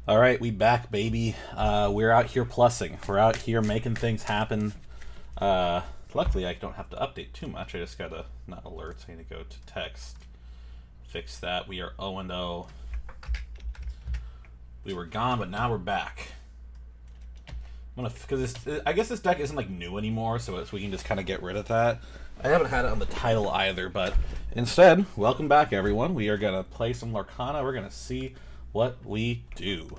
All right, we back, baby. We're out here plussing. We're out here making things happen. Luckily, I don't have to update too much. I just gotta, not alerts, I need to go to text. Fix that. We are 0-0. We were gone, but now we're back. Because I guess this deck isn't like new anymore, so we can just kind of get rid of that. I haven't had it on the title either, but instead, welcome back, everyone. We are gonna play some Lorcana. We're gonna see what we do.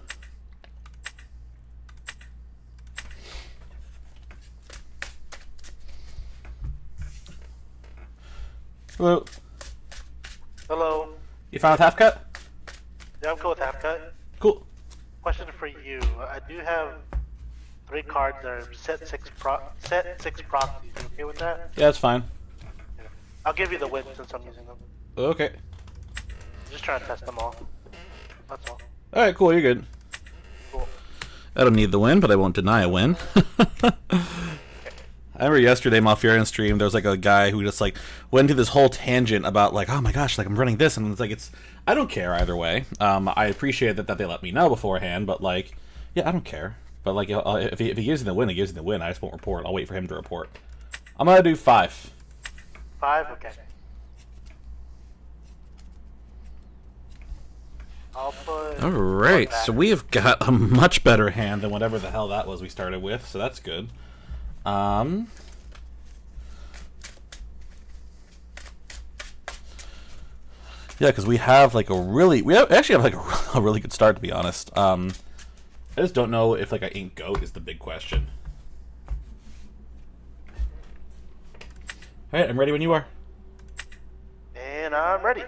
Hello. Hello. You found a half cut? Yeah, I'm cool with half cut. Cool. Question for you. I do have 3 cards that are set 6 proxies. You okay with that? Yeah, that's fine. Yeah. I'll give you the win since I'm using them. Okay. Just trying to test them all. That's all. Alright, cool, you're good. Cool. I don't need the win, but I won't deny a win. I remember yesterday, Malfurion stream, there was like a guy who just like went to this whole tangent about like, oh my gosh, like I'm running this, and it's like, I don't care either way. I appreciate that they let me know beforehand, but like, yeah, I don't care. But like, if he gives me the win, he gives me the win. I just won't report. I'll wait for him to report. I'm gonna do 5. 5? Okay. I'll put... Alright, so we have got a much better hand than whatever the hell that was we started with, so that's good. Yeah, because we have like actually have like a really good start, to be honest. I just don't know if like I ink goat is the big question. Alright, I'm ready when you are. And I'm ready.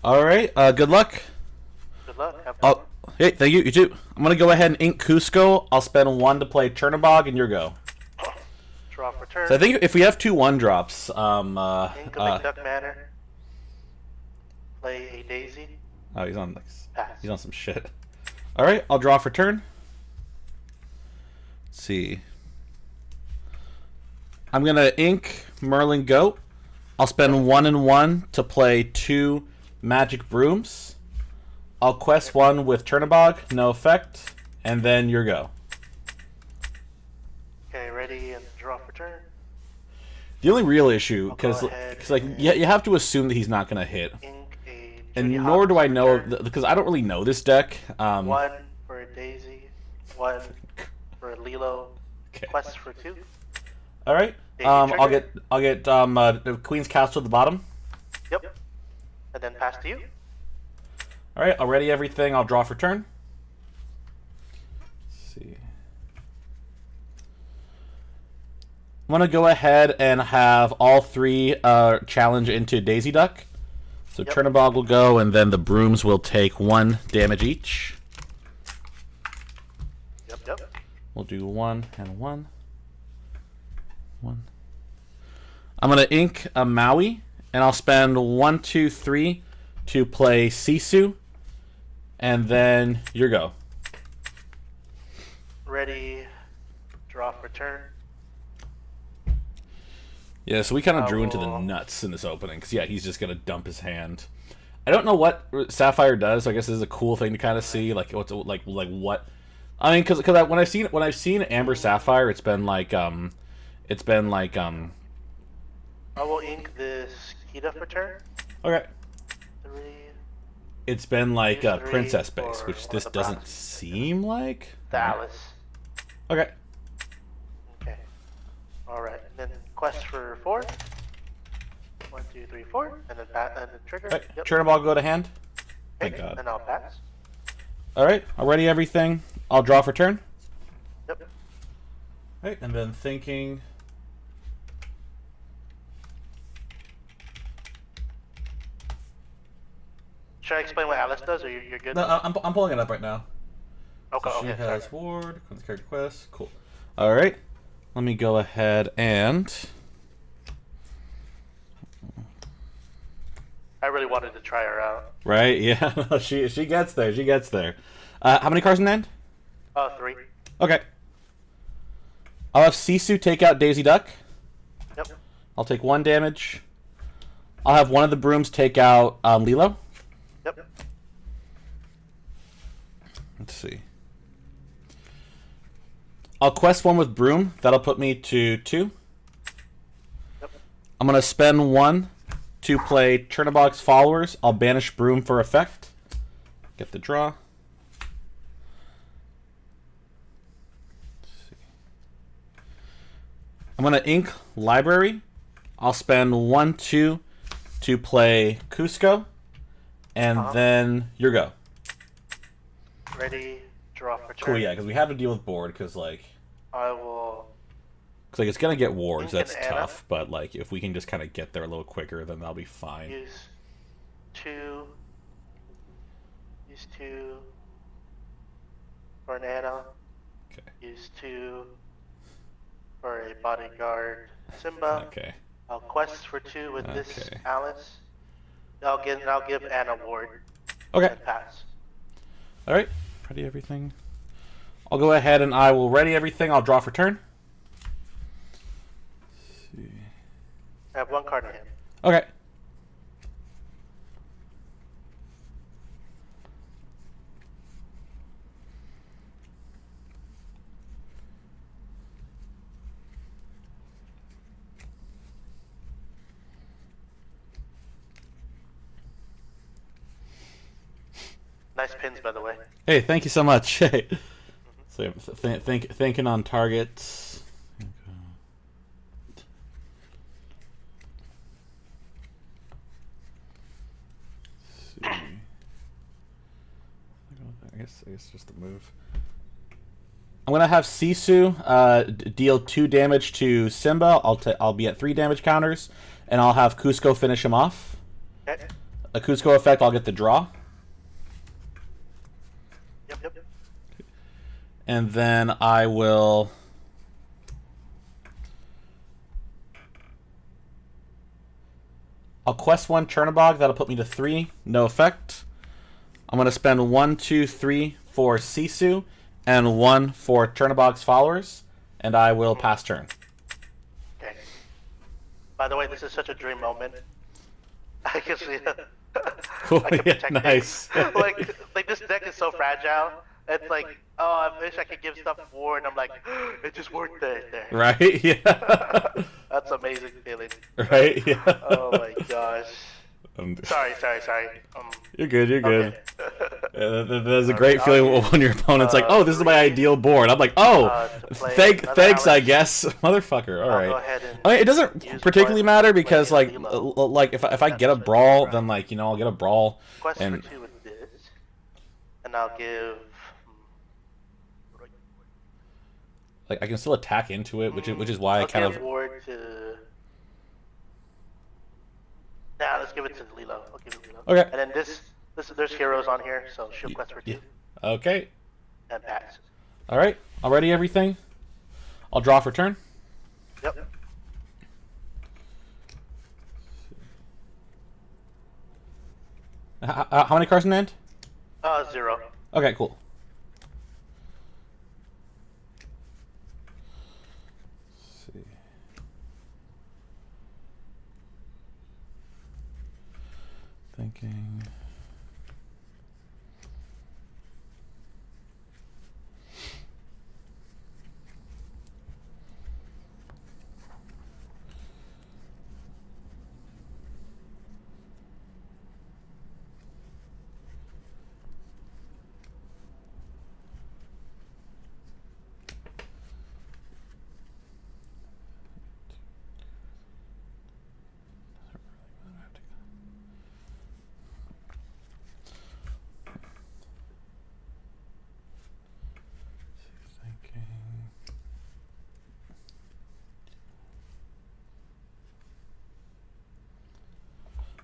Alright, good luck. Good luck. Have fun. Hey, thank you, you too. I'm gonna go ahead and ink Cusco. I'll spend 1 to play Chernobog, and your go. Draw for turn. So I think if we have 2 1-drops, Ink of Duck Manor. Play a Daisy. oh, he's on like, Pass. he's on some shit. Alright, I'll draw for turn. Let's see. I'm gonna ink Merlin Goat. I'll spend 1 and 1 to play 2 Magic Brooms. I'll quest 1 with Chernobog, no effect, and then your go. ready and draw for turn. The only real issue, I'll go because ahead like and you have to assume that he's not gonna hit, ink a and Judy nor do Hopps I know for turn. because I don't really know this deck. One for a Daisy, one for a Lilo. Okay. Quest for 2. All right. Daisy I'll trigger. get the Queen's Castle at the bottom. Yep. And then pass to you. All right. I'll ready everything. I'll draw for turn. Let's see. I'm gonna go ahead and have all 3 challenge into Daisy Duck. So Yep. Chernobog will go, and then the Brooms will take 1 damage each. Yep. We'll do 1 and 1. 1. I'm gonna ink a Maui, and I'll spend 1, 2, 3 to play Sisu, and then your go. Ready. Draw for turn. Yeah, so we kind of drew into the will- nuts in this opening, because yeah, he's just gonna dump his hand. I don't know what Sapphire does, so I guess this is a cool thing to kind of see, like what's like what. I mean, because when I've seen Amber Sapphire, it's been like I will ink this Kita for turn. okay. 3. It's been like Use 3 princess base, for which one this of the doesn't props. seem like. The Alice. Okay. Okay. Alright. Then quest for 4. 1, 2, 3, 4. And then trigger. All right. Yep. Chernobog go to hand. Thank Okay, God. and I'll pass. All right. I'll ready everything. I'll draw for turn. Yep. All right. And then thinking. Should I explain what Alice does, or you're good? No, I'm pulling it up right now. Okay, So she okay, has sorry. Ward, Queen's Character Quest. Cool. All right. Let me go ahead and. I really wanted to try her out. Right. Yeah. she gets there. She gets there. How many cards in hand? 3. Okay. I'll have Sisu take out Daisy Duck. Yep. I'll take 1 damage. I'll have one of the Brooms take out Lilo. Yep. Let's see. I'll quest 1 with Broom. That'll put me to 2. Yep. I'm going to spend 1 to play Chernobog's Followers. I'll banish Broom for effect. Get the draw. Let's see. I'm going to ink Library. I'll spend 1, 2 to play Cusco. And then your go. Ready. Draw for turn. Cool, yeah, because we have to deal with board, because like it's gonna get wards. Ink That's and Anna. tough, but like if we can just kind of get there a little quicker, then that'll be fine. use 2. Use 2 for an Anna. Okay. Use 2 for a bodyguard Simba. Okay. I'll quest for 2 with this Okay. Alice. I'll give Anna ward Okay. and pass. All right. Ready everything. I'll go ahead and I will ready everything. I'll draw for turn. Let's see. I have 1 card in hand. Okay. Nice pins, by the way. Hey, thank you so much. Hey. So thinking on targets. Let's see. I guess just a move. I'm gonna have Sisu deal 2 damage to Simba. I'll be at 3 damage counters, and I'll have Cusco finish him off. Okay. A Cusco effect. I'll get the draw. Yep. And then I will. I'll quest 1 Chernobog. That'll put me to 3. No effect. I'm going to spend 1, 2, 3 for Sisu and 1 for Chernobog's Followers. And I will pass turn. Okay. By the way, this is such a dream moment. I can see. Cool, I can yeah, protect nice. it. like this deck is so fragile It's like, oh, I wish I could give stuff more, and I'm like, it just worked there. Right? Yeah. That's amazing feeling. Right? Yeah. Oh my gosh. Sorry. You're good. You're Okay. good. There's a Alright, great feeling I'll use, when your opponent's like, "Oh, this is my 3, ideal board." I'm like, "Oh, to play another thanks, I Alex. guess, motherfucker." All I'll right. go ahead and I mean, it doesn't use particularly one matter to play because, like, Lilo. if I That's get a what brawl, it's then like I'll get a brawl, Quest and for 2 with this, and I'll give. like I can still attack into it, which is why I I'll kind give of. Ward to. Nah, let's give it to Lilo. I'll give it to Lilo. Okay. And then there's heroes on here, so she'll quest for 2 Yeah. Okay. and pass. All right. Already everything. I'll draw for turn. Yep. How many cards in hand? 0. Okay, cool. Let's see. Thinking.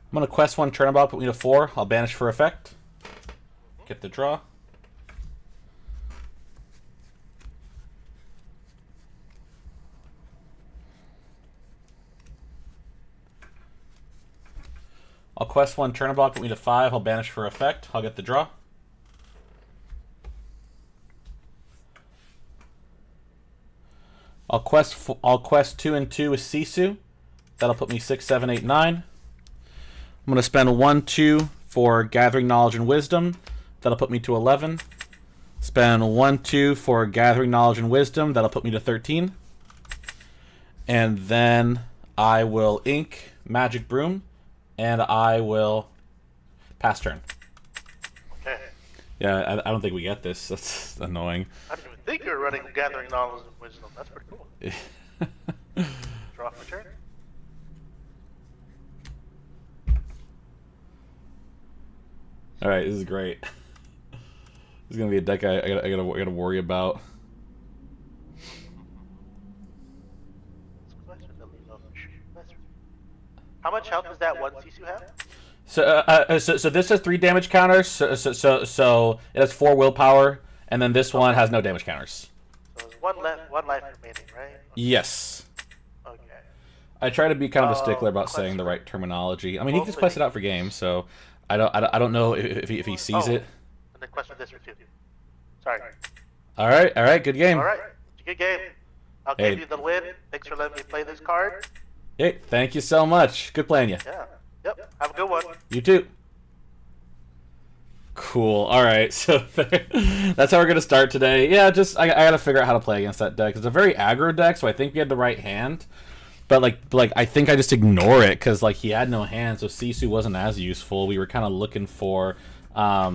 I'm going to quest 1 turnabout, put me to 4. I'll banish for effect. Get the draw. I'll quest 1 turnabout, put me to 5. I'll banish for effect. I'll get the draw. I'll quest 2 and 2 with Sisu. That'll put me 6, 7, 8, 9. I'm going to spend 1, 2 for Gathering Knowledge and Wisdom. That'll put me to 11. Spend 1, 2 for Gathering Knowledge and Wisdom. That'll put me to 13. And then I will ink Magic Broom, and I will pass turn. Okay. Yeah, I don't think we get this. That's annoying. I didn't even think you were running Gathering Knowledge and Wisdom. That's pretty cool. Draw for turn. All right, this is great. This is gonna be a deck I gotta worry about. How much health does that one Sisu have? So this has 3 damage counters. So it has 4 willpower, and then this one has no damage counters. So there's one life remaining, right? Yes. Okay. I try to be kind of a stickler about saying the right terminology. I mean, he just quested out for games, so I don't know if he sees it. And then quest for this for 2. Sorry. All right, good game. All right, good game. I'll Hey. give you the win. Thanks for letting me play this card. Hey, thank you so much. Good playing you. Yeah. Yep. Have a good one. You too. Cool. All right, so that's how we're gonna start today. Yeah, just I gotta figure out how to play against that deck. It's a very aggro deck, so I think we had the right hand. But like I think I just ignore it because like he had no hand, so Sisu wasn't as useful. We were kind of looking for what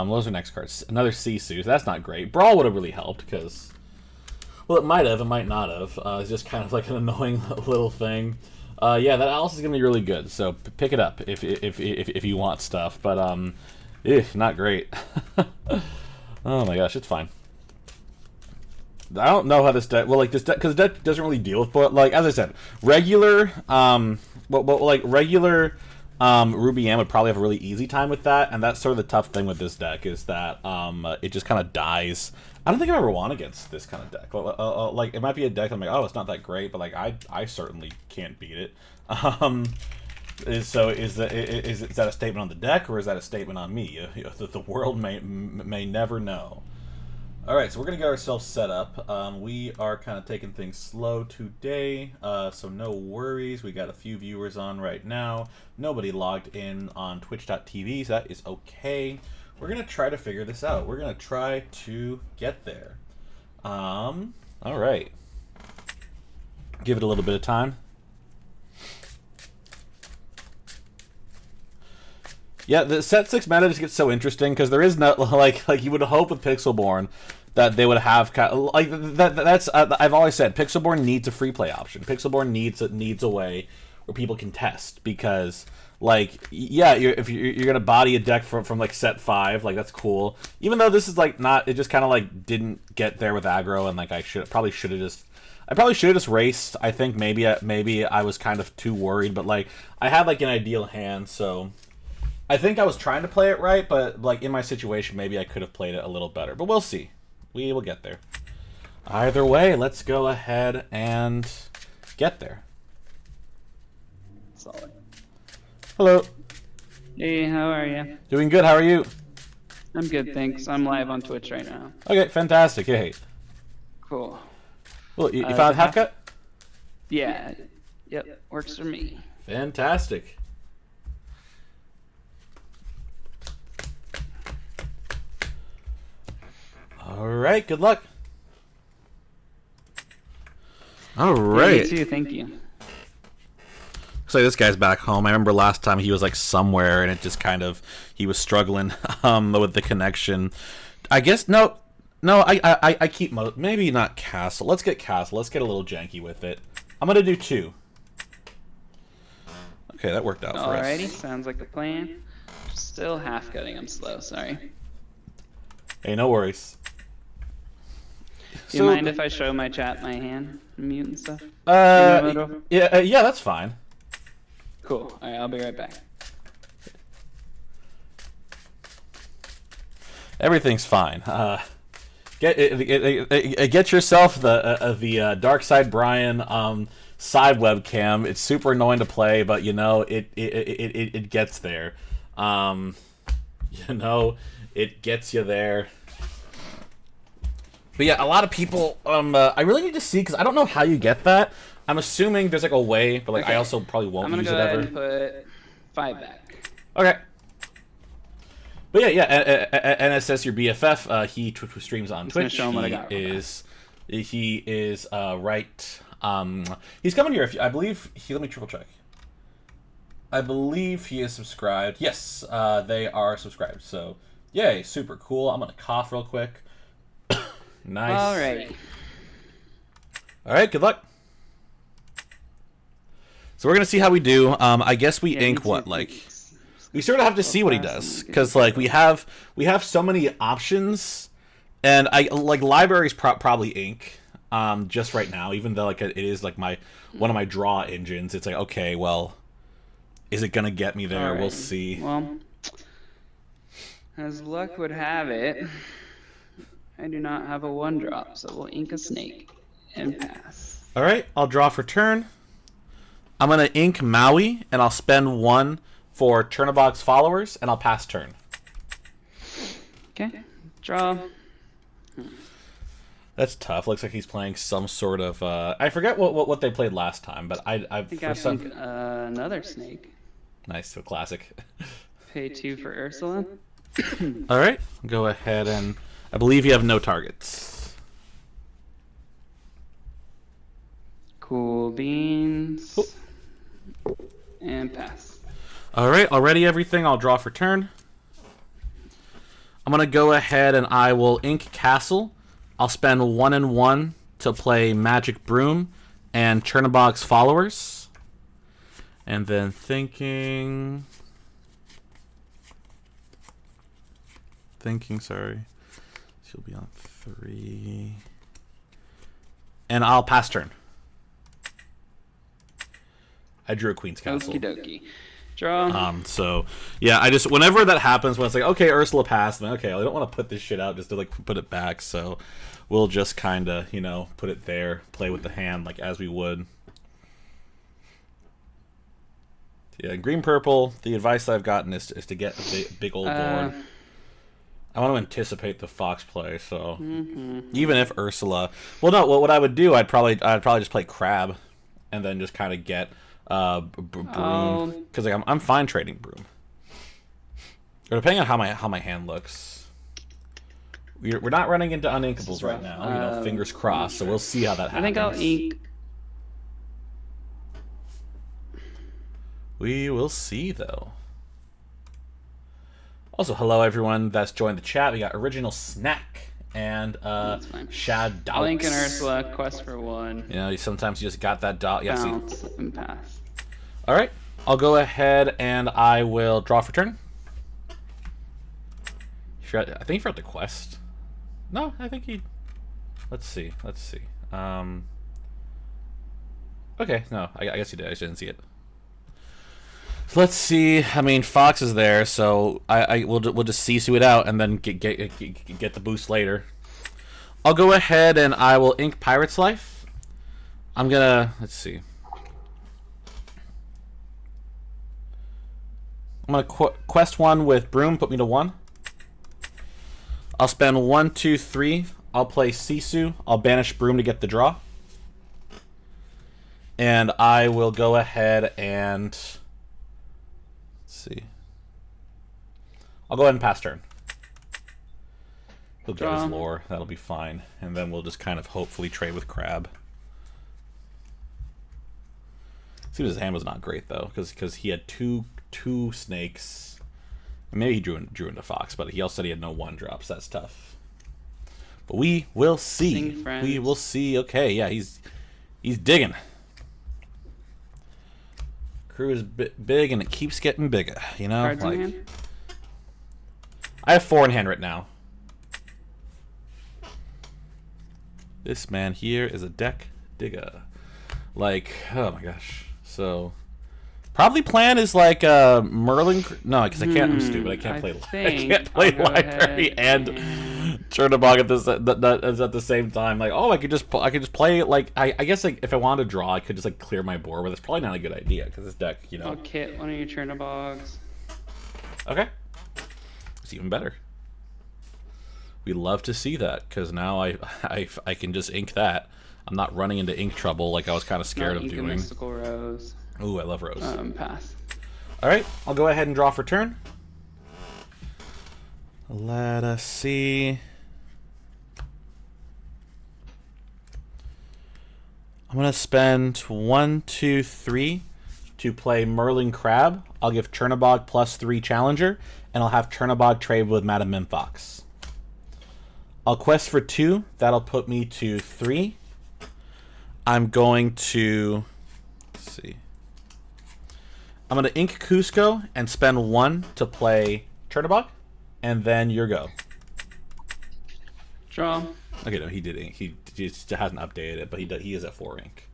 was our next card? Another Sisu. So that's not great. Brawl would have really helped because, well, it might have, it might not have. It's just kind of like an annoying little thing. Yeah, that Alice is gonna be really good. So pick it up if you want stuff. But not great. Oh my gosh, it's fine. I don't know how this deck. Well, like this deck, because deck doesn't really deal with. But like as I said, regular Ruby Ann would probably have a really easy time with that, and that's sort of the tough thing with this deck is that it just kind of dies. I don't think I've ever won against this kind of deck. Like it might be a deck I'm like, oh, it's not that great, but like I certainly can't beat it. Is that a statement on the deck or is that a statement on me? The world may never know. All right, so we're gonna get ourselves set up. We are kind of taking things slow today, so no worries. We got a few viewers on right now. Nobody logged in on Twitch.tv, so that is okay. We're gonna try to figure this out. We're gonna try to get there. All right. Give it a little bit of time. Yeah, the set 6 meta just gets so interesting because there is no like you would hope with Pixelborn that they would have like that's I've always said Pixelborn needs a free play option. Pixelborn needs a way where people can test because like yeah, if you're gonna body a deck from like set 5, like that's cool. Even though this is like not, it just kind of like didn't get there with aggro, and like I probably should have just raced. I think maybe I was kind of too worried, but like I had like an ideal hand, so. I think I was trying to play it right, but like in my situation, maybe I could have played it a little better. But we'll see. We will get there. Either way, let's go ahead and get there. Solid. Hello. Hey, how are you? Doing good. How are you? I'm good, thanks. I'm live on Twitch right now. Okay, fantastic. Hey. Cool. Well, you found half cut? Yeah. Yep. Works for me. Fantastic. All right, good luck. All right. Yeah, you too, thank you. Looks like this guy's back home. I remember last time he was like somewhere, and it just kind of he was struggling with the connection. I guess no. I keep maybe not castle. Let's get castle. Let's get a little janky with it. I'm gonna do 2. Okay, that worked out for us. Alrighty, sounds like a plan. Still half cutting. I'm slow. Sorry. Hey, no worries. Do you mind if I show my chat my hand, mute and stuff? Yeah, that's fine. Cool. All right, I'll be right back. Everything's fine. Get yourself the Dark Side Brian side webcam. It's super annoying to play, but you know it gets there. You know it gets you there. But yeah, a lot of people. I really need to see because I don't know how you get that. I'm assuming there's like a way, but like Okay. I also probably won't use it ever. I'm gonna go ahead and put 5 back. Okay. But yeah. NSS your BFF. He streams on Twitch. Show him what I got. He is right. He's coming here. I believe he. Let me triple check. I believe he is subscribed. Yes, they are subscribed. So yay, super cool. I'm gonna cough real quick. Nice. All right. Good luck. So we're gonna see how we do. I guess we ink what like. We sort of have to see what he does because like we have so many options, and I like libraries probably ink just right now. Even though like it is like one of my draw engines. It's like okay, well, is it gonna get me there? We'll see. Well, as luck would have it, I do not have a 1-drop, so we'll ink a snake and pass. All right, I'll draw for turn. I'm gonna ink Maui, and I'll spend 1 for Chernobog's followers, and I'll pass turn. Okay, draw. That's tough. Looks like he's playing some sort of. I forget what they played last time, but I think I think another snake. Nice, so classic. Pay 2 for Ursula. All right, go ahead and I believe you have no targets. Cool beans. Oh. And pass. All right, already everything. I'll draw for turn. I'm gonna go ahead and I will ink Castle. I'll spend 1 and 1 to play Magic Broom and Chernobog's followers. And then thinking, sorry. She'll be on 3. And I'll pass turn. I drew a Queen's Castle. Okie dokie. Draw. So yeah, I just whenever that happens, when it's like, okay, Ursula passed, then okay, I don't want to put this shit out just to like put it back. So we'll just kind of, you know, put it there, play with the hand like as we would. Yeah, green purple. The advice I've gotten is to get a big old board. I want to anticipate the fox play, so even if Ursula, well, no, what I would do, I'd probably just play crab, and then just kind of get broom because like I'm fine trading broom. Or depending on how my hand looks. We're not running into uninkables right now. You know, fingers crossed. So we'll see how that happens. I think I'll ink. We will see, though. Also, hello everyone that's joined the chat. We got Original Snack and Shad Daleks. Link and Ursula, quest for 1. You know, sometimes you just got that dot. Yeah, Bounce and pass. All right, I'll go ahead and I will draw for turn. I think he forgot the quest. No, I think he. Let's see. Okay, no, I guess he did. I just didn't see it. So let's see. I mean, Fox is there, so we'll just Sisu it out and then get the boost later. I'll go ahead and I will ink Pirate's Life. I'm gonna let's I'm gonna quest 1 with Broom, put me to 1. I'll spend 1, 2, 3. I'll play Sisu. I'll banish Broom to get the draw. And I will go ahead and let's see. I'll go ahead and pass turn. He'll get his lore. That'll be fine. And then we'll just kind of hopefully trade with Crab. Seems his hand was not great though, because he had two snakes. Maybe he drew into Fox, but he also said he had no 1-drops. That's tough. But we will see. We will see. Okay, yeah, he's digging. Crew is big, and it keeps getting bigger. You know, Cards in hand? I have 4 in hand right now. This man here is a deck digger. Like, oh my gosh. So. Probably plan is like Merlin. No, because I can't. I'm stupid. I can't play library and Chernobog at the same time. Like, oh, I could just play like I guess like if I wanted to draw, I could just like clear my board, but it's probably not a good idea because this deck, you know. I'll kit one of your Chernobogs. Okay, it's even better. We love to see that because now I can just ink that. I'm not running into ink trouble like I was kind of scared of doing. Mystical Rose. Ooh, I love Rose. Pass. All right, I'll go ahead and draw for turn. Let us see. I'm gonna spend 1, 2, 3 to play Merlin Crab. I'll give Chernobog +3 Challenger, and I'll have Chernobog trade with Madame Mimfox. I'll quest for 2. That'll put me to 3. I'm going to see. I'm going to ink Cusco and spend 1 to play Chernobog, and then your go. Draw. Okay, no, he did ink. He just hasn't updated it, but he is at 4 ink.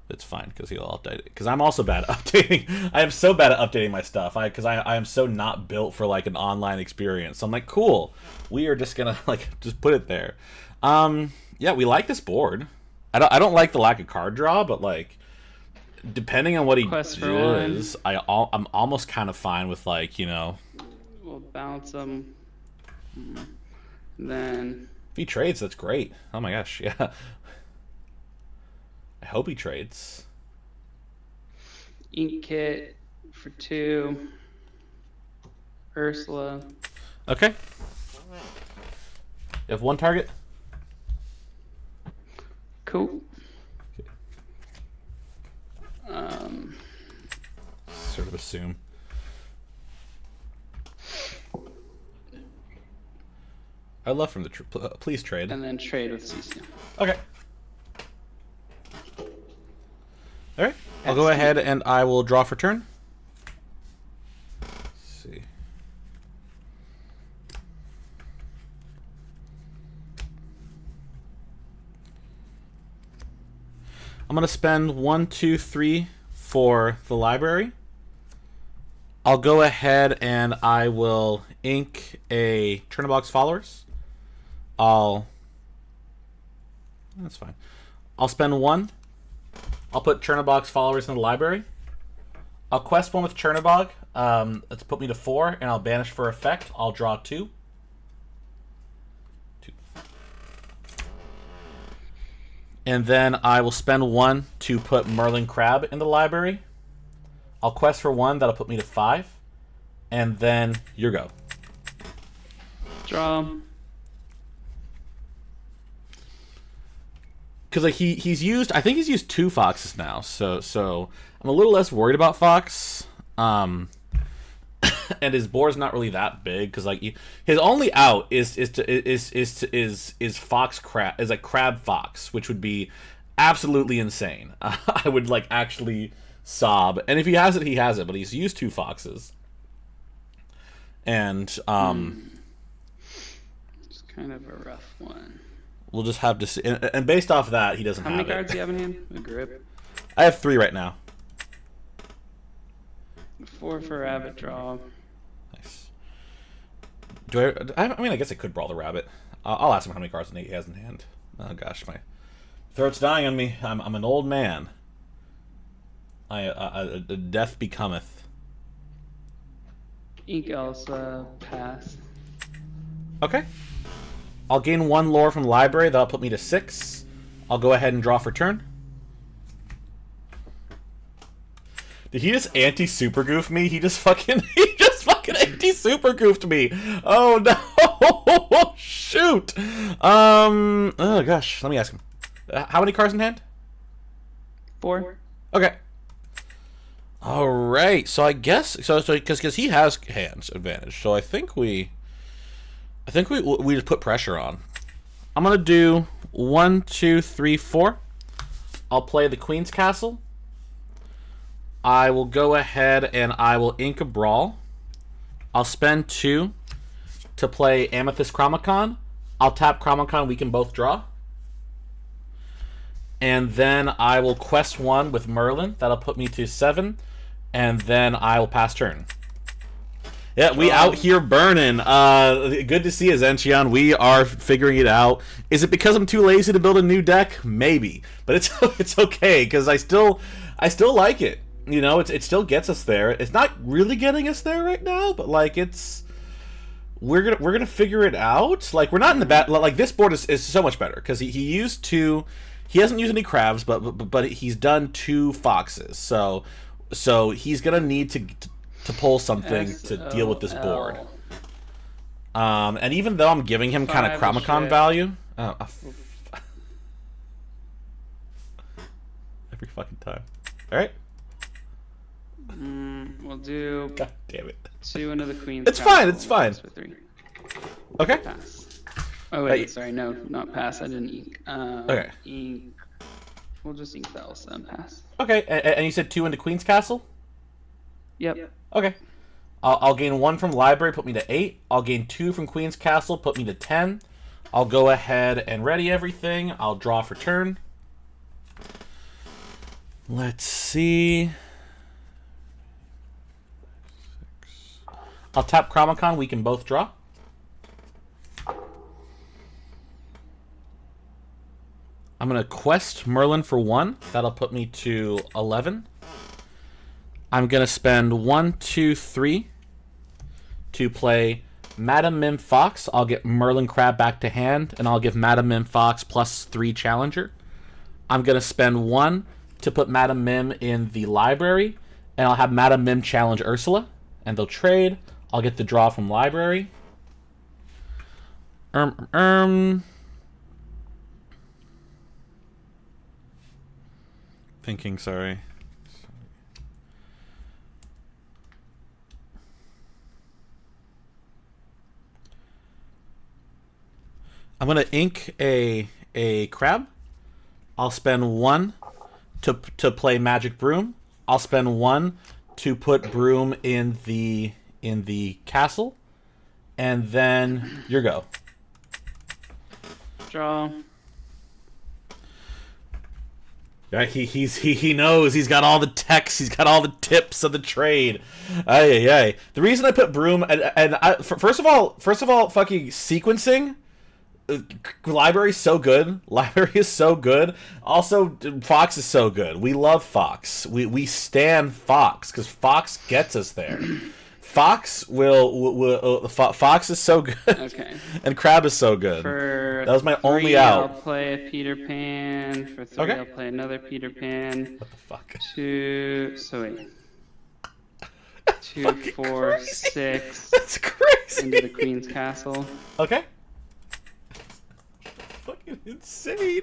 It's fine, because he'll update it. Because I'm also bad at updating. I am so bad at updating my stuff. Because I am so not built for, like, an online experience. So I'm like, cool. We are just going to, like, just put it there. Yeah, we like this board. I don't like the lack of card draw, but, like, depending on what he does, I'm almost kind of fine with, like, you know. We'll bounce him. Then. If he trades, that's great. Oh my gosh, yeah. I hope he trades. Ink kit for 2. Ursula. Okay. You have 1 target? Cool. Sort of assume. I'd love from the please trade. And then trade with CC. Okay. All right. I'll go ahead and I will draw for turn. Let's see. I'm gonna spend 1, 2, 3 for the library. I'll go ahead and I will ink a Chernobog's Followers. That's fine. I'll spend 1. I'll put Chernobog's Followers in the library. I'll quest 1 with Chernobog. Let's put me to 4, and I'll banish for effect. I'll draw 2. 2. And then I will spend 1 to put Merlin Crab in the library. I'll quest for 1. That'll put me to 5. and then your go. Draw. Because like he's used, I think he's used 2 foxes now, so I'm a little less worried about fox. And his board's not really that big because like his only out is fox crab, is like crab fox, which would be absolutely insane. I would like actually sob. And if he has it, he has it. But he's used 2 foxes, and It's kind of a rough one. we'll just have to see. And based off that, he doesn't How have many it. cards do you have in hand? A grip. I have 3 right now. 4 for rabbit draw. Nice. Do I mean, I guess I could brawl the rabbit. I'll ask him how many cards he has in hand. Oh gosh, my throat's dying on me. I'm an old man. Death becometh. Ink Elsa, pass. Okay. I'll gain 1 lore from the library. That'll put me to 6. I'll go ahead and draw for turn. Did he just anti-super goof me? He just fucking anti-super goofed me. Oh no! Shoot. Oh gosh. Let me ask him. How many cards in hand? 4. Okay. All right. So I guess because he has hands advantage. So I think we just put pressure on. I'm gonna do 1, 2, 3, 4. I'll play the Queen's Castle. I will go ahead and I will ink a brawl. I'll spend 2 to play Amethyst Chromacon. I'll tap Chromacon. We can both draw. And then I will quest 1 with Merlin. That'll put me to 7. And then I will pass turn. Yeah, we out here burning. Good to see you, Zenchion. We are figuring it out. Is it because I'm too lazy to build a new deck? Maybe, but it's okay because I still like it. You know, it still gets us there. It's not really getting us there right now, but like we're gonna figure it out. Like we're not in the bad. Like this board is so much better because he used 2. He hasn't used any crabs, but he's done 2 foxes. So he's gonna need to pull something to deal with this board. And even though I'm giving him kind of Chromacon value, every fucking time. All right. We'll do. God damn it. 2 into the Queen's. It's fine. It's fine. For 3. Okay. Pass. Oh wait, sorry, no, not pass. I didn't ink. Okay. Ink. We'll just ink the Elsa and pass. Okay. And you said 2 into Queen's Castle. Yep. Okay. I'll gain 1 from library, put me to 8. I'll gain 2 from Queen's Castle, put me to 10. I'll go ahead and ready everything. I'll draw for turn. Let's see. I'll tap Chromacon. We can both draw. I'm going to quest Merlin for 1. That'll put me to 11. I'm going to spend 1, 2, 3 to play Madam Mim Fox. I'll get Merlin Crab back to hand, and I'll give Madam Mim Fox +3 Challenger. I'm going to spend 1 to put Madam Mim in the library, and I'll have Madam Mim challenge Ursula, and they'll trade. I'll get the draw from library. Thinking, sorry. I'm gonna ink a crab. I'll spend 1 to play Magic Broom. I'll spend 1 to put Broom in the castle, and then your go. Draw. Right, he knows. He's got all the texts. He's got all the tips of the trade. Ay. The reason I put Broom first of all, fucking sequencing. Library is so good. Library is so good. Also, Fox is so good. We love Fox. We stan Fox because Fox gets us there. Fox Fox is so good. Okay. And Crab is so good. That was my 3, only out. I'll play a Peter Pan. For 3, Okay. I'll play another Peter Pan. What the fuck? 2. So wait. 2, fucking 4, crazy. 6 That's crazy. into the queen's castle. Okay. Fucking insane.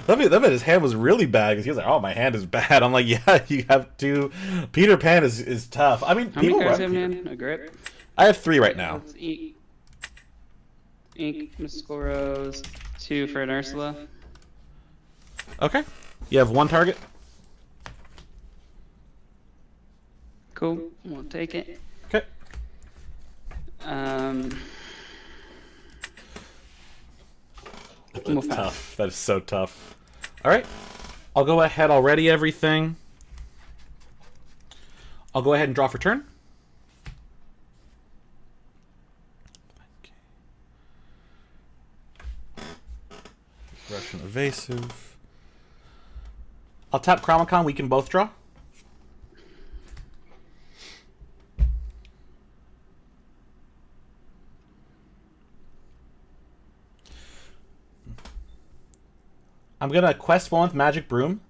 That meant his hand was really bad because he was like, "Oh, my hand is bad." I'm like, "Yeah, you have to." Peter Pan is tough. I mean, How many people cards run have in Peter- hand? A grip? I have 3 right now. Let's eat. Ink, Mystical Rose, 2 for an Ursula. Okay. You have 1 target. Cool, we'll take it. Okay. We'll That's pass. tough. That is so tough. All right. I'll go ahead. I'll ready everything. I'll go ahead and draw for turn. Russian evasive. I'll tap Chromacon. We can both draw. I'm gonna quest 1 with Magic Broom,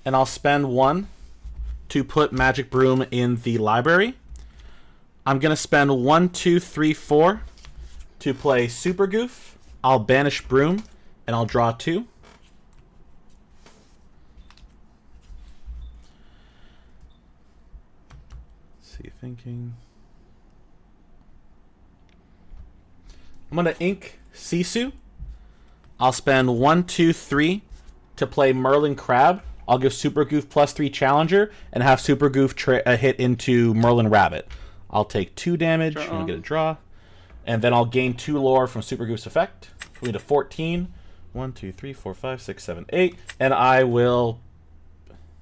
and I'll spend 1 to put Magic Broom in the library. I'm gonna spend 1, 2, 3, 4 to play Super Goof. I'll banish Broom, and I'll draw 2. Let's see, thinking. I'm gonna ink Sisu. I'll spend 1, 2, 3 to play Merlin Crab. I'll give Super Goof +3 Challenger and have Super Goof hit into Merlin Rabbit. I'll take 2 damage. I'm gonna get a draw, and then I'll gain 2 lore from Super Goof's effect. Put me to 14. 1, 2, 3, 4, 5, 6, 7, 8, and I will.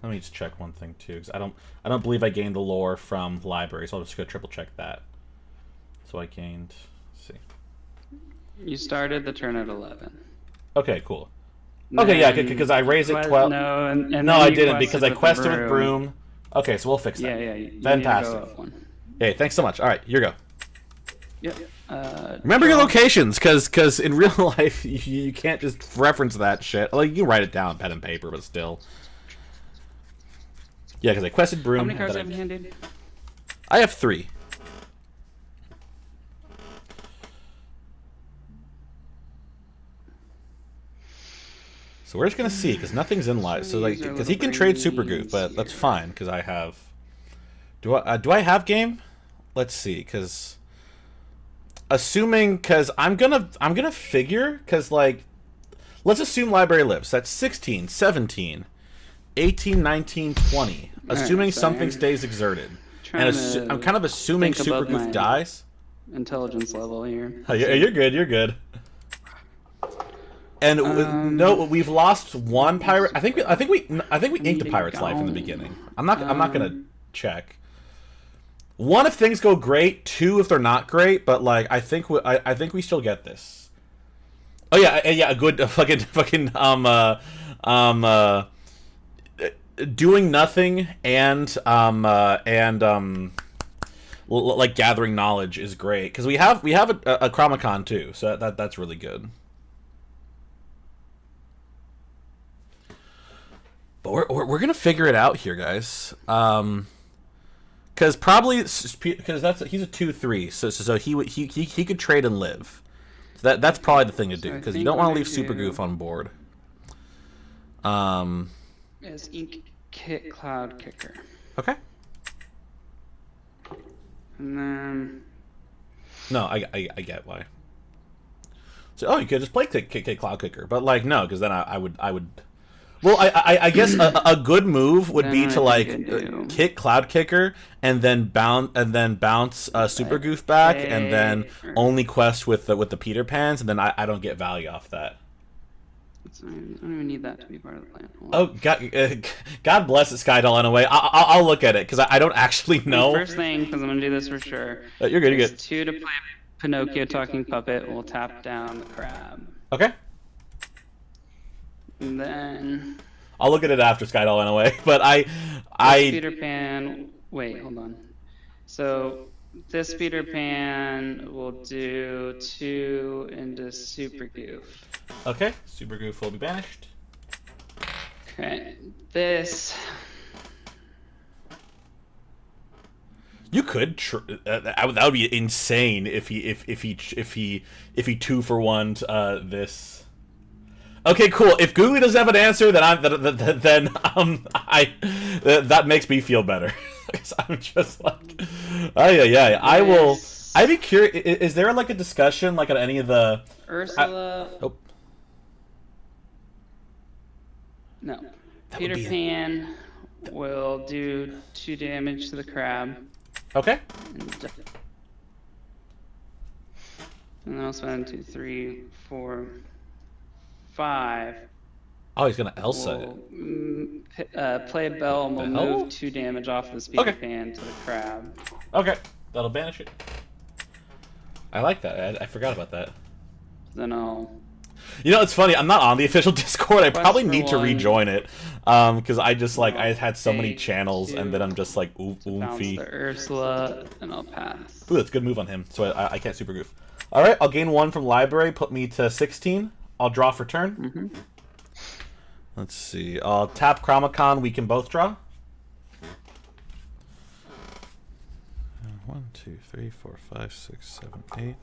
Let me just check one thing too, because I don't believe I gained the lore from the library, so I'll just go triple check that. So I gained. Let's see. You started the turn at 11. Okay, cool. Okay, yeah, because I raised it 12. No, and No, then I you didn't because I quested the with Broom. Okay, so we'll fix that. Yeah, you Fantastic. Need to go up 1. Hey, thanks so much. All right, here you go. Yep. Remember your locations, because in real life you can't just reference that shit. Like you can write it down on pen and paper, but still. Yeah, because I quested Broom. How many cards and have you handed? I have 3. So we're just gonna see, because nothing's in live. So like, because he can trade Super Goof, but that's fine, because I have. Do I have game? Let's see, because assuming, because I'm gonna figure, because like, let's assume library lives. That's 16, 17, 18, 19, 20. Assuming something stays exerted, and I'm kind of assuming Super Goof dies. Intelligence level here. Oh, you're good. You're good. And no, we've lost 1 pirate. I think we inked a pirate's life in the beginning. I'm not gonna check. 1 if things go great, 2 if they're not great. But like I think we still get this. Oh yeah, a good fucking doing nothing and like gathering knowledge is great because we have a Chromacon too, so that's really good. But we're gonna figure it out here, guys. Because probably because he's a 2/3, so he could trade and live. So that's probably the thing to do because you don't want to leave Super Goof on board. Is Ink Kit Cloud Kicker. Okay. And then. No, I get why. So you could just play Kick Cloud Kicker, but like no, because then I would. Well, I guess a good move would be to like kick Cloud Kicker and then bounce Super Goof back and then only quest with the Peter Pans, and then I don't get value off that. I don't even need that to be part of the plan. Oh God bless it, Skydall. Anyway, I'll look at it because I don't actually know. First thing, because I'm gonna do this for sure. You're good. You're good. 2 to play Pinocchio Talking Puppet. We'll tap down the crab. Okay. And then I'll look at it after Skydall anyway. But Peter Pan. Wait, hold on. So this Peter Pan will do 2 into Super Goof. Okay, Super Goof will be banished. Okay, this. You could. That would be insane if he 2-for-1'd this. Okay, cool. If Googly doesn't have an answer, then that makes me feel better. Because I'm just like, oh yeah. I will. I'd be curious. Is there like a discussion like on any of the Ursula? No. Peter Pan will do 2 damage to the crab. Okay. And then I'll spend 2, 3, 4, 5. Oh, he's gonna Elsa it. Play a bell and we'll move 2 damage off this Peter Pan to the crab. Okay, that'll banish it. I like that. I forgot about that. Then I'll. You know, it's funny. I'm not on the official Discord. I probably need to rejoin it, because I just like I had so many channels, and then I'm just like oofy. Bounce the Ursula, and I'll pass. Ooh, that's a good move on him. So I can't super goof. All right, I'll gain 1 from library. Put me to 16. I'll draw for turn. Let's see. I'll tap Chromacon. We can both draw. 1, 2, 3, 4, 5, 6, 7, 8.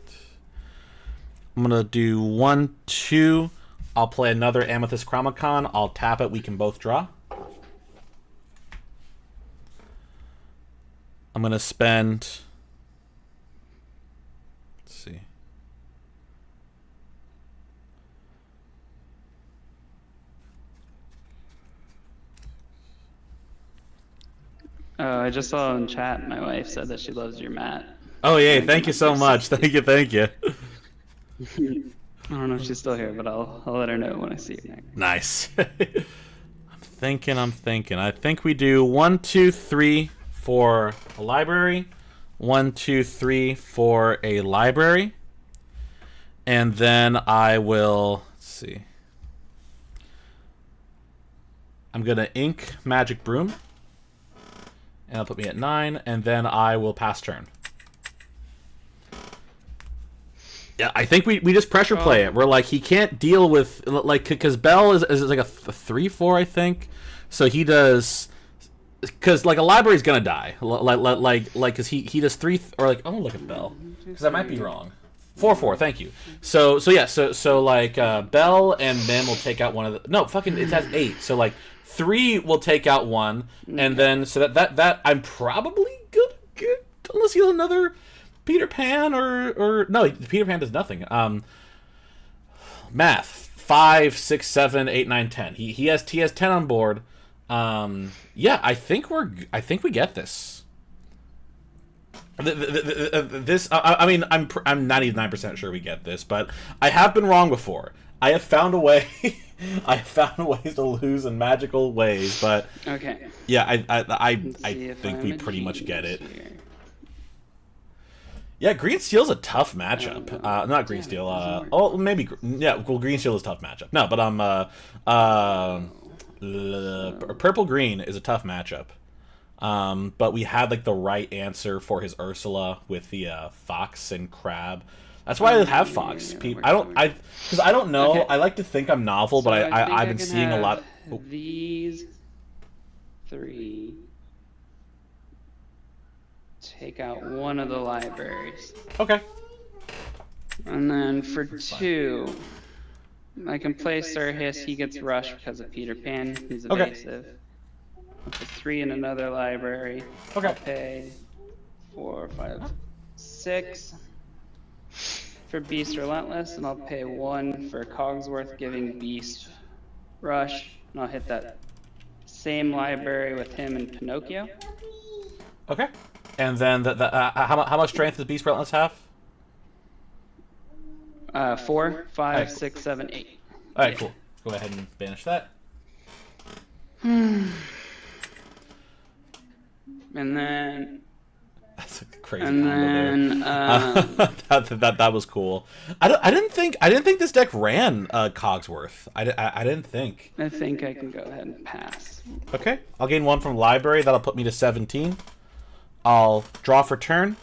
I'm gonna do 1, 2. I'll play another Amethyst Chromacon. I'll tap it. We can both draw. I'm gonna spend. Let's see. Oh, I just saw in chat. My wife said that she loves your mat. Oh yeah! Thank you so much. Thank you. I don't know if she's still here, but I'll let her know when I see her next. Nice. I'm thinking. I think we do 1, 2, 3 for a library, 1, 2, 3 for a library, and then I will. Let's see. I'm gonna ink Magic Broom, and that'll put me at 9, and then I will pass turn. Yeah, I think we just pressure play it. We're like, he can't deal with, like, because Bell is like a 3/4, I think. So he does, because like a library's gonna die, like because he does 3 or like, oh, look at Bell, because I might be wrong. 4/4, thank you. So like Bell and Mim will take out one of the, no, fucking it has 8. So like 3 will take out 1, and then so that I'm probably good unless you have another Peter Pan or no, Peter Pan does nothing. Math 5, 6, 7, 8, 9, 10. He has 10 on board. Yeah, I think we get this. This I mean I'm 99% sure we get this, but I have been wrong before. I have found a way. I have found ways to lose in magical ways, but okay. Yeah, I think we pretty much get it. Here. Yeah, Green Steel's a tough matchup. Not Green Steel. Oh, maybe. Yeah, well, Green Steel is a tough matchup. No, but Purple Green is a tough matchup. But we had like the right answer for his Ursula with the Fox and Crab. That's why I have Fox. Because I don't know. Okay. I like to think I'm novel, so but I've been seeing a lot. These 3. Take out one of the libraries. Okay. And then for 2, I can play Sir Hiss. He gets rushed because of Peter Pan. He's evasive. I'll put 3 in another library. Okay. I'll pay 4, 5, 6 for Beast Relentless, and I'll pay 1 for Cogsworth, giving Beast rush, and I'll hit that same library with him and Pinocchio. Okay. And then how much strength does Beast Relentless have? 4, 5, 6, 7, 8. All right, cool. Go ahead and banish that. And then. That's a crazy and combo then, there. That was cool. I didn't think this deck ran Cogsworth. I didn't think. I think I can go ahead and pass. Okay, I'll gain 1 from library. That'll put me to 17. I'll draw for turn.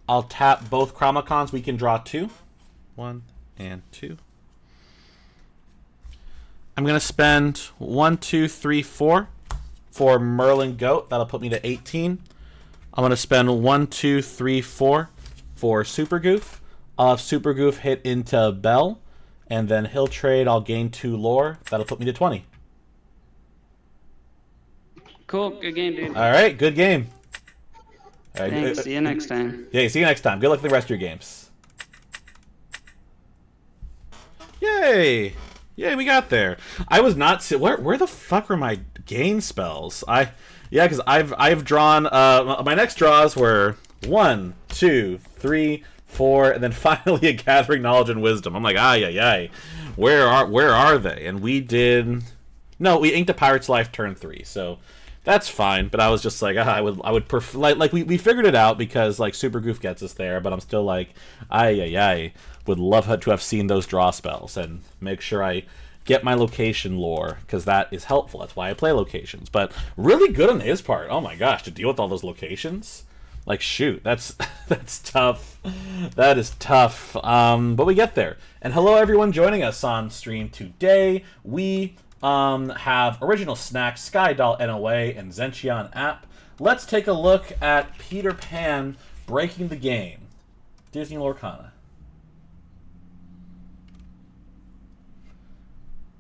I'll tap both Chromacons. We can draw 2. 1 and 2. I'm going to spend 1, 2, 3, 4 for Merlin Goat. That'll put me to 18. I'm going to spend 1, 2, 3, 4 for Super Goof. I'll have Super Goof hit into Bell, and then he'll trade. I'll gain 2 lore. That'll put me to 20. Cool. Good game, dude. All right, good game. All right, Thanks. See you next time. Yeah, see you next time. Good luck with the rest of your games. Yay! Yay, we got there. I was not... Where the fuck were my gain spells? Yeah, because I've drawn... my next draws were 1, 2, 3, 4, and then finally a Gathering Knowledge and Wisdom. I'm like, ay. Where are they? And we did... No, we inked a Pirate's Life turn 3, so... That's fine, but I was just like, I would prefer, like we figured it out because like Super Goof gets us there, but I'm still like, would love to have seen those draw spells and make sure I get my location lore because that is helpful. That's why I play locations. But really good on his part. Oh my gosh, to deal with all those locations, like shoot, that's tough. That is tough. But we get there. And hello everyone joining us on stream today. We have Original Snacks, Sky Doll NOA, and Zentian app. Let's take a look at Peter Pan breaking the game. Disney Lorcana.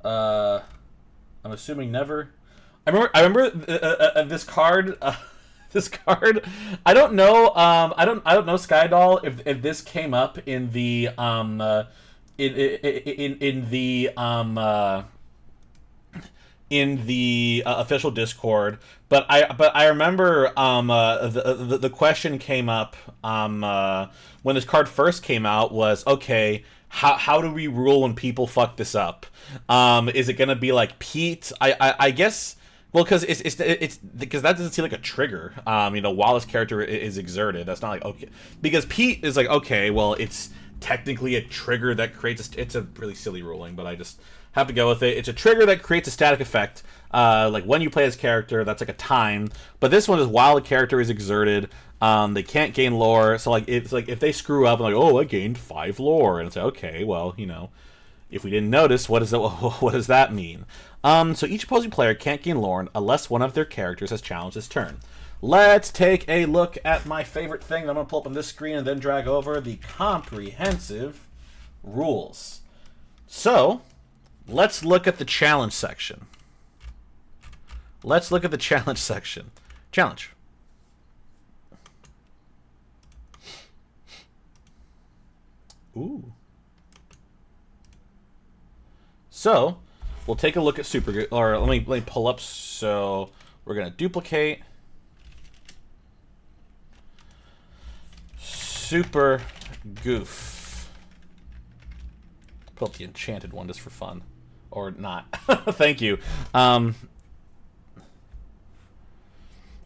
I'm assuming never. I remember this card. This card. I don't know. I don't know Sky Doll if this came up in the in the official Discord, but I remember the question came up when this card first came out was, okay, how do we rule when people fuck this up? Is it gonna be like Pete? I guess, well, because it's because that doesn't seem like a trigger. While this character is exerted, that's not like okay, because Pete is like, okay, well, it's technically a trigger that creates it's a really silly ruling, but I just have to go with it. It's a trigger that creates a static effect. Like when you play as character, that's like a time. But this one is while a character is exerted. They can't gain lore. So like it's like if they screw up, like, oh, I gained 5 lore, and it's like, okay, well, if we didn't notice, what does that mean? So each opposing player can't gain lore unless one of their characters has challenged this turn. Let's take a look at my favorite thing that I'm gonna pull up on this screen and then drag over the comprehensive rules. So let's look at the challenge section. Challenge. Ooh. So, we'll take a look at Super... Or let me pull up. So, we're going to duplicate. Super Goof. Pull up the enchanted one just for fun. Or not. Thank you.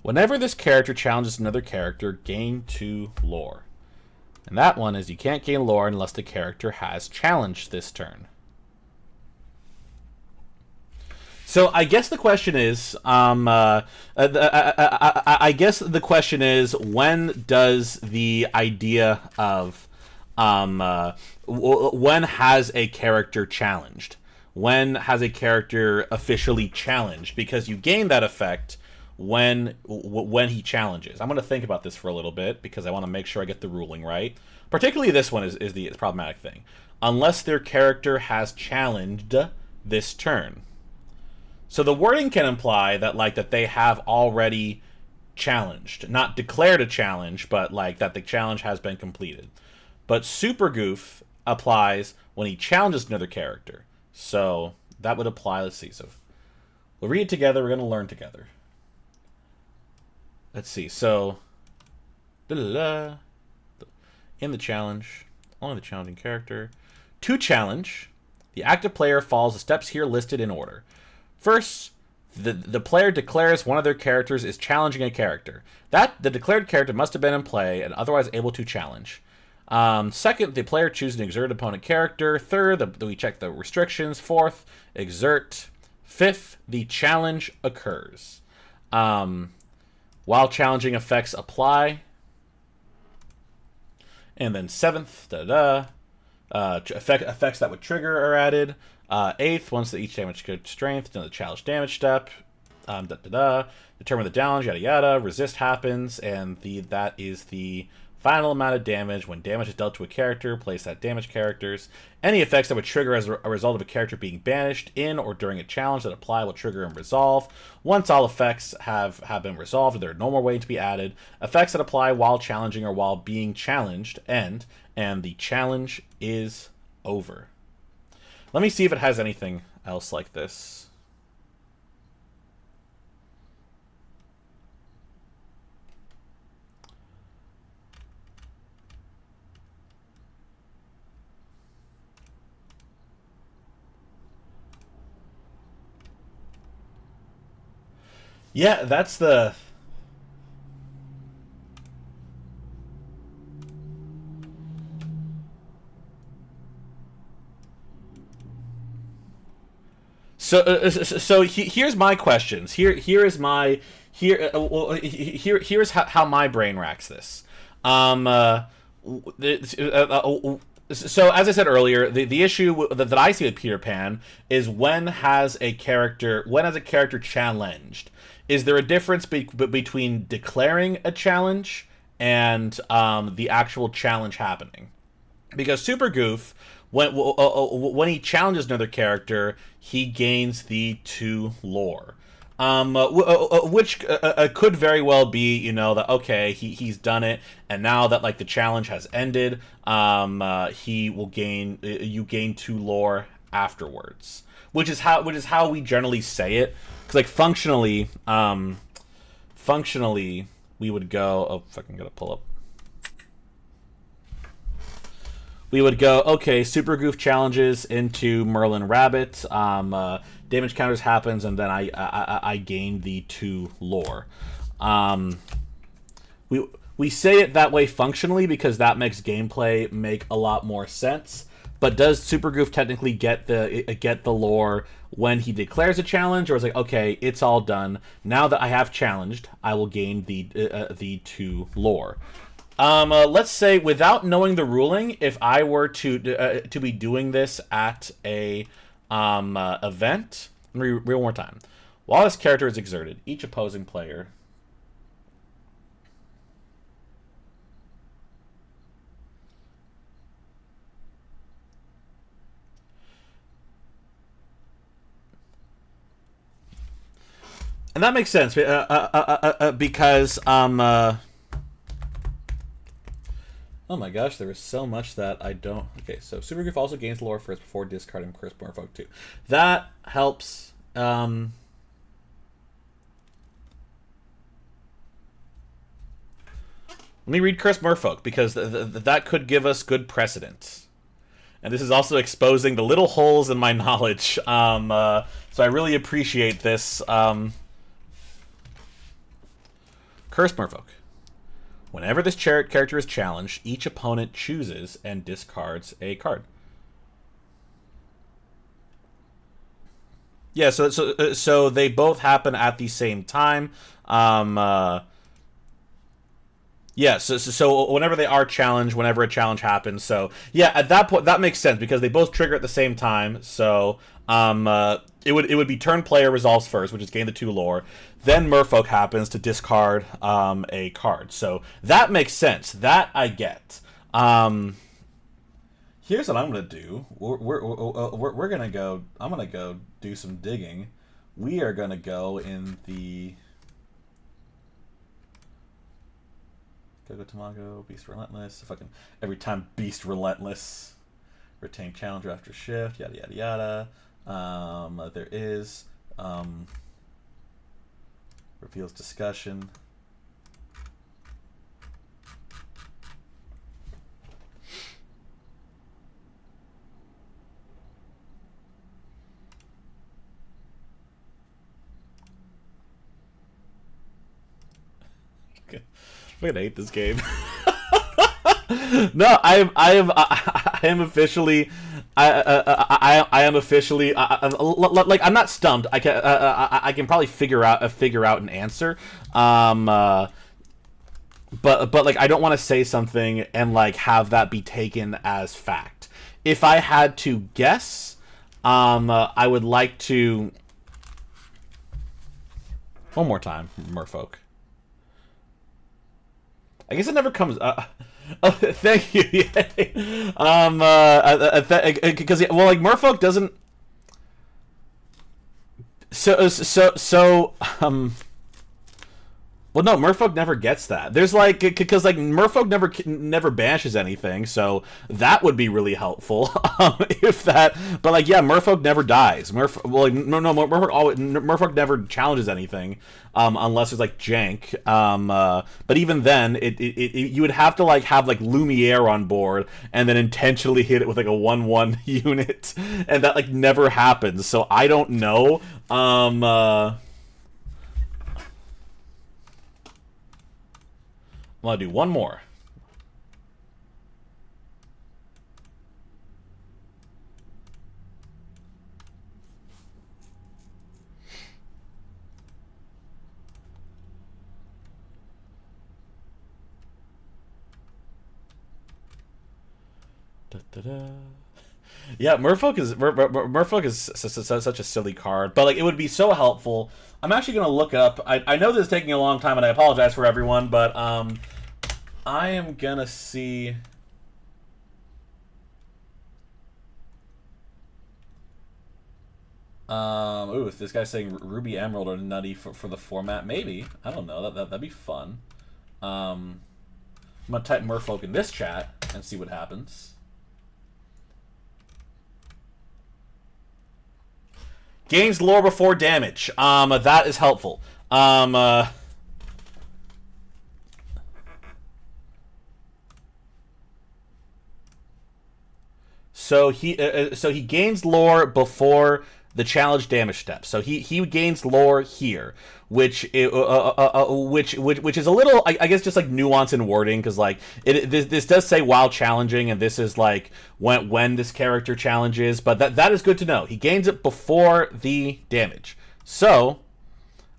Whenever this character challenges another character, gain 2 lore. And that one is you can't gain lore unless the character has challenged this turn. So I guess the question is, I guess the question is, when does the idea of, when has a character challenged? When has a character officially challenged? Because you gain that effect when he challenges. I'm going to think about this for a little bit because I want to make sure I get the ruling right. Particularly this one is the problematic thing. Unless their character has challenged this turn. So the wording can imply that they have already challenged. Not declared a challenge, but like that the challenge has been completed. But Super Goof applies when he challenges another character. So that would apply. Let's see. So we'll read it together. We're going to learn together. Let's see. So in the challenge, only the challenging character. To challenge, the active player follows the steps here listed in order. First, the player declares one of their characters is challenging a character. That the declared character must have been in play and otherwise able to challenge. Second, the player chooses an exert opponent character. Third, we check the restrictions. Fourth, exert. Fifth, the challenge occurs. While challenging effects apply. And then seventh, effects that would trigger are added. Eighth, once each damage good strength, then the challenge damage step. Determine the challenge, yada yada. Resist happens, and that is the final amount of damage. When damage is dealt to a character, place that damage characters. Any effects that would trigger as a result of a character being banished in or during a challenge that apply will trigger and resolve. Once all effects have been resolved, there are no more waiting to be added. Effects that apply while challenging or while being challenged end, and the challenge is over. Let me see if it has anything else like this. Yeah, that's the... So here's my questions. Here's how my brain racks this. So as I said earlier, the issue that I see with Peter Pan is when has a character challenged? Is there a difference between declaring a challenge and the actual challenge happening? Because Super Goof, when he challenges another character, he gains the 2 lore. Which could very well be, you know, that okay, he's done it, and now that like the challenge has ended, he will gain you gain 2 lore afterwards, which is how we generally say it. Because like functionally, we would go. Oh, fucking gotta pull up. We would go, okay, Super Goof challenges into Merlin Rabbit. Damage counters happens, and then I gain the 2 lore. We say it that way functionally because that makes gameplay make a lot more sense. But does Super Goof technically get the lore when he declares a challenge, or is it like, okay, it's all done. Now that I have challenged, I will gain the 2 lore. Let's say, without knowing the ruling, if I were to be doing this at a event, let me read one more time. While this character is exerted, each opposing player and that makes sense because oh my gosh, there is so much that I don't... Okay, so Super Goof also gains lore first before discarding Crisp Merfolk 2. That helps... Let me read Crisp Merfolk, because that could give us good precedent. And this is also exposing the little holes in my knowledge. So I really appreciate this. Cursed Merfolk. Whenever this character is challenged, each opponent chooses and discards a card. Yeah, so they both happen at the same time. Yeah, so whenever they are challenged, whenever a challenge happens, so yeah, at that point that makes sense because they both trigger at the same time. So it would be turn player resolves first, which is gain the 2 lore. Then Merfolk happens to discard a card. So that makes sense. That I get. Here's what I'm gonna do. We're gonna go. I'm gonna go do some digging. We are gonna go in the Go Tamago, Beast Relentless. Fucking every time Beast Relentless. Retain Challenger after shift. Yada yada yada. There is reveals discussion. I fucking hate this game. No, I am officially I am officially like I'm not stumped. I can probably figure out an answer. But like I don't want to say something and like have that be taken as fact. If I had to guess, I would like to One more time, Merfolk. I guess it never comes. Oh, thank you. Because well, like Merfolk doesn't. Well, no, Merfolk never gets that. There's like because like Merfolk never banishes anything, so that would be really helpful if that. But like, yeah, Merfolk never dies. Merfolk never challenges anything unless it's like jank. But even then, you would have to like have like Lumiere on board and then intentionally hit it with like a 1/1 unit, and that like never happens. So I don't know. I'm gonna do one more. Da, da, da. Yeah, Merfolk is such a silly card, but like it would be so helpful. I'm actually gonna look up. I know this is taking a long time, and I apologize for everyone, but I am gonna see. Ooh, this guy's saying Ruby Emerald or Nutty for the format. Maybe, I don't know. That'd be fun. I'm gonna type Merfolk in this chat and see what happens. Gains lore before damage. That is helpful. So he gains lore before the challenge damage step. So he gains lore here, which is a little, I guess, just like nuance in wording, because like this does say while challenging, and this is like when this character challenges, but that is good to know. He gains it before the damage. So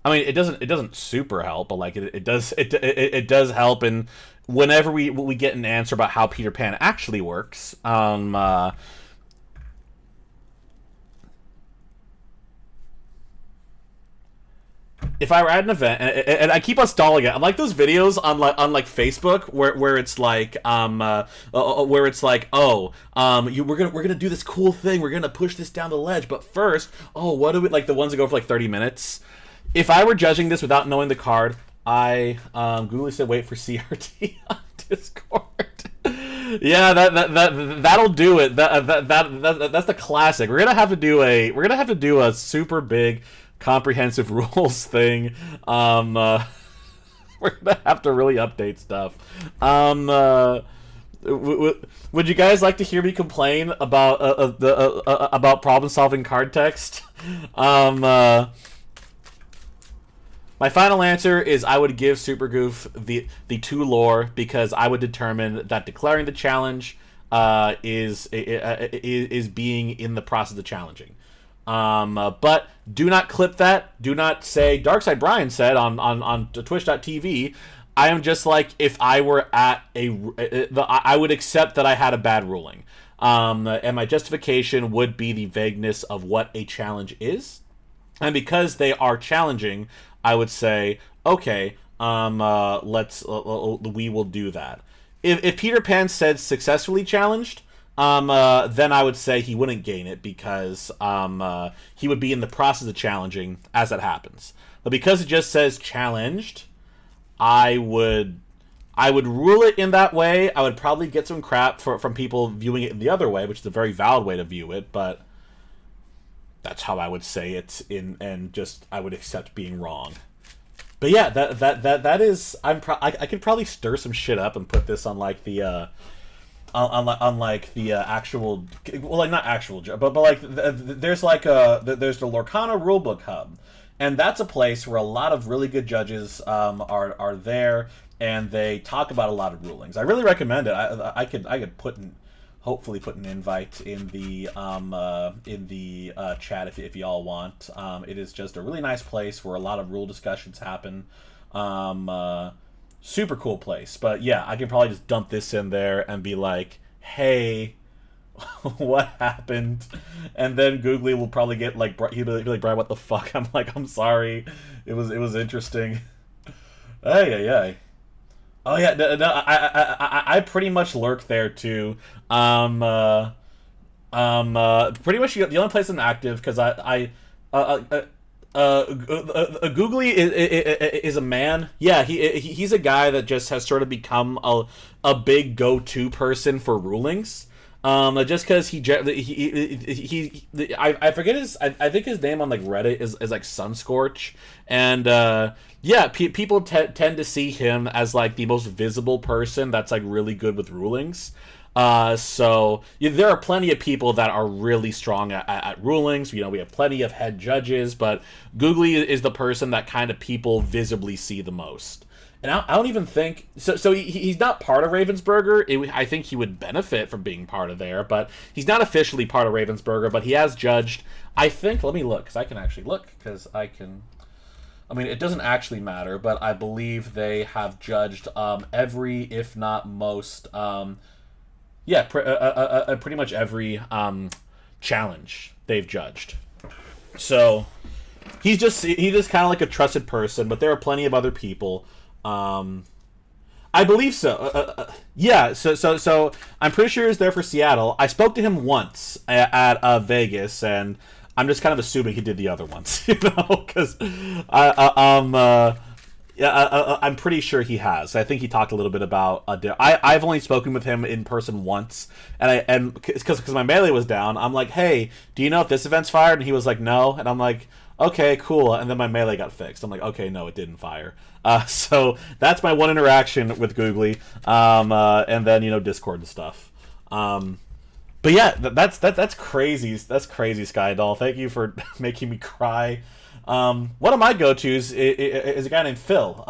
I mean, it doesn't super help, but like it does help. And whenever we get an answer about how Peter Pan actually works, if I were at an event, and I keep on stalling it, I'm like those videos on like Facebook where it's like we're gonna do this cool thing, we're gonna push this down the ledge, but first, what do we, like the ones that go for like 30 minutes. If I were judging this without knowing the card, I Google said wait for CRT on Discord. Yeah, that'll do it. That's the classic. We're gonna have to do a super big comprehensive rules thing. We're gonna have to really update stuff. Would you guys like to hear me complain about about problem solving card text? My final answer is I would give Supergoof the 2 lore, because I would determine that declaring the challenge is being in the process of challenging. But do not clip that. Do not say Darkside Brian said on Twitch.tv. I am just like, if I were at I would accept that I had a bad ruling. And my justification would be the vagueness of what a challenge is. And because they are challenging, I would say, okay, we will do that. If Peter Pan said successfully challenged, then I would say he wouldn't gain it, because he would be in the process of challenging as that happens. But because it just says challenged, I would rule it in that way. I would probably get some crap from people viewing it in the other way, which is a very valid way to view it, but that's how I would say it and just I would accept being wrong. But yeah, that is I could probably stir some shit up and put this on like the unlike the actual, well, like not actual, but like there's like there's the Lorcana Rulebook Hub, and that's a place where a lot of really good judges are there, and they talk about a lot of rulings. I really recommend it. I could hopefully put an invite in the chat if y'all want. It is just a really nice place where a lot of rule discussions happen. Super cool place. But yeah, I can probably just dump this in there and be like, hey, what happened, and then Googly will probably get like he'll be like, Brian, what the fuck? I'm like, I'm sorry, it was interesting. Hey, hey. Oh yeah, no, I pretty much lurk there too. Pretty much the only place I'm active because Googly is a man. Yeah, he's a guy that just has sort of become a big go-to person for rulings. Just because I forget I think his name on like Reddit is like Sunscorch, and yeah, people tend to see him as like the most visible person that's like really good with rulings. So yeah, there are plenty of people that are really strong at rulings. You know, we have plenty of head judges, but Googly is the person that kind of people visibly see the most. And I don't even think so. So he's not part of Ravensburger. I think he would benefit from being part of there, but he's not officially part of Ravensburger. But he has judged. I think. Let me look because I can actually look because I can. I mean, it doesn't actually matter, but I believe they have judged every, if not most. Yeah, pretty much every challenge they've judged. So he's just kind of like a trusted person, but there are plenty of other people. I believe so. Yeah. So I'm pretty sure he's there for Seattle. I spoke to him once at Vegas, and I'm just kind of assuming he did the other ones, you know, because I'm pretty sure he has. I think he talked a little bit about. I've only spoken with him in person once, and because my melee was down, I'm like, hey, do you know if this event's fired? And he was like, no, and I'm like, okay, cool. And then my melee got fixed. I'm like, okay, no, it didn't fire. So that's my one interaction with Googly, and then Discord and stuff. But yeah, that's crazy. That's crazy, Skydoll. Thank you for making me cry. One of my go-tos is a guy named Phil.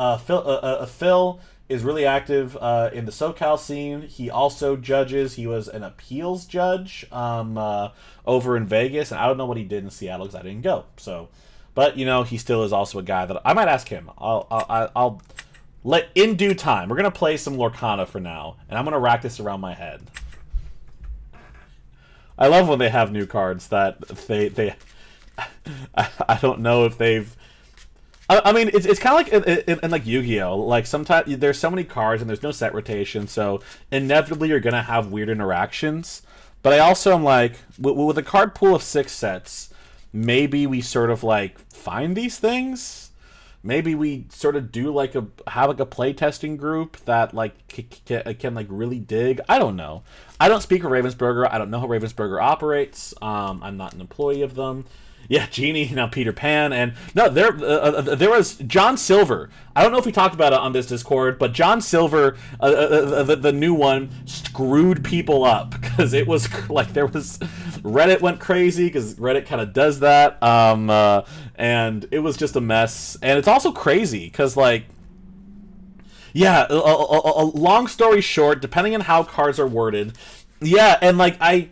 Phil is really active in the SoCal scene. He also judges. He was an appeals judge over in Vegas, and I don't know what he did in Seattle because I didn't go. So, but he still is also a guy that I might ask him. I'll let in due time. We're gonna play some Lorcana for now, and I'm gonna rack this around my head. I love when they have new cards that they I don't know if they've. I mean, it's kind of like in like Yu-Gi-Oh. Like sometimes there's so many cards and there's no set rotation, so inevitably you're gonna have weird interactions. But I also am like, with a card pool of 6 sets, maybe we sort of like find these things. Maybe we sort of do have a playtesting group that like can like really dig. I don't know. I don't speak of Ravensburger. I don't know how Ravensburger operates. I'm not an employee of them. Yeah, Genie, now Peter Pan, and no, there was John Silver. I don't know if we talked about it on this Discord, but John Silver, the new one, screwed people up because it was like Reddit went crazy because Reddit kind of does that, and it was just a mess. And it's also crazy because yeah, a long story short, depending on how cards are worded, yeah, and I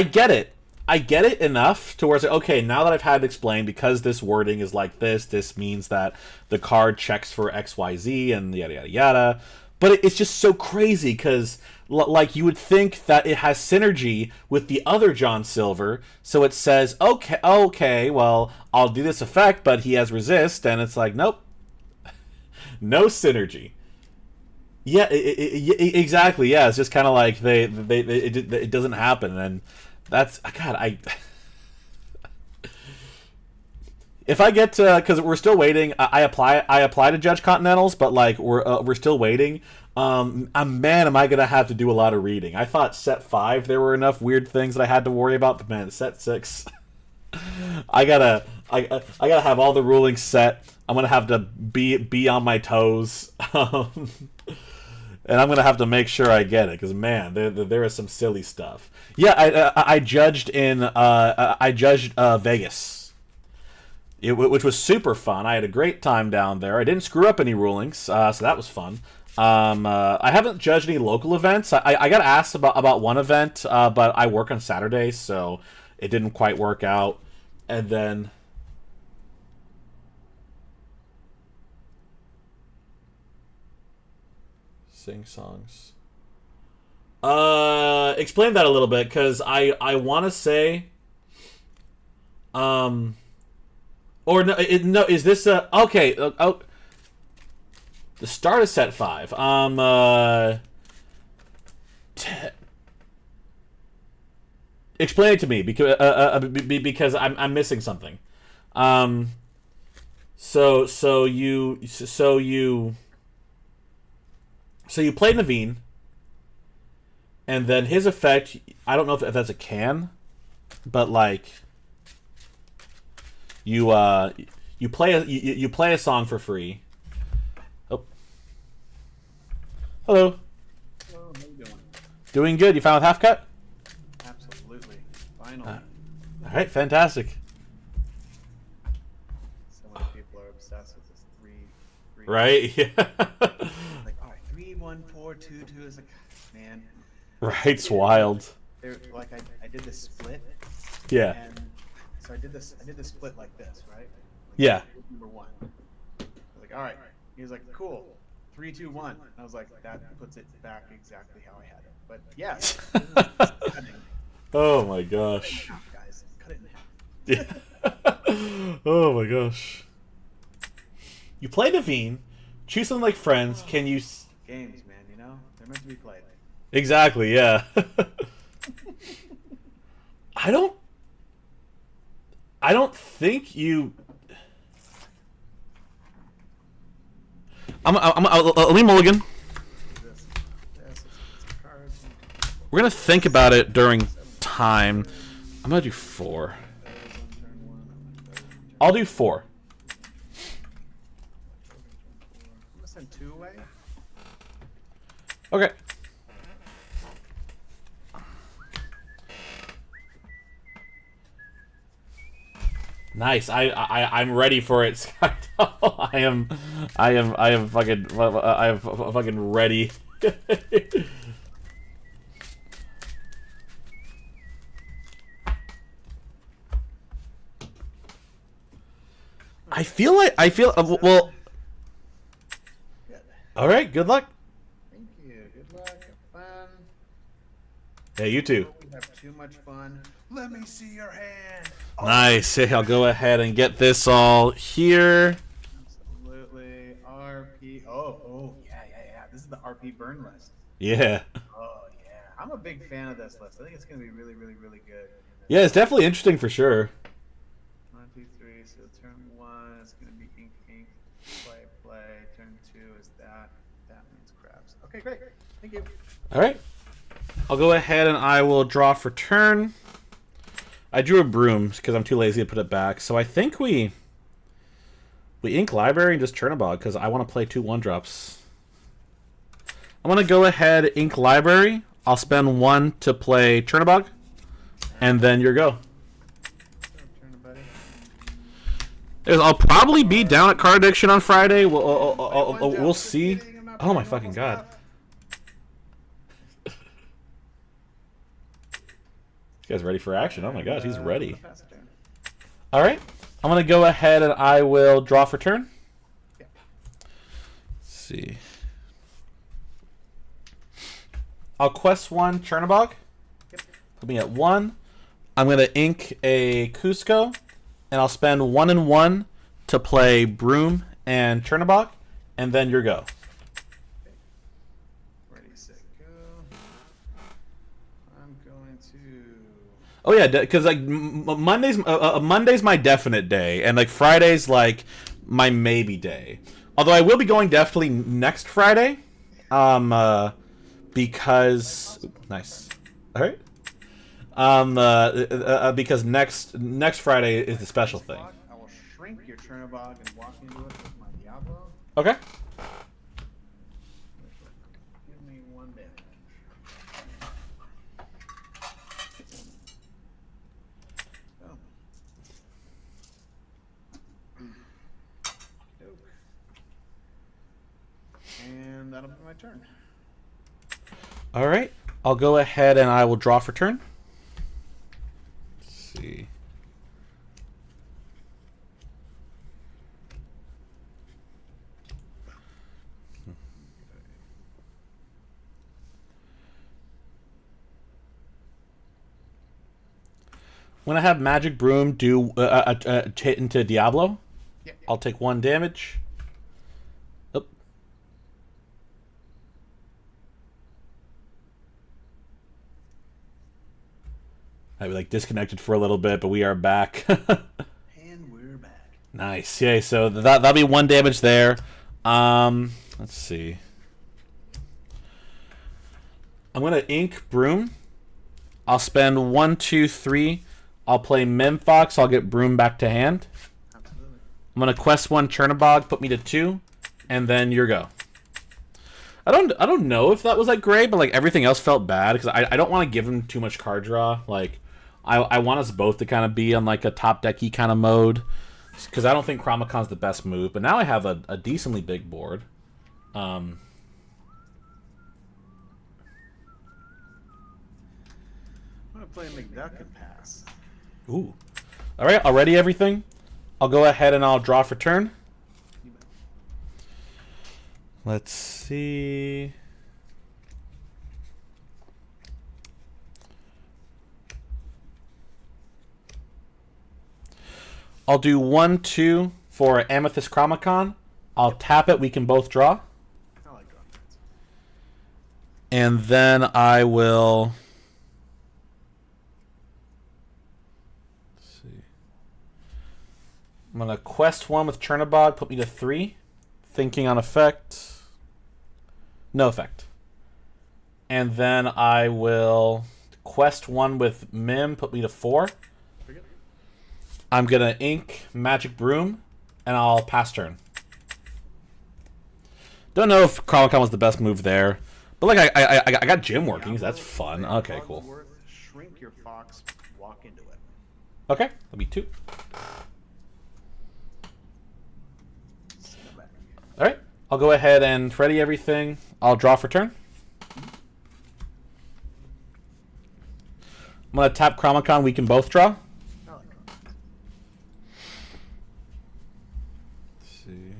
get it. I get it enough to where it's like, okay, now that I've had it explained, because this wording is like this means that the card checks for XYZ and yada yada yada. But it's just so crazy because you would think that it has synergy with the other John Silver, so it says, okay, well, I'll do this effect, but he has resist, and it's like, nope, no synergy. Yeah, exactly. Yeah, it's just kind of like it doesn't happen, and that's God. If I get to, because we're still waiting. I apply to Judge Continentals, but we're still waiting. Man, am I gonna have to do a lot of reading. I thought set 5 there were enough weird things that I had to worry about, but man, set 6, I gotta have all the rulings set. I'm gonna have to be on my toes. And I'm gonna have to make sure I get it because man, there is some silly stuff. Yeah, I judged Vegas, which was super fun. I had a great time down there. I didn't screw up any rulings, so that was fun. I haven't judged any local events. I got asked about one event, but I work on Saturdays, so it didn't quite work out. And then. Sing songs. explain that a little bit, because I want to say, or no, no, is this okay? Oh, the start is set 5. Explain it to me, because I'm missing something. So you play Naveen, and then his effect, I don't know if that's a can, but like you play a song for free. Oh, hello. Hello, how you doing? Doing good. You found with half cut? Absolutely. Finally. All right, fantastic. So many people are obsessed with this three. Right? Yeah. Like, all right, 3, 1, 4, 2, 2. It's like, man. Right, it's wild. They're, like I did this split. Yeah. And so I did this split like this, right? Like, Yeah. Number 1. I was like, all right. He was like, cool. 3, 2, 1. And I was like, that puts it back exactly how I had it. But yes. Oh my gosh. Guys, cut it in half. Yeah. Oh my gosh. You play Naveen, choose something like Friends. Can you? Games, man. You know they're meant to be played. Exactly. Yeah. I don't think you. I'll leave Mulligan. This is cards. We're gonna think about it during time. I'm gonna do 4. I'll do 4. I'm gonna send 2 away. Okay. Nice. I'm ready for it, Skytall. I am fucking ready. I feel well. Good. All right. Good luck. Thank you. Good luck. Have fun. Hey, you too. We have too much fun. Let me see your hand. Nice. Hey, I'll go ahead and get this all here. Absolutely. RP. Oh, yeah. This is the RP burn list. Yeah. Oh, yeah. I'm a big fan of this list. I think it's going to be really, really, really good. Yeah, it's definitely interesting for sure. 1, 2, 3. So turn 1 is going to be ink. Play. Turn 2 is that. That means crabs. Okay, great. Thank you. All right. I'll go ahead and I will draw for turn. I drew a broom because I'm too lazy to put it back. So I think we ink library and just Chernobog because I want to play 2 1-drops. I'm going to go ahead, ink library. I'll spend 1 to play Chernobog. And then your go. I'll probably be down at Card Addiction on Friday. We'll see. Oh my fucking god. This guy's ready for action. Oh my gosh, he's ready. Alright. I'm going to go ahead and I will draw for turn. Let's see. I'll quest 1 Chernobog. Put me at 1. I'm going to ink a Cusco. And I'll spend 1 and 1 to play Broom and Chernobog. And then your go. Ready, set, go. I'm going to. Oh yeah, because like Monday's my definite day, and like Friday's like my maybe day. Although I will be going definitely next Friday, because nice. All right. Because next Friday is the special thing. I will shrink your Chernobog and walk into it with my Diablo. Okay. Give me 1 damage. Oh. Nope. And that'll be my turn. All right. I'll go ahead and I will draw for turn. Let's see. gonna have Magic Broom do hit into Diablo. Yeah. I'll take 1 damage. Oop. I was like disconnected for a little bit, but we are back. And we're back. Nice. Yay. So that'll be 1 damage there. Let's see. I'm gonna ink Broom. I'll spend 1, 2, 3. I'll play Memfox. I'll get Broom back to hand. Absolutely. I'm gonna quest 1 Chernabog, put me to 2, and then your go. I don't know if that was like great, but like everything else felt bad because I don't want to give him too much card draw. Like I want us both to kind of be on like a top decky kind of mode because I don't think Chromacon's the best move. But now I have a decently big board. I'm gonna play McDuck and pass. Ooh. All right, I'll ready everything. I'll go ahead and I'll draw for turn. You bet. Let's see. I'll do 1, 2 for Amethyst Chromacon. I'll tap it. We can both draw. I like drawing cards. And then I will... Let's see. I'm going to quest 1 with Chernabog. Put me to 3. Thinking on effect. No effect. And then I will quest 1 with Mim. Put me to 4. Pretty good. I'm going to ink Magic Broom. And I'll pass turn. Don't know if Chronicon was the best move there. But like I got Jim working. So that's fun. Okay, cool. Cogsworth, shrink your fox, walk into it. Okay, that'll be 2. Send it back. All right, I'll go ahead and ready everything. I'll draw for turn. I'm gonna tap Chromacon. We can both draw. I like drawing cards. Let's see.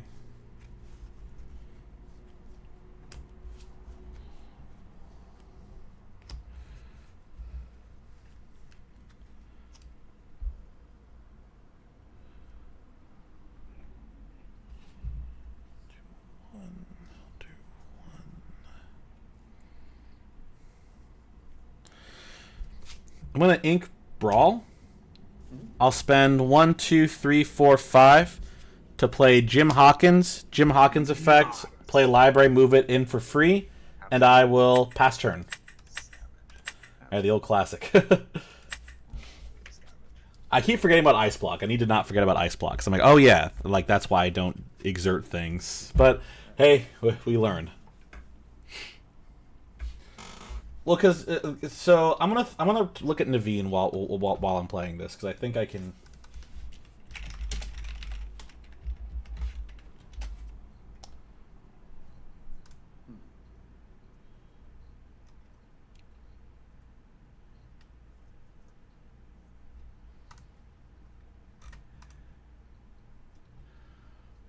I'm gonna ink Brawl. I'll spend 1, 2, 3, 4, 5 to play Jim Hawkins. Jim Hawkins effect. Play library, move it in for free, and I will pass turn. Alright, the old classic. I keep forgetting about Ice Block. I need to not forget about Ice Block. 'Cause I'm like, oh yeah, like that's why I don't exert things. But hey, we learned. Well, because so I'm gonna look at Naveen while I'm playing this because I think I can.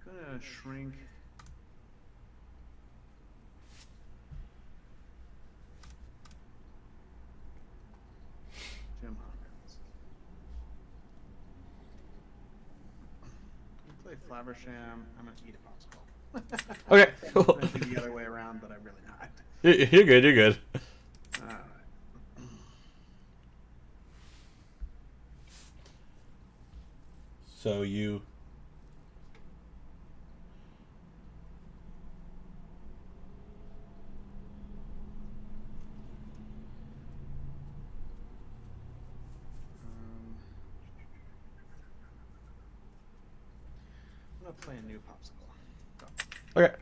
Gonna shrink. Jim Hawkins. Play Flaversham. I'm gonna eat a popsicle. Okay, cool. I'm gonna do the other way around, but I'm really not. You're good. You're good. Alright. So you. I'm gonna play a new popsicle. Go. Okay.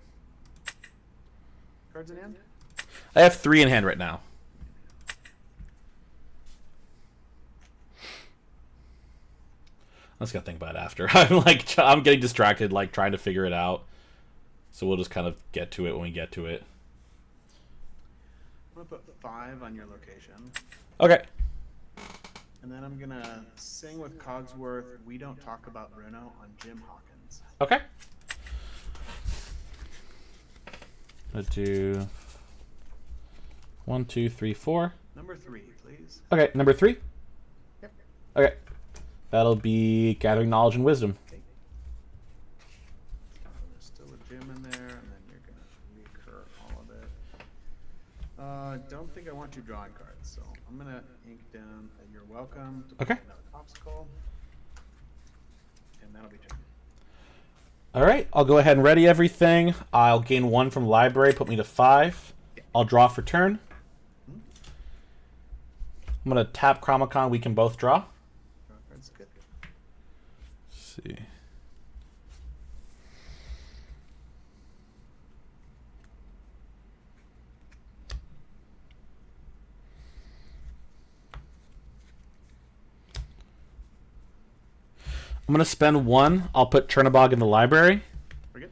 Cards in hand? I have 3 in hand right now. I'm just gonna think about it after. I'm getting distracted, like trying to figure it out. So we'll just kind of get to it when we get to it. I'm gonna put 5 on your location. Okay. And then I'm gonna sing with Cogsworth, We Don't Talk About Bruno on Jim Hawkins. Okay. I'll do 1, 2, 3, 4. Number 3, please. Okay, number 3. Yep. Okay. That'll be gathering knowledge and wisdom. Okay. There's still a gem in there, and then you're gonna recur all of it. I don't think I want you drawing cards, so I'm gonna ink down that you're welcome to play Okay. another popsicle, and that'll be turn. All right, I'll go ahead and ready everything. I'll gain 1 from library, put me to 5. I'll draw for turn. I'm gonna tap Chromacon. We can both draw. Draw cards, good. Let's see. I'm gonna spend 1. I'll put Chernobog in the library. We're good.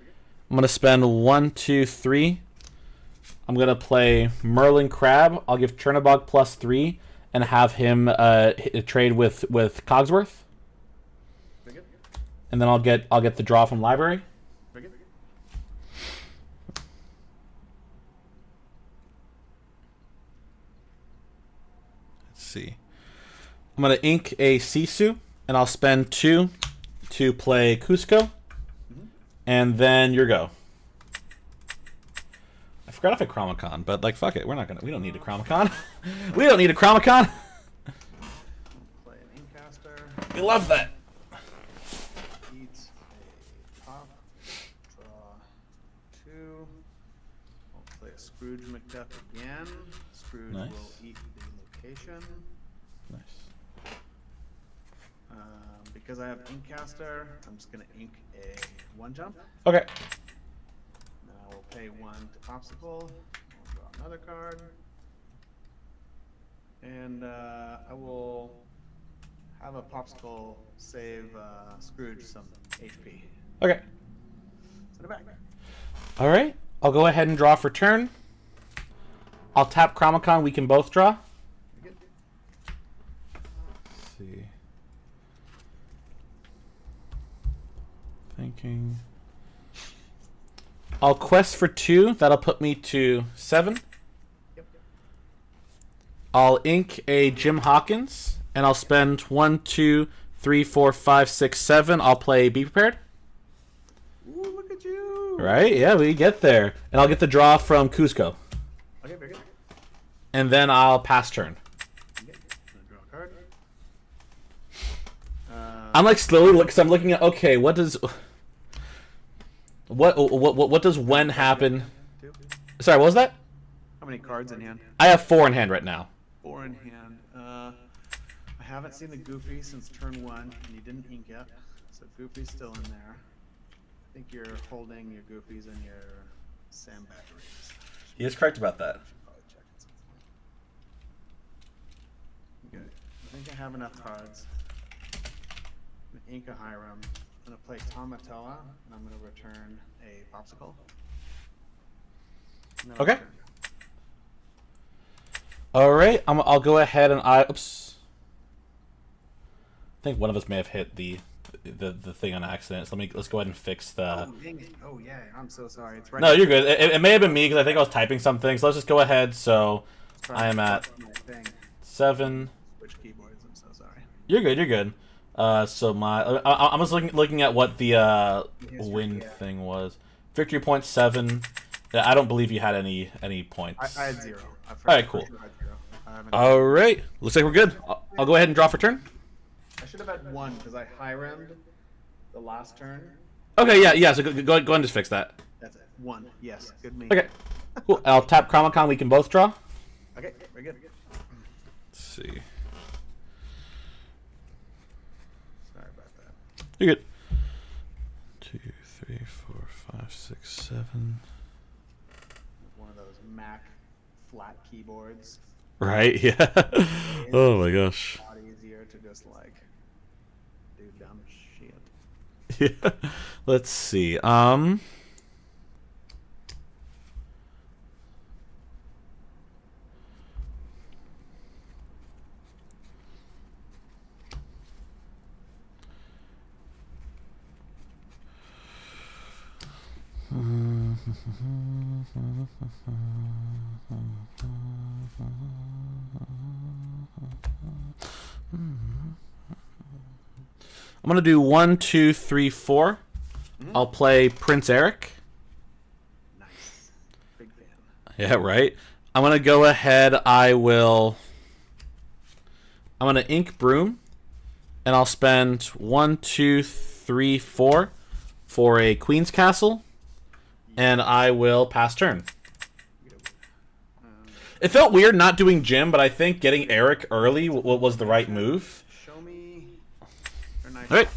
I'm gonna spend 1, 2, 3. I'm gonna play Merlin Crab. I'll give Chernobog +3 and have him trade with Cogsworth. We're good. And then I'll get the draw from library. We're good. Let's see. I'm gonna ink a Sisu, and I'll spend 2 to play Cusco, and then your go. I forgot if I Chromacon, but like fuck it, we don't need a Chromacon. We don't need a Chromacon. Play an Incaster. We love that. Eat a pop. Draw 2. I'll play a Scrooge McDuck again. Scrooge Nice. will eat the location. Nice. Because I have Inkcaster, I'm just gonna ink a 1 jump. Okay. Then I will pay 1 to Popsicle. I'll draw another card. And I will have a Popsicle save Scrooge some HP. Okay. Send it back. All right. I'll go ahead and draw for turn. I'll tap Chromacon. We can both draw. You're good. Let's see. Thinking. I'll quest for 2. That'll put me to 7. Yep. I'll ink a Jim Hawkins, and I'll spend 1, 2, 3, 4, 5, 6, 7. I'll play Be Prepared. Ooh, look at you. Right? Yeah, we get there. And I'll get the draw from Cusco. Okay, very good. And then I'll pass turn. Okay. Gonna draw a card. I'm like slowly because I'm looking at okay, what does when happen? 2. Sorry, what was that? How many cards in hand? I have 4 in hand right now. 4 in hand. I haven't seen the Goofy since turn 1, and you didn't ink yet, so Goofy's still in there. I think you're holding your Goofies and your sandbaggers. He is correct about that. Should probably check at some point. Okay, I think I have enough cards. I'm gonna ink a Hiram. I'm gonna play Tomatella, and I'm gonna return a Popsicle. And then I'll Okay. return. All right, I'll go ahead and oops. I think one of us may have hit the thing on accident. So let's go ahead and fix the. Oh, dang it. Oh, yeah, I'm so sorry. It's right. No, you're good. It may have been me because I think I was typing something. So let's just go ahead. So I am at My thing. 7. Switch keyboards. I'm so sorry. You're good. You're good. So I'm just looking at what the win yeah. thing was. Victory point 7. I don't believe you had any points. I had 0. Alright, cool. I had 0. I haven't- All right. Looks like we're good. I'll go ahead and draw for turn. I should have had 1 because I Hiram'd the last turn. Okay. Yeah. So go ahead and just fix that. That's it. 1. Yes. Good me. Okay. Cool. I'll tap Chromacon. We can both draw. Okay. Very good. Let's see. Sorry about that. You're good. 2, 3, 4, 5, 6, 7. One of those Mac flat keyboards. Right. Yeah. Oh my gosh. A lot easier to just like do dumb shit. Yeah. Let's see. I'm gonna do 1, 2, 3, 4. I'll play Prince Eric. Nice. Big fan. Yeah, right. I'm gonna go ahead. I'm gonna ink Broom, and I'll spend 1, 2, 3, 4 for a Queen's Castle, and I will pass turn. It felt weird not doing Jim, but I think getting Eric early was the right move. Show me. Nice. All right.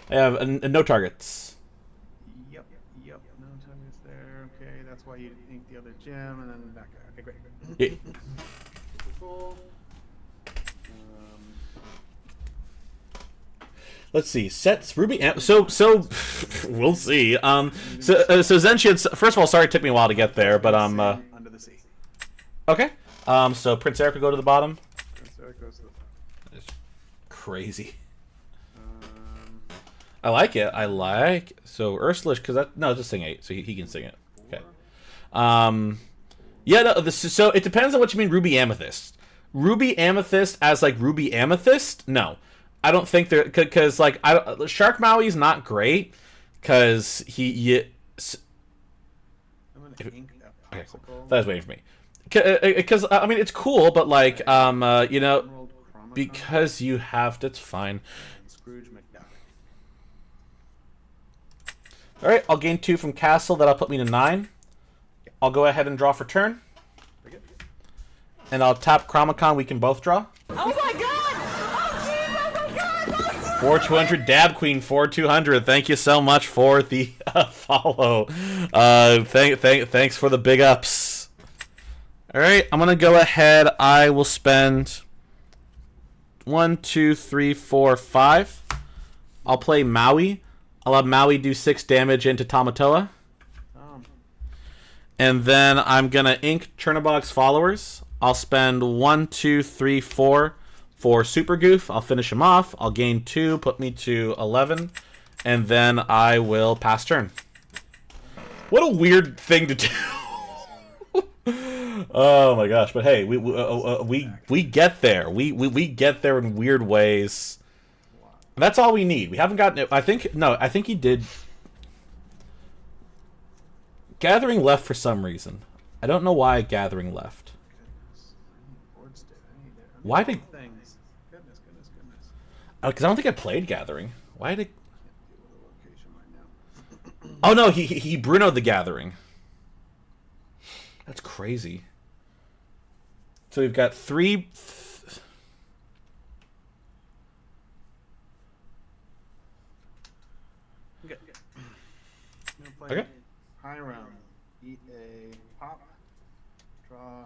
I have no targets. Yep. No targets there. Okay, that's why you ink the other gem and then that guy. Okay, great. Yeah. Cool. Let's see. Sets Ruby. So we'll see. So Zentians. First of all, sorry it took me a while to get there, but Under the sea. okay. So Prince Eric will go to the bottom. Prince Eric goes to the top. It's crazy. I like it. So Ursula, because just sing 8, so he can sing it. Okay. Yeah. No, so it depends on what you mean. Ruby Amethyst. Ruby Amethyst as like Ruby Amethyst? No, I don't think they're because like Shark Maui's not great because I'm gonna ink that okay, cool. popsicle. That was waiting for me. Because I mean it's cool, but like you know, Emerald Chromaton because you have that's fine. and Scrooge McDuck. All right, I'll gain 2 from Castle. That'll put me to 9. I'll go ahead and draw for turn, Very good. and I'll tap Chromacon. We can both draw. Oh my god! Oh jeez! Oh my god! 4200 Dab Queen 4200. Thank you so much for the follow. Thanks for the big ups. All right, I'm gonna go ahead. I will spend 1, 2, 3, 4, 5. I'll play Maui. I'll have Maui do 6 damage into Tamatoa. And then I'm gonna ink Chernobog's followers. I'll spend 1, 2, 3, 4 for Super Goof. I'll finish him off. I'll gain 2, put me to 11, and then I will pass turn. What a weird thing to do. Oh my gosh! But hey, we get there. We get there in weird ways. That's all we need. We haven't gotten it. I think he did. Gathering left for some reason. I don't know why Gathering left. Boards did. I need it. Why did? Things. Goodness. Because I don't think I played Gathering. Why did? Deal with the location right now. Oh no, he Bruno'd the Gathering. That's crazy. So we've got 3. Good. I'm gonna play Okay. Hiram. Eat a pop. Draw.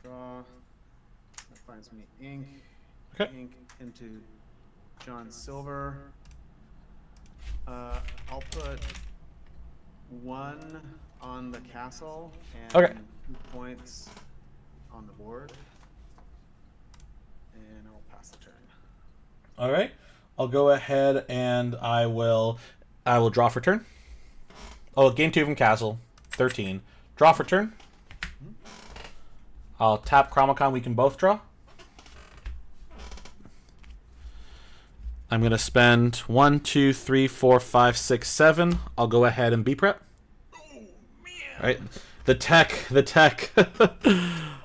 That finds me ink. Okay. Ink into John Silver. I'll put 1 on the castle and Okay. 2 points on the board. And I'll pass the turn. All right. I'll go ahead and I will draw for turn. Oh, gain 2 from Castle. 13. Draw for turn. I'll tap Chromacon. We can both draw. I'm going to spend 1, 2, 3, 4, 5, 6, 7. I'll go ahead and be prep. Oh, man. All right. The tech.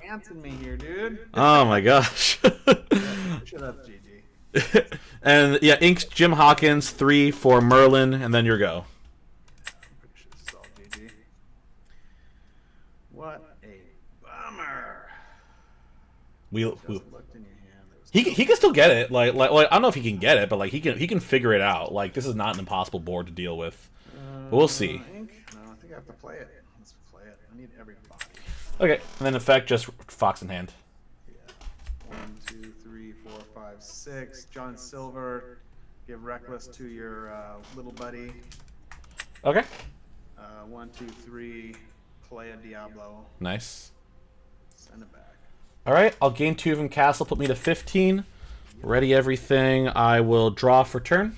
Answering me here, dude. Oh my gosh. Shut up, GG. And yeah, inks Jim Hawkins 3 for Merlin, and then your go. I'm pretty sure this is all GG. What a bummer. We Just looked in your hand. There was he can still get it. Like I don't know if he can get it, but like he can figure it out. Like this is not an impossible board to deal with. But we'll see. Ink? No, I think I have to play it. Let's play it. I need everybody. Okay, and then effect just Fox in hand. Yeah. 1, 2, 3, 4, 5, 6. John Silver. Give Reckless to your little buddy. Okay, 1, 2, 3. Play a Diablo. nice. Send it back. All right, I'll gain 2 from Castle, put me to 15. Ready everything. I will draw for turn,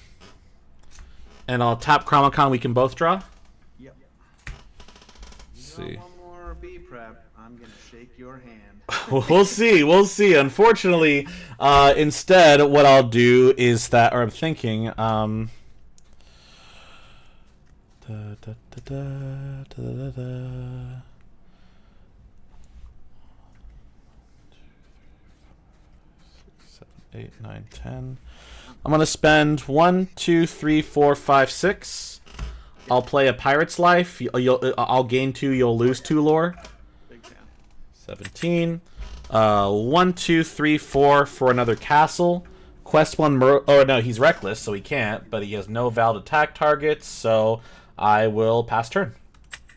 and I'll tap Chromacon. We can both draw. Yep. See. One more B prep, I'm gonna shake your hand. We'll see. We'll see. Unfortunately, instead, what I'll do is that, or I'm thinking, da, da, da, da, da, da, da. 8, 9, 10. I'm gonna spend 1, 2, 3, 4, 5, 6. I'll play a Pirate's Life. I'll gain 2. You'll lose 2 lore. Big fan. 17. 1, 2, 3, 4 for another castle. Quest 1. Oh no, he's reckless, so he can't. But he has no valid attack targets, so I will pass turn.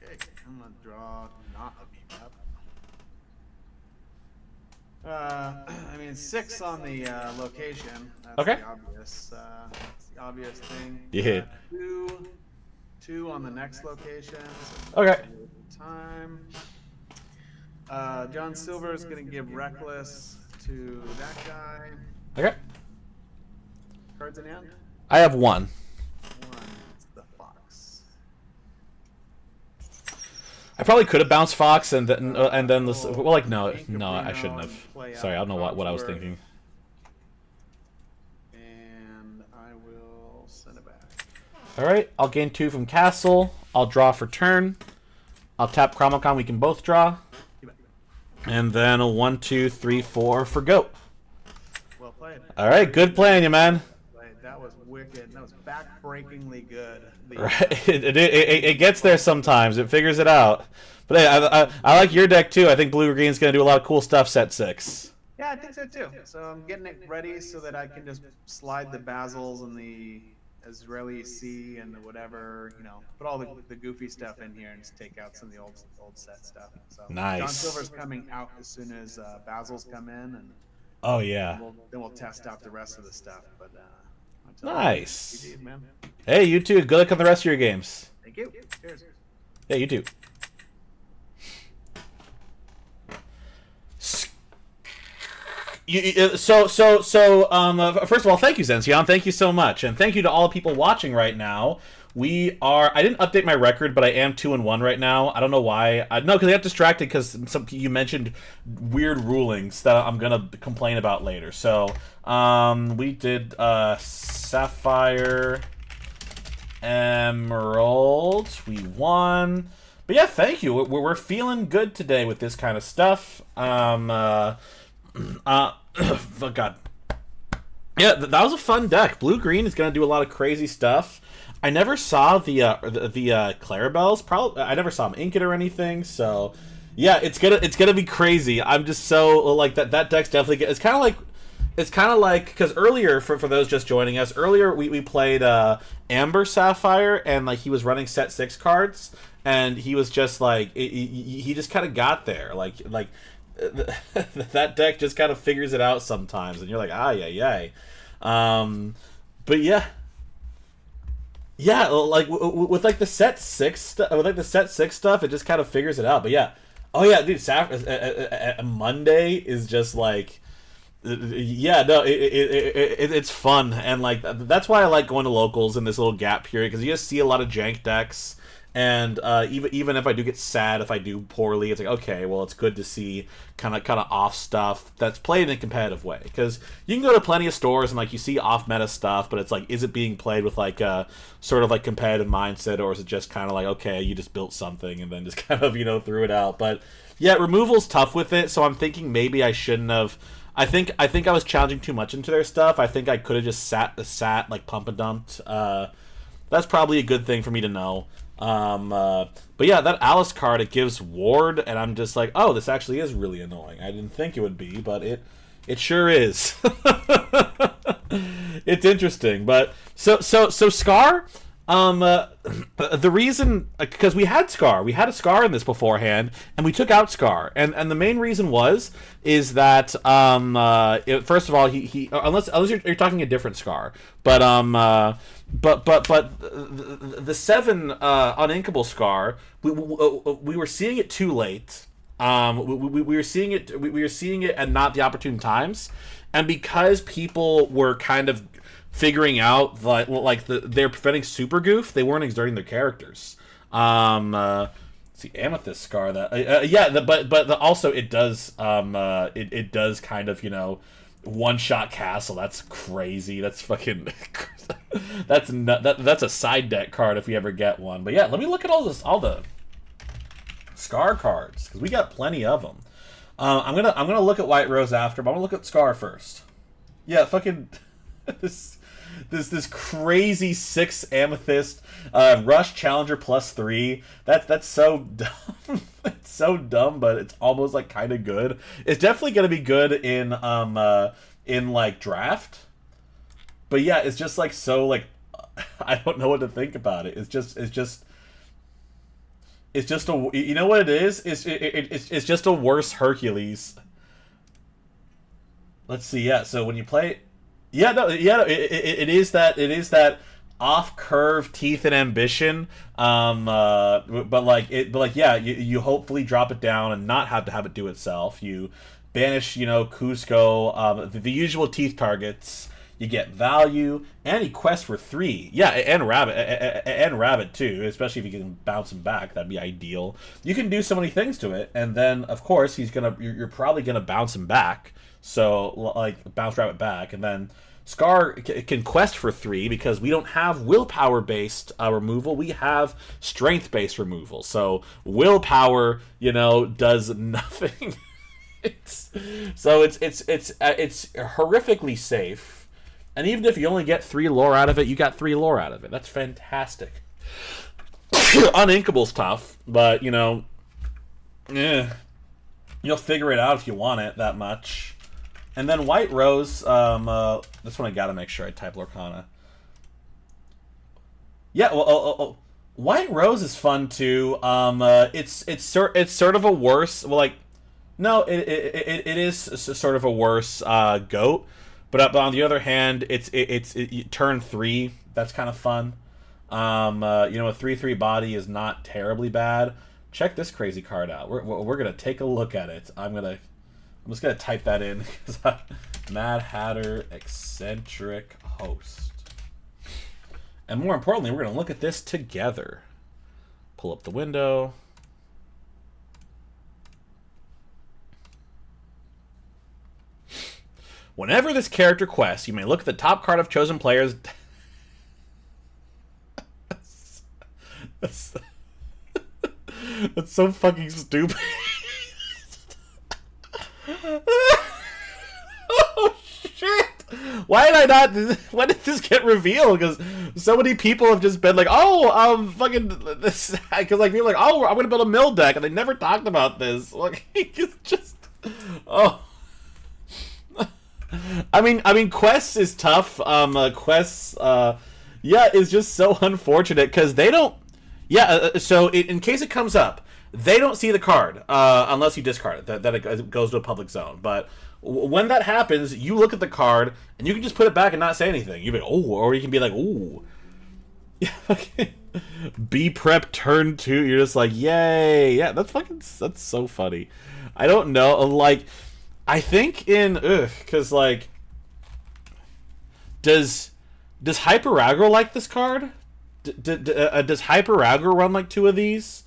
Okay, I'm gonna draw not a B prep. I mean 6 on the location. That's Okay. the obvious. That's the obvious thing. Yeah. 2 on the next location. So Okay. Time. John Silver is gonna give reckless to that guy. Okay. Cards in hand. I have 1. 1. It's the fox. I probably could have bounced Fox and then well, like no, I shouldn't have. Sorry, I don't know what I was thinking. And I will send it back. All right, I'll gain 2 from castle. I'll draw for turn. I'll tap Chromicon. We can both draw. And then a 1, 2, 3, 4 for goat. Well played. All right, good playing you, man. That was wicked. That was backbreakingly good. Right, it gets there sometimes. It figures it out. But hey, I like your deck too. I think blue green's gonna do a lot of cool stuff. Set 6. Yeah, I think so too. So I'm getting it ready so that I can just slide the Basils and the Israeli C and the whatever, put all the goofy stuff in here and just take out some of the old set stuff. So Nice. John Silver's coming out as soon as Basils come in, and Oh yeah. then we'll test out the rest of the stuff. But Nice. you did, man. Hey, you too. Good luck on the rest of your games. Thank you. Cheers. Yeah, you too. First of all, thank you, Zencion. Thank you so much, and thank you to all the people watching right now. I didn't update my record, but I am 2-1 right now. I don't know why. No, because I got distracted because you mentioned weird rulings that I'm gonna complain about later. So, we did Sapphire, Emerald. We won. But yeah, thank you. We're feeling good today with this kind of stuff. Oh God. Yeah, that was a fun deck. Blue green is gonna do a lot of crazy stuff. I never saw the Clarabelles. Probably I never saw them ink it or anything. So yeah, it's gonna be crazy. I'm just so like that deck's definitely it's kind of like because earlier for those just joining us earlier we played Amber Sapphire and like he was running set 6 cards and he was just like he just kind of got there like that deck just kind of figures it out sometimes and you're like yeah but yeah like with like the set 6 stuff it just kind of figures it out. But yeah, oh yeah, dude, Monday is just like yeah, no, it's fun, and like that's why I like going to locals in this little gap period because you just see a lot of jank decks, and even if I do get sad if I do poorly, it's like okay, well, it's good to see kind of off stuff that's played in a competitive way because you can go to plenty of stores and like you see off meta stuff, but it's like is it being played with like a sort of like competitive mindset or is it just kind of like okay, you just built something and then just kind of threw it out. But yeah, removal's tough with it, so I'm thinking maybe I shouldn't have. I think I was challenging too much into their stuff. I think I could have just sat like pump and dumped. That's probably a good thing for me to know. But yeah, that Alice card, it gives ward, and I'm just like, oh, this actually is really annoying. I didn't think it would be, but it sure is. It's interesting, but so Scar. The reason because we had a Scar in this beforehand, and we took out Scar, and the main reason is that first of all he unless you're talking a different Scar, but the 7 uninkable Scar we were seeing it too late. We were seeing it at not the opportune times, and because people were kind of figuring out they're preventing super goof, they weren't exerting their characters. See, Amethyst Scar, that yeah, also it does it does kind of, you know, one shot castle. That's crazy. That's fucking that's a side deck card if you ever get one. But yeah, let me look at all the Scar cards, because we got plenty of them. I'm gonna look at White Rose after, but I'm gonna look at Scar first. Yeah, fucking this crazy 6 Amethyst Rush Challenger +3. That's so dumb. It's so dumb, but it's almost like kind of good. It's definitely gonna be good in like draft. But yeah, it's just like so like I don't know what to think about it. It's just a, you know what it is? It's just a worse Hercules. Let's see. Yeah. So when you play, yeah, no, yeah, it is that off curve Teeth and Ambition. But yeah, you hopefully drop it down and not have to have it do itself. You banish, you know, Cusco, the usual Teeth targets. You get value, and he quests for 3. Yeah, and Rabbit too, especially if you can bounce him back. That'd be ideal. You can do so many things to it, and then of course you're probably gonna bounce him back. So like bounce Rabbit back, and then Scar can quest for 3 because we don't have willpower based removal. We have strength based removal. So willpower, you know, does nothing. it's horrifically safe. And even if you only get 3 lore out of it, you got 3 lore out of it. That's fantastic. Uninkable's tough, but, you know, you'll figure it out if you want it that much. And then White Rose, this one I gotta make sure I type Lorcana. Yeah, well, White Rose is fun too. It's sort of a worse, well, like, no, it is sort of a worse goat. But on the other hand, it's turn 3. That's kind of fun. You know, a 3/3 body is not terribly bad. Check this crazy card out. We're gonna take a look at it. I'm just gonna type that in. Mad Hatter Eccentric Host. And more importantly, we're gonna look at this together. Pull up the window. Whenever this character quests, you may look at the top card of chosen players. That's so fucking stupid. Oh shit! Why did I not? When did this get revealed? Because so many people have just been like, "Oh, fucking this," because like people are like, "Oh, I'm gonna build a mill deck," and they never talked about this. Like, it's just, oh. I mean, quests is tough. Quests, yeah, is just so unfortunate because they don't. Yeah, so in case it comes up, they don't see the card unless you discard it. That it goes to a public zone. But when that happens, you look at the card and you can just put it back and not say anything. You be like, oh, or you can be like, ooh, yeah, okay. B prep turn 2. You're just like, yay, yeah. That's so funny. I don't know, like. I think because like, does Hyper Aggro like this card? Does Hyper Aggro run like 2 of these?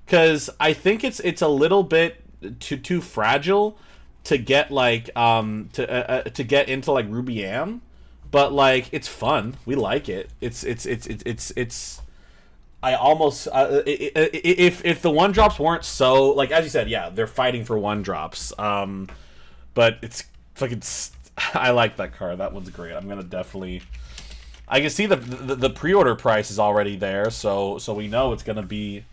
Because I think it's a little bit too fragile to get like to get into like Ruby Am, but like it's fun. We like it. It's. I almost if the 1-drops weren't so like, as you said, yeah, they're fighting for 1-drops. But it's fucking. I like that card. That one's great. I'm gonna definitely. I can see the pre-order price is already there, so we know it's gonna be.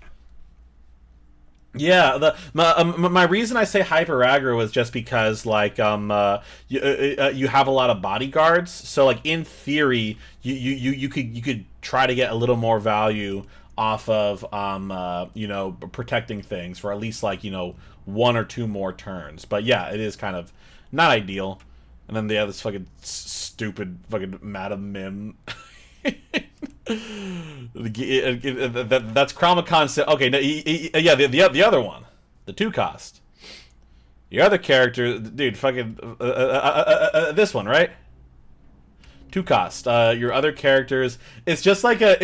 Yeah, my reason I say Hyper Aggro is just because like you have a lot of bodyguards, so like in theory you could try to get a little more value off of you know, protecting things for at least like, you know, 1 or 2 more turns. But yeah, it is kind of not ideal. And then they have this fucking stupid fucking Madam Mim. That's Chromacon. Okay, no, yeah, the other one, the 2 cost. Your other character, dude, fucking this one, right? 2 cost. Your other characters, it's just like a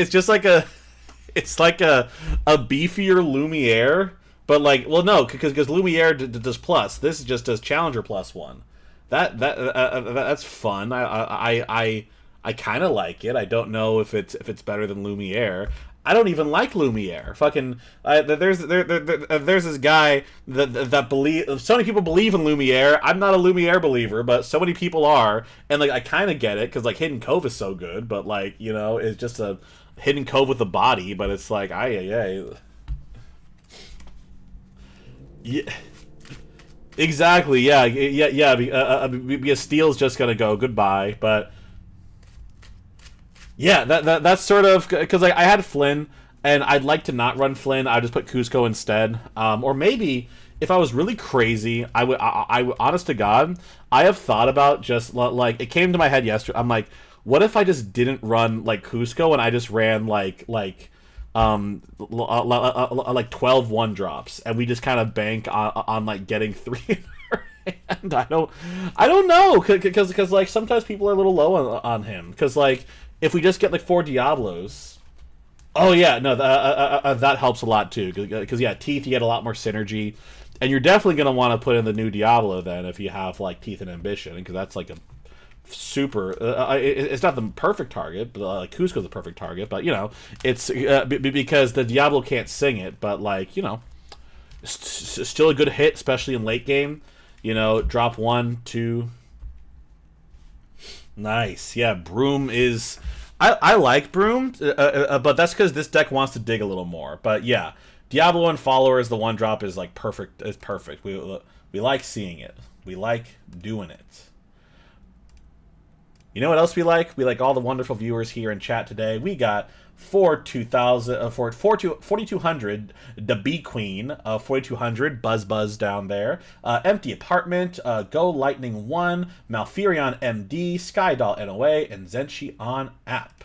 It's like a beefier Lumiere, but like, well, no, because Lumiere does plus. This just does Challenger +1. That's fun. I kind of like it. I don't know if it's better than Lumiere. I don't even like Lumiere. Fucking there's this guy that believe so many people believe in Lumiere. I'm not a Lumiere believer, but so many people are, and like I kind of get it because like Hidden Cove is so good, but like it's just a Hidden Cove with a body, but it's like yeah. Exactly. Yeah. Because Steel's just gonna go goodbye, but yeah, that's sort of because like I had Flynn, and I'd like to not run Flynn. I'd just put Cusco instead, or maybe if I was really crazy, I would. Honest to God, I have thought about just like it came to my head yesterday. I'm like, what if I just didn't run like Cusco and I just ran like 12 one drops, and we just kind of bank on like getting 3 in our hand. I don't know because like sometimes people are a little low on him because like if we just get like 4 Diablos. Oh yeah, no, that helps a lot too because yeah, Teeth, you get a lot more synergy, and you're definitely gonna want to put in the new Diablo then if you have like Teeth and Ambition, because that's like a super it's not the perfect target, but like Cusco's the perfect target, but it's because the Diablo can't sing it, but like still a good hit, especially in late game. Drop 1 2. Nice. Yeah, Broom is I like Broom, but that's because this deck wants to dig a little more. But yeah, Diablo and Followers, the 1-drop is like perfect. It's perfect. We like seeing it. We like doing it. You know what else we like? We like all the wonderful viewers here in chat today. We got 4200 the Bee Queen, 4200 Buzz down there, Empty Apartment, Go Lightning 1, Malfurion MD, Skydoll NOA, and Zenshi on app.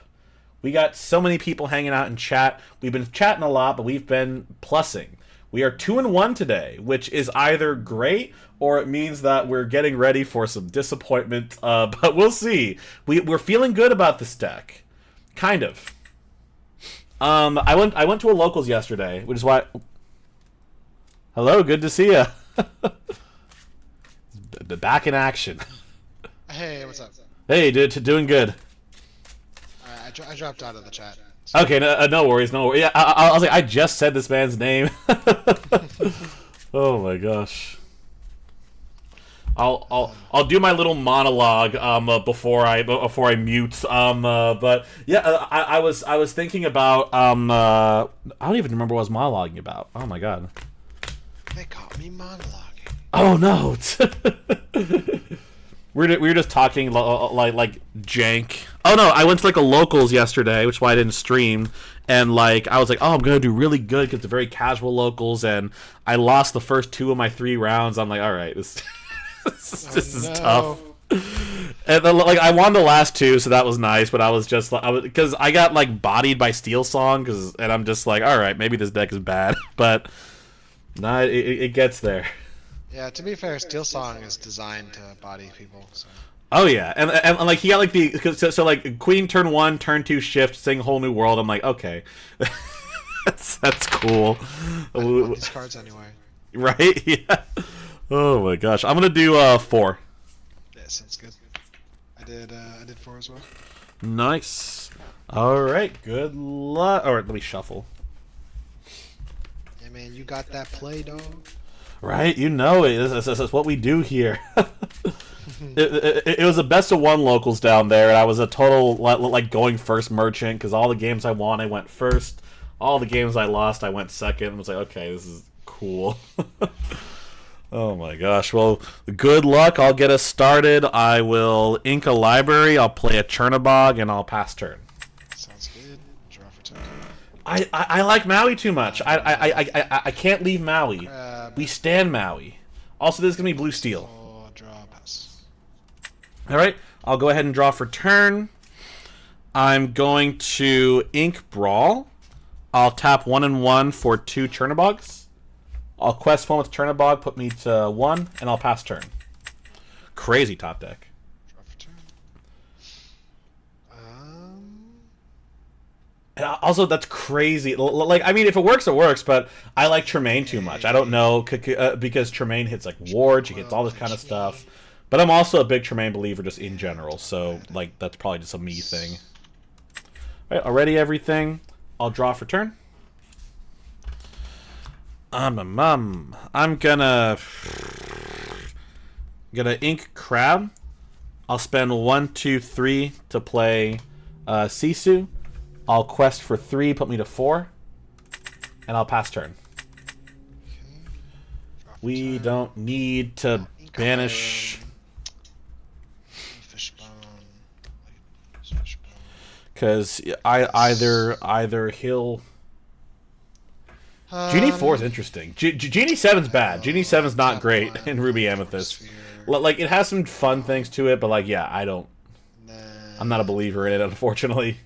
We got so many people hanging out in chat. We've been chatting a lot, but we've been plussing. We are 2-1 today, which is either great or it means that we're getting ready for some disappointment. But we'll see. We're feeling good about this deck, kind of. I went to a locals yesterday, which is why. Hello, good to see you. Back in action. Hey, what's up? Hey, doing good. I dropped out of the chat. Okay, no worries, no worries. Yeah, I was like, I just said this man's name. Oh my gosh. I'll do my little monologue before I mute but yeah, I was thinking about I don't even remember what I was monologuing about. Oh my god. They caught me monologuing. Oh no. we were just talking like jank. Oh no, I went to like a locals yesterday, which is why I didn't stream. And like I was like, oh, I'm gonna do really good because it's a very casual locals, and I lost the first 2 of my 3 rounds. I'm like, all right, this is tough. And then, like I won the last 2, so that was nice. But I was just like, because I got like bodied by Steel Song, and I'm just like, all right, maybe this deck is bad, but nah, it gets there. Yeah, to be fair, Steel Song is designed to body people. So. Oh yeah, and like he got like so like Queen turn 1, turn 2 shift, sing Whole New World. I'm like, okay, that's cool. I want these cards anyway. Right? Yeah. Oh my gosh, I'm gonna do 4. Yeah, sounds good. I did 4 as well. Nice. All right, good luck. All right, let me shuffle. Hey man, you got that play, dog. Right, you know it. This is what we do here. It was a best of 1 locals down there, and I was a total like going first merchant because all the games I won, I went first. All the games I lost, I went second. I was like, okay, this is cool. Oh my gosh. Well, good luck. I'll get us started. I will ink a library. I'll play a Chernobog, and I'll pass turn. Sounds good. Draw for turn. I like Maui too much. I can't leave Maui. We stand Maui. Also, this is gonna be blue steel. Oh, draw, pass. All right, I'll go ahead and draw for turn. I'm going to ink Brawl. I'll tap 1 and 1 for 2 Chernobogs. I'll quest 1 with Chernobog, put me to 1, and I'll pass turn. Crazy top deck. Draw for turn. And also, that's crazy. Like, I mean, if it works, it works. But I like Tremaine too much. I don't know because Tremaine hits like Ward, she hits all this kind of stuff. But I'm also a big Tremaine believer just in general. So like, that's probably just a me thing. All right, already everything. I'll draw for turn. I'm gonna ink Crab. I'll spend 1, 2, 3 to play Sisu. I'll quest for 3, put me to 4, and I'll pass turn. We don't need to banish because either he'll. Genie 4 is interesting. Genie 7's bad. Genie 7's not great in Ruby Amethyst. Like, it has some fun things to it, but like, yeah, I'm not a believer in it, unfortunately.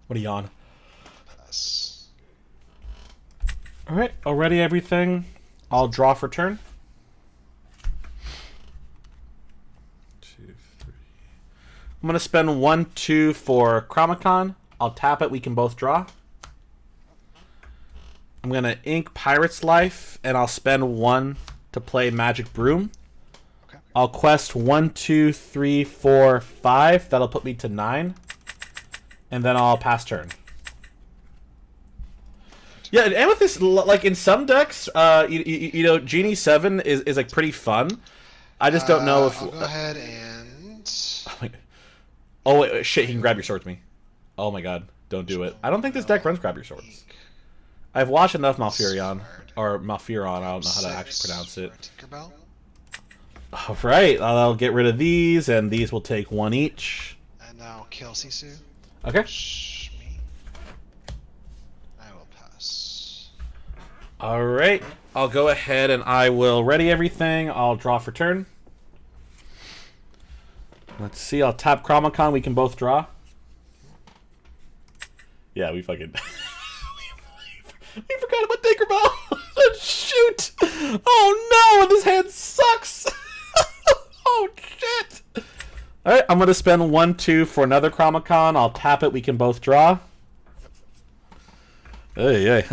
What are you on? Alright, already everything. I'll draw for turn. 2, 3. I'm gonna spend 1, 2 for Chromacon. I'll tap it, we can both draw. I'm gonna ink Pirate's Life, and I'll spend 1 to play Magic Broom. Okay. I'll quest 1, 2, 3, 4, 5. That'll put me to 9. And then I'll pass turn. Yeah, Amethyst, like in some decks, you know, Genie 7 is like pretty fun. I just don't know if. I'll go ahead and. Oh wait, shit! He can grab your swords, me. Oh my god, don't do it. I don't think this deck runs grab your swords. I've watched enough Malfurion or Malfurion. I don't know how to actually pronounce it. All right, I'll get rid of these, and these will take 1 each. And I'll kill Sisu. Okay. Me. I will pass. All right, I'll go ahead and I will ready everything. I'll draw for turn. Let's see. I'll tap Chromacon. We can both draw. Yeah, we fucking. we forgot about Tinkerbell. Shoot! Oh no! This hand sucks. Oh shit! All right, I'm gonna spend 1, 2 for another Chromacon. I'll tap it. We can both draw. Hey.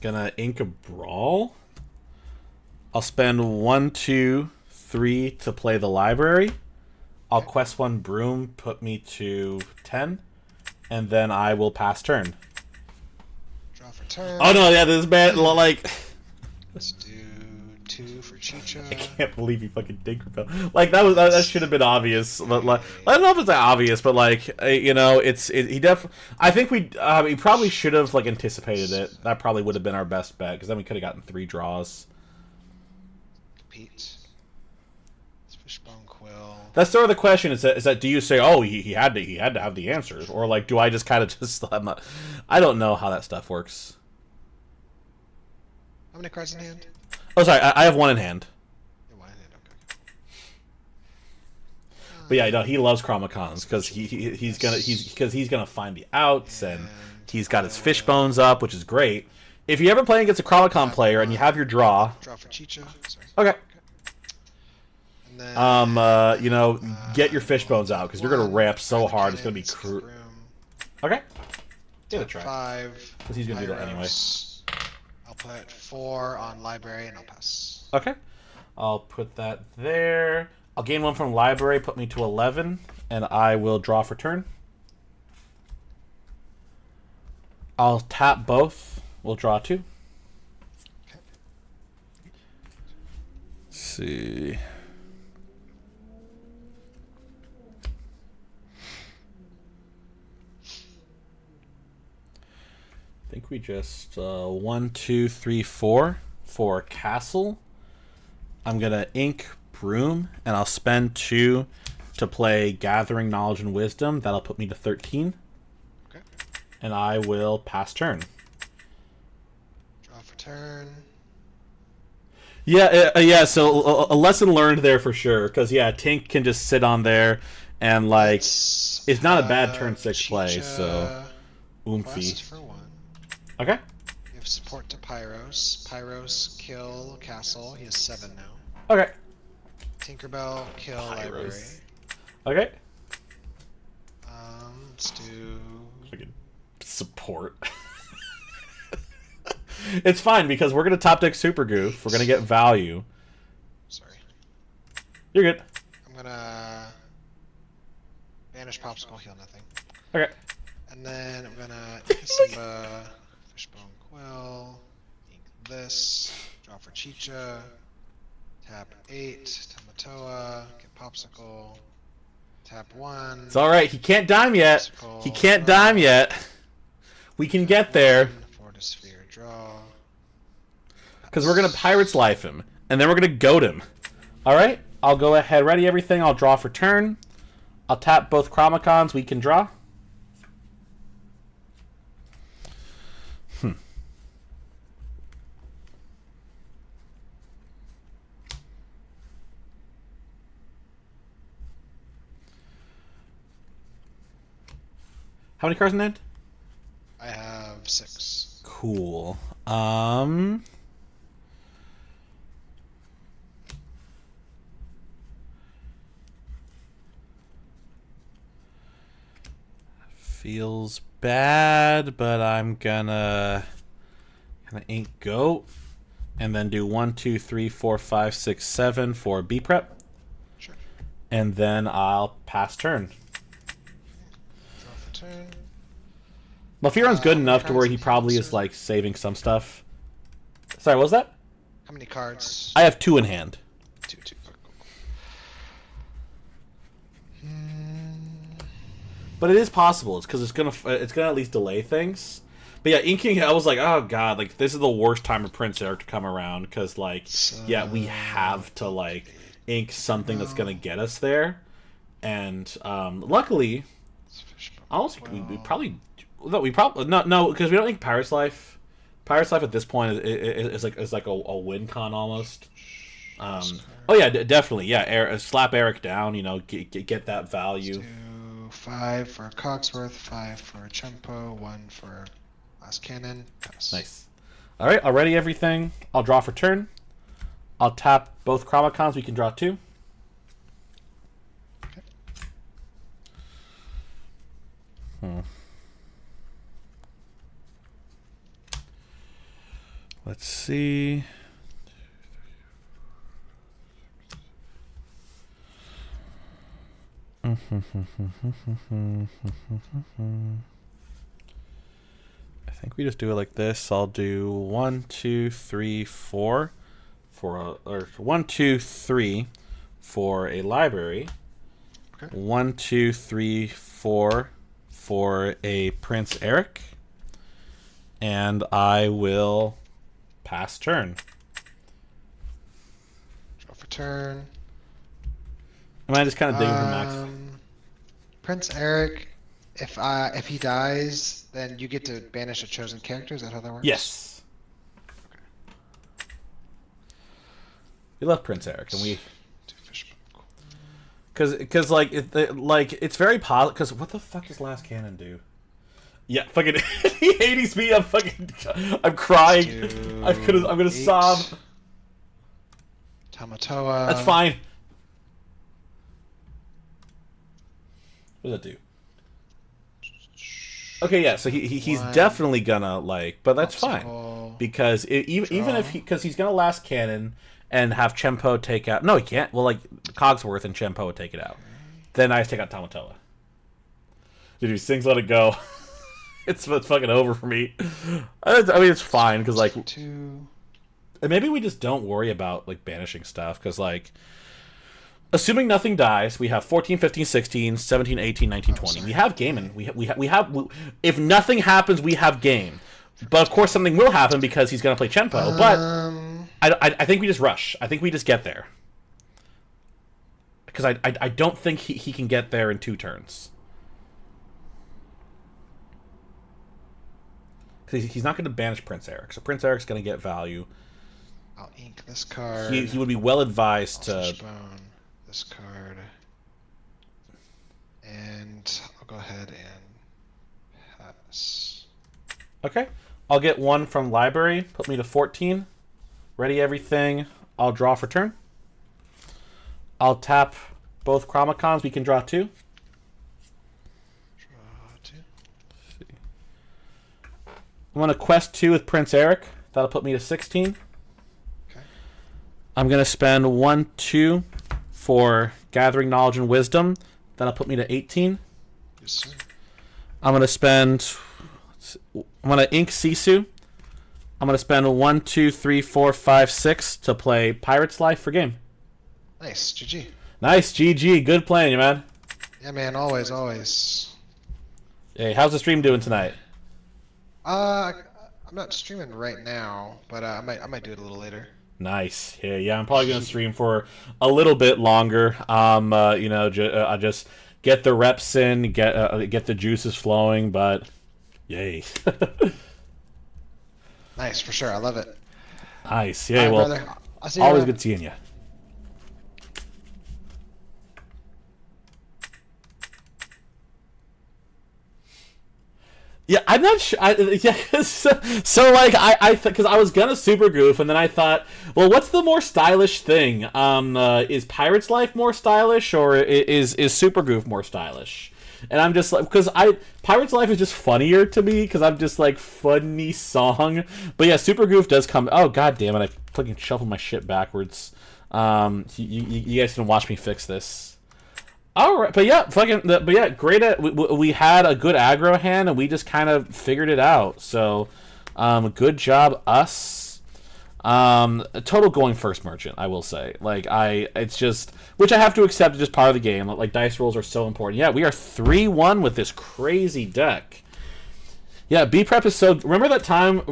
Gonna ink a Brawl. I'll spend 1, 2, 3 to play the library. I'll quest 1 Broom, put me to 10, and then I will pass turn. Draw for turn. Oh no, yeah, this is bad. Like, Let's do 2 for Chicha. I can't believe he fucking Tinkerbell. Like that should have been obvious. But, like, I don't know if it's that obvious, but like, you know, I think he probably should have like anticipated it. That probably would have been our best bet because then we could have gotten 3 draws. Pete. Fishbone Quill. That's sort of the question. Is that do you say, oh, he had to have the answers, or like do I just kind of just I don't know how that stuff works. How many cards in hand? Oh, sorry, I have 1 in hand. Yeah, 1 in hand. Okay. But yeah, no, he loves Chromacons because he's gonna find the outs, and he's got his fish bones up, which is great. If you ever play against a Chromacon player and you have your draw, Draw for Chicha. Sorry. okay. And then, you know, get your fish bones out because you're gonna ramp so hard. It's gonna be Okay. Give it a try. 5. Because he's gonna do that anyway. I'll put 4 on library and I'll pass. Okay. I'll put that there. I'll gain 1 from library, put me to 11, and I will draw for turn. I'll tap both. We'll draw 2. Okay. Let's see. I think we just 1, 2, 3, 4 for castle. I'm gonna ink Broom, and I'll spend 2 to play Gathering Knowledge and Wisdom. That'll put me to 13. Okay. And I will pass turn. Draw for turn. Yeah. So a lesson learned there for sure. Because yeah, Tink can just sit on there, and like it's not a bad turn 6 play. So Chicha oomphy. quest for 1. Okay. You have support to Pyros. Pyros kill castle. He has 7 now. Okay. Tinkerbell kill library. Okay. Let's do. Fucking support. It's fine because we're gonna top deck Super Goof. We're gonna get value. Sorry. You're good. I'm gonna banish popsicle, heal nothing. Okay. And then I'm gonna Simba, Fishbone Quill, ink this, draw for Chicha, tap 8, Tamatoa, get popsicle, tap 1. It's all right. He can't dime yet. Popsicle, He can't draw, dime yet. We can get there. Fortisphere, draw. Because we're going to Pirate's Life him. And then we're going to goat him. Alright? I'll go ahead, ready everything. I'll draw for turn. I'll tap both Chromacons. We can draw. How many cards in hand? I have 6. Cool. Feels bad, but I'm gonna ink goat and then do 1, 2, 3, 4, 5, 6, 7 for B prep. Sure. And then I'll pass turn. Draw for turn. Malfiron's good enough to cards where he in probably hand, is sir? like saving some stuff. Sorry, what was that? How many cards? I have 2 in hand. 2. Cool. Hmm. But it is possible. It's because it's gonna at least delay things. But yeah, inking. I was like, oh god, like this is the worst time of Prince Eric to come around because like, yeah, we have to like ink something that's gonna get us there. And luckily, honestly, we probably no because we don't ink Pirate's Life. Pirate's Life at this point is like a win con almost. Oh yeah, definitely. Yeah, slap Eric down. You know, get that value. Do 5 for Cogsworth, 5 for Chempo, 1 for Last Cannon. Pass. Nice. All right, I'll ready everything. I'll draw for turn. I'll tap both Chromacons. We can draw 2. Okay. Let's see. I think we just do it like this. I'll do 1, 2, 3, 4 for or 1, 2, 3 for a library. Okay. 1, 2, 3, 4 for a Prince Eric, and I will pass turn. Draw for turn. Am I just kind of digging for max? Prince Eric, if he dies, then you get to banish a chosen character. Is that how that works? Yes. We love Prince Eric, and we Do Fishbone. Cool. because like it's very positive. Because what the fuck does Last Cannon do? Yeah, fucking he Hades me. I'm crying. Do I'm gonna 8. sob. Tamatoa. That's fine. What does that do? Okay, yeah. So he's 1. definitely gonna like, but that's fine Popsicle. because even if he's gonna Last Cannon and have Chempo take out. No, he can't. Well, like Cogsworth and Chempo would take it out. Then I just take out Tamatoa. Dude, he sings "Let It Go." it's fucking over for me. I mean, it's fine because like, 2. and maybe we just don't worry about like banishing stuff because like. Assuming nothing dies, we have 14, 15, 16, 17, 18, 19, 20. We have game, and we have. If nothing happens, we have game. But of course, something will happen because he's going to play Chempo. But I think we just rush. I think we just get there. Because I don't think he can get there in 2 turns. Because he's not going to banish Prince Eric. So Prince Eric's going to get value. I'll ink this card. He would be well advised I'll to. switch bone this card. And I'll go ahead and pass. Okay. I'll get 1 from library. Put me to 14. Ready everything. I'll draw for turn. I'll tap both Chromacons. We can draw 2. Draw 2. I'm going to quest 2 with Prince Eric. That'll put me to 16. Okay. I'm going to spend 1, 2 for Gathering Knowledge and Wisdom. That'll put me to 18. Yes, sir. I'm going to spend... I'm going to ink Sisu. I'm going to spend 1, 2, 3, 4, 5, 6 to play Pirate's Life for game. Nice. GG. Nice, GG. Good playing you, man. Yeah, man. Always, always. Hey, how's the stream doing tonight? I'm not streaming right now, but I might do it a little later. Nice. Yeah, I'm probably gonna stream for a little bit longer. I just get the reps in, get the juices flowing. But yay. Nice, for sure. I love it. Nice. All Yeah. right, Well, brother. I'll see you always around. good seeing you. Yeah, I'm not sure. So like because I was gonna super goof, and then I thought, well, what's the more stylish thing? Is Pirate's Life more stylish, or is super goof more stylish? And I'm just like, because Pirate's Life is just funnier to me because I'm just like funny song. But yeah, super goof does come. Oh god damn it! I fucking shuffled my shit backwards. You guys can watch me fix this. All right, but yeah, great. We had a good aggro hand, and we just kind of figured it out. So, good job, us. Total going first merchant, I will say. It's just, which I have to accept, is just part of the game. Like, dice rolls are so important. Yeah, we are 3-1 with this crazy deck. Yeah, B prep is so. Remember that time?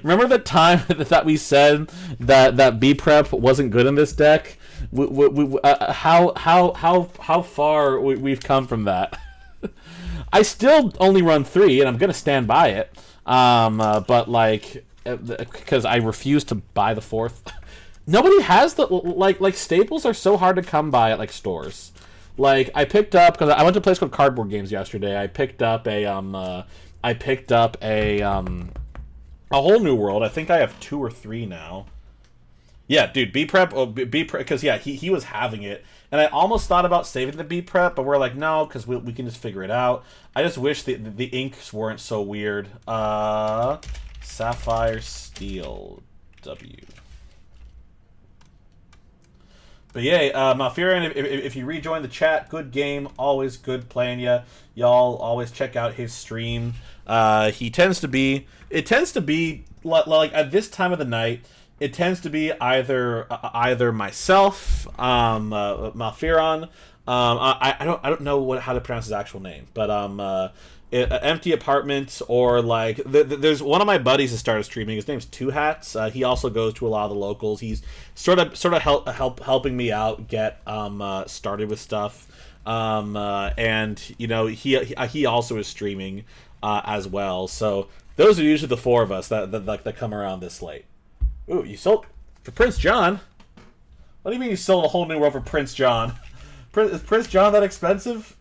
Remember the time that we said that B prep wasn't good in this deck? How far we've come from that. I still only run 3, and I'm gonna stand by it. But like, because I refuse to buy the 4th. Nobody has the like staples are so hard to come by at like stores. Like I picked up, because I went to a place called Cardboard Games yesterday. I picked up a Whole New World. I think I have 2 or 3 now. Yeah, dude, B prep, because yeah, he was having it, and I almost thought about saving the B prep, but we're like, no, because we can just figure it out. I just wish the inks weren't so weird. Sapphire Steel W. But yeah, Malfurion, if you rejoin the chat, good game, always good playing ya. Y'all always check out his stream. It tends to be like at this time of the night. It tends to be either myself, Malfiron. I don't know how to pronounce his actual name, but Empty Apartment, or like there's one of my buddies that started streaming. His name's Two Hats. He also goes to a lot of the locals. He's sort of helping me out get started with stuff. And you know he also is streaming as well. So those are usually the 4 of us that come around this late. Ooh, you sold for Prince John? What do you mean you sold a Whole New World for Prince John? Is Prince John that expensive?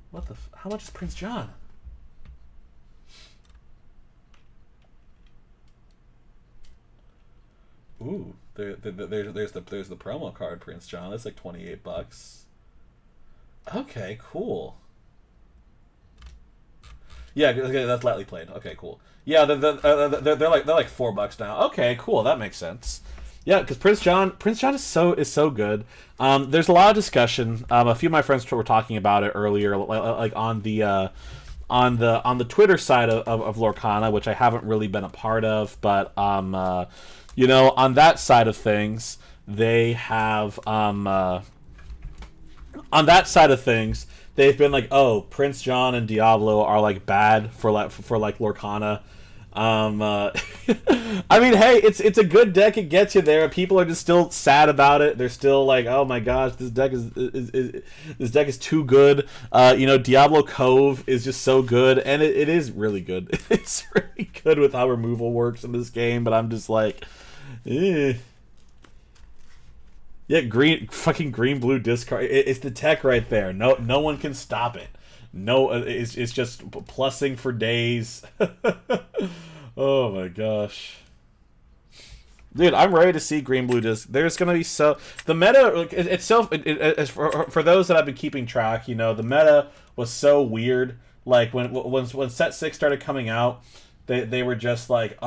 What the? How much is Prince John? Ooh, there's the promo card Prince John. That's like $28. Okay, cool. Yeah, that's lightly played. Okay, cool. Yeah, they're like $4 now. Okay, cool. That makes sense. Yeah, because Prince John is so good. There's a lot of discussion. A few of my friends were talking about it earlier, like on the Twitter side of Lorcana, which I haven't really been a part of, but you know, on that side of things, they have on that side of things, they've been like, oh, Prince John and Diablo are like bad for Lorcana. I mean, hey, it's a good deck. It gets you there. People are just still sad about it. They're still like, oh my gosh, this deck is too good. Diablo Cove is just so good, and it is really good. It's really good with how removal works in this game. But I'm just like, eh. Yeah, fucking green blue discard. It's the tech right there. No one can stop it. No, it's just plussing for days. Oh my gosh, dude, I'm ready to see green blue disc. There's gonna be the meta itself. For those that have been keeping track, the meta was so weird. Like when set 6 started coming out, they were just like,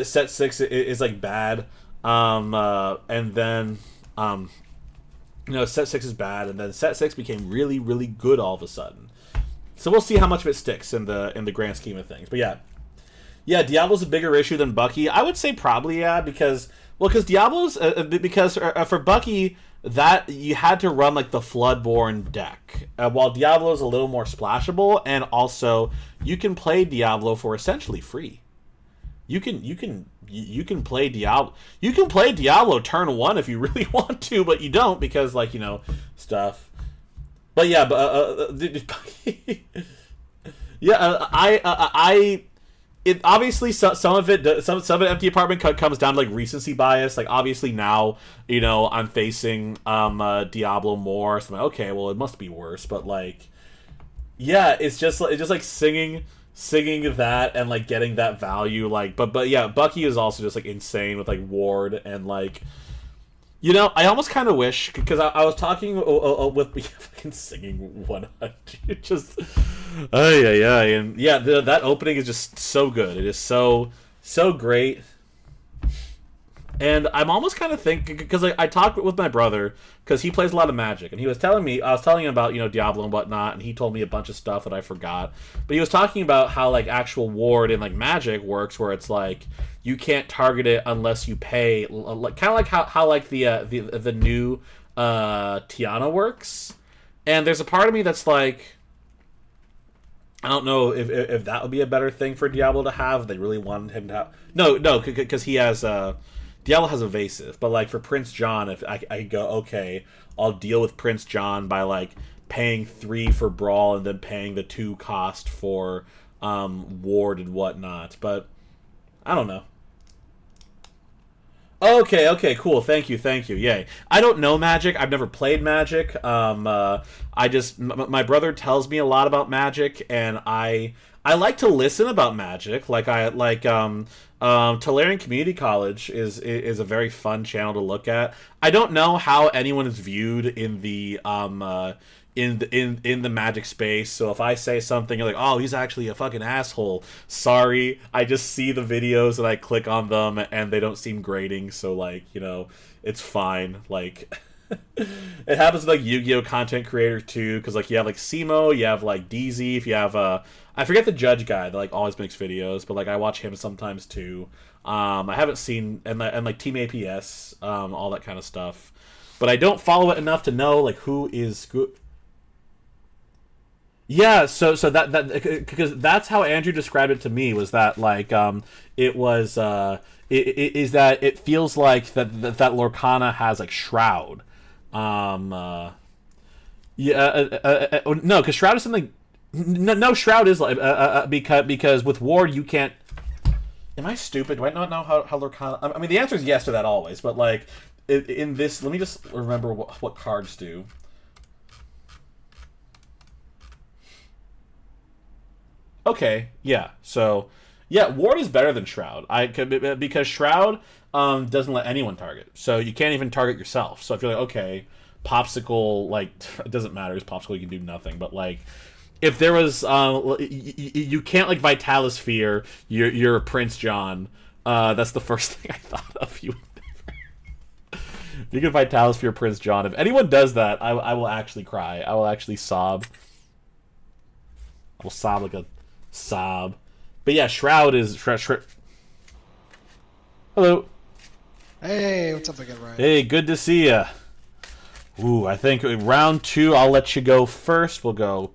set 6 is like bad, and then set 6 is bad, and then set 6 became really, really good all of a sudden. So we'll see how much of it sticks in the grand scheme of things. But yeah, Diablo's a bigger issue than Bucky. I would say probably because Diablo's because for Bucky that you had to run like the Floodborn deck, while Diablo's a little more splashable, and also you can play Diablo for essentially free. You can play Diablo. You can play Diablo turn 1 if you really want to, but you don't because stuff. But yeah, it obviously some of it Empty Apartment comes down to like recency bias. Like obviously now I'm facing Diablo more, so I'm like, okay, well it must be worse. But it's just like singing that and like getting that value. But yeah, Bucky is also just like insane with like Ward and like. I almost kind of wish, because I was talking with fucking singing 100, just, and yeah, that opening is just so good. It is so great. And I'm almost kind of thinking, because I talked with my brother, because he plays a lot of Magic, and I was telling him about, Diablo and whatnot, and he told me a bunch of stuff that I forgot. But he was talking about how, actual Ward in, Magic works, where it's, you can't target it unless you pay, kind of like how the new Tiana works. And there's a part of me that's like, I don't know if that would be a better thing for Diablo to have. They really wanted him to have... No, because he has... Diablo has evasive, but for Prince John, if I go, okay, I'll deal with Prince John by paying 3 for Brawl and then paying the 2 cost for Ward and whatnot. But I don't know. Okay, cool. Thank you. Yay. I don't know Magic. I've never played Magic. My brother tells me a lot about Magic, and I like to listen about Magic. Tolarian Community College is a very fun channel to look at. I don't know how anyone is viewed in the in the Magic space. So if I say something, you're like, oh, he's actually a fucking asshole. Sorry, I just see the videos and I click on them and they don't seem grating. So it's fine. It happens with Yu-Gi-Oh content creators too, because you have Simo, you have DZ, if you have I forget the judge guy that always makes videos, but I watch him sometimes too. I haven't seen and Team APS, all that kind of stuff, but I don't follow it enough to know who is good. Yeah, so that because that's how Andrew described it to me, was that it was is that it feels like that Lorcana has Shroud. No, because Shroud is something. No, Shroud is because with Ward you can't. Am I stupid? Do I not know how Lorcana? I mean, the answer is yes to that always, but in this, let me just remember what cards do. Okay, yeah. So, yeah, Ward is better than Shroud. Because Shroud doesn't let anyone target, so you can't even target yourself. So if you're okay, Popsicle, it doesn't matter. It's Popsicle, you can do nothing. But if there was, you can't Vitalisphere your Prince John. That's the first thing I thought of. You can Vitalisphere Prince John. If anyone does that, I will actually cry. I will actually sob. I will sob like a sob. But yeah, Shroud is Hello. Hey, what's up again, Ryan? Hey, good to see ya. Ooh, I think round 2, I'll let you go first. We'll go.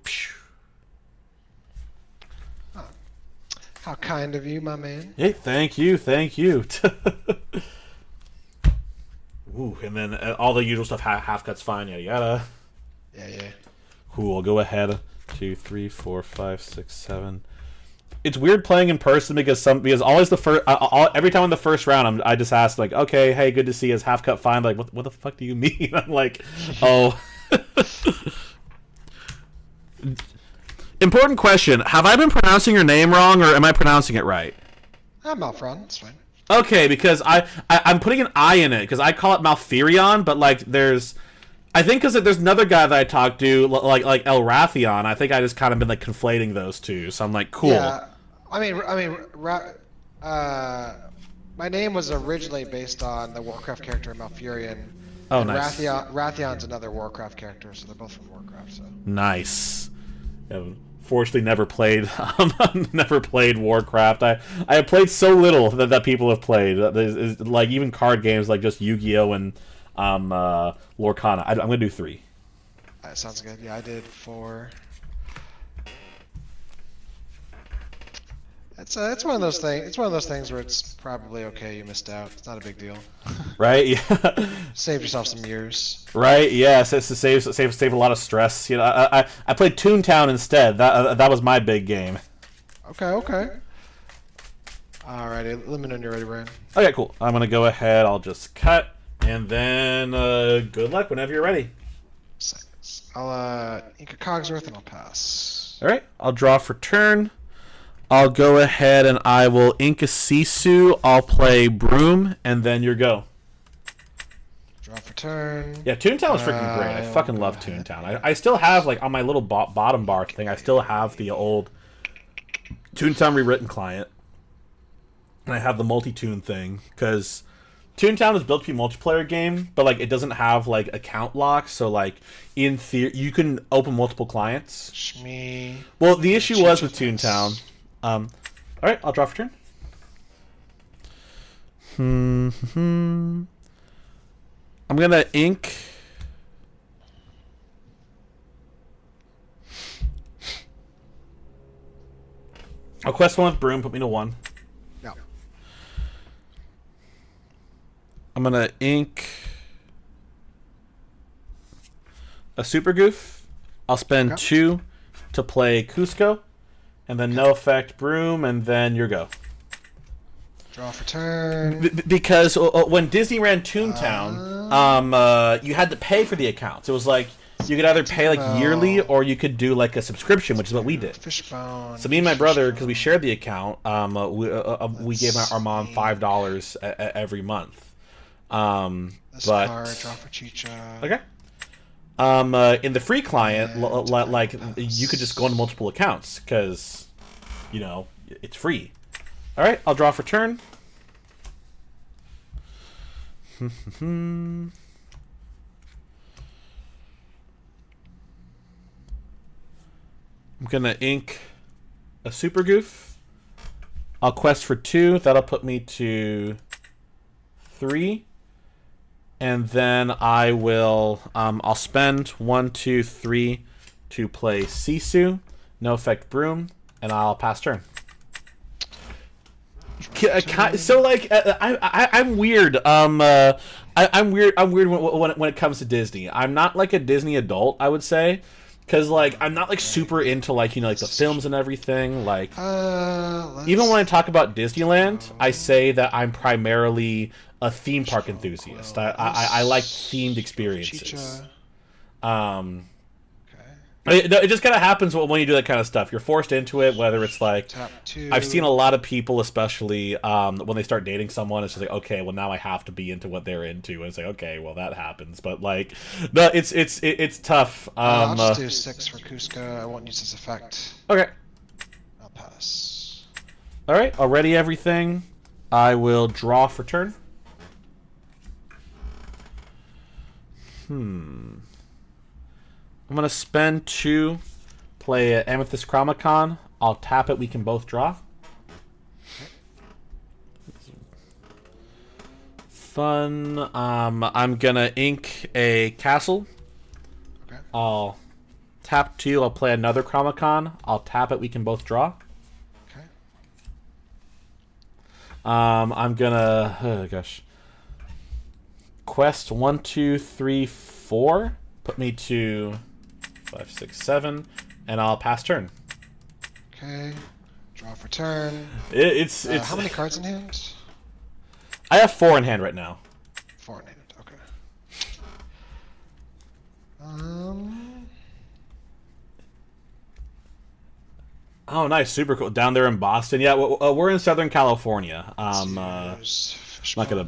How kind of you, my man. Hey, thank you, thank you. Ooh, and then all the usual stuff, half cuts fine, yada yada. Yeah. Cool, I'll go ahead. 2, 3, 4, 5, 6, 7. It's weird playing in person because always the first every time in the first round I just ask like, okay, hey, good to see you. Is half cut fine? Like, what the fuck do you mean? I'm like, oh. Important question: have I been pronouncing your name wrong, or am I pronouncing it right? I'm out front. It's fine. Okay, because I'm putting an I in it because I call it Malfurion, but like I think because there's another guy that I talked to like El Rathion. I think I just kind of been like conflating those two, so I'm like, cool. Yeah, my name was originally based on the Warcraft character Malfurion. Oh, and nice. Rathion's another Warcraft character, so they're both from Warcraft. So. Nice. Fortunately, never played Warcraft. I have played so little that people have played. Like even card games like just Yu-Gi-Oh and Lorcana. I'm gonna do 3. That sounds good. Yeah, I did 4. It's one of those things. It's one of those things where it's probably okay. You missed out. It's not a big deal. Right? Yeah. Save yourself some years. Right? Yes. It's to save a lot of stress. You know, I played Toontown instead. That was my big game. Okay. Alrighty, let me know when you're ready, Brian. Okay, cool. I'm gonna go ahead. I'll just cut, and then good luck whenever you're ready. Seconds. I'll ink a Cogsworth and I'll pass. All right. I'll draw for turn. I'll go ahead and I will ink a Sisu. I'll play Broom, and then your go. Draw for turn. Yeah, Toontown was freaking great. I fucking love Toontown. I still have, like, on my little bottom bar thing, I still have the old Toontown rewritten client. And I have the multi-tune thing, because Toontown is built to be a multiplayer game, but, like, it doesn't have, like, account locks, so, like, in theory, you can open multiple clients. Shmee. Well, the issue was with Toontown... Alright, I'll draw for turn. I'm gonna ink... I'll quest 1 with Broom, put me to 1. No. I'm gonna ink... a Super Goof. I'll spend 2 to play Cusco. And then no effect Broom, and then your go. Draw for turn. Because when Disney ran Toontown, you had to pay for the accounts. It was like you could either pay like yearly or you could do like a subscription, which is what we did. Fishbone. So me and my brother, because we shared the account, we gave our mom $5 every month. This card, draw for Chicha. Okay. In the free client, like you could just go into multiple accounts because, you know, it's free. All right, I'll draw for turn. I'm gonna ink a Super Goof. I'll quest for 2. That'll put me to 3. And then I will, I'll spend 1, 2, 3 to play Sisu, no effect Broom, and I'll pass turn. So like, I'm weird. I'm weird. I'm weird when it comes to Disney. I'm not like a Disney adult, I would say, because like I'm not like super into like, you know, like the films and everything. Like, even when I talk about Disneyland, I say that I'm primarily a theme park enthusiast. I like themed experiences. It just kind of happens when you do that kind of stuff. You're forced into it, whether it's like... I've seen a lot of people, especially when they start dating someone, it's just like, okay, well, now I have to be into what they're into. And it's like, okay, well, that happens. But, like, no, it's tough. I'll just do 6 for Cusco. I won't use this effect. Okay. I'll pass. All right, I'll ready everything. I will draw for turn. I'm gonna spend 2, play Amethyst Chromacon. I'll tap it. We can both draw. Fun. I'm gonna ink a castle. Okay. I'll tap 2. I'll play another Chromacon. I'll tap it. We can both draw. Okay. I'm gonna. Oh gosh. Quest 1, 2, 3, 4. Put me to 5, 6, 7, and I'll pass turn. Okay. Draw for turn. It's How many cards in hand? I have 4 in hand right now. 4 in hand. Okay. Oh, nice, super cool. Down there in Boston, yeah. We're in Southern California. Not gonna,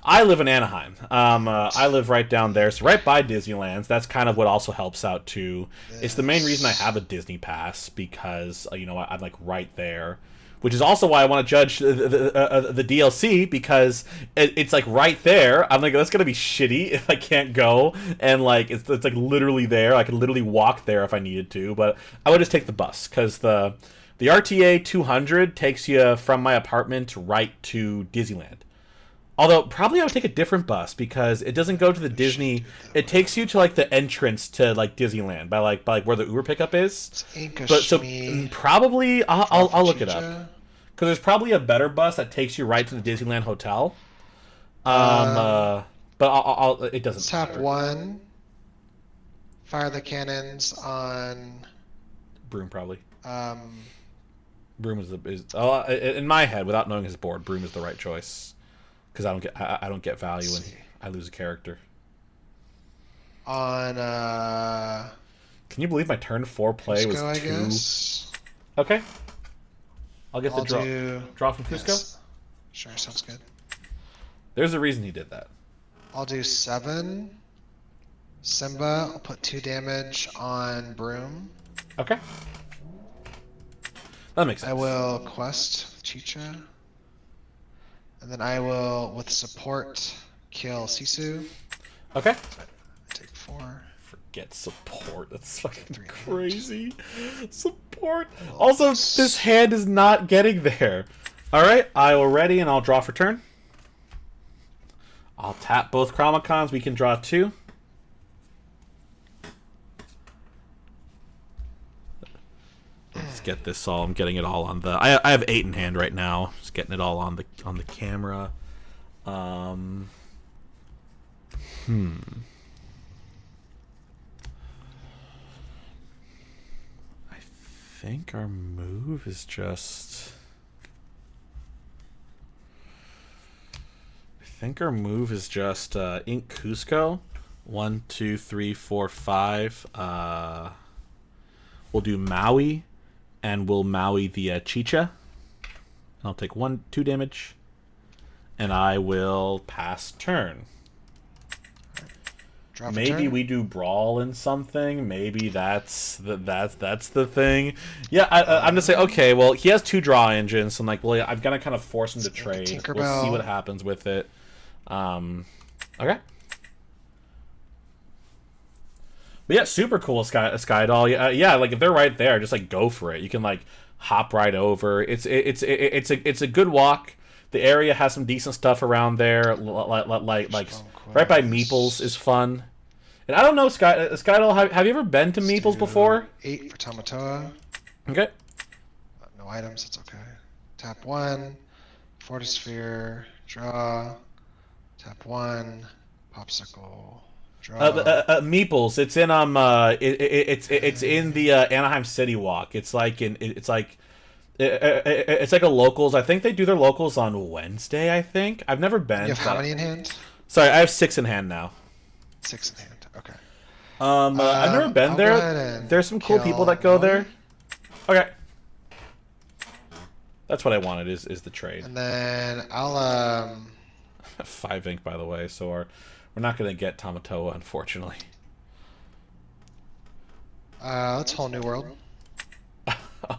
I live in Anaheim. I live right down there, so right by Disneyland. That's kind of what also helps out too. It's the main reason I have a Disney pass because I'm like right there, which is also why I want to judge the DLC because it's like right there. I'm like, that's gonna be shitty if I can't go, and like it's like literally there. I could literally walk there if I needed to, but I would just take the bus because the RTA 200 takes you from my apartment right to Disneyland. Although probably I would take a different bus because it doesn't go to the Disney. It takes you to like the entrance to like Disneyland by like where the Uber pickup is. But so probably I'll look it up because there's probably a better bus that takes you right to the Disneyland hotel. But it doesn't. Tap 1. Fire the cannons on. Broom probably. Broom is in my head without knowing his board. Broom is the right choice. Because I don't get value when I lose a character. On Can you believe my turn 4 play was 2? I guess. Okay. I'll get the draw from Cusco. Yes. Sure, sounds good. There's a reason he did that. I'll do 7. Simba, I'll put 2 damage on Broom. Okay. That makes sense. I will quest with Chicha. And then I will, with support, kill Sisu. Okay. So I take 4. Forget support. That's fucking crazy. Support. Also, this hand is not getting there. Alright, I will ready and I'll draw for turn. I'll tap both Chromicons. We can draw 2. Let's get this all. I'm getting it all on the. I have 8 in hand right now. Just getting it all on the camera. I think our move is just. Ink Cusco. 1, 2, 3, 4, 5. We'll do Maui. And we'll Maui the Chicha. I'll take 1, 2 damage. And I will pass turn. Maybe we do brawl in something. Maybe that's the thing. Yeah, I'm just saying. Okay, well he has 2 draw engines. So I'm like, well, I'm gonna kind of force him to trade. We'll see what happens with it. Okay. But yeah, super cool Sky Doll. Yeah, like if they're right there, just like go for it. You can like hop right over. It's a good walk. The area has some decent stuff around there. Like right by Meeples is fun. And I don't know, Sky Doll. Have you ever been to Meeples before? 8 for Tamatoa. Okay. No items. That's okay. Tap 1. Fortisphere. Draw. Tap 1. Popsicle. Meeples. It's in it's in the Anaheim City Walk. It's like it's like a locals. I think they do their locals on Wednesday. I think I've never been. You have how many in hand? Sorry, I have 6 in hand now. 6 in hand. Okay. I've never been there. There's some cool people that go there. Okay. That's what I wanted. Is the trade. And then I'll 5 ink, by the way. So we're not going to get Tamatoa, unfortunately. Let's whole new world.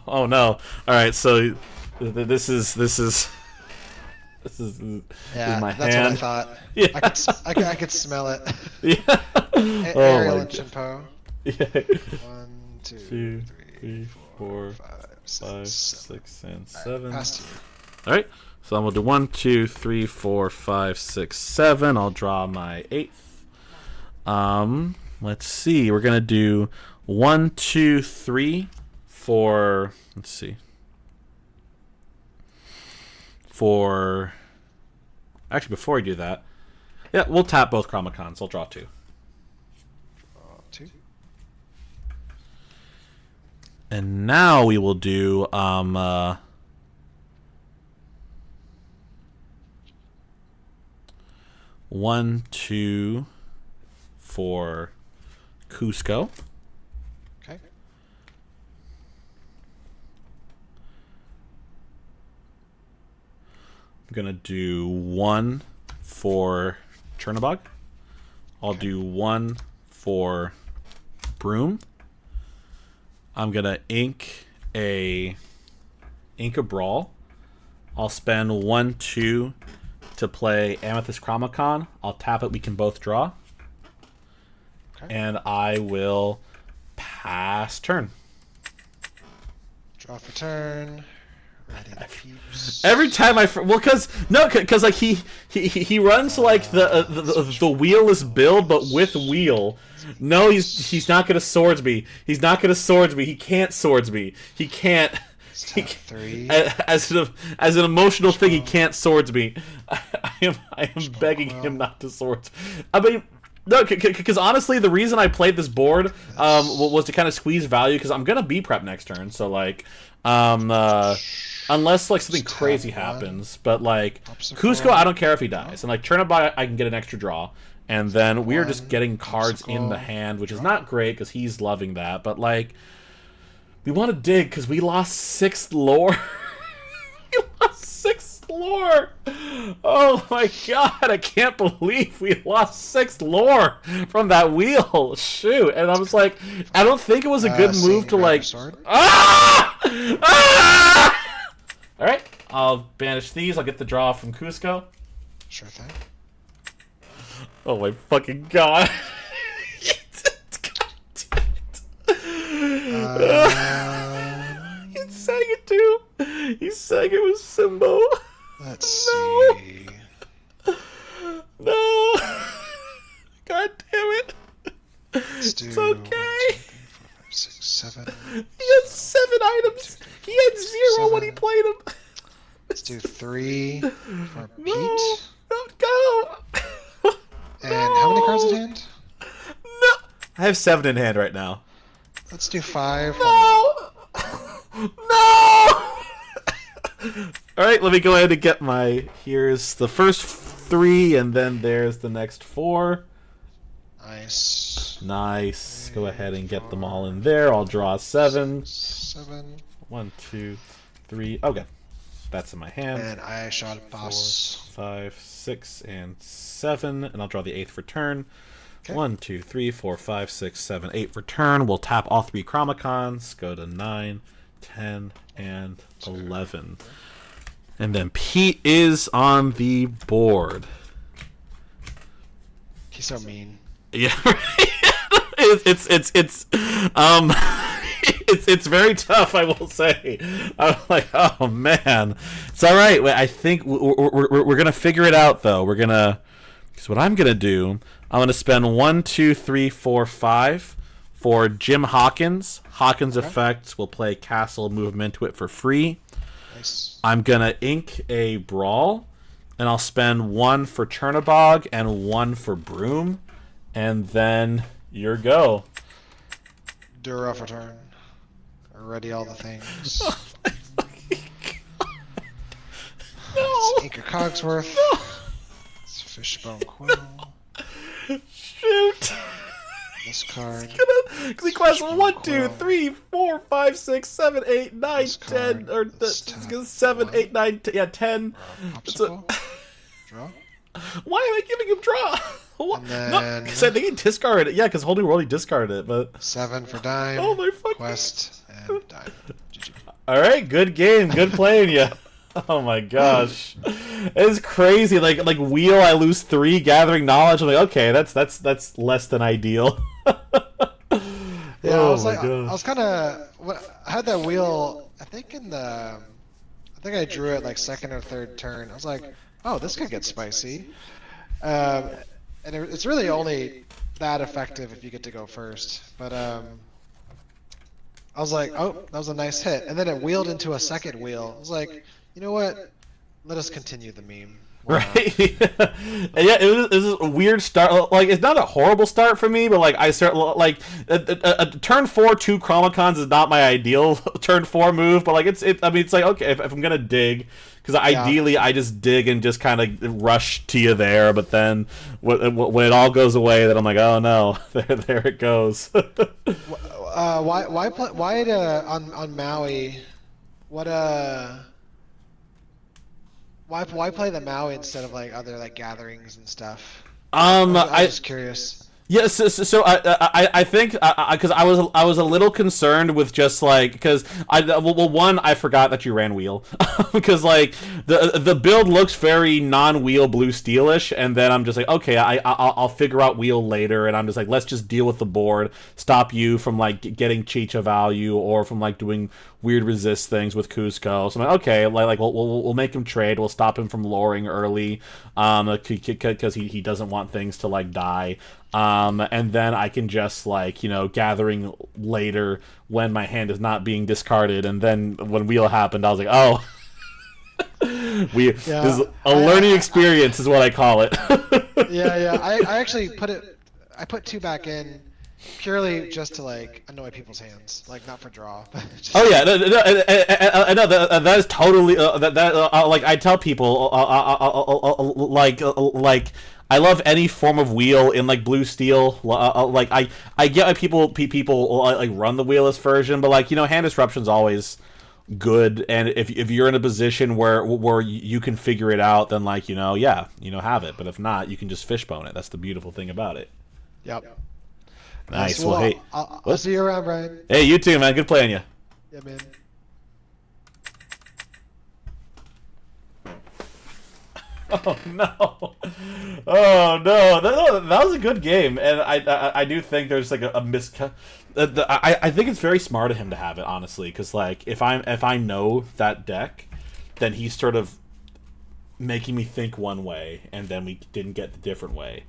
Oh no! All right, so this is Yeah, my that's hand. what I thought. Yeah. I could smell it. Yeah. Ariel and Shinpo. Yeah. 1, 2, 2, 3, 4, 5, 6, and 7. Past you. All right. So I'm gonna do 1, 2, 3, 4, 5, 6, 7. I'll draw my 8th. Let's see. We're gonna do 1, 2, 3 for. Let's see. for... Actually, before we do that, yeah, we'll tap both Chromacons. I'll draw 2. Draw 2. And now we will do 1, 2 for Cusco. Okay. I'm gonna do 1 for Chernobog. I'll do 1 for Broom. I'm gonna ink a Brawl. I'll spend 1, 2 to play Amethyst Chromacon. I'll tap it. We can both draw. Okay. And I will pass turn. Draw for turn. Ready the peeps. Every time because like he runs like the wheelless build, but with wheel. No, he's not gonna swords me. He's not gonna swords me. He can't swords me. He can't. Tap 3. As an emotional thing, he can't swords me. I am begging him not to swords. I mean, no, because honestly, the reason I played this board was to kind of squeeze value, because I'm gonna be prep next turn. So like, unless like something crazy happens, but like Cusco, I don't care if he dies, and like Chernobog, I can get an extra draw, and then we are just getting cards in the hand, which is not great because he's loving that, but like. We want to dig because we lost 6th lore. We lost 6th lore. Oh my god, I can't believe we lost 6th lore from that wheel. Shoot. And I was like, I don't think it was a good move to like... Ah! Ah! Alright, I'll banish these. I'll get the draw from Cusco. Sure thing. Oh my fucking god. He's saying it too. He's saying it was Simbo. Let's see. No. God damn it. Let's do It's okay. 1, 2, 3, 4, 5, 6, 7. He had 7 items. He had 0 when he played him. Let's do 3 for Pete. No. Don't go. And how many cards in hand? No. I have 7 in hand right now. Let's do 5. No. No. All right, let me go ahead and get my. Here's the first 3, and then there's the next 4. Nice. Nice. Go ahead and get them all in there. I'll draw 7. 7. 1, 2, 3. Okay, that's in my hand. And I shot a 4, boss. 5, 6, and 7, and I'll draw the 8th for turn. Okay. 1, 2, 3, 4, 5, 6, 7, 8 for turn. We'll tap all 3 Chromacons. Go to 9, 10, and 11. And then Pete is on the board. He's so mean. Yeah, it's very tough, I will say. I'm like, oh man, it's all right. I think we're gonna figure it out though. We're gonna. Because what I'm gonna do, I'm gonna spend 1, 2, 3, 4, 5 for Jim Hawkins. Hawkins effects will play Castle, move him into it for free. Nice. I'm gonna ink a Brawl, and I'll spend 1 for Chernobog and 1 for Broom, and then your go. Dura for turn. Ready all the things. No. Anchor Cogsworth. No. It's Fishbone Quill. Shoot. This card. Because he quests 1, 2, 3, 4, 5, 6, 7, 8, 9, 10, or This 7, 8, 9, 10, yeah, 10. Popsicle. Draw. Why am I giving him draw? And No, then- because I think he discarded it. Yeah, because Holy World he discarded it, but 7 for dime. oh my fucking. Quest and dime. GG. All right, good game, good playing you. Oh my gosh, it's crazy. Like wheel, I lose 3. Gathering knowledge, I'm like, okay, that's less than ideal. Yeah, Oh I was my like, gosh. I was kind of. I had that wheel. I think I I drew it like 2nd or 3rd turn. I was like, oh, this could get spicy. And it's really only that effective if you get to go first. But I was like, oh, that was a nice hit. And then it wheeled into a second wheel. I was like, you know what? Let us continue the meme. Why not? Right? And yeah, it was a weird start. Like, it's not a horrible start for me, but like I start like a turn 4 2 Chromacons is not my ideal turn 4 move. But like I mean, it's like okay, if I'm gonna dig, because ideally I just dig and just kind of rush to you there. But then when it all goes away, then I'm like, oh no, there it goes. Why on Maui? What Why play the Maui instead of like other like gatherings and stuff? I'm just curious. Yes, so I think because I was a little concerned with just like because one I forgot that you ran wheel because like the build looks very non-wheel blue steelish, and then I'm just like okay I'll figure out wheel later, and I'm just like let's just deal with the board, stop you from like getting Chicha value or from like doing weird resist things with Cusco. So I'm like okay like we'll make him trade, we'll stop him from luring early because he doesn't want things to like die. And then I can just like, you know, gathering later when my hand is not being discarded. And then when wheel happened, I was like, oh, this is a learning experience is what I call it. Yeah. I actually I put 2 back in purely just to like annoy people's hands, like not for draw. Just... Oh yeah, no, that is totally like I tell people like I love any form of wheel in like blue steel. Like I get why people like run the wheelless version, but like you know hand disruption's always good, and if you're in a position where you can figure it out, then like you know have it. But if not, you can just fishbone it. That's the beautiful thing about it. Yep. Nice. Well, Hey, I'll see you around, Brian. Hey, you too, man. Good playing you. Yeah, man. Oh no! Oh no! That was a good game, and I do think there's like a I think it's very smart of him to have it, honestly, because like if I know that deck, then he's sort of making me think one way, and then we didn't get the different way.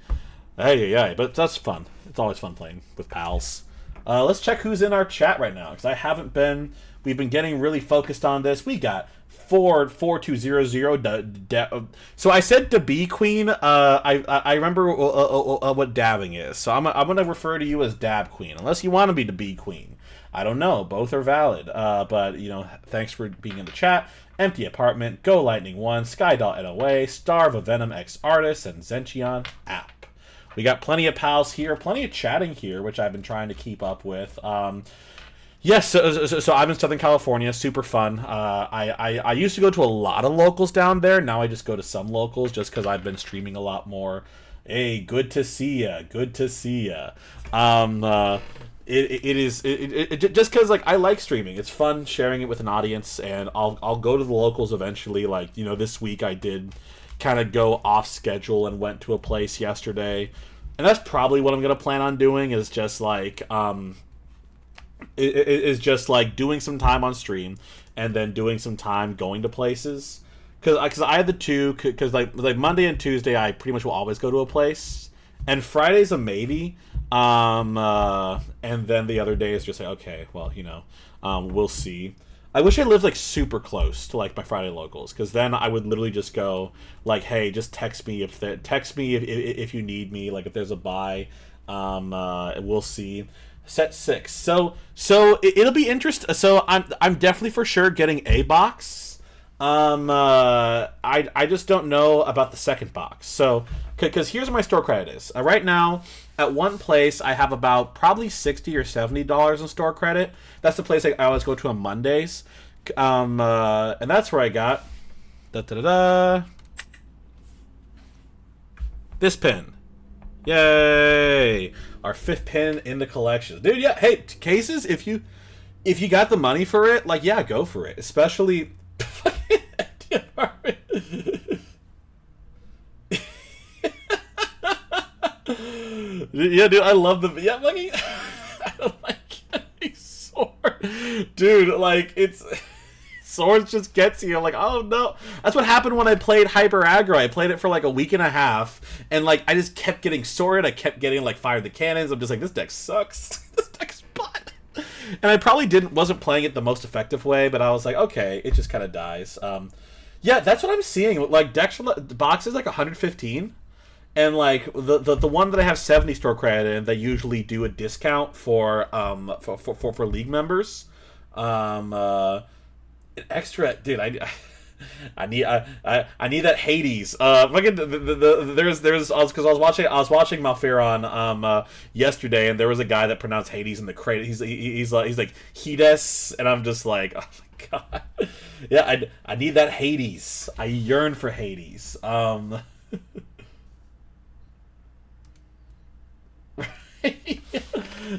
Hey, but that's fun. It's always fun playing with pals. Let's check who's in our chat right now, because we've been getting really focused on this. We got 4200. So I said to be queen. I remember what dabbing is. So I'm gonna refer to you as dab queen, unless you want to be the bee queen. I don't know. Both are valid. But you know, thanks for being in the chat. Empty Apartment, Go Lightning 1, Skydoll NOA, Starve of Venom X Artist, and Zenchion App. We got plenty of pals here, plenty of chatting here, which I've been trying to keep up with. Yes, so I'm in Southern California, super fun. I used to go to a lot of locals down there. Now I just go to some locals just because I've been streaming a lot more. Hey, good to see ya. Good to see ya. It is just because like I like streaming. It's fun sharing it with an audience, and I'll go to the locals eventually. Like you know, this week I did kind of go off schedule and went to a place yesterday, and that's probably what I'm gonna plan on doing. Is just like is just like doing some time on stream and then doing some time going to places because I have the two because like Monday and Tuesday I pretty much will always go to a place, and Friday's a maybe. And then the other day is just like okay, well you know, we'll see. I wish I lived like super close to like my Friday locals, because then I would literally just go like, hey, just text me if you need me, like if there's a buy. We'll see. Set 6. So it'll be interesting. So I'm definitely for sure getting a box. I just don't know about the second box. So because here's where my store credit is. Right now, at one place, I have about probably $60 or $70 in store credit. That's the place I always go to on Mondays. And that's where I got this pin. Yay! Our 5th pin in the collection. Dude, yeah, hey, cases, if you got the money for it, like, yeah, go for it. Especially... Yeah, dude, I love the... Yeah, like, I don't like any sword. Dude, like, it's... Swords just gets you. I'm like, oh no. That's what happened when I played Hyper Aggro. I played it for like a week and a half, and like I just kept getting sworded. I kept getting like fired the cannons. I'm just like, this deck sucks. This deck's butt. And I probably wasn't playing it the most effective way, but I was like, okay, it just kind of dies. Yeah, that's what I'm seeing. Like Dex box is like 115, and like the one that I have 70 store credit in, they usually do a discount for league members. Extra, dude. I need that Hades. Fucking there's because I was watching Malfear yesterday, and there was a guy that pronounced Hades in the crate. He's like Hedes, and I'm just like, oh my god. Yeah, I need that Hades. I yearn for Hades.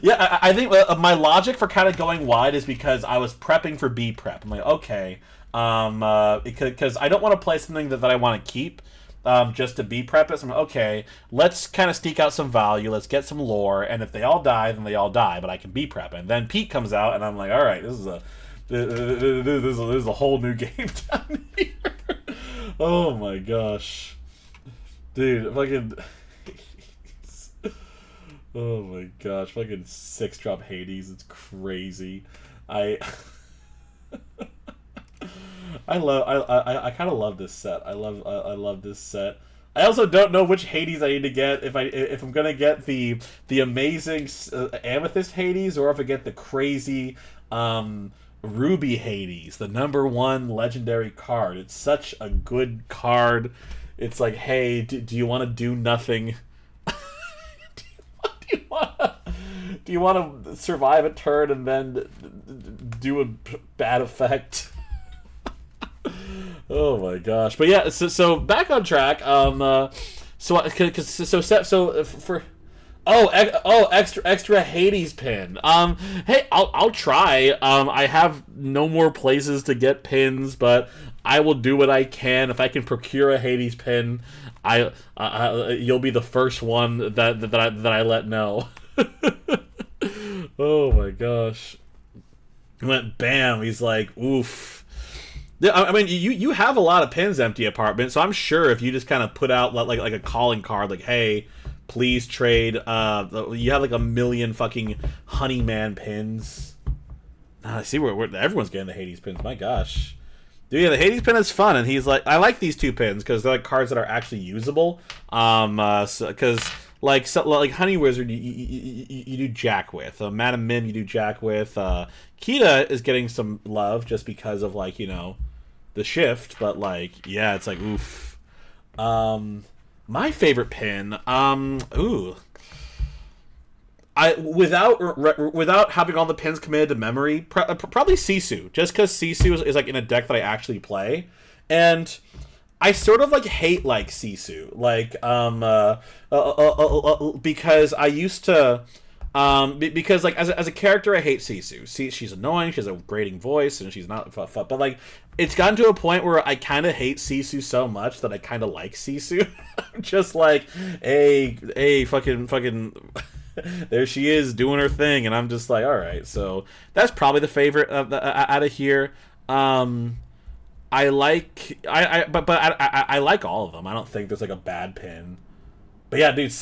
Yeah, I think my logic for kind of going wide is because I was prepping for B prep. I'm like, okay, because I don't want to play something that I want to keep, just to B prep it. So I'm like, okay, let's kind of sneak out some value. Let's get some lore, and if they all die, then they all die. But I can B prep, and then Pete comes out, and I'm like, all right, this is a whole new game down here. Oh my gosh, dude, fucking. Oh my gosh, fucking 6-drop Hades, it's crazy. I kind of love this set. I love this set. I also don't know which Hades I need to get if I'm gonna get the amazing Amethyst Hades, or if I get the crazy Ruby Hades, the -- 1 legendary card. It's such a good card. It's like, hey, do you want to do nothing? Do you want to survive a turn and then do a bad effect? Oh my gosh! But yeah, so back on track. Extra Hades pin. Hey, I'll try. I have no more places to get pins, but I will do what I can. If I can procure a Hades pin, you'll be the first one that I let know. Oh my gosh! He went bam. He's like, oof. Yeah, I mean, you have a lot of pins, Empty Apartment. So I'm sure if you just kind of put out like a calling card, like, hey, please trade. You have like 1 million fucking Honeyman pins. I see where everyone's getting the Hades pins. My gosh. Dude, yeah, the Hades pin is fun, and he's like, I like these 2 pins because they're like cards that are actually usable. Because like Honey Wizard, you do Jack with. Madam Mim, you do Jack with. Kita is getting some love just because of like, you know, the shift, but like, yeah, it's like, oof. My favorite pin, without having all the pins committed to memory, probably Sisu, just because Sisu is like in a deck that I actually play, and I sort of like hate like Sisu, like because I used to. Because like as a character, I hate Sisu. She's annoying. She has a grating voice, and she's not fun. But like, it's gotten to a point where I kind of hate Sisu so much that I kind of like Sisu. I'm just like, hey, fucking, there she is doing her thing, and I'm just like, all right. So that's probably the favorite out of here. I like I like all of them. I don't think there's like a bad pin. But yeah, dude,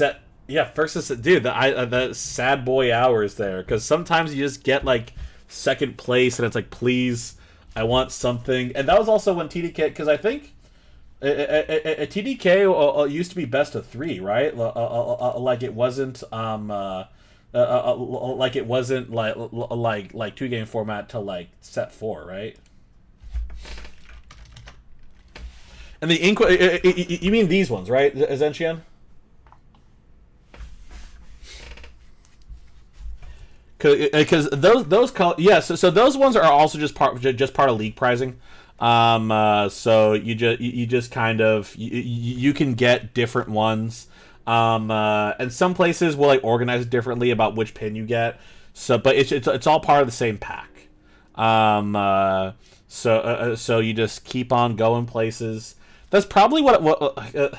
first is dude, the sad boy hours there, because sometimes you just get like second place, and it's like, please, I want something. And that was also when TDK, because I think a TDK used to be best of 3, right? Like it wasn't like it wasn't like 2-game format to like set 4, right? And the you mean these ones, right, Zentian? Because those yeah, so those ones are also just part of league pricing. So you just kind of you can get different ones. And some places will like organize it differently about which pin you get. So, but it's all part of the same pack. So you just keep on going places. That's probably what.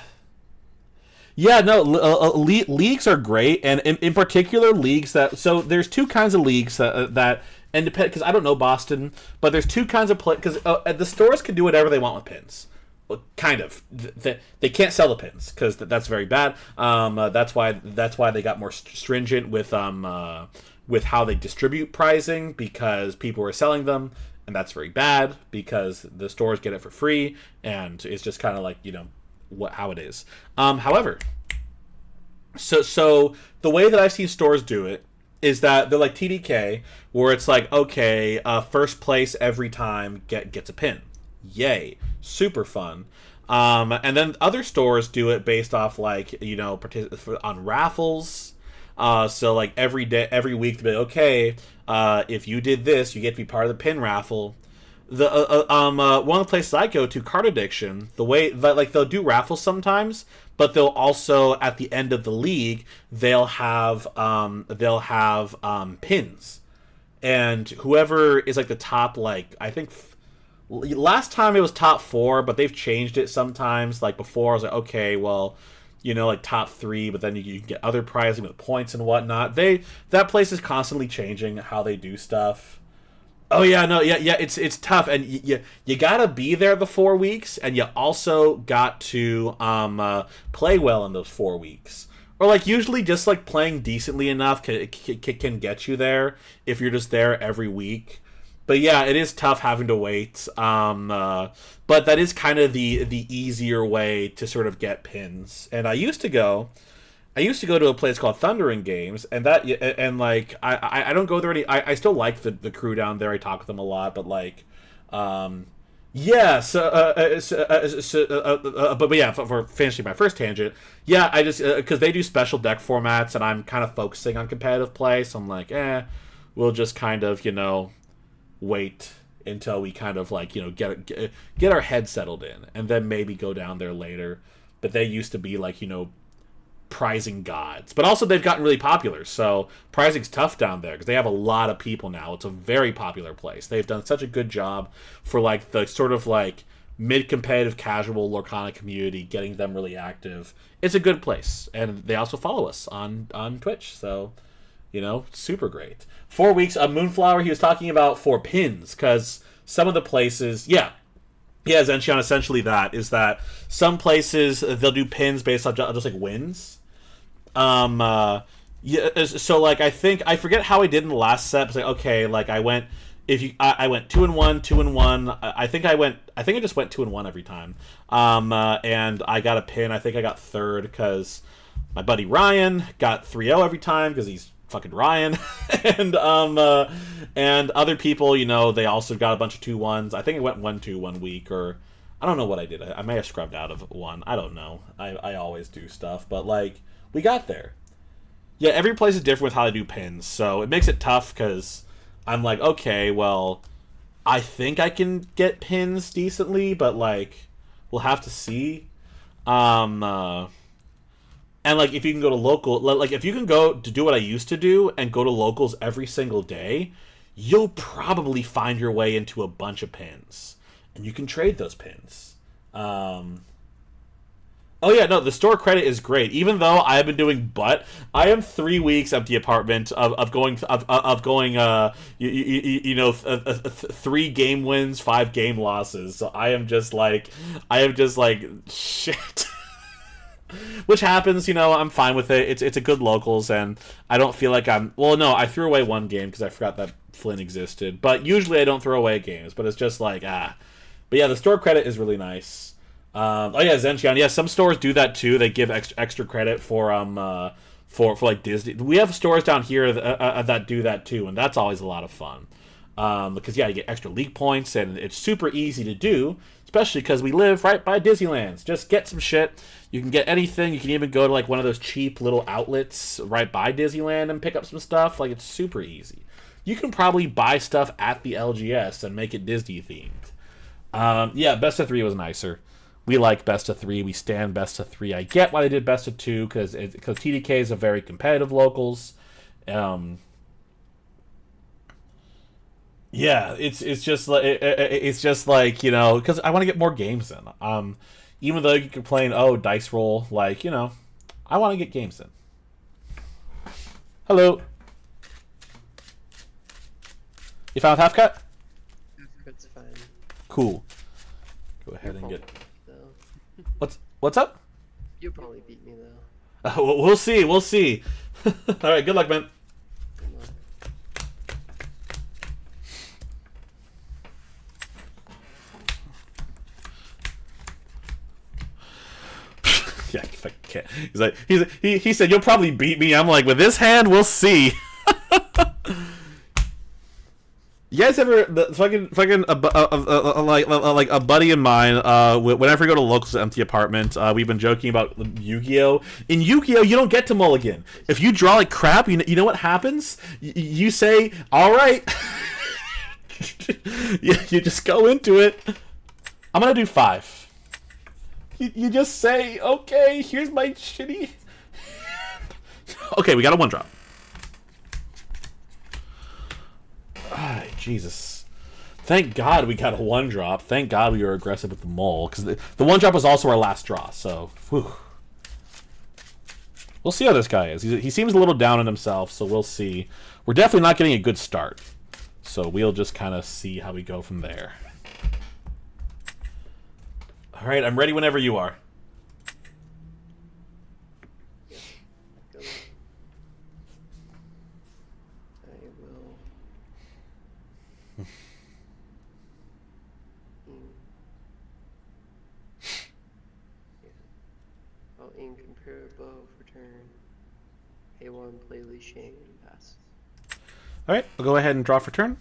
Yeah, no, leagues are great, and in particular leagues that. So there's 2 kinds of leagues that and depend, because I don't know Boston, but there's 2 kinds of play, because the stores can do whatever they want with pins. Well, kind of. They can't sell the pins because that's very bad. That's why they got more stringent with how they distribute pricing, because people were selling them, and that's very bad because the stores get it for free, and it's just kind of like, how it is. However, so the way that I've seen stores do it is that they're like TDK, where it's like, okay, first place every time gets a pin. Yay. Super fun. And then other stores do it based off, like, on raffles. So, like, every week, they'll be like, okay, if you did this, you get to be part of the pin raffle. One of the places I go to, Card Addiction, the way that, like, they'll do raffles sometimes, but they'll also, at the end of the league, they'll have pins, and whoever is like the top, like, I think last time it was top 4, but they've changed it sometimes. Like before, I was like, okay, well, like top 3, but then you can get other prizing with points and whatnot. That place is constantly changing how they do stuff. Oh yeah, no, yeah, it's tough, and you gotta be there the 4 weeks, and you also got to play well in those 4 weeks, or like usually just like playing decently enough can get you there if you're just there every week. But yeah, it is tough having to wait. But that is kind of the easier way to sort of get pins. And I used to go to a place called Thundering Games, and like I don't go there I still like the crew down there. I talk with them a lot, but like, yeah. But yeah, for finishing my first tangent, yeah, I just because they do special deck formats, and I'm kind of focusing on competitive play, so I'm like, we'll just kind of wait until we kind of like get our head settled in, and then maybe go down there later. But they used to be like prizing gods, but also they've gotten really popular, so prizing's tough down there because they have a lot of people now. It's a very popular place. They've done such a good job for like the sort of like mid-competitive casual Lorcana community, getting them really active. It's a good place, and they also follow us on Twitch, so super great. 4 weeks. Moonflower, he was talking about for pins, because some of the places, yeah, Zenchion, essentially that is that some places they'll do pins based on just like wins. Yeah, so like I forget how I did in the last set. It's like, okay, like I went 2-1, 2-1. I think I just went 2-1 every time. And I got a pin. I think I got third because my buddy Ryan got 3-0 every time because he's fucking Ryan. and other people, they also got a bunch of 2-1s. I think it went 1-2 one week, or I don't know what I did. I may have scrubbed out of one. I don't know. I always do stuff, but like we got there. Yeah, every place is different with how they do pins, so it makes it tough because I'm like, okay, well, I think I can get pins decently, but like we'll have to see. And like if you can go to local, like if you can go to do what I used to do and go to locals every single day, you'll probably find your way into a bunch of pins, and you can trade those pins. Oh yeah, no, the store credit is great. Even though I have been doing, I am 3 weeks at the apartment of going 3 game wins, 5 game losses. So I am just like shit. Which happens, I'm fine with it. It's a good locals, and I don't feel like I threw away one game because I forgot that Flynn existed. But usually I don't throw away games, but it's just like, But yeah, the store credit is really nice. Oh yeah, Zenchion. Yeah, some stores do that too. They give extra credit for like Disney. We have stores down here that do that too, and that's always a lot of fun. Because yeah, you get extra league points, and it's super easy to do, especially because we live right by Disneyland. Just get some shit. You can get anything. You can even go to like one of those cheap little outlets right by Disneyland and pick up some stuff. Like, it's super easy. You can probably buy stuff at the LGS and make it Disney themed. Yeah, best of 3 was nicer. We like best of 3. We stand best of 3. I get why they did best of 2 because TDK is a very competitive locals. Yeah, it's just like because I want to get more games in. Even though you complain, dice roll, like I want to get games in. Hello. You found half cut? It's fine. Cool. Go ahead and get. Though. What's up? You'll probably beat me though. We'll see. All right. Good luck, man. Good luck. He said you'll probably beat me. I'm like, with this hand, we'll see. You guys ever like a buddy of mine? Whenever we go to locals empty apartment, we've been joking about Yu-Gi-Oh. In Yu-Gi-Oh, you don't get to mulligan. If you draw like crap, you know what happens? You say, "All right." You just go into it. I'm gonna do 5. You just say, "Okay, here's my shitty." Okay, we got a 1-drop. Jesus. Thank God we got a 1-drop. Thank God we were aggressive with the mole, because the 1-drop was also our last draw, so whew. We'll see how this guy is. He seems a little down on himself, so we'll see. We're definitely not getting a good start, so we'll just kind of see how we go from there. Alright, I'm ready whenever you are. Go. I will. I'll ink and pair bow for turn. Pay 1, play Li Shang, and pass. Alright, I'll go ahead and draw for turn.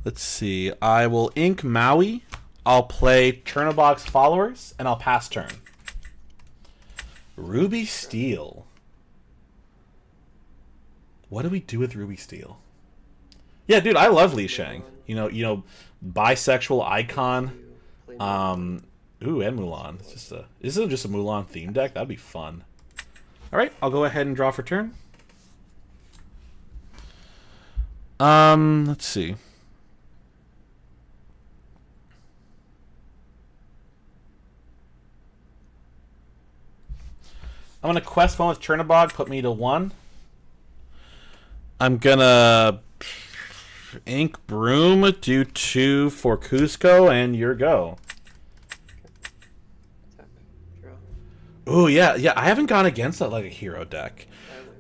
Let's see. I will ink Maui. I'll play Chernobog's Followers, and I'll pass turn. Ruby Steel. What do we do with Ruby Steel? Yeah, dude, I love Li Shang. You know, bisexual icon. Ooh, and Mulan. This is just a Mulan theme deck. That'd be fun. All right, I'll go ahead and draw for turn. Let's see. I'm gonna quest one with Chernobog, put me to 1. I'm gonna ink Broom, do 2 for Cusco, and your go. Tap, draw. Ooh, yeah. I haven't gone against that like a hero deck.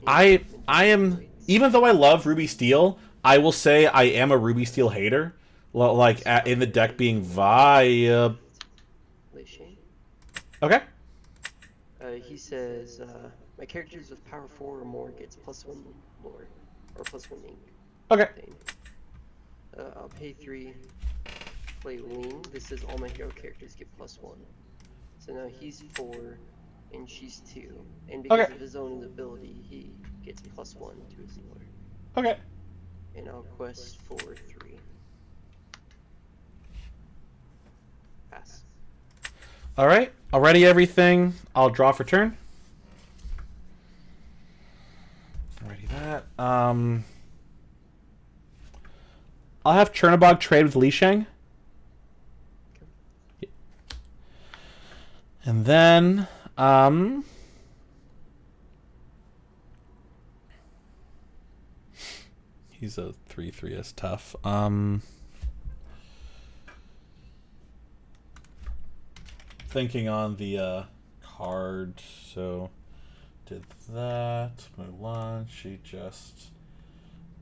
I am, even though I love Ruby Steel, I will say I am a Ruby Steel hater. Like in the deck being via. Li Shang. Okay. He says, my characters with power 4 or more gets +1 lore, or +1 ink. Okay. Thing. I'll pay 3, play Ling. This says all my hero characters get +1. So now he's 4, and she's 2. And because Okay. of his own ability, he gets +1 to his lore. Okay. And I'll quest for 3. Pass. All right. I'll ready everything. I'll draw for turn. Ready that. I'll have Chernobog trade with Li Shang. And then, he's a 3/3. That's tough. Thinking on the card, so did that. Mulan, she just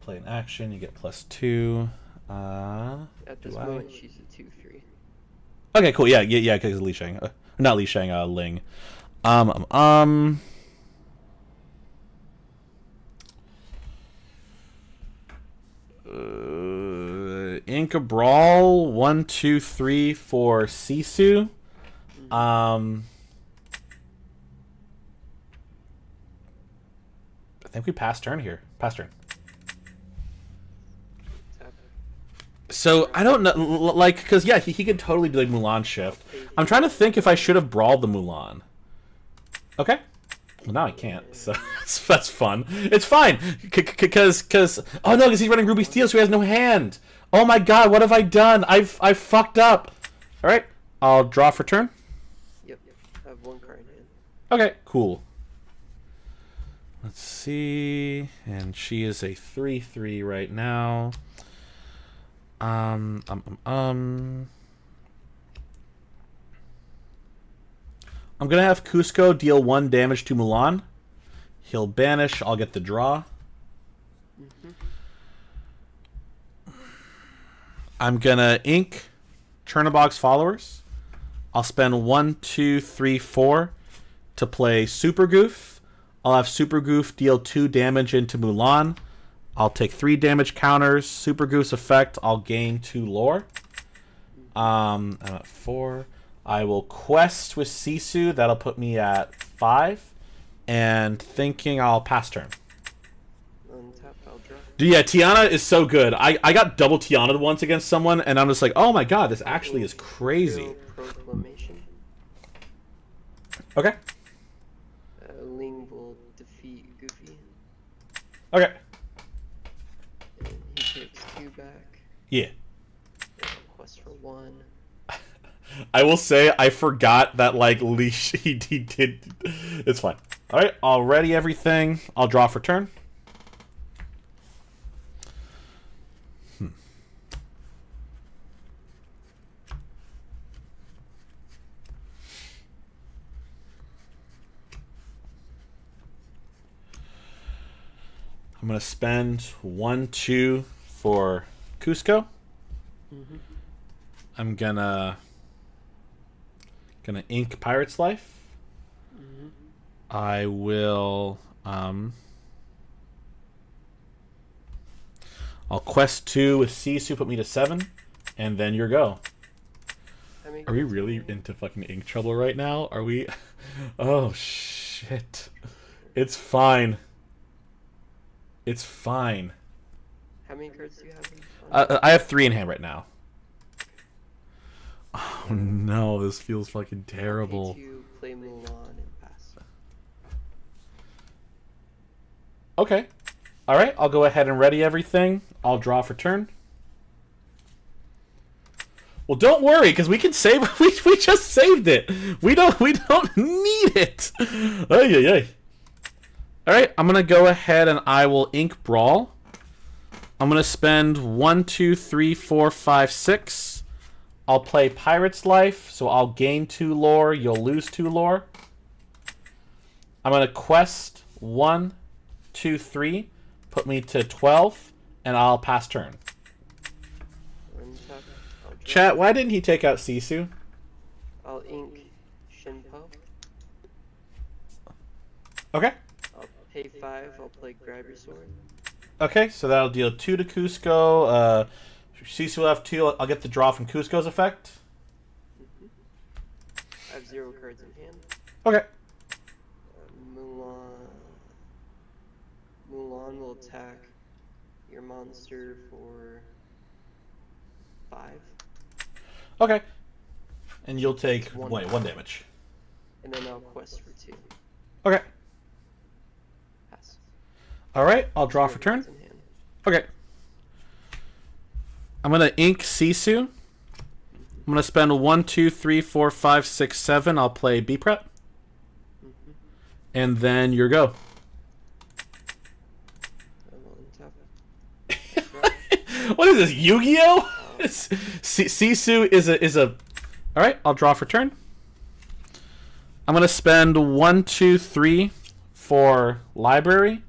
play an action. You get +2. At this do I? moment, she's a 2/3. Okay, cool. Yeah, because Li Shang, not Li Shang, Ling. Inca Brawl 1, 2, 3 for Sisu. I think we passed turn here. Pass turn. Tap. So I don't know, like, because yeah, he could totally do like Mulan shift. I'm trying to think if I should have brawled the Mulan. Okay. Well, now I can't, so that's fun. It's fine, because oh no, because he's running Ruby Steel, so he has no hand. Oh my God, what have I done? I've fucked up. All right, I'll draw for turn. Yep. I have 1 card in hand. Okay, cool. Let's see, and she is a 3/3 right now. I'm gonna have Cusco deal 1 damage to Mulan. He'll banish. I'll get the draw. I'm gonna ink Chernobog's Followers. I'll spend 1, 2, 3, 4 to play Super Goof. I'll have Super Goof deal 2 damage into Mulan. I'll take 3 damage counters. Super Goof's effect, I'll gain 2 lore. I'm at 4. I will quest with Sisu. That'll put me at 5. And thinking I'll pass turn. Untap, I'll draw. Yeah, Tiana is so good. I got double Tiana'd once against someone, and I'm just like, oh my god, this actually is crazy. Hero Proclamation. Okay. Ling will defeat Goofy. Okay. And he takes 2 back. Yeah. Quest for 1. I will say I forgot that like leash he did. It's fine. All right, I'll ready everything. I'll draw for turn. I'm gonna spend 1, 2 for Cusco. I'm gonna ink Pirate's Life. I will I'll quest 2 with Sisu, put me to 7, and then your go. Are we really into fucking ink trouble right now? Are we? Oh shit! It's fine. It's fine. How many cards do you have? I have 3 in hand right now. Oh no, this feels fucking terrible. To play Mulan and pass. Okay. Alright, I'll go ahead and ready everything. I'll draw for turn. Well, don't worry, because we can save. We just saved it. We don't need it. Ay, ay, ay. All right, I'm gonna go ahead and I will ink Brawl. I'm gonna spend 1, 2, 3, 4, 5, 6. I'll play Pirate's Life, so I'll gain 2 lore. You'll lose 2 lore. I'm gonna quest 1, 2, 3. Put me to 12, and I'll pass turn. Chat, why didn't he take out Sisu? I'll ink Shinpo. Okay. I'll pay 5. I'll play Grab Your Sword. Okay, so that'll deal 2 to Cusco. Sisu will have 2. I'll get the draw from Cusco's effect. I have 0 cards in hand. Okay. Mulan will attack your monster for 5. Okay. And you'll take One. 1 damage. And then I'll quest for 2. Okay. Pass. Alright, I'll draw 0 for turn. cards in hand. Okay. I'm gonna ink Sisu. I'm gonna spend 1, 2, 3, 4, 5, 6, 7. I'll play B prep. And then your go. I will untap. What is this, Yu-Gi-Oh? Sisu is a. All right, I'll draw for turn. I'm gonna spend 1, 2, 3 for library.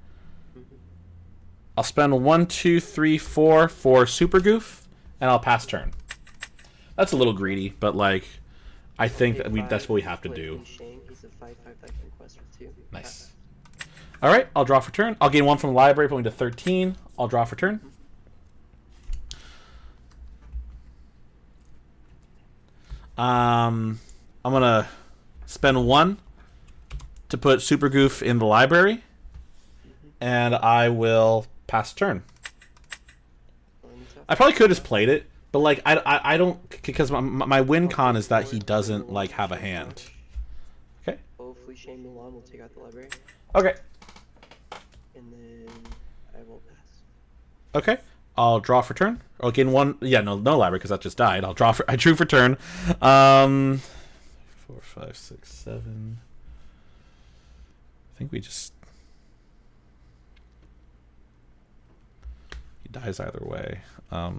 I'll spend 1, 2, 3, 4 for Super Goof, and I'll pass turn. That's a little greedy, but like, I think that's what we have to do. He's a 5/5 that can quest for 2. Nice. All right, I'll draw for turn. I'll gain 1 from the library, put me to 13. I'll draw for turn. I'm gonna spend 1 to put Super Goof in the library, and I will pass turn. I probably could have just played it, but like I don't, because my win con is that he doesn't like have a hand. Okay. Hopefully Shane Mulan will take out the library, Okay. and then I will pass. Okay. I'll draw for turn. I'll gain 1. Yeah, no library because that just died. I drew for turn. 4, 5, 6, 7. I think we just. He dies either way. How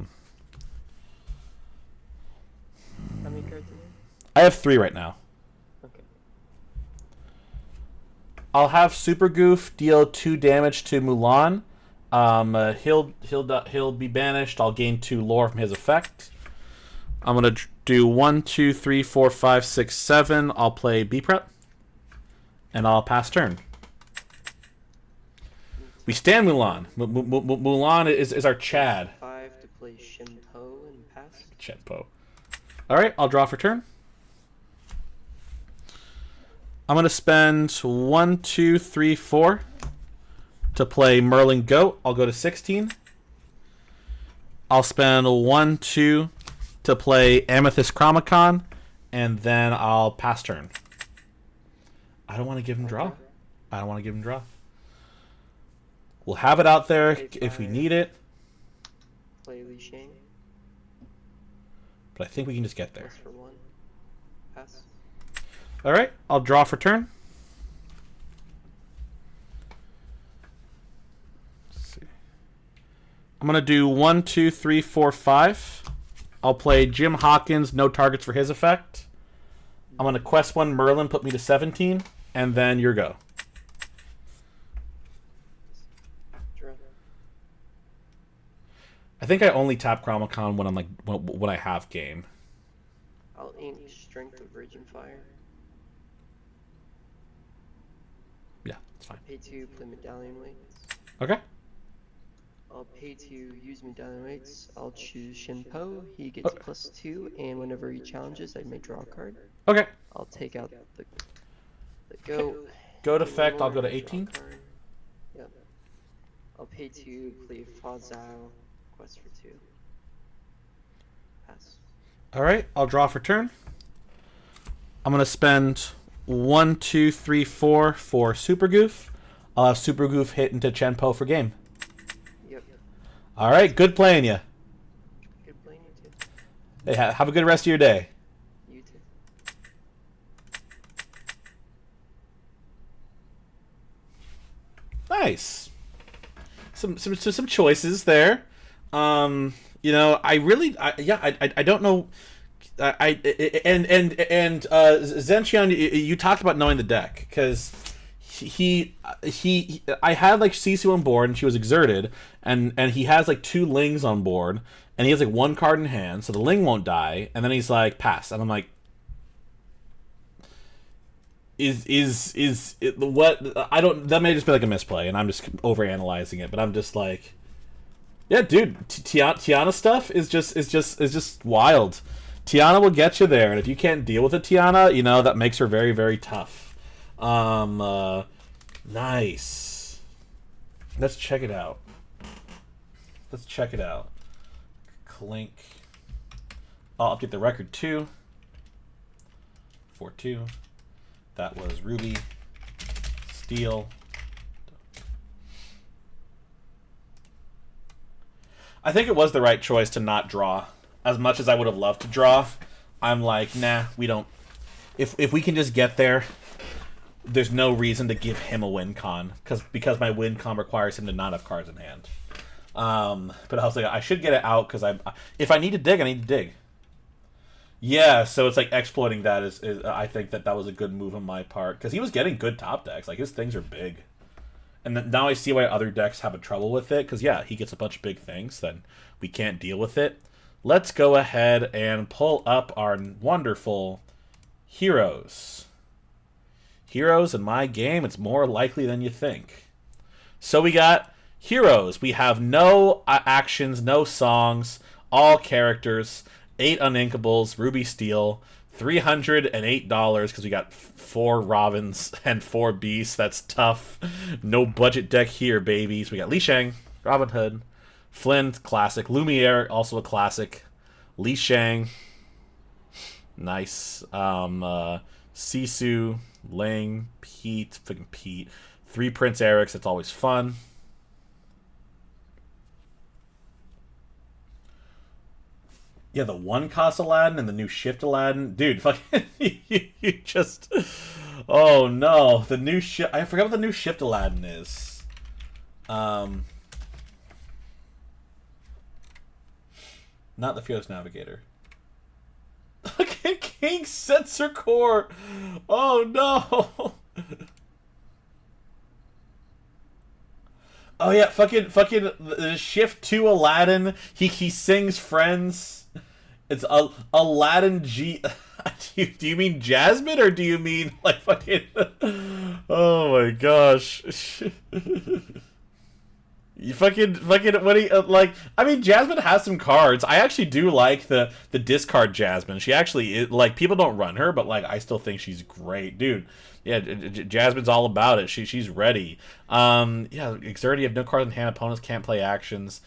many cards in there? I have 3 right now. Okay. I'll have Super Goof deal 2 damage to Mulan. He'll be banished. I'll gain 2 lore from his effect. I'm gonna do 1, 2, 3, 4, 5, 6, 7. I'll play B prep. And I'll pass turn. We stand Mulan. Mulan is our Chad. 5 to play Shimpo and pass. Chadpo. Alright, I'll draw for turn. I'm going to spend 1, 2, 3, 4 to play Merlin Goat. I'll go to 16. I'll spend 1, 2 to play Amethyst Chromacon, and then I'll pass turn. I don't want to give him draw. I don't want to give him draw. We'll have it out there if we need it. Play Li Shang. But I think we can just get there. Plus for 1. Pass. Alright, I'll draw for turn. Let's see. I'm going to do 1, 2, 3, 4, 5. I'll play Jim Hawkins, no targets for his effect. I'm going to quest 1 Merlin, put me to 17, and then your go. Draw. I think I only tap Chromacon when I'm like when I have game. I'll ink Strength of Virgin Fire. Yeah, it's fine. Pay 2, play Medallion Weights. Okay. I'll pay to use Medallion Weights. I'll choose Shinpo. He gets +2, and whenever he challenges, I may draw a card. Okay. I'll take out the go. Goat effect, Draw I'll go to a 18. card. Yep. I'll pay 2, play Fa Zhao, quest for 2. Pass. Alright, I'll draw for turn. I'm going to spend 1, 2, 3, 4 for Super Goof. I'll have Super Goof hit into Chenpo for game. Yep. Alright, good playing you. Good playing you too. Hey, have a good rest of your day. You too. Nice. Some choices there. You know, I don't know. Zentian, you talked about knowing the deck because I had like Sisu on board and she was exerted, and he has like 2 Lings on board and he has like 1 card in hand, so the Ling won't die, and then he's like pass, and I'm like, what? I don't. That may just be like a misplay, and I'm just overanalyzing it. But I'm just like, yeah, dude, Tiana stuff is just wild. Tiana will get you there, and if you can't deal with a Tiana, you know that makes her very, very tough. Nice. Let's check it out. Clink. I'll update the record too. 4-2. That was Ruby, Steel. I think it was the right choice to not draw. As much as I would have loved to draw, I'm like, nah, we don't. If we can just get there, there's no reason to give him a win con because my win con requires him to not have cards in hand. But I was like, I should get it out because if I need to dig, I need to dig. Yeah, so it's like exploiting that is I think that was a good move on my part because he was getting good top decks. Like his things are big, and then now I see why other decks have a trouble with it because yeah, he gets a bunch of big things, then we can't deal with it. Let's go ahead and pull up our wonderful heroes. Heroes in my game, it's more likely than you think. So we got heroes. We have no actions, no songs, all characters. 8 uninkables, Ruby Steel, $308 because we got 4 Robins and 4 Beasts. That's tough. No budget deck here, babies. We got Li Shang, Robin Hood, Flynn, classic. Lumiere, also a classic. Li Shang, nice. Sisu, Ling, Pete, freaking Pete. 3 Prince Erics, that's always fun. Yeah, the 1-cost Aladdin and the new Shift Aladdin. Dude, fucking, you just... Oh, no. The new Shift... I forgot what the new Shift Aladdin is. Not the Fearless Navigator. Okay, King Sensor Core. Oh, no. Oh, yeah, fucking the Shift 2 Aladdin. He sings Friends. It's Aladdin G. Do you mean Jasmine or do you mean like fucking? Oh my gosh. You fucking what do you like? I mean, Jasmine has some cards. I actually do like the discard Jasmine. She actually like people don't run her, but like I still think she's great, dude. Yeah, Jasmine's all about it. She's ready. Yeah, Exert, you have no cards in hand. Opponents can't play actions.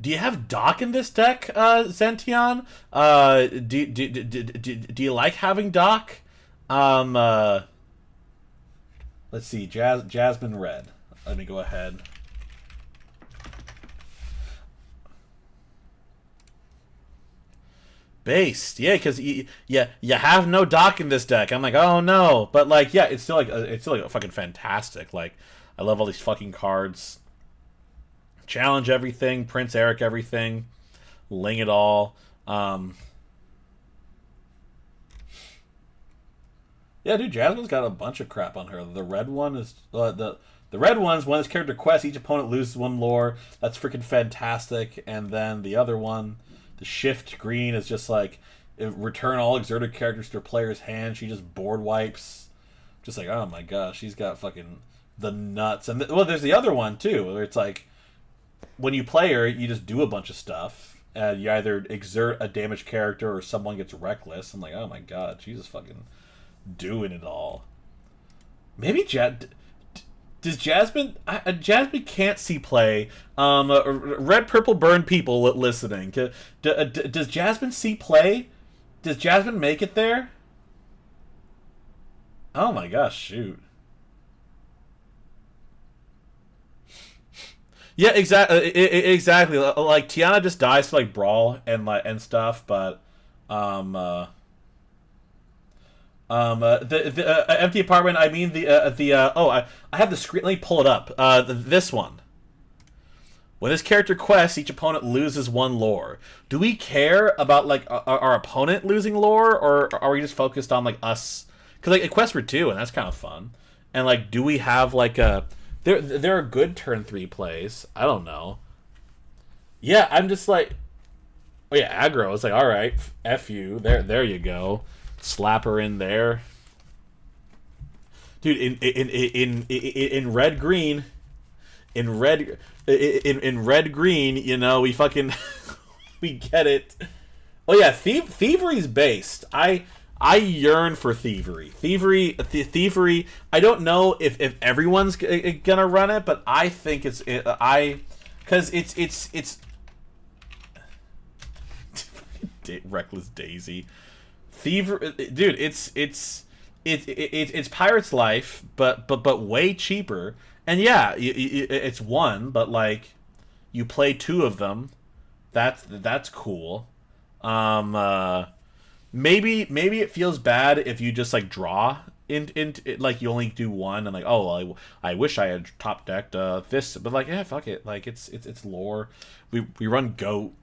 Do you have Doc in this deck, Zention? Do you like having Doc? Let's see, Jasmine Red. Let me go ahead. Based, yeah, because you have no Doc in this deck. I'm like, oh no, but like, yeah, it's still like fucking fantastic. Like, I love all these fucking cards. Challenge everything, Prince Eric everything, Ling it all. Yeah, dude, Jasmine's got a bunch of crap on her. The red one is the red one's when this character quests, each opponent loses one lore. That's freaking fantastic. And then the other one, the shift green, is just like return all exerted characters to their player's hand. She just board wipes. Just like, oh my gosh, she's got fucking the nuts. And well, there's the other one too, where it's like, when you play her, you just do a bunch of stuff. You either exert a damaged character or someone gets reckless. I'm like, oh my god, she's just fucking doing it all. Maybe does Jasmine? Jasmine can't see play. Red, purple, burn people listening. Does Jasmine see play? Does Jasmine make it there? Oh my gosh, shoot. Yeah, exactly. Like Tiana just dies to like brawl and stuff, but the empty apartment. I mean I have the screen. Let me pull it up. This one. When this character quests, each opponent loses one lore. Do we care about like our opponent losing lore, or are we just focused on like us? Because like it quests for 2, and that's kind of fun. And like, do we have like a There are good turn 3 plays. I don't know. Yeah, I'm just like, oh yeah, aggro. It's like, all right, f you. There you go. Slap her in there, dude. In red green, in red green. You know, we fucking we get it. Oh yeah, thievery's based. I yearn for thievery. Thievery. I don't know if everyone's gonna run it, but I think because it's Reckless Daisy, thievery, dude. It's Pirate's Life, but way cheaper. And yeah, it's one, but like you play 2 of them. That's cool. Maybe it feels bad if you just like draw in like you only do 1 and like, oh well, I wish I had top decked this, but like, yeah, fuck it, like it's lore. We run goat.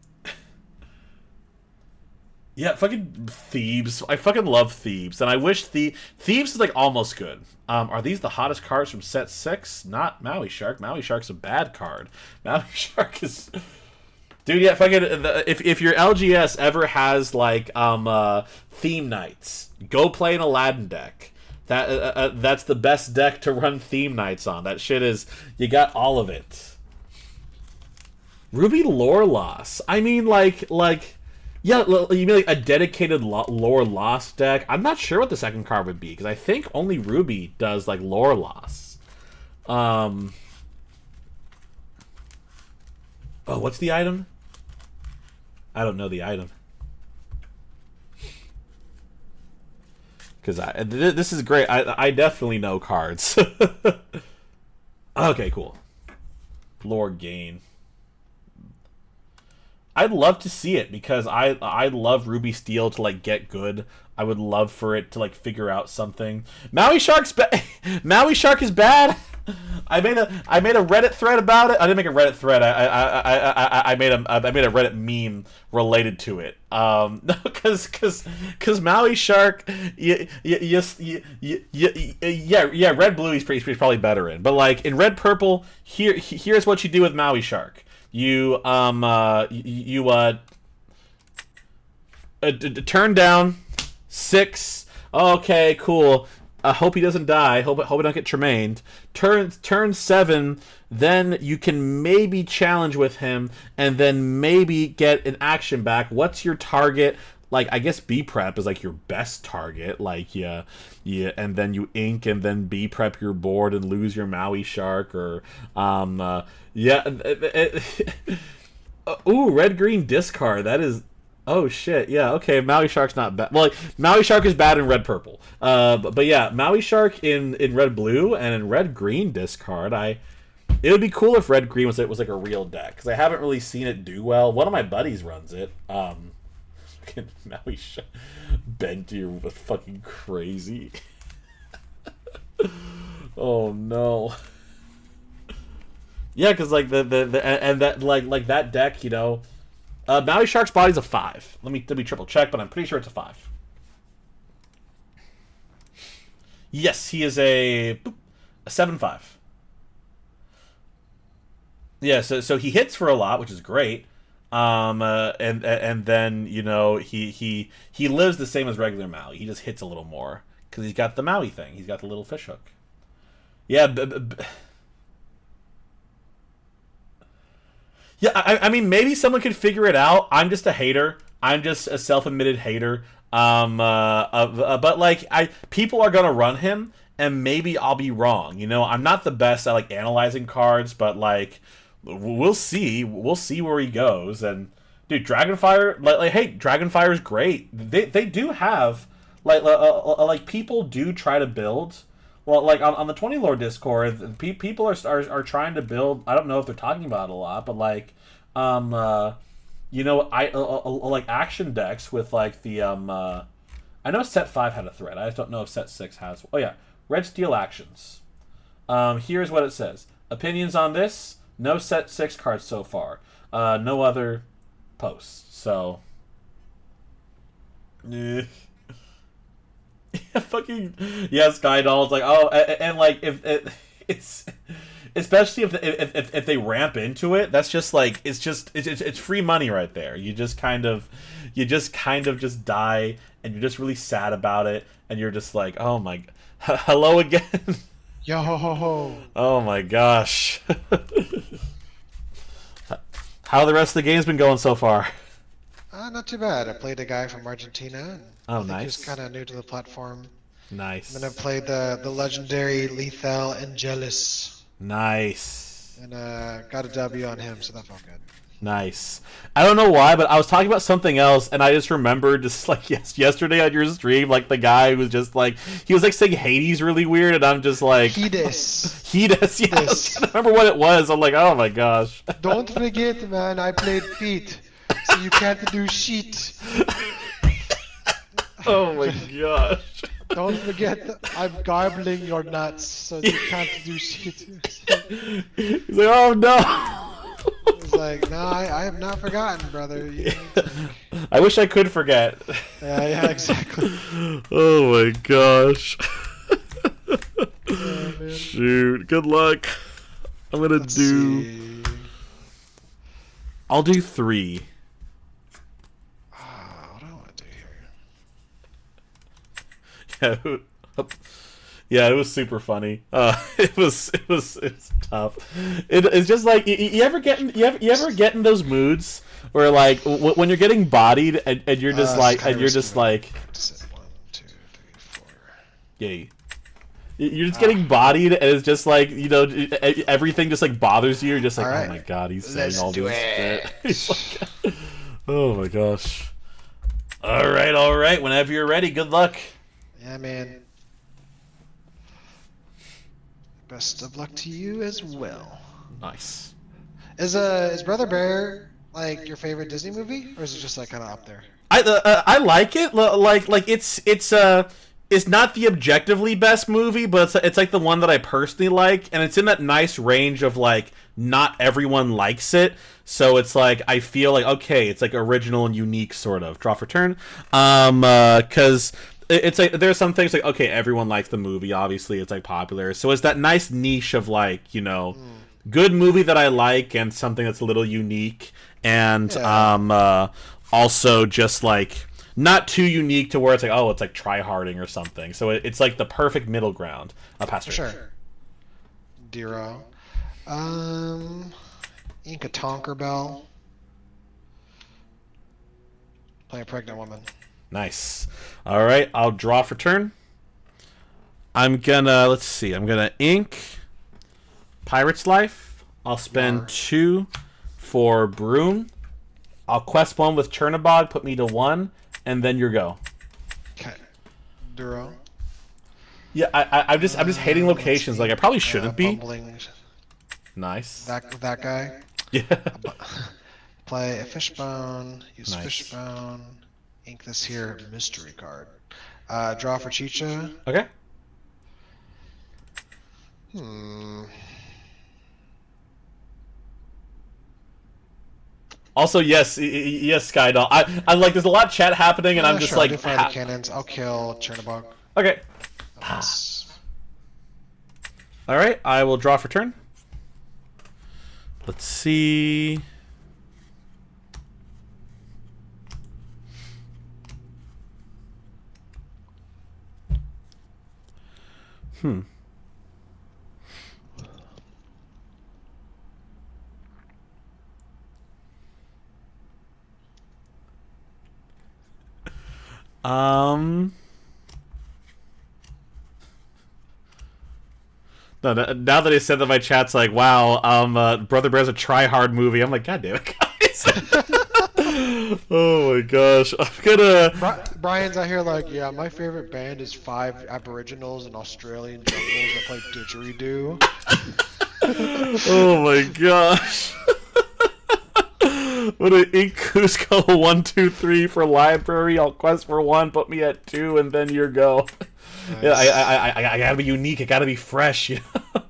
Yeah, fucking Thebes. I fucking love Thebes, and I wish Thebes is like almost good. Are these the hottest cards from set 6? Not Maui Shark. Maui Shark's a bad card. Maui Shark is. Dude, yeah, fucking if your LGS ever has like theme nights, go play an Aladdin deck. That's the best deck to run theme nights on. That shit is, you got all of it. Ruby lore loss. I mean, like yeah, you mean like a dedicated lore loss deck? I'm not sure what the second card would be because I think only Ruby does like lore loss. Oh, what's the item? I don't know the item. Because this is great. I definitely know cards. Okay, cool. Lore gain. I'd love to see it because I love Ruby Steel to like get good. I would love for it to like figure out something. Maui Shark is bad. I made a Reddit thread about it. I didn't make a Reddit thread. I made a Reddit meme related to it. No, because Maui Shark, yeah, red blue he's probably better in. But like in red purple, here's what you do with Maui Shark. You turn down 6. Okay, cool. I hope he doesn't die. Hope he don't get tremained. Turn 7. Then you can maybe challenge with him, and then maybe get an action back. What's your target? Like, I guess B prep is like your best target. Like, yeah, and then you ink, and then B prep your board and lose your Maui Shark, or ooh, red green discard. That is. Oh shit! Yeah, okay. Maui Shark's not bad. Well, like, Maui Shark is bad in red purple. But yeah, Maui Shark in red blue and in red green discard. It would be cool if red green was like a real deck, because I haven't really seen it do well. One of my buddies runs it. Fucking Maui Shark, Bentir was fucking crazy. Oh no. Yeah, because like that that deck, you know. Maui Shark's body's a 5. Let me triple check, but I'm pretty sure it's a 5. Yes, he is a 7/5. Yeah, so he hits for a lot, which is great. And then, you know, he lives the same as regular Maui. He just hits a little more because he's got the Maui thing. He's got the little fishhook. Yeah. Yeah, I mean, maybe someone could figure it out. I'm just a hater. I'm just a self-admitted hater. But like, people are gonna run him, and maybe I'll be wrong. You know, I'm not the best at like analyzing cards, but like, we'll see. We'll see where he goes. And dude, Dragonfire, like hey, Dragonfire is great. They do have like people do try to build. Well, like on the 20 lore Discord, people are trying to build. I don't know if they're talking about it a lot, but like, you know, like action decks with like the I know Set 5 had a thread. I just don't know if Set 6 has. Oh yeah, Red Steel actions. Here's what it says: opinions on this. No Set 6 cards so far. No other posts. So. Fucking yeah, Skydoll's like, oh, and like if it's especially if they ramp into it, that's just like it's free money right there. You just kind of just die, and you're just really sad about it, and you're just like, oh my, hello again. Yo ho ho ho. Oh my gosh. How the rest of the game's been going so far? Not too bad. I played a guy from Argentina. And oh, I think nice. He's kind of new to the platform. Nice. And then I played the legendary Lethal Angelus. Nice. And got a W on him, so that felt good. Nice. I don't know why, but I was talking about something else, and I just remembered just like yesterday on your stream, like the guy who was just like, he was like saying Hades really weird, and I'm just like, Hades. Yeah, I was trying to remember what it was. I'm like, oh my gosh. Don't forget, man, I played Pete, so you can't do shit. Oh my gosh. Don't forget, I'm garbling your nuts, so you can't do shit. He's like, oh no. It's like, no, I have not forgotten, brother. I wish I could forget. Yeah, exactly. Oh my gosh. Yeah, shoot, good luck. I'm gonna I'll do 3. What do I want to do here? Yeah, it was super funny. It was tough. It's just like you ever get in those moods where like when you're getting bodied and you're just like 1, 2, 3, 4. Yeah. You're just getting bodied, and it's just like, you know, everything just like bothers you. You're just like, right. Oh my god, he's saying all this shit. Like, oh my gosh. All right. Whenever you're ready, good luck. Yeah, man. Best of luck to you as well. Nice. Is Brother Bear like your favorite Disney movie, or is it just like kind of up there? I like it. Like it's not the objectively best movie, but it's like the one that I personally like, and it's in that nice range of like not everyone likes it, so it's like I feel like okay, it's like original and unique sort of. Draw for turn, because it's like there's some things like okay, everyone likes the movie, obviously it's like popular, so it's that nice niche of like good movie that I like and something that's a little unique, and also just like. Not too unique to where it's like, oh, it's like try-harding or something. So it's like the perfect middle ground. Pastor. Sure. Dero. Ink a Tonkerbell. Play a pregnant woman. Nice. All right, I'll draw for turn. I'm gonna, let's see, I'm gonna ink Pirate's Life. I'll spend 2 for Broom. I'll quest 1 with Chernabog, put me to 1. And then your go. Okay. Duro. Yeah, I'm just hating locations. Like I probably shouldn't be. Bumbling. Nice. That guy. Yeah. Play a Fishbone. Use Nice. Fishbone. Ink this here mystery card. Draw for Chicha. Okay. Also, yes, yes, Skydoll. I like. There's a lot of chat happening, and I'm just Sure, like. I'll do fire the cannons. I'll kill Chernabog. Okay. Nice. All right. I will draw for turn. Let's see. No, now that he said that, my chat's like, "Wow, Brother Bear's a try-hard movie." I'm like, "God damn it, guys!" Oh my gosh, I'm gonna. Brian's out here like, yeah, my favorite band is 5 Aboriginals in Australian jungles that play didgeridoo. Oh my gosh. What an ink Cusco 1, 2, 3 for library. I'll quest for 1, put me at 2, and then your go. Nice. Yeah, I gotta be unique. I gotta be fresh. You know?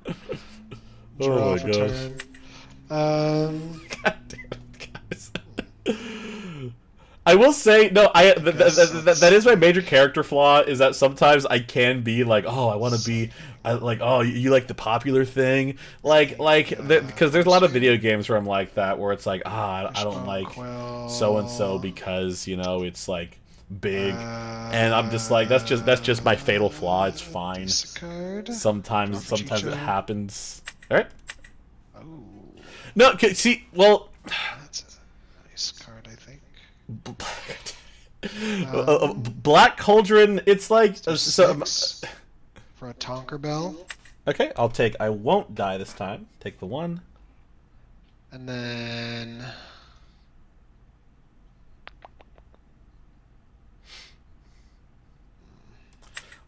Oh my gosh. Turn. God damn it, guys. I will say, no, that is my major character flaw, is that sometimes I can be like, oh, I want to be, like, oh, you like the popular thing? Because there's a lot of video games where I'm like that, where it's like, I don't like so-and-so because, it's like, big, and I'm just like, that's just my fatal flaw. It's fine. Sometimes it happens. All right. No, see, well, that's a nice card, I think. Black Cauldron. It's like so. For a Tonkerbell. Okay, I'll take. I won't die this time. Take the 1. And then.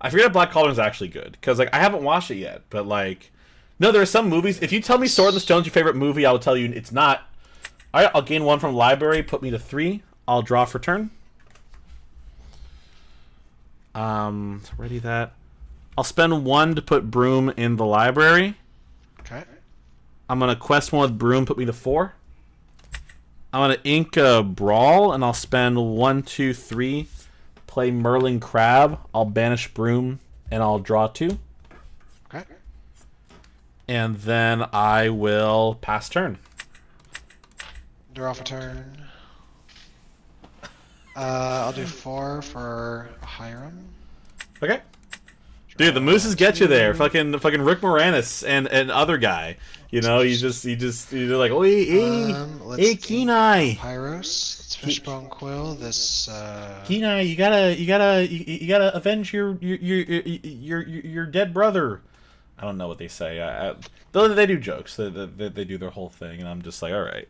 I forget if Black Cauldron is actually good because like I haven't watched it yet, but like, no, there are some movies. If you tell me Sword in the Stone's your favorite movie, I will tell you it's not. All right, I'll gain 1 from library, put me to 3. I'll draw for turn. Ready that. I'll spend 1 to put Broom in the library. Okay. I'm gonna quest 1 with Broom, put me to 4. I'm gonna ink a Brawl, and I'll spend 1, 2, 3. Play Merlin Crab. I'll banish Broom, and I'll draw 2. Okay. And then I will pass turn. Draw for turn. I'll do 4 for Hiram. Okay. Dude, the mooses get you there. Fucking Rick Moranis and other guy. You're like, oh, hey, Kenai. Pyros. Let's Fishbone Quill. This. Kenai, you gotta avenge your dead brother. I don't know what they say. They do jokes. They do their whole thing, and I'm just like, all right.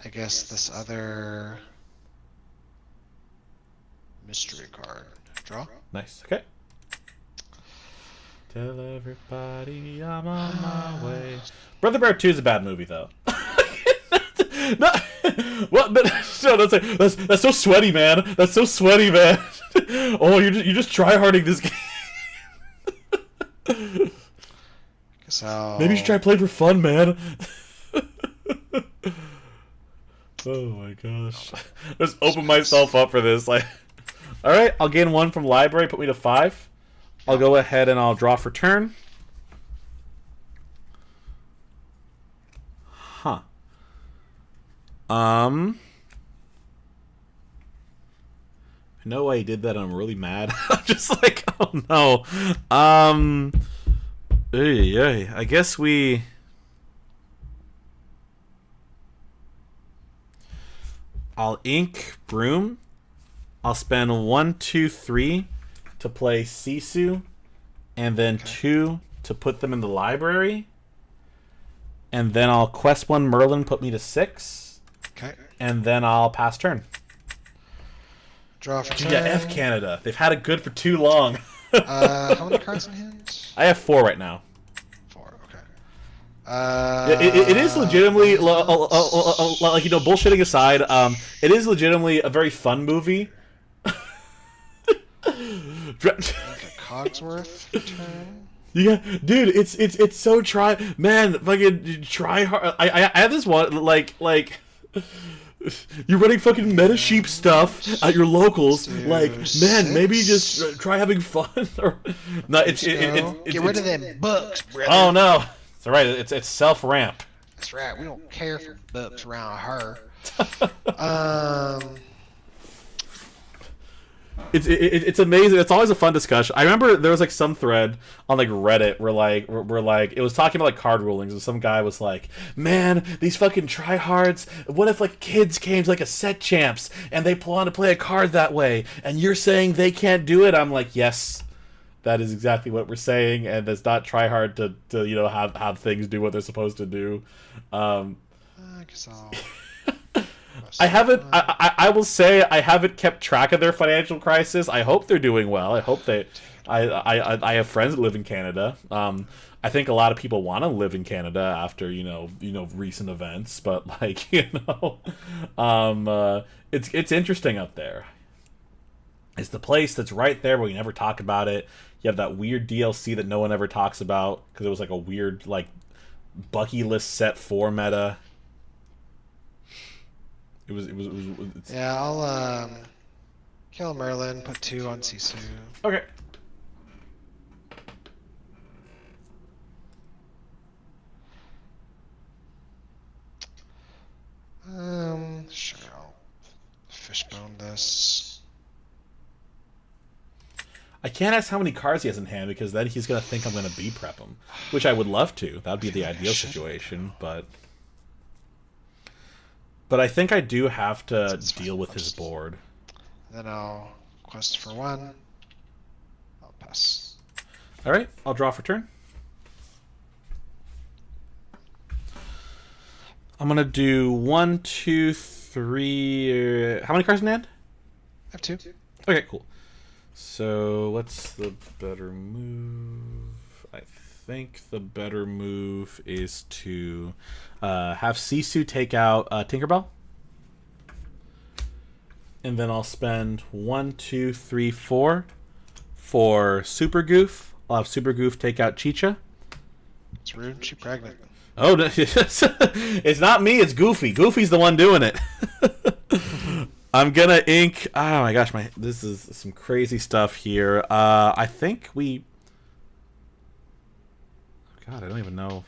I guess this other mystery card. Draw. Nice. Okay. Tell everybody I'm on my way. Brother Bear 2 is a bad movie, though. No, what? No, that's so sweaty, man. That's so sweaty, man. Oh, you're just tryharding this game. Guess I'll... Maybe you should try playing for fun, man. Oh my gosh. Just open myself up for this. Like, all right, I'll gain 1 from library. Put me to 5. I'll go ahead and I'll draw for turn. Huh. I know why he did that. And I'm really mad. I'm just like, oh no. I guess we. I'll ink Broom. I'll spend 1, 2, 3 to play Sisu, and then 2 to put them in the library. And then I'll quest 1 Merlin, put me to 6. Okay. And then I'll pass turn. Draw for turn. Yeah, F Canada. They've had it good for too long. How many cards in hand? I have 4 right now. 4, okay. It is legitimately, like, bullshitting aside, it is legitimately a very fun movie. Cogsworth turn. Yeah, dude, it's so fucking try hard. I have this one like you're running fucking meta sheep stuff at your locals. Like, man, maybe just try having fun. Or no, it's Get rid of them books, brother. Oh no, it's alright. It's self ramp. That's right. We don't care for books around her. It's amazing. It's always a fun discussion. I remember there was like some thread on like Reddit where like it was talking about like card rulings, and some guy was like, "Man, these fucking tryhards. What if like kids came to like a set champs and they want to play a card that way, and you're saying they can't do it?" I'm like, yes, that is exactly what we're saying, and it's not tryhard to have things do what they're supposed to do. I guess I'll... I haven't. I will say I haven't kept track of their financial crisis. I hope they're doing well. I hope they. I have friends that live in Canada. I think a lot of people want to live in Canada after recent events, but like it's interesting up there. It's the place that's right there, but we never talk about it. You have that weird DLC that no one ever talks about because it was like a weird like Bucky list set 4 meta. It was Yeah, I'll kill Merlin, put 2 on Sisu. Okay. Sure, I'll fishbone this. I can't ask how many cards he has in hand because then he's gonna think I'm gonna B prep him, which I would love to. That'd be the ideal situation, but I think I do have to deal with his board. Then I'll quest for 1. I'll pass. All right, I'll draw for turn. I'm gonna do 1, 2, 3. How many cards in hand? I have 2. Okay, cool. So what's the better move? I think the better move is to have Sisu take out Tinkerbell. And then I'll spend 1, 2, 3, 4 for Super Goof. I'll have Super Goof take out Chicha. It's rude. She's pregnant. Oh, no, it's not me. It's Goofy. Goofy's the one doing it. I'm gonna ink. Oh my gosh, this is some crazy stuff here. I think we. God, I don't even know.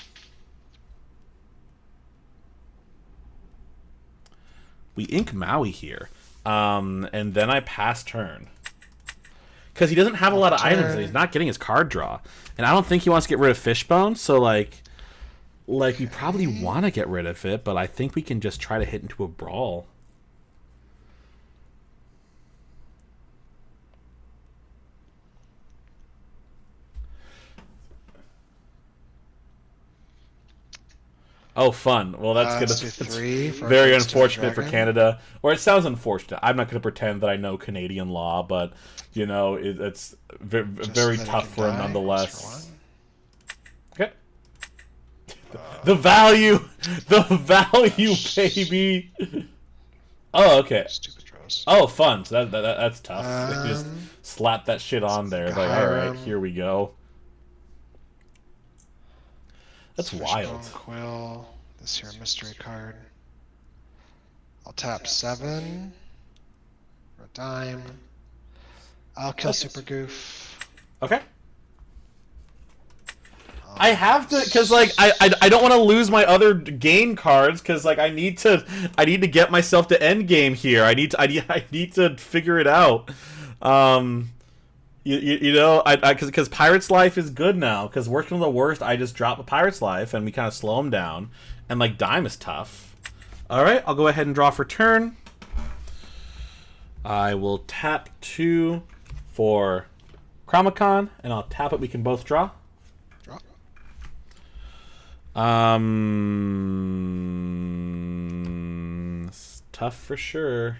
We ink Maui here, and then I pass turn because he doesn't have a lot of items and he's not getting his card draw, and I don't think he wants to get rid of Fishbone. So like we probably want to get rid of it, but I think we can just try to hit into a brawl. Oh, fun. Well, that's Let's do 3 for very Stone unfortunate for Dragon. Canada. Or it sounds unfortunate. I'm not going to pretend that I know Canadian law, but, it's very Just so that it tough can for him die, nonetheless. for Okay. The value! The value, baby! Oh, okay. Stupid draws. those. Oh, fun. So that's tough. You just Um, slap that shit on there. Like, all right, Hiram. here we go. That's wild. Fishbone Quill. This here mystery card. I'll tap 7 for a dime. I'll kill That's- Super Goof. Okay. I have to, cause like I don't want to lose my other gain cards, cause like I need to get myself to end game here. I need to figure it out. You know, cause Pirate's Life is good now. Cause worst from the worst, I just drop a Pirate's Life and we kind of slow him down. And like Dime is tough. All right, I'll go ahead and draw for turn. I will tap 2 for Chromacon, and I'll tap it. We can both draw. Draw. It's tough for sure.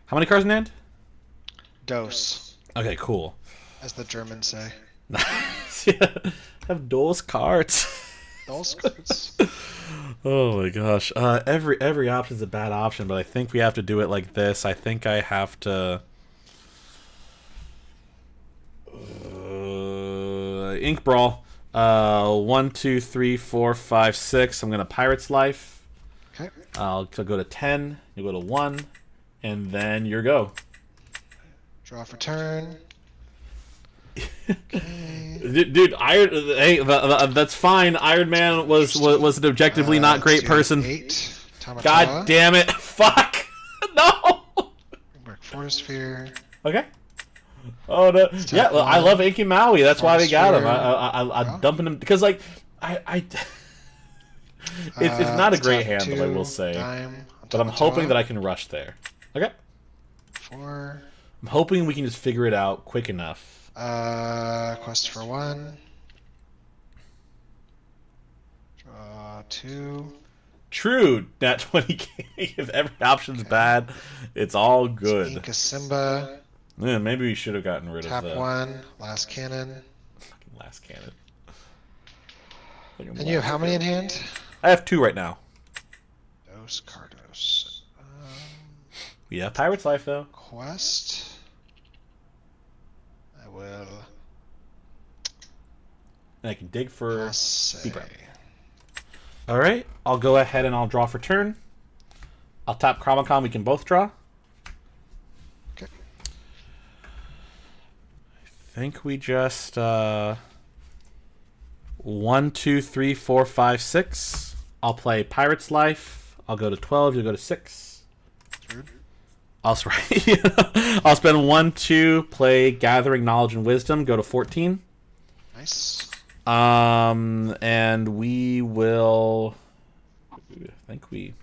How many cards in hand? Dose, Okay, cool. as the Germans say. Yeah, have those cards. Those cards. Oh my gosh. Every option's a bad option, but I think we have to do it like this. I think I have to. Ink Brawl. 1, 2, 3, 4, 5, 6. I'm gonna Pirate's Life. Okay. I'll go to 10. You go to 1, and then your go. Draw for turn. Dude, Iron. Hey, that's fine. Iron Man was an objectively not great person. 8. Tamatawa. God damn it! Fuck! No. Work Fortisphere. Okay. Oh no! Yeah, well, I love Inky Maui. That's why they got him. Fortisphere. I'm dumping him because like it's not a great hand, Tap I will 2, say. dime on But I'm Tamatawa. hoping that I can rush there. Okay. 4. I'm hoping we can just figure it out quick enough. Quest for 1. Draw 2. True, nat 20k. If every option's bad, it's all good. Ink a Simba. Yeah, maybe we should have gotten rid Tap of the 1. Last cannon. fucking last cannon. And you have how many in hand? I have 2 right now. Dos Cardos. We have Pirate's Life though. Quest. I will And I can dig for. say. Deeper. All right, I'll go ahead and I'll draw for turn. I'll tap Chromacon. We can both draw. Okay. I think we just 1, 2, 3, 4, 5, 6. I'll play Pirate's Life. I'll go to 12. You'll go to 6. Rude. I'll spend 1, 2. Play Gathering Knowledge and Wisdom. Go to 14. Nice. And we will. I think we.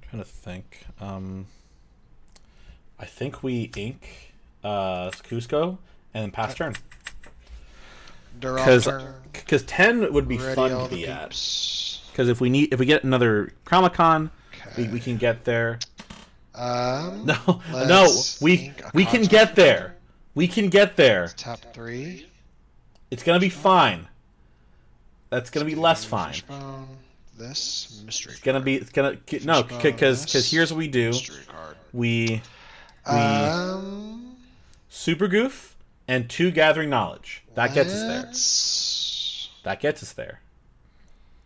Trying to think. I think we ink Cusco and then pass turn. Because 10 would be Ready fun all to the be at. peeps. Because if we get another Chromacon, Okay. we can get there. No, let's we ink a can concept. get there. We can get there. Tap 3. It's gonna be fine. That's gonna be less fine. Fishbone. This mystery. It's gonna no, because here's what we do. Mystery card. We Um. Super Goof and 2 Gathering Knowledge. That gets us there. That gets us there.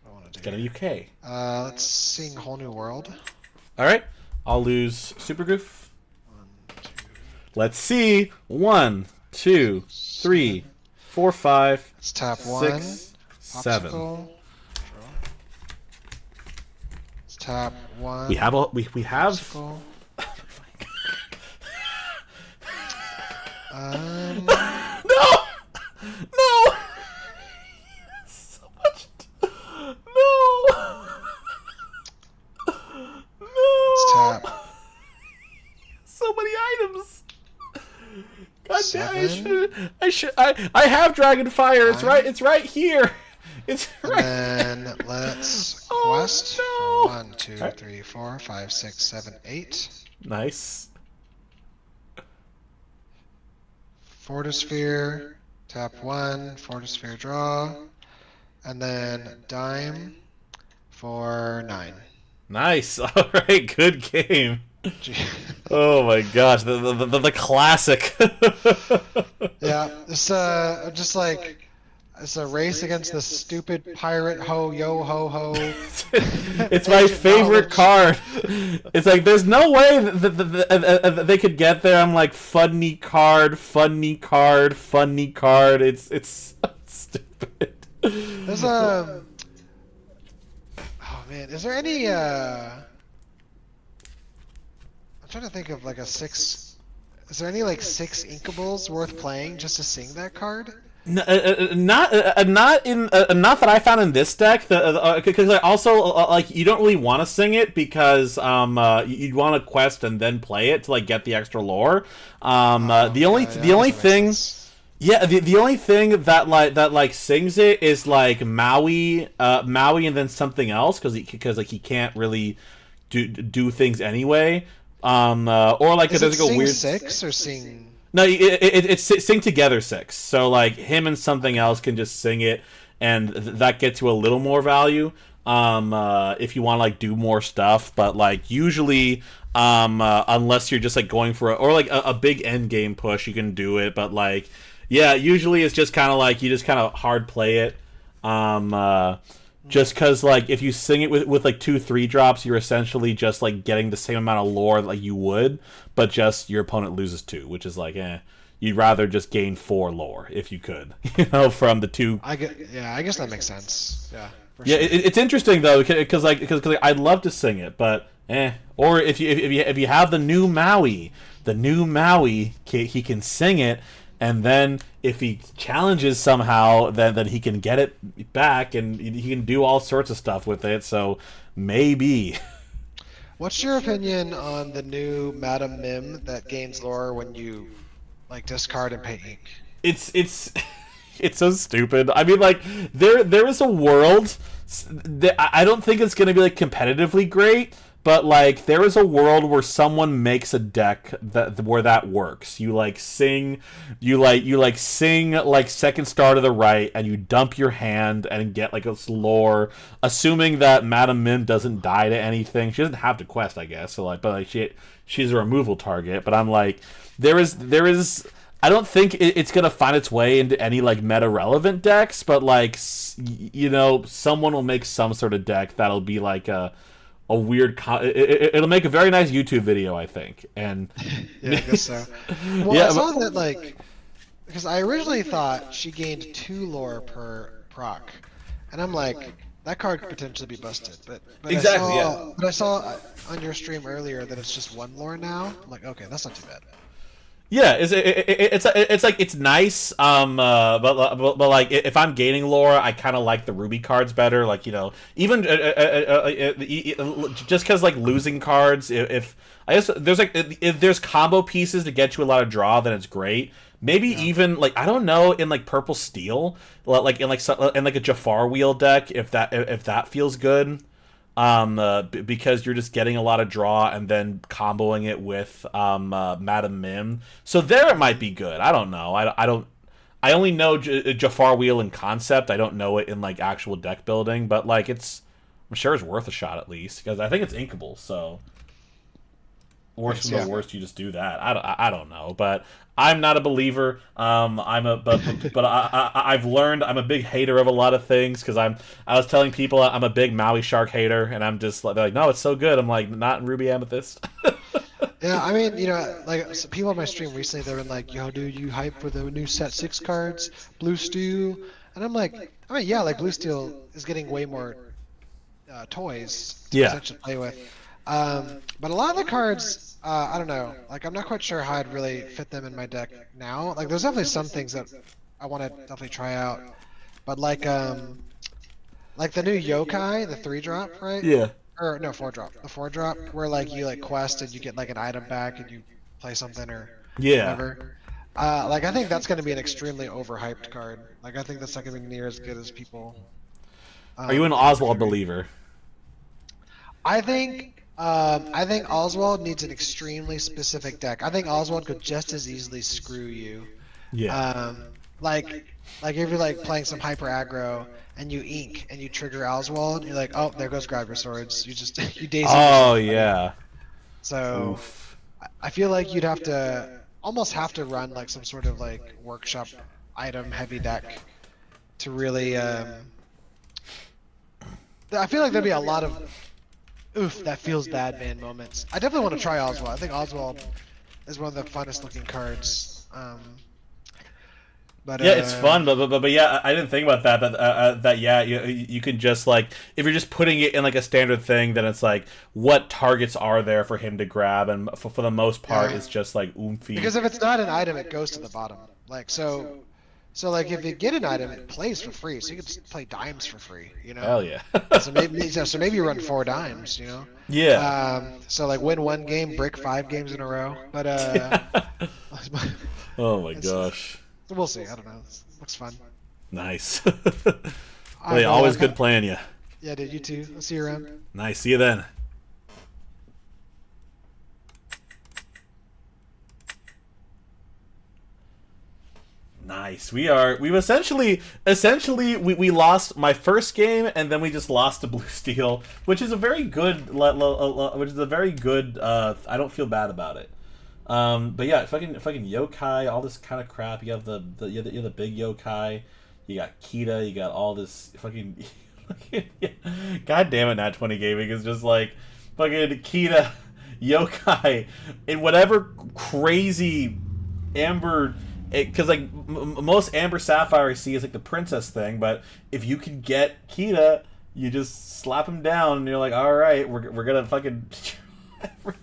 I want to It's do. gonna be okay. Let's sing Whole New World. All right, I'll lose Super Goof. 1, 2. Let's see. 1, 2, 3, 4, 5, Let's tap 1. 6, 7. Popsicle. Draw. Let's tap 1. We have Popsicle. No! No! So much. No! Let's No! tap So many items. God damn! 7. I have Dragon Fire. It's 9. right. It's right here. It's And right. then let's Oh, quest no. for 1, 2, Alright. 3, 4, 5, 6, 7, 8. Nice. Fortisphere. Tap 1. Fortisphere draw. And then dime for 9. Nice. All right, good game. Gee. Oh my gosh, the classic. Yeah, it's just like it's a race against the stupid pirate ho yo ho ho. It's my Ancient favorite knowledge. card. It's like there's no way that they could get there. I'm like funny card, funny card, funny card. It's so stupid. There's a. Oh man, is there any? I'm trying to think of like a 6. Is there any like 6 inkables worth playing just to sing that card? Not that I found in this deck. Because also like you don't really want to sing it because you'd want to quest and then play it to like get the extra lore. The only thing. Yeah, the only thing that sings it is like Maui and then something else because he can't really do things anyway. Or like Is there's it like a sing weird 6 or sing? No, it's sing together 6. So like him and something else can just sing it, and that gets you a little more value. If you want to like do more stuff, but like usually, unless you're just like going for a big end game push, you can do it. But like, yeah, usually it's just kind of like you just kind of hard play it. Just because like if you sing it with like 2/3 drops, you're essentially just like getting the same amount of lore like you would, but just your opponent loses 2, which is like you'd rather just gain 4 lore if you could, from the 2. I guess that makes sense. Yeah. Yeah, it's interesting though because I'd love to sing it, but or if you have the new Maui, he can sing it. And then if he challenges somehow, then he can get it back, and he can do all sorts of stuff with it. So maybe. What's your opinion on the new Madam Mim that gains lore when you like discard and pay ink? It's so stupid. I mean, like there is a world. I don't think it's going to be like competitively great. But like there is a world where someone makes a deck where that works. You sing like second star to the right, and you dump your hand and get like a lore, assuming that Madam Mim doesn't die to anything. She doesn't have to quest, I guess. So she's a removal target. But I'm like, there is. I don't think it's gonna find its way into any like meta relevant decks, but like someone will make some sort of deck that'll be like a weird it'll make a very nice YouTube video, I think. And yeah, I guess so. Well, yeah, I saw that like because I originally thought she gained 2 lore per proc, and I'm like that card could potentially be busted. But exactly, I saw on your stream earlier that it's just 1 lore now. I'm like, okay, that's not too bad. Yeah, it's like it's nice, but like if I'm gaining lore, I kind of like the Ruby cards better. Like even just because like losing cards, if I guess if there's combo pieces to get you a lot of draw, then it's great. Maybe even like I don't know in like purple steel, like in like a Jafar wheel deck, if that feels good. Because you're just getting a lot of draw and then comboing it with Madam Mim. So there it might be good. I don't know. I only know Jafar Wheel in concept. I don't know it in like actual deck building, but like I'm sure it's worth a shot at least because I think it's inkable. So worst from the worst, you just do that. I don't know, but I'm not a believer. But I've learned I'm a big hater of a lot of things because I was telling people I'm a big Maui Shark hater, and I'm just they're like, no, it's so good. I'm like, not in Ruby Amethyst. Yeah, I mean, like some people on my stream recently, they've been like, yo, dude, you hype for the new set 6 cards, Blue Steel, and I'm like, I mean, yeah, like Blue Steel is getting way more toys to essentially play with. But a lot of the cards, I don't know. Like, I'm not quite sure how I'd really fit them in my deck now. Like, there's definitely some things that I want to definitely try out. But like the new Yokai, the 3-drop, right? Yeah. Or no, 4-drop. The 4-drop, where like you like quest and you get like an item back and you play something or whatever. Like I think that's going to be an extremely overhyped card. Like I think that's not going to be near as good as people. Are you an Oswald believer? I think Oswald needs an extremely specific deck. I think Oswald could just as easily screw you. Yeah. Like if you're like playing some hyper aggro and you ink and you trigger Oswald, you're like, oh, there goes Grab Your Swords. You just you daisy Oh yourself, buddy. yeah. So Oof. I feel like you'd have to almost have to run like some sort of like workshop item heavy deck to really. I feel like there'd be a lot of oof that feels bad man moments. I definitely want to try Oswald. I think Oswald is one of the funnest looking cards. But Yeah, it's fun, but yeah, I didn't think about that. That yeah, you can just like if you're just putting it in like a standard thing, then it's like what targets are there for him to grab, and for the most part, Yeah. it's just like oomphy. because if it's not an item, it goes to the bottom. Like so like if you get an item, it plays for free. So you can just play dimes for free. You know. Hell yeah. So maybe you run 4 dimes. You know. Yeah. So like win 1 game, break 5 games in a row. But Oh my It's- gosh. we'll see. I don't know. Looks fun. Nice. Alright, Hey, well, always okay. good playing you. Yeah, dude. You too. I'll see you around. Nice. See you then. Nice. We've essentially we lost my first game and then we just lost to Blue Steel, which is a very good I don't feel bad about it. But yeah, fucking yokai, all this kind of crap. You have you have the big yokai. You got Kita, you got all this fucking God damn it, Nat 20 Gaming is just like fucking Kita, yokai, in whatever crazy amber, because like most Amber Sapphire I see is like the princess thing, but if you can get Kita, you just slap him down and you're like, all right, we're gonna fucking.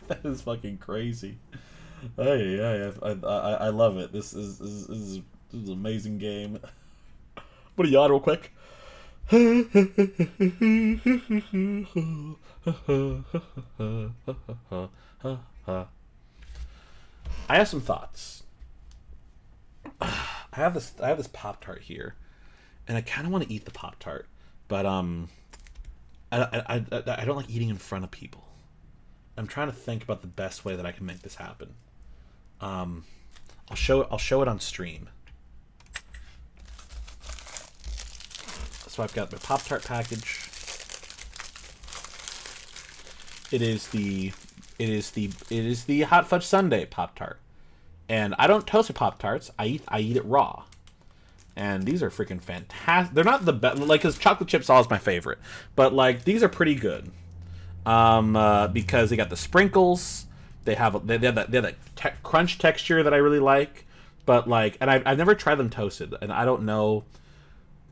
That is fucking crazy. Oh yeah, I love it. This is an amazing game. I'm gonna yawn real quick. I have some thoughts. I have this Pop-Tart here, and I kind of want to eat the Pop-Tart, but I don't like eating in front of people. I'm trying to think about the best way that I can make this happen. I'll show it on stream. So I've got my Pop-Tart package. It is the Hot Fudge Sundae Pop-Tart. And I don't toast the Pop-Tarts. I eat it raw. And these are freaking fantastic. They're not the best, like, cuz chocolate chip sauce is my favorite. But like these are pretty good. Because they got the sprinkles, they have that crunch texture that I really like, but like, and I've never tried them toasted, and I don't know,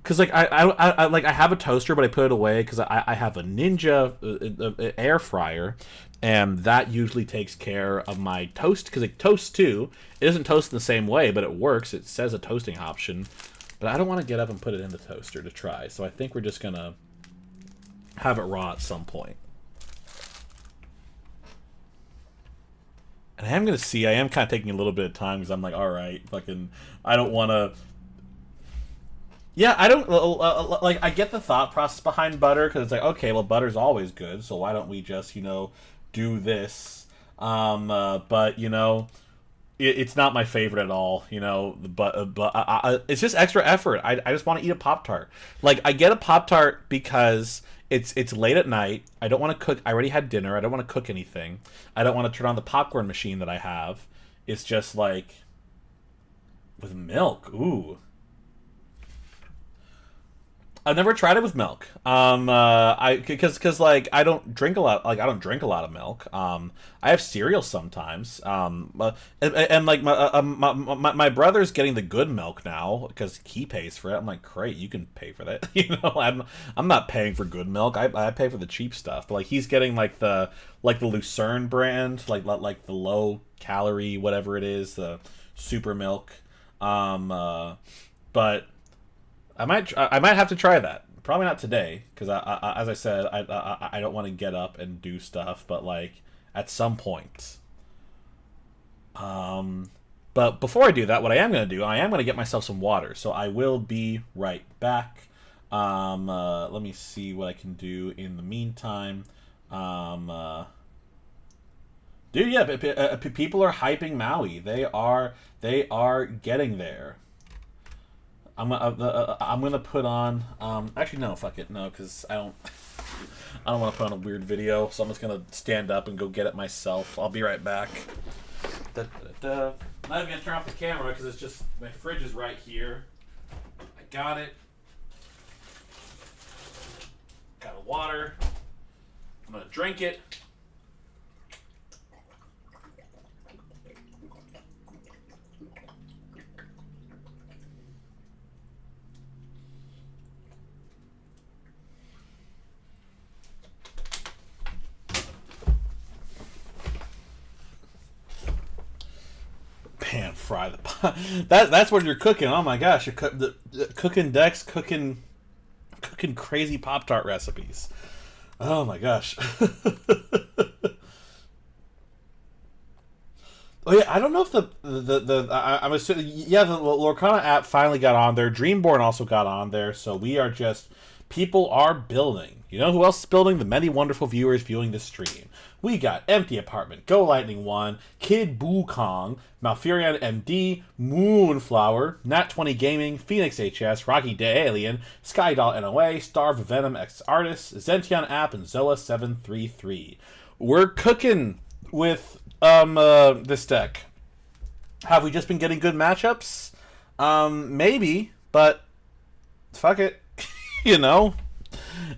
cause like I have a toaster, but I put it away because I have a Ninja air fryer, and that usually takes care of my toast because it toasts too. It doesn't toast in the same way, but it works. It says a toasting option, but I don't want to get up and put it in the toaster to try. So I think we're just gonna have it raw at some point. And I am going to see, I am kind of taking a little bit of time because I'm like, all right, fucking, I don't want to. Yeah, I don't, like, I get the thought process behind butter because it's like, okay, well, butter's always good, so why don't we just, do this? But, it's not my favorite at all, but it's just extra effort. I just want to eat a Pop-Tart. Like, I get a Pop-Tart because it's late at night. I don't want to cook. I already had dinner. I don't want to cook anything. I don't want to turn on the popcorn machine that I have. It's just like with milk. Ooh. I've never tried it with milk. Because like I don't drink a lot. Like I don't drink a lot of milk. I have cereal sometimes. And like my brother's getting the good milk now because he pays for it. I'm like, great, you can pay for that. I'm not paying for good milk. I pay for the cheap stuff. But like he's getting like the Lucerne brand, like the low calorie whatever it is, the super milk. But I might have to try that. Probably not today because as I said, I don't want to get up and do stuff, but like at some point. But before I do that, what I am going to do, I am going to get myself some water. So I will be right back. Let me see what I can do in the meantime. Dude, yeah, people are hyping Maui. They are getting there. I'm gonna put on. Actually, no, fuck it, no, because I don't. I don't want to put on a weird video, so I'm just gonna stand up and go get it myself. I'll be right back. Da, da, da. I'm not even gonna turn off the camera because it's just my fridge is right here. I got it. Got a water. I'm gonna drink it. Pan fry the pot. That's what you're cooking. Oh my gosh, you're cooking Dex, cooking crazy Pop-Tart recipes. Oh my gosh. Oh yeah, I don't know if I'm assuming, yeah, the Lorcana app finally got on there. Dreamborn also got on there, so we are just, people are building. You know who else is building? The many wonderful viewers viewing this stream. We got Empty Apartment, Go Lightning 1, Kid Boo Kong, Malfurion MD, Moonflower, Nat20 Gaming, Phoenix HS, Rocky Day Alien, Skydoll NOA, Starved Venom X Artist, Zention App, and Zoa733. We're cooking with this deck. Have we just been getting good matchups? Maybe, but fuck it. You know,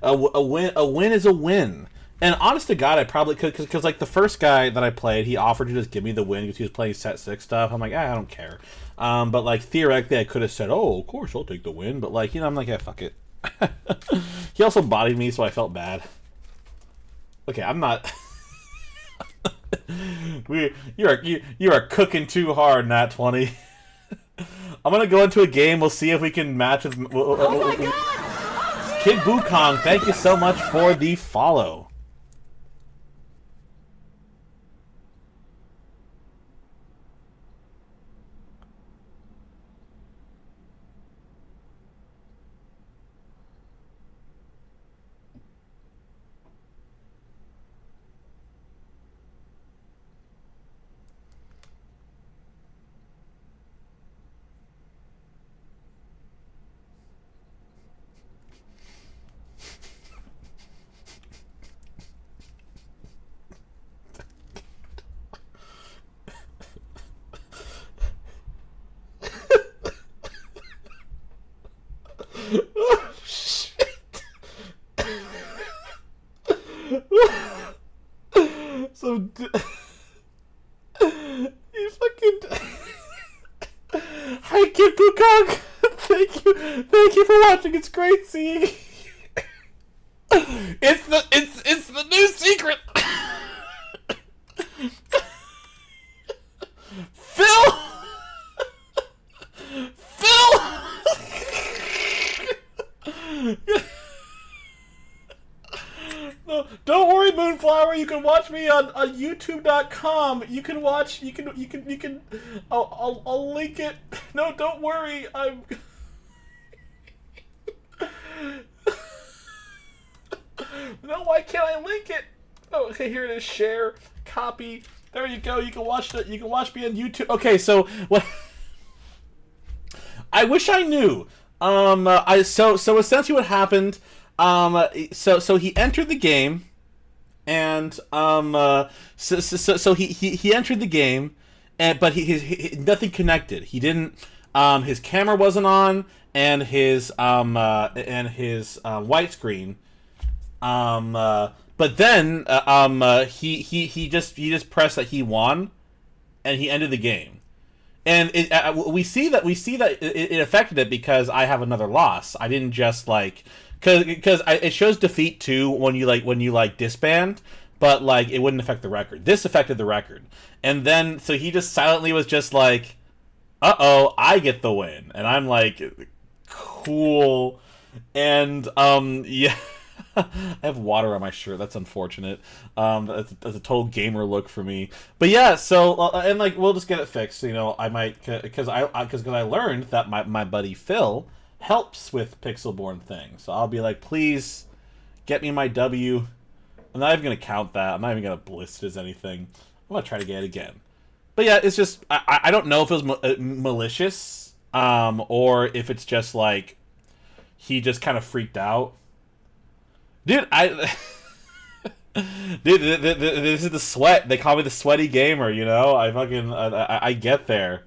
a win is a win. And honest to God, I probably could, because like the first guy that I played, he offered to just give me the win because he was playing set 6 stuff. I'm like, I don't care. But like theoretically, I could have said, oh, of course I'll take the win. But like, you know, I'm like, yeah, fuck it. He also bodied me, so I felt bad. Okay, I'm not. You are cooking too hard, Nat20. I'm gonna go into a game. We'll see if we can match with. Oh my god! Kid Bukong, thank you so much for the follow. Oh, shit. So, you fucking. Hi, Kid Bukong. Thank you for watching. It's great seeing. It's the new secret. Phil. No, don't worry, Moonflower. You can watch me on YouTube.com. You can watch. You can. I'll link it. No, don't worry. I'm. No, why can't I link it? Oh, okay. Here it is. Share. Copy. There you go. You can watch it. You can watch me on YouTube. Okay, so what? I wish I knew. So essentially what happened. So he entered the game, and so he entered the game, and but his nothing connected. He didn't. His camera wasn't on, and his widescreen. But then he just pressed that he won, and he ended the game. And we see that it affected it because I have another loss. I didn't just like because it shows defeat too when you disband, but like it wouldn't affect the record. This affected the record, and then so he just silently was just like, "Uh-oh, I get the win," and I'm like, "Cool," and yeah. I have water on my shirt. That's unfortunate. That's a total gamer look for me. But yeah, so and like we'll just get it fixed. You know, I might because I learned that my buddy Phil helps with Pixelborn things. So I'll be like, please get me my W. I'm not even gonna count that. I'm not even gonna list it as anything. I'm gonna try to get it again. But yeah, it's just I don't know if it was malicious. or if it's just like he just kind of freaked out. Dude, dude, this is the sweat. They call me the sweaty gamer. You know, I get there.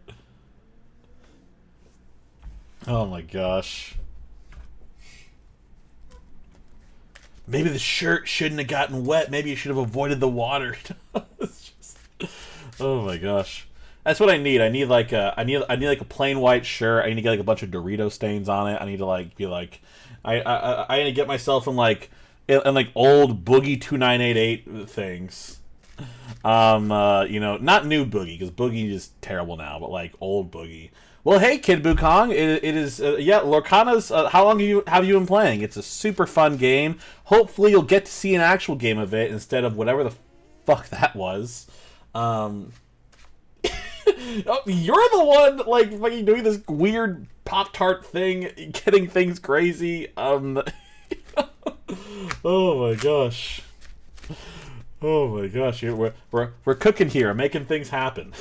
Oh my gosh. Maybe the shirt shouldn't have gotten wet. Maybe you should have avoided the water. It's just, oh my gosh, that's what I need. I need like I need like a plain white shirt. I need to get like a bunch of Dorito stains on it. I need to like be like, I need to get myself in like old Boogie 2988 things. You know, not new Boogie because Boogie is terrible now, but like old Boogie. Well, hey, Kid Bukong, it is, yeah, Lorcana's, how long have you been playing? It's a super fun game. Hopefully you'll get to see an actual game of it instead of whatever the fuck that was. Oh, you're the one, like, fucking doing this weird Pop-Tart thing, getting things crazy. Oh my gosh. Oh my gosh, we're cooking here, making things happen.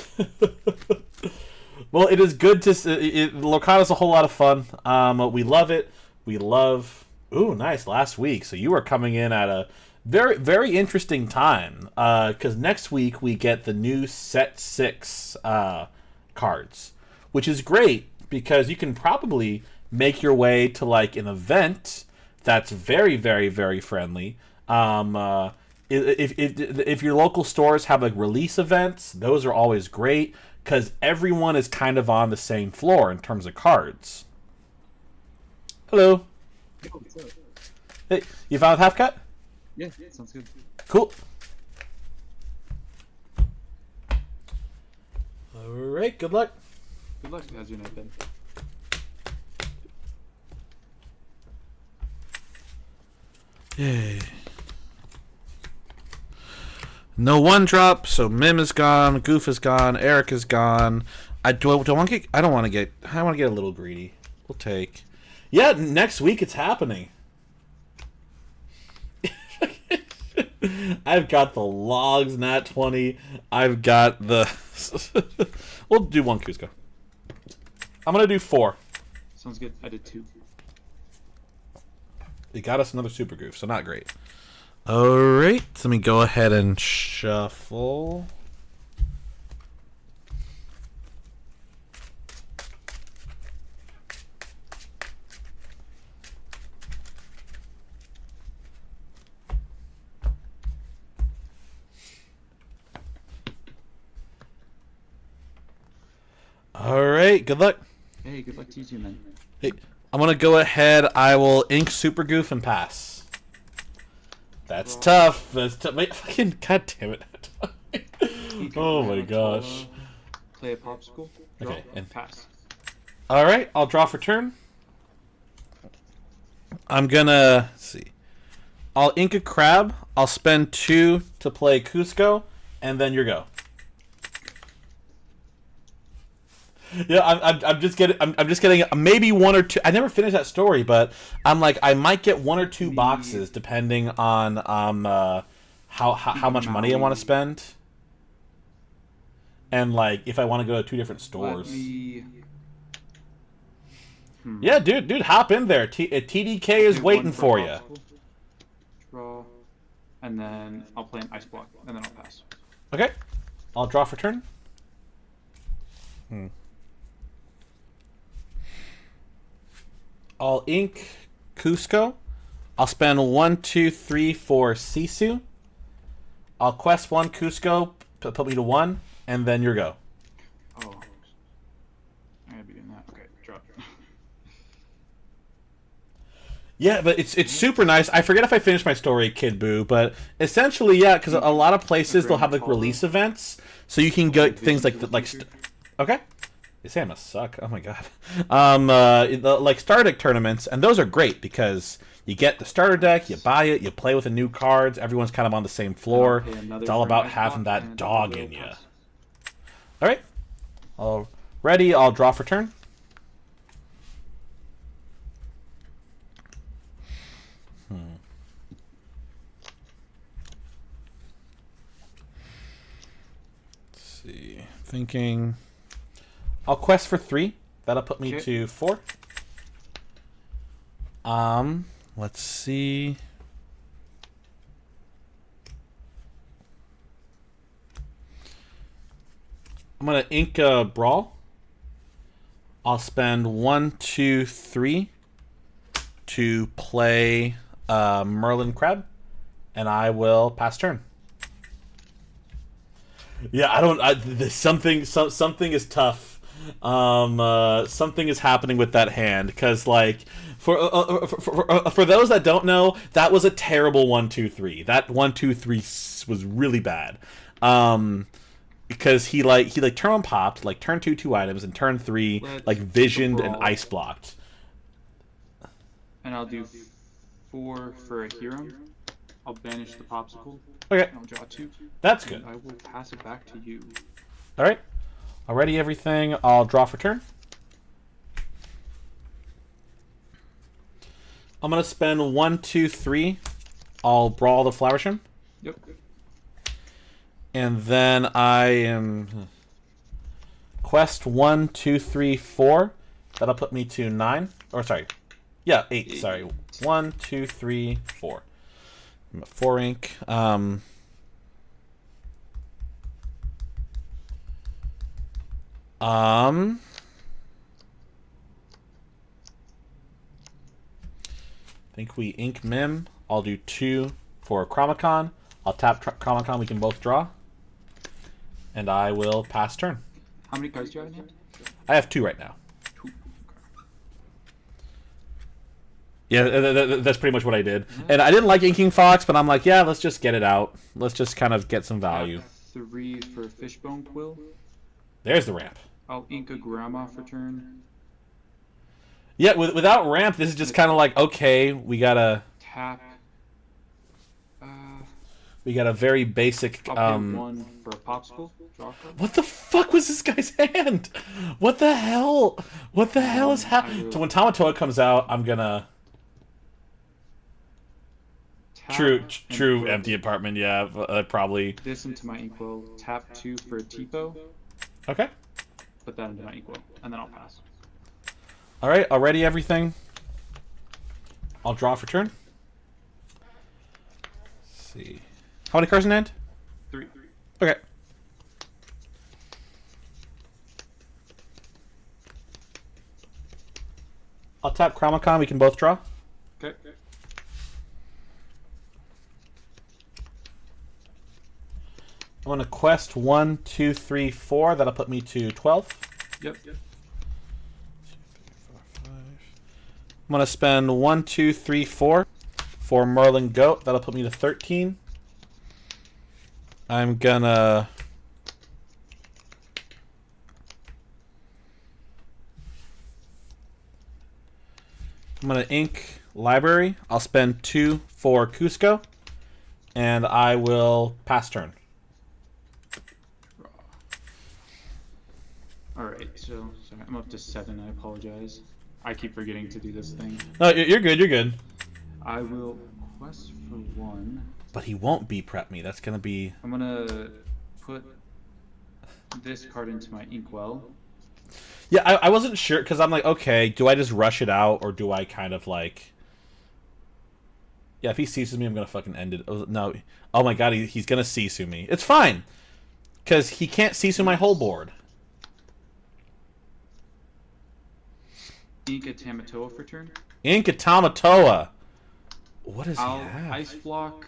Well, it is good to see. Lorcana's a whole lot of fun. We love it. We love... Ooh, nice. Last week. So you are coming in at a very, very interesting time. Because next week we get the new Set 6 cards. Which is great because you can probably make your way to like an event that's very, very, very friendly. If your local stores have like release events, those are always great. Because everyone is kind of on the same floor in terms of cards. Hello. Yo, what's up? Hey, you found half cut? Yeah, sounds good. Cool. Alright, good luck. Good luck. How's your night been? Yay. No one drop, so Mim is gone, Goof is gone, Eric is gone. I want to get a little greedy. We'll take. Yeah, next week it's happening. I've got the logs nat 20. I've got the we'll do one Cusco. I'm gonna do 4. Sounds good. I did 2. It got us another super goof, so not great. Alright, let me go ahead and shuffle. Alright, good luck. Hey, good luck to you too, man. Hey, I'm gonna go ahead. I will ink super goof and pass. That's tough. That's tough. Wait, fucking god damn it. Oh my gosh. Play a popsicle. Draw, Okay, and pass. Alright, I'll draw for turn. I'm gonna let's see. I'll ink a crab. I'll spend 2 to play Cusco, and then your go. Yeah, I'm just getting maybe 1 or 2. I never finished that story, but I'm like I might get 1 or 2 boxes depending on how much money I want to spend, and like if I want to go to 2 different stores. Yeah, dude, hop in there. TDK is waiting for you. Draw, and then I'll play an ice block, and then I'll pass. Okay, I'll draw for turn. I'll ink Cusco. I'll spend 1, 2, 3, 4 Sisu. I'll quest 1 Cusco, put me to 1, and then your go. Oh, I gotta be doing that. Okay, drop. Yeah, but it's super nice. I forget if I finished my story, Kid Boo, but essentially, yeah, because a lot of places they'll have like release events, so you can get things like okay. They say I must suck. Oh my god. Like starter deck tournaments, and those are great because you get the starter deck, you buy it, you play with the new cards. Everyone's kind of on the same floor. It's all about having that dog in you. All right. All ready. I'll draw for turn. Let's see. Thinking. I'll quest for 3. That'll put me Okay. to 4. Let's see. I'm gonna ink a Brawl. I'll spend 1, 2, 3 to play Merlin Crab, and I will pass turn. Yeah, I don't. Something is tough. Something is happening with that hand because, like, for those that don't know, that was a terrible 1, 2, 3. That 1, 2, 3 was really bad. Because he turn 1 popped, like turn 2 2 items, and turn 3 Let's like visioned and brawl. ice blocked. And I'll do 4 for a hero. I'll banish the popsicle. Okay, And I'll draw 2. that's good. And I will pass it back to you. All right, already everything. I'll draw for turn. I'm gonna spend 1, 2, 3. I'll brawl the Flowersham, Yep. and then I am quest 1, 2, 3, 4. That'll put me to 9. Or sorry, yeah, 8. Sorry, 1, 2, 3, 4. I'm at 4 ink. I think we ink Mim. I'll do 2 for Chromacon. I'll tap Chromacon. We can both draw. And I will pass turn. How many cards do you have in hand? I have 2 right now. 2. Yeah, that's pretty much what I did. And I didn't like inking Fox, but I'm like, yeah, let's just get it out. Let's just kind of get some value. 3 for Fishbone Quill. There's the ramp. I'll ink a Grandma for turn. Yeah, without ramp, this is just kind of like, okay, we got a Tap. very basic. I'll pay 1 for a popsicle. Draw a card. What the fuck was this guy's hand? What the hell? What the hell is I happening? will- So when Tamatoa comes out, I'm gonna Tap true and put empty apartment. Yeah, probably. This into my inkwell. Tap 2 for a Tipo. Okay. Put that into my inkwell, and then I'll pass. All right. Already everything. I'll draw for turn. Let's see. How many cards in hand? 3. Okay. I'll tap Chromacon. We can both draw. Okay. I'm gonna quest 1, 2, 3, 4. That'll put me to 12. Yep. I'm gonna spend 1, 2, 3, 4 for Merlin Goat. That'll put me to 13. I'm gonna ink Library. I'll spend 2 for Cusco, and I will pass turn. Alright, so sorry, I'm up to 7. I apologize. I keep forgetting to do this thing. No, you're good. You're good. I will quest for 1. But he won't be prep me. That's gonna be. I'm gonna put this card into my inkwell. Yeah, I wasn't sure because I'm like, okay, do I just rush it out or do I kind of like? Yeah, if he sees me, I'm gonna fucking end it. Oh, no, oh my god, he's gonna Sisu me. It's fine, because he can't Sisu my whole board. Ink a Tamatoa for turn. Ink Tamatoa. What does I'll he have? ice block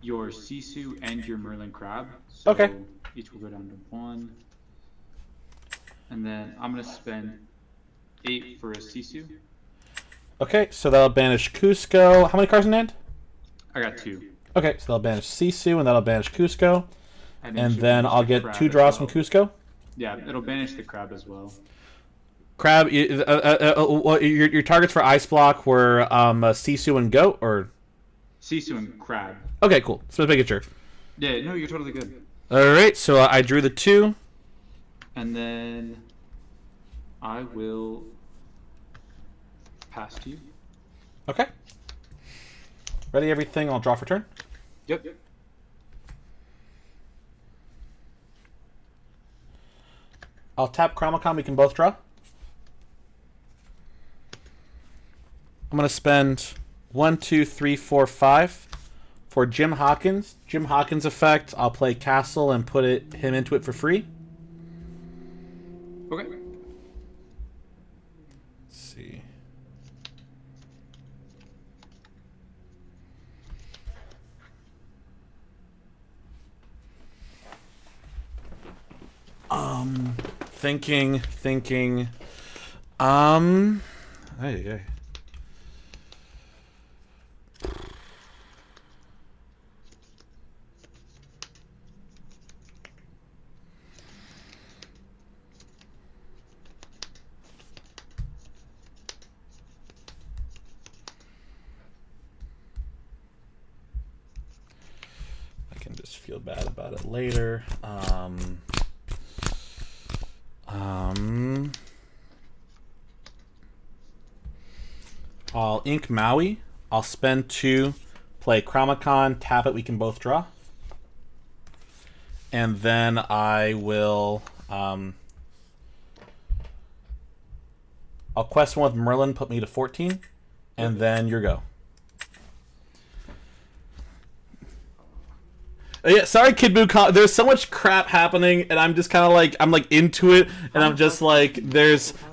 your Sisu and your Merlin Crab. So Okay. each will go down to 1. And then I'm gonna spend 8 for a Sisu. Okay, so that'll banish Cusco. How many cards in hand? I got 2. Okay, so that'll banish Sisu and that'll banish Cusco, And and she'll then banish I'll the get crab 2 as draws well. from Cusco. Yeah, it'll banish the crab as well. Crab, your targets for ice block were Sisu and Goat, or Sisu and crab. okay, cool. So let's make it sure. Yeah, no, you're totally good. All right, so I drew the 2. And then I will pass to you. Okay. Ready everything. I'll draw for turn. Yep. I'll tap Chromacon. We can both draw. I'm gonna spend 1, 2, 3, 4, 5 for Jim Hawkins. Jim Hawkins effect. I'll play Castle and put him into it for free. Okay. Let's see. Thinking. Hey. I can just feel bad about it later. I'll ink Maui. I'll spend 2, play Chromacon, tap it, we can both draw. And then I will I'll quest 1 with Merlin, put me to 14, and then your go. Yeah, sorry, Kid Boo. There's so much crap happening, and I'm just kind of like, I'm like into it, and I'm just like,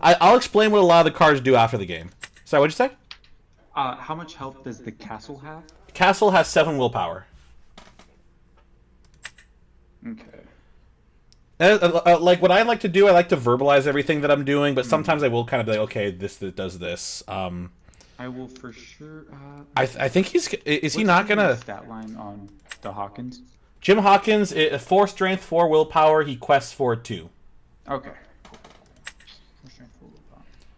I'll explain what a lot of the cards do after the game. Sorry, what'd you say? How much health does the castle have? Castle has 7 willpower. Okay. Like what I like to do, I like to verbalize everything that I'm doing, but sometimes I will kind of be like, okay, this does this. I will for sure. I think is he not gonna stat line on the Hawkins? Jim Hawkins, 4 strength, 4 willpower. He quests for 2. Okay.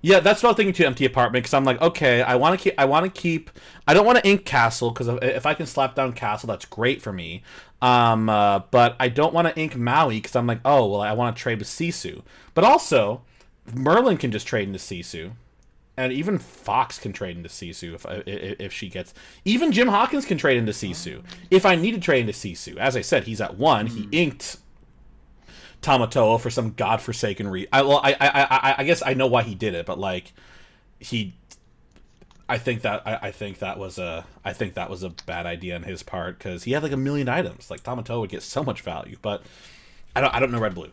Yeah, that's what I was thinking too. Empty apartment, because I'm like, okay, I want to keep. I don't want to ink Castle, because if I can slap down Castle, that's great for me. But I don't want to ink Maui, because I'm like, oh well, I want to trade with Sisu. But also, Merlin can just trade into Sisu, and even Fox can trade into Sisu if she gets. Even Jim Hawkins can trade into Sisu if I need to trade into Sisu. As I said, he's at 1. He inked Tamatoa for some godforsaken reason. I guess I know why he did it, but like I think that was a bad idea on his part, because he had like 1 million items. Like Tamatoa would get so much value, but I don't know red blue.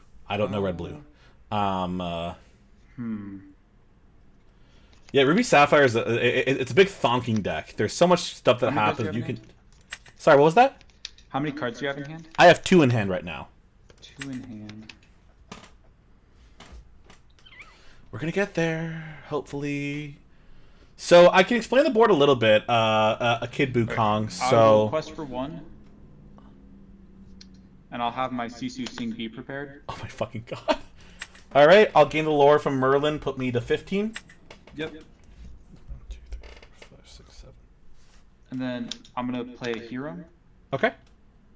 Yeah, Ruby Sapphire is it's a big thonking deck. There's so much stuff that happens. You can. Sorry, what was that? How many cards do you have in hand? I have 2 in hand right now. 2 in hand. We're gonna get there, hopefully. So I can explain the board a little bit. A Kid Boo Kong. I So will quest for 1, and I'll have my Sisu Sing B prepared. oh my fucking god. All right, I'll gain the lore from Merlin. Put me to 15. Yep. 1, 2, 3, 4, 5, 6, 7. And then I'm gonna play a hero. Okay.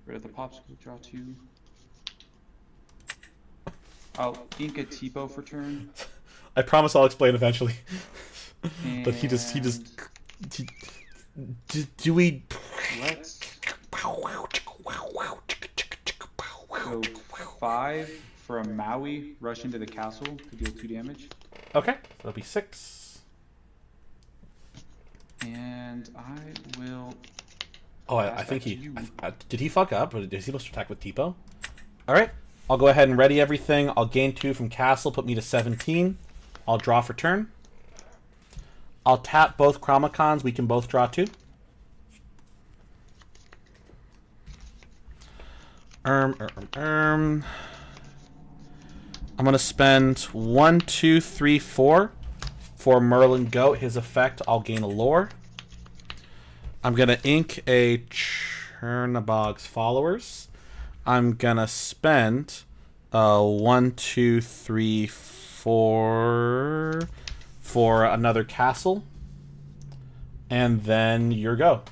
Rid of the popsicle. Draw 2. I'll ink a Tipo for turn. I promise I'll explain eventually. But he do we? Let's go 5 for a Maui. Rush into the castle to deal 2 damage. Okay, that'll be 6. And I will. Oh, I think he did. He fuck up, or is he supposed to attack with Tipo? All right, I'll go ahead and ready everything. I'll gain 2 from Castle, put me to 17. I'll draw for turn. I'll tap both Chromacons. We can both draw 2. I'm gonna spend 1, 2, 3, 4 for Merlin Goat. His effect, I'll gain a lore. I'm gonna ink a Chernabog's Followers. I'm gonna spend 1, 2, 3, 4 for another castle, and then your go.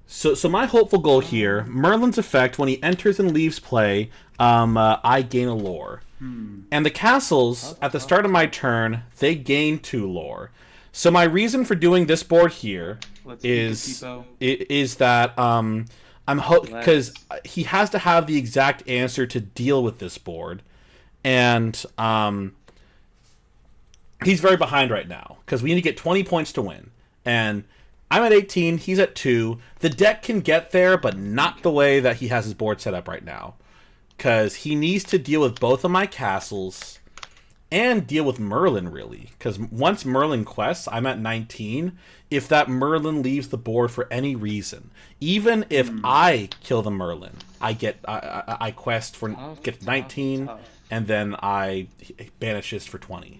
So my hopeful goal here, Merlin's effect, when he enters and leaves play, I gain a lore. And the castles, at the start of my turn, they gain 2 lore. So my reason for doing this board here is that I'm because he has to have the exact answer to deal with this board, and he's very behind right now because we need to get 20 points to win. And I'm at 18, he's at 2. The deck can get there, but not the way that he has his board set up right now. Because he needs to deal with both of my castles and deal with Merlin, really. Because once Merlin quests, I'm at 19. If that Merlin leaves the board for any reason, even if I kill the Merlin, I quest for get 19, and then I banish this for 20.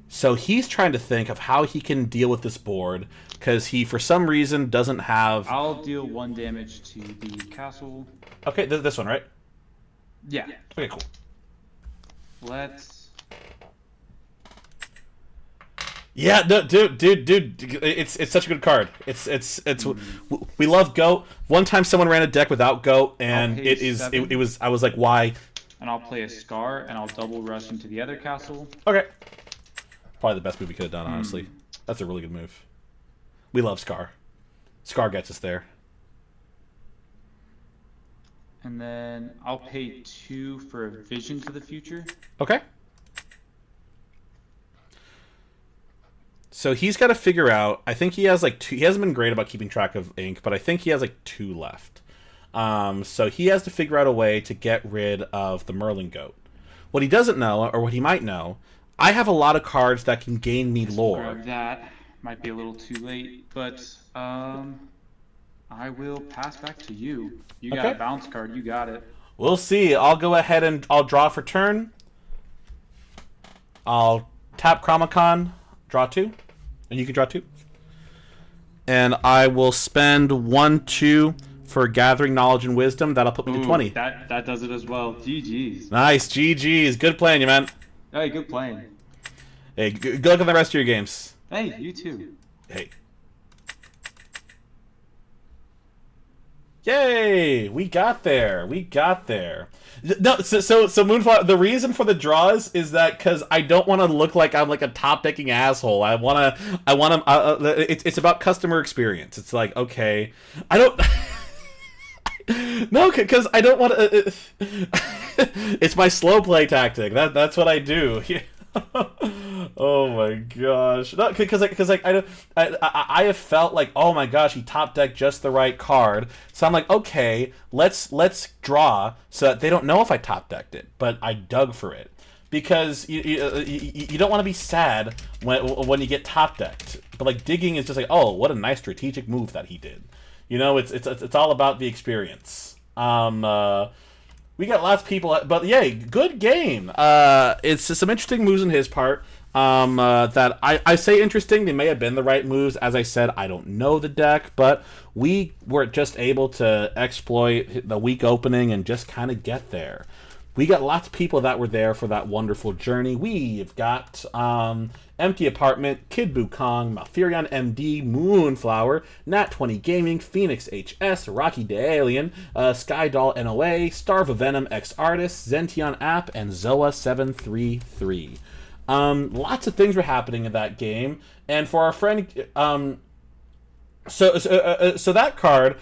So he's trying to think of how he can deal with this board, because he, for some reason, doesn't have... I'll deal 1 damage to the castle. Okay, this one, right? Yeah. Okay, cool. Let's... Yeah, no, dude, it's such a good card. We love Goat. One time someone ran a deck without Goat, and I was like, why? And I'll play a Scar, and I'll double rush into the other castle. Okay. Probably the best move we could have done, honestly. That's a really good move. We love Scar. Scar gets us there. And then I'll pay 2 for a Vision to the Future. Okay. So he's got to figure out. I think he has like 2. He hasn't been great about keeping track of ink, but I think he has like 2 left. So he has to figure out a way to get rid of the Merlin Goat. What he doesn't know, or what he might know, I have a lot of cards that can gain me lore. Grab that. Might be a little too late, but I will pass back to you. You got a bounce card. You got it. We'll see. I'll go ahead and I'll draw for turn. I'll tap Chromacon, draw 2, and you can draw 2. And I will spend 1/2 for Gathering Knowledge and Wisdom. That'll put me to 20. That does it as well. GG's. Nice. GG's. Good playing you, man. Hey, good playing. Hey, good luck on the rest of your games. Hey, you too. Hey. Yay! We got there. We got there. No, so Moonflower. The reason for the draws is that because I don't want to look like I'm like a top decking asshole. I want to. It's about customer experience. It's like, okay, I don't. No, because I don't want to. It's my slow play tactic. That's what I do. Oh my gosh! No, because I have felt like, oh my gosh, he top decked just the right card. So I'm like, okay, let's draw so that they don't know if I top decked it, but I dug for it because you don't want to be sad when you get top decked. But like digging is just like, oh, what a nice strategic move that he did. You know, it's all about the experience. We got lots of people, but yay, good game. It's some interesting moves on his part. That I say interesting. They may have been the right moves. As I said, I don't know the deck, but we were just able to exploit the weak opening and just kind of get there. We got lots of people that were there for that wonderful journey. We've got Empty Apartment, Kid Bukong, Malfurion MD, Moonflower, Nat20 Gaming, Phoenix HS, Rocky the Alien, Skydoll NOA, Starve of Venom X Artist, Zention App, and Zoa733. Lots of things were happening in that game, and for our friend, so that card,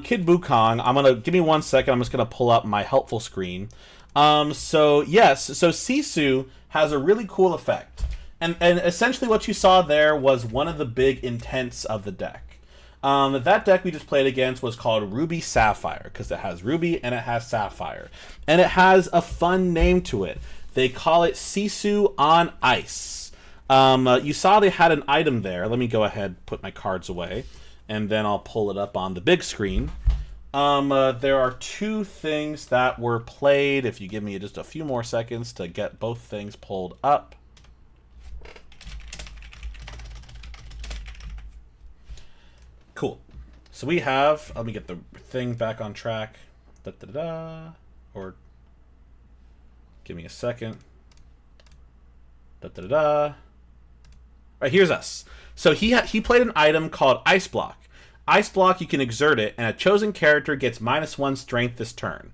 Kid Bukong, give me 1 second, I'm just gonna pull up my helpful screen. So Sisu has a really cool effect, and essentially what you saw there was one of the big intents of the deck. That deck we just played against was called Ruby Sapphire, because it has Ruby and it has Sapphire, and it has a fun name to it. They call it Sisu on Ice. You saw they had an item there. Let me go ahead and put my cards away, and then I'll pull it up on the big screen. There are 2 things that were played. If you give me just a few more seconds to get both things pulled up. Cool. So we have, let me get the thing back on track. Or give me a second. All right, here's us. So he played an item called Ice Block. Ice Block, you can exert it, and a chosen character gets -1 strength this turn.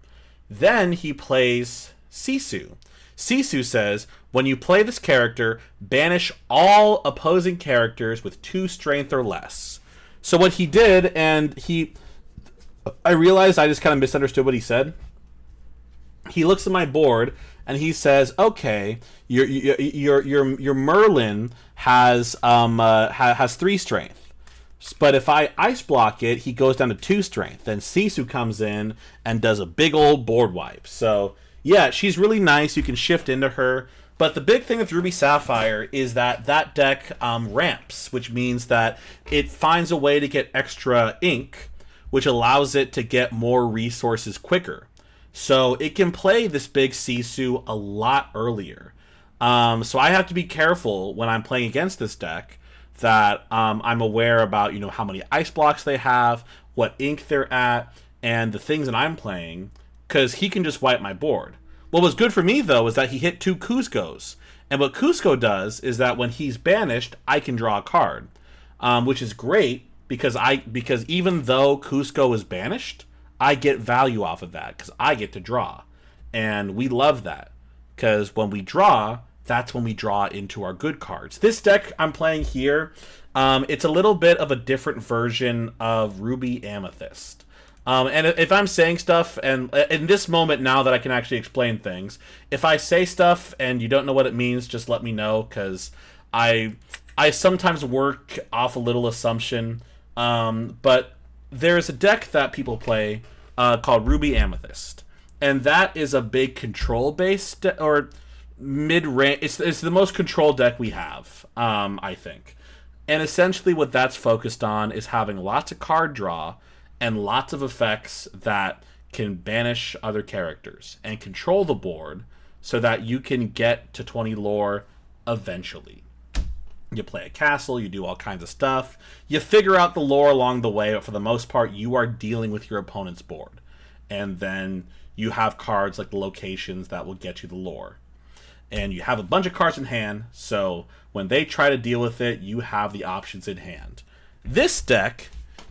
Then he plays Sisu. Sisu says, when you play this character, banish all opposing characters with 2 strength or less. So what he did, and I realized I just kind of misunderstood what he said. he looks at my board and he says, "Okay, your Merlin has 3 strength, but if I ice block it, he goes down to 2 strength." Then Sisu comes in and does a big old board wipe. So yeah, she's really nice. You can shift into her. But the big thing with Ruby Sapphire is that deck ramps, which means that it finds a way to get extra ink, which allows it to get more resources quicker. So it can play this big Sisu a lot earlier. So I have to be careful when I'm playing against this deck that I'm aware about, how many ice blocks they have, what ink they're at, and the things that I'm playing, because he can just wipe my board. What was good for me, though, is that he hit 2 Cuscos. And what Cusco does is that when he's banished, I can draw a card, which is great because even though Cusco is banished, I get value off of that because I get to draw. And we love that because when we draw, that's when we draw into our good cards. This deck I'm playing here, it's a little bit of a different version of Ruby Amethyst. And if I'm saying stuff, and in this moment now that I can actually explain things, if I say stuff and you don't know what it means, just let me know, because I sometimes work off a little assumption. But there's a deck that people play called Ruby Amethyst, and that is a big control-based or mid-range. It's the most control deck we have, I think. And essentially what that's focused on is having lots of card draw and lots of effects that can banish other characters and control the board so that you can get to 20 lore eventually. You play a castle, you do all kinds of stuff, you figure out the lore along the way, but for the most part you are dealing with your opponent's board. And then you have cards like the locations that will get you the lore. And you have a bunch of cards in hand, so when they try to deal with it, you have the options in hand. This deck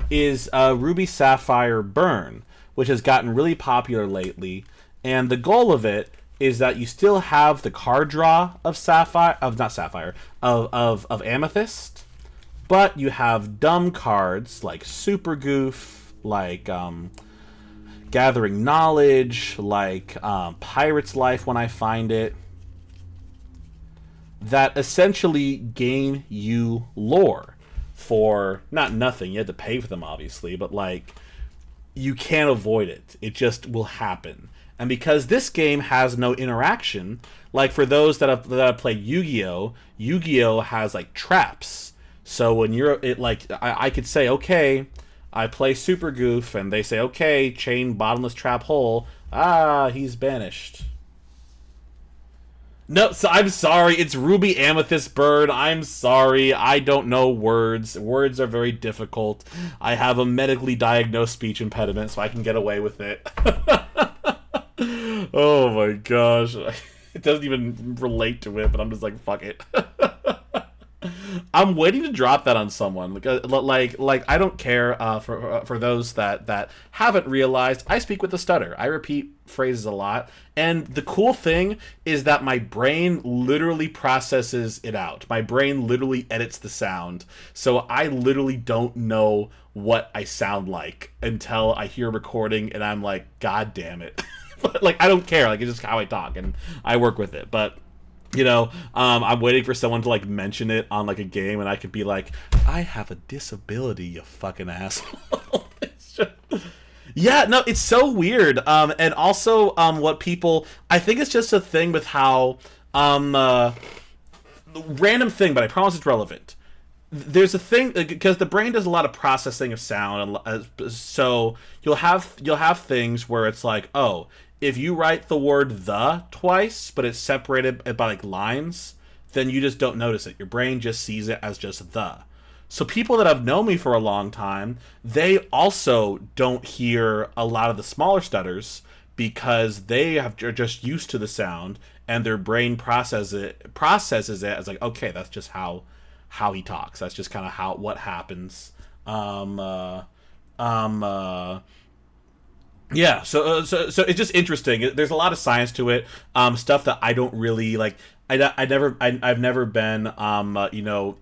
is Ruby Sapphire Burn, which has gotten really popular lately, and the goal of it is that you still have the card draw of of Amethyst, but you have dumb cards like Super Goof, like Gathering Knowledge, like Pirate's Life when I find it, that essentially gain you lore for not nothing. You had to pay for them, obviously, but like you can't avoid it. It just will happen. And because this game has no interaction, like for those that have played Yu-Gi-Oh, Yu-Gi-Oh has like traps. So when I could say, okay, I play Super Goof, and they say, okay, chain bottomless trap hole. Ah, he's banished. No, so I'm sorry. It's Ruby Amethyst Bird. I'm sorry. I don't know words. Words are very difficult. I have a medically diagnosed speech impediment, so I can get away with it. Oh my gosh. It doesn't even relate to it, but I'm just like, fuck it. I'm waiting to drop that on someone. Like I don't care for those that haven't realized. I speak with a stutter. I repeat phrases a lot, and the cool thing is that my brain literally processes it out. My brain literally edits the sound, so I literally don't know what I sound like until I hear a recording, and I'm like, God damn it! But like I don't care. Like it's just how I talk, and I work with it, but. I'm waiting for someone to like mention it on like a game, and I could be like, I have a disability, you fucking asshole. Yeah, no, it's so weird. And also, what people, I think it's just a thing with how, random thing, but I promise it's relevant. There's a thing because the brain does a lot of processing of sound, and so you'll have things where it's like, oh, if you write the word "the" twice, but it's separated by like lines, then you just don't notice it. Your brain just sees it as just "the." So people that have known me for a long time, they also don't hear a lot of the smaller stutters because they are just used to the sound, and their brain processes it as like, okay, that's just how he talks. That's just kind of what happens. Yeah, so it's just interesting. There's a lot of science to it. Stuff that I don't really like. I've never been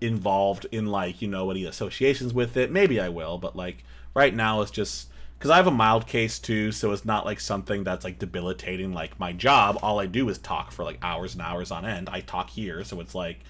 involved in like any associations with it. Maybe I will, but like right now it's just because I have a mild case too, so it's not like something that's like debilitating. Like my job, all I do is talk for like hours and hours on end. I talk here, so it's like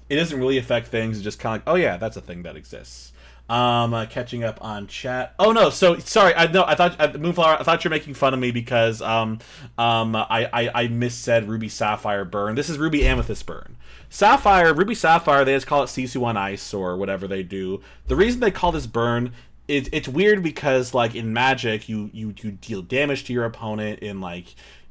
it doesn't really affect things. It's just kind of like, oh yeah, that's a thing that exists. Catching up on chat. Oh no, so sorry. I thought Moonflower. I thought you're making fun of me because I missaid Ruby Sapphire Burn. This is Ruby Amethyst Burn. Sapphire, Ruby Sapphire. They just call it Sisu on Ice or whatever they do. The reason they call this Burn is it's weird because like in Magic, you deal damage to your opponent. In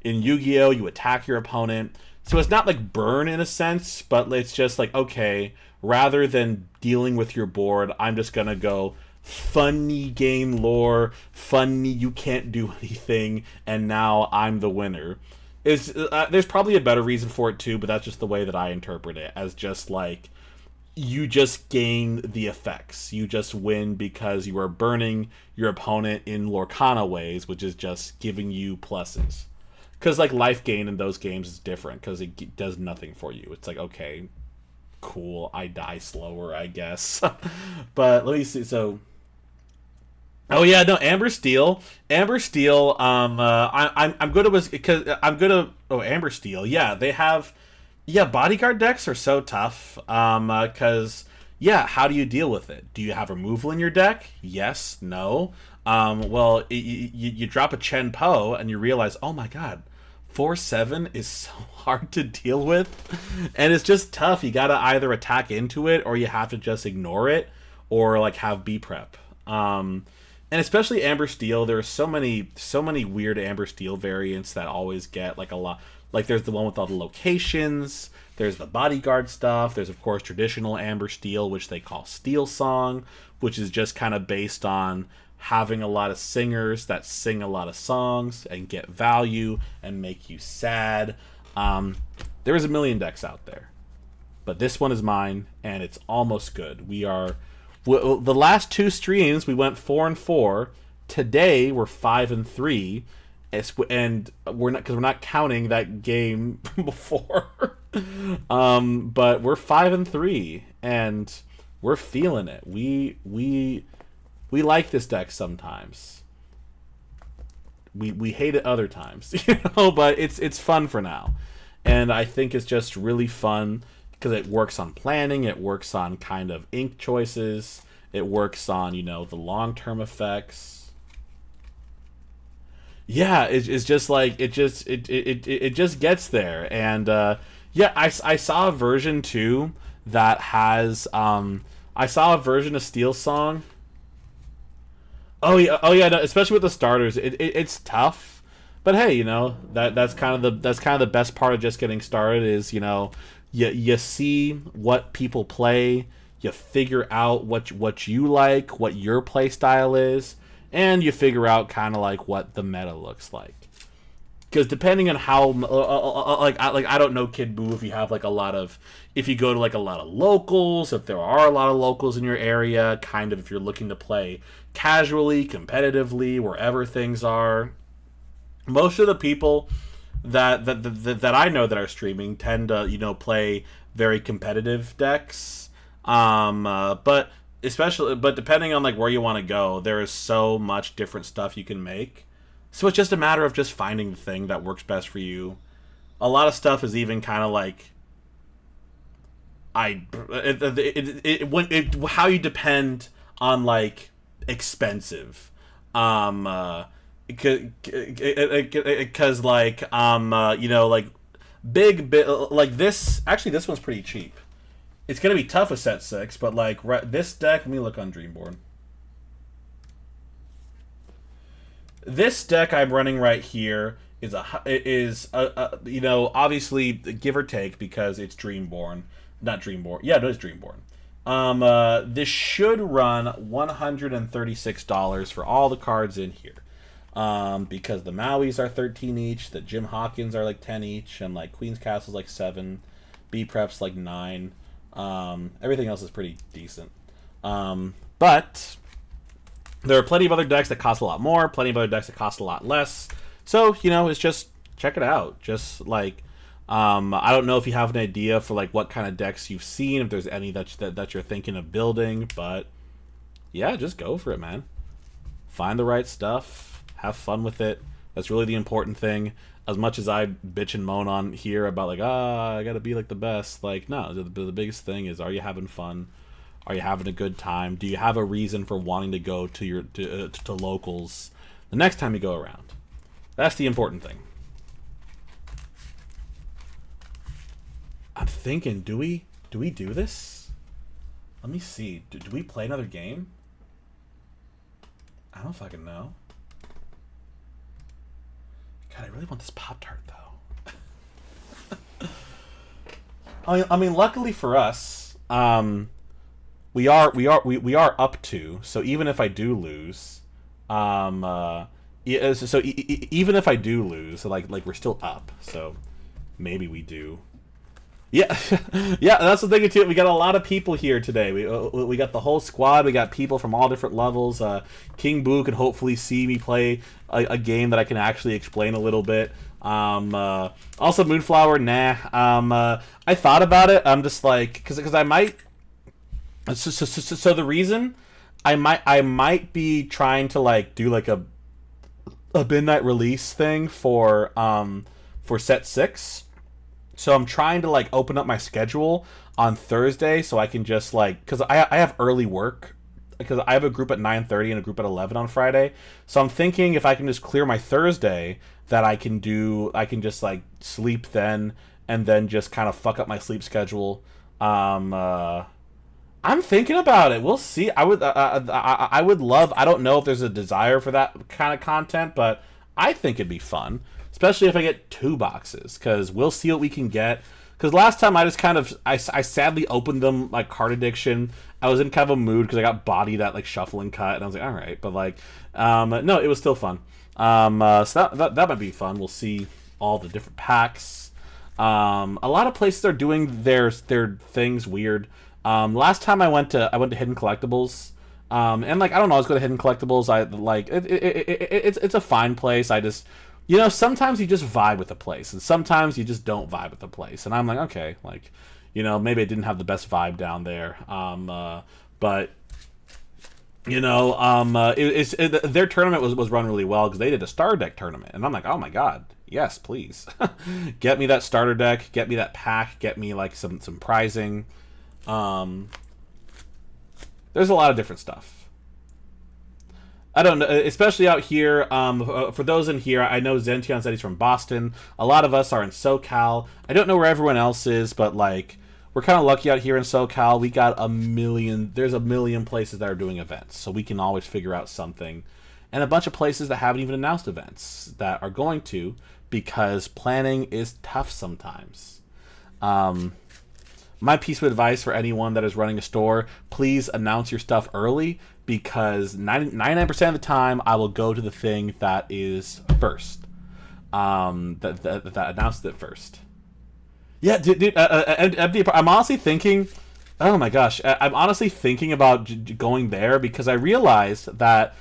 Yu-Gi-Oh, you attack your opponent. So it's not like burn in a sense, but it's just like, okay, rather than dealing with your board, I'm just gonna go funny game lore, funny you can't do anything, and now I'm the winner. There's probably a better reason for it too, but that's just the way that I interpret it, as just like, you just gain the effects. You just win because you are burning your opponent in Lorcana ways, which is just giving you pluses. Because like life gain in those games is different because it does nothing for you. It's like, okay, cool, I die slower, I guess. But let me see. So, oh yeah, no, Amber Steel. I'm good at because I'm good at Amber Steel. Yeah, they have. Yeah, bodyguard decks are so tough. Because yeah, how do you deal with it? Do you have removal in your deck? Yes, no. Well, you drop a Chen Po and you realize, oh my god, 4/7 is so hard to deal with, and it's just tough. You gotta either attack into it, or you have to just ignore it, or like have B prep. And especially Amber Steel, there are so many weird Amber Steel variants that always get like a lot. Like there's the one with all the locations. There's the bodyguard stuff. There's of course traditional Amber Steel, which they call Steel Song, which is just kind of based on having a lot of singers that sing a lot of songs and get value and make you sad. There is a million decks out there, but this one is mine, and it's almost good. The last 2 streams we went 4-4. Today we're 5-3, and we're not counting that game before. But we're 5-3, and we're feeling it. We like this deck sometimes. We hate it other times, but it's fun for now. And I think it's just really fun because it works on planning, it works on kind of ink choices, it works on, the long-term effects. Yeah, it's just like it just gets there. And yeah, I saw a version too that has I saw a version of Steel Song. Oh yeah, no, especially with the starters, it's tough, but hey, that's kind of the best part of just getting started is you see what people play, you figure out what you like, what your play style is, and you figure out kind of like what the meta looks like. Because depending on how I don't know, Kid Boo, if you have if you go to like a lot of locals, if there are a lot of locals in your area, kind of if you're looking to play casually, competitively, wherever things are. Most of the people that I know that are streaming tend to play very competitive decks. But depending on like where you want to go, there is so much different stuff you can make. So it's just a matter of just finding the thing that works best for you. A lot of stuff is even kind of like how you depend on like expensive, because like like big bit like this. Actually, this one's pretty cheap. It's gonna be tough with set 6, but like this deck. Let me look on Dreamboard. This deck I'm running right here is obviously give or take because it's Dreamborn, not Dreamborn. Yeah, no, it's Dreamborn. This should run $136 for all the cards in here, because the Mauis are 13 each, the Jim Hawkins are like 10 each, and like Queen's Castle's like 7, B Prep's like 9. Everything else is pretty decent, but there are plenty of other decks that cost a lot more, plenty of other decks that cost a lot less. So, it's just check it out. Just like I don't know if you have an idea for like what kind of decks you've seen, if there's any that you're thinking of building, but yeah, just go for it, man. find the right stuff, have fun with it. That's really the important thing. As much as I bitch and moan on here about like, I gotta be like the best, like, no, the biggest thing is, are you having fun? Are you having a good time? Do you have a reason for wanting to go to your to locals the next time you go around? That's the important thing. I'm thinking, do we do this? Let me see. Do we play another game? I don't fucking know. God, I really want this Pop-Tart though. I mean, luckily for us, we are up to. So even if I do lose, yeah, so even if I do lose, like we're still up. So maybe we do. Yeah, yeah, that's the thing too. We got a lot of people here today. We got the whole squad. We got people from all different levels. King Boo can hopefully see me play a game that I can actually explain a little bit. Also Moonflower, nah. I thought about it. I'm just like, because I might. So the reason I might be trying to like do like a midnight release thing for set 6. So I'm trying to like open up my schedule on Thursday so I can just like, because I have early work, because I have a group at 9:30 and a group at 11 on Friday. So I'm thinking if I can just clear my Thursday, that I can just like sleep then and then just kind of fuck up my sleep schedule. I'm thinking about it. We'll see. I would love. I don't know if there's a desire for that kind of content, but I think it'd be fun. Especially if I get 2 boxes, because we'll see what we can get. Because last time I just kind of, I sadly opened them like Card Addiction. I was in kind of a mood because I got bodied at like Shuffle and Cut, and I was like, all right, but like, no, it was still fun. So that might be fun. We'll see all the different packs. A lot of places are doing their things weird. Last time I went to Hidden Collectibles. And like I don't know, I was going to Hidden Collectibles. I like it's a fine place. I just. You know, sometimes you just vibe with a place, and sometimes you just don't vibe with a place. And I'm like, okay, like, you know, maybe I didn't have the best vibe down there. But, you know, their tournament was run really well because they did a starter deck tournament. And I'm like, oh my god, yes, please. Get me that starter deck, get me that pack, get me, like, some prizing. There's a lot of different stuff. I don't know, especially out here. For those in here, I know Zention said he's from Boston. A lot of us are in SoCal. I don't know where everyone else is, but like we're kind of lucky out here in SoCal. We got there's a million places that are doing events, so we can always figure out something. And a bunch of places that haven't even announced events that are going to, because planning is tough sometimes. My piece of advice for anyone that is running a store, please announce your stuff early, because 99% of the time I will go to the thing that is first. That announced it first. Yeah, dude, I'm honestly thinking, oh my gosh, I'm honestly thinking about going there because I realized that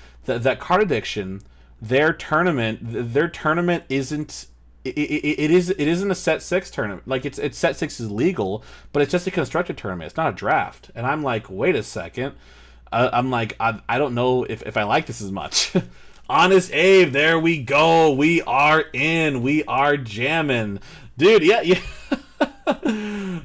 Card Addiction, their tournament isn't. It isn't a set 6 tournament. Like it's set 6 is legal, but it's just a constructed tournament. It's not a draft. And I'm like, wait a second. I'm like, I don't know if I like this as much. Honest Abe, there we go. We are in. We are jamming, dude. Yeah.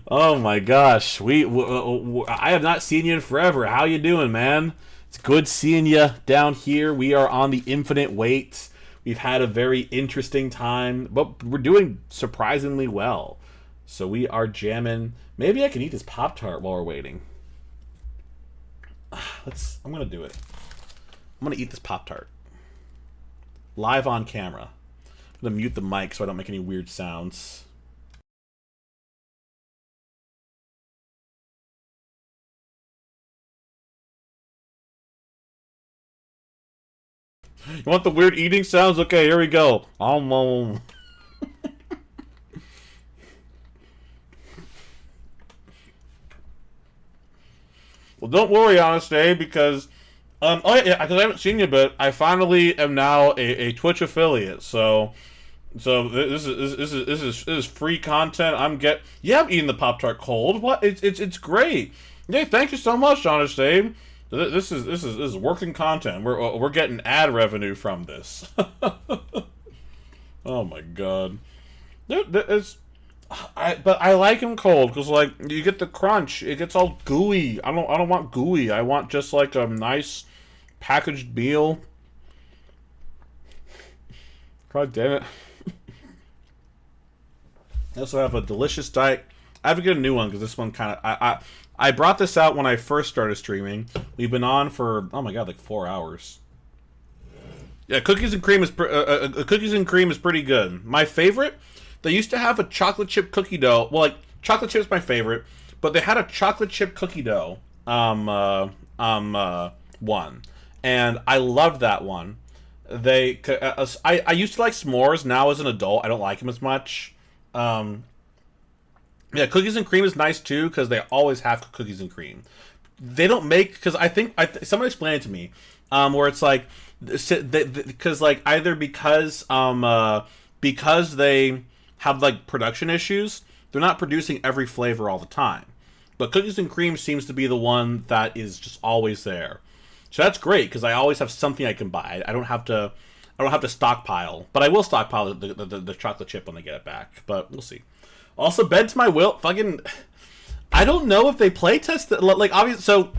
Oh my gosh, I have not seen you in forever. How you doing, man? It's good seeing you down here. We are on the infinite wait. We've had a very interesting time, but we're doing surprisingly well. So we are jamming. Maybe I can eat this Pop-Tart while we're waiting. I'm gonna do it. I'm gonna eat this Pop-Tart live on camera. I'm gonna mute the mic so I don't make any weird sounds. You want the weird eating sounds? Okay, here we go. Well, don't worry, Honest Dave, because oh yeah, because I haven't seen you, but I finally am now a Twitch affiliate. So this is free content. I'm eating the Pop-Tart cold. What? It's great. Yeah, thank you so much, Honest Dave. This is working content. We're getting ad revenue from this. Oh my god. But I like him cold because like you get the crunch. It gets all gooey. I don't want gooey. I want just like a nice packaged meal. God damn it. I also have a delicious diet. I have to get a new one because this one kind of I brought this out when I first started streaming. We've been on for, oh my god, like 4 hours. Yeah, cookies and cream is pretty good. My favorite, they used to have a chocolate chip cookie dough. Well, like chocolate chip is my favorite, but they had a chocolate chip cookie dough one, and I loved that one. I used to like s'mores. Now as an adult, I don't like them as much. Yeah, cookies and cream is nice too because they always have cookies and cream. They don't make, because I think someone explained it to me, where it's like because like either because they have like production issues, they're not producing every flavor all the time. But cookies and cream seems to be the one that is just always there. So that's great because I always have something I can buy. I don't have to stockpile, but I will stockpile the chocolate chip when I get it back. But we'll see. Also, bend to my will. Fucking, I don't know if they playtest it. Like obviously, so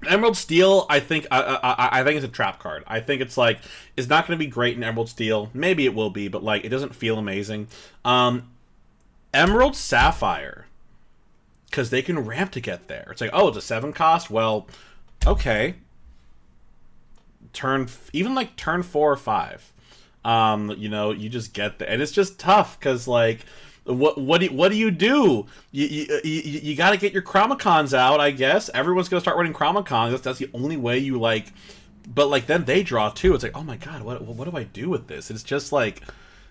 Emerald Steel. I think I think it's a trap card. I think it's like it's not going to be great in Emerald Steel. Maybe it will be, but like it doesn't feel amazing. Emerald Sapphire, because they can ramp to get there. It's like, oh, it's a 7 cost. Well, okay. Even like turn 4 or 5. You know, you just get there, and it's just tough because like. What do you do? You got to get your Chromacons out, I guess. Everyone's gonna start running Chromacons. That's the only way you like. But like then they draw too. It's like, oh my god, what do I do with this? It's just like,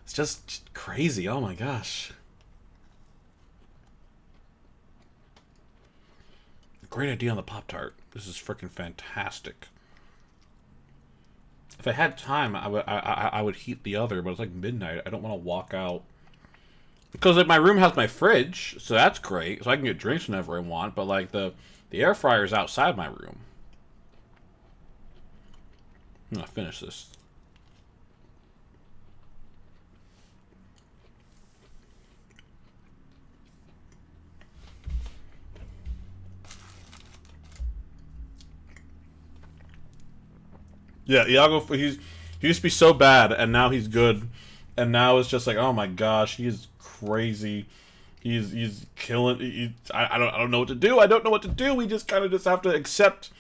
it's just crazy. Oh my gosh. Great idea on the Pop-Tart. This is freaking fantastic. If I had time, I would heat the other, but it's like midnight. I don't want to walk out. Because like my room has my fridge, so that's great. So I can get drinks whenever I want. But like the air fryer is outside my room. I'm gonna finish this. Yeah, Iago. He used to be so bad, and now he's good. And now it's just like, oh my gosh, he's crazy. He's killing. I don't know what to do. I don't know what to do. We just kind of just have to accept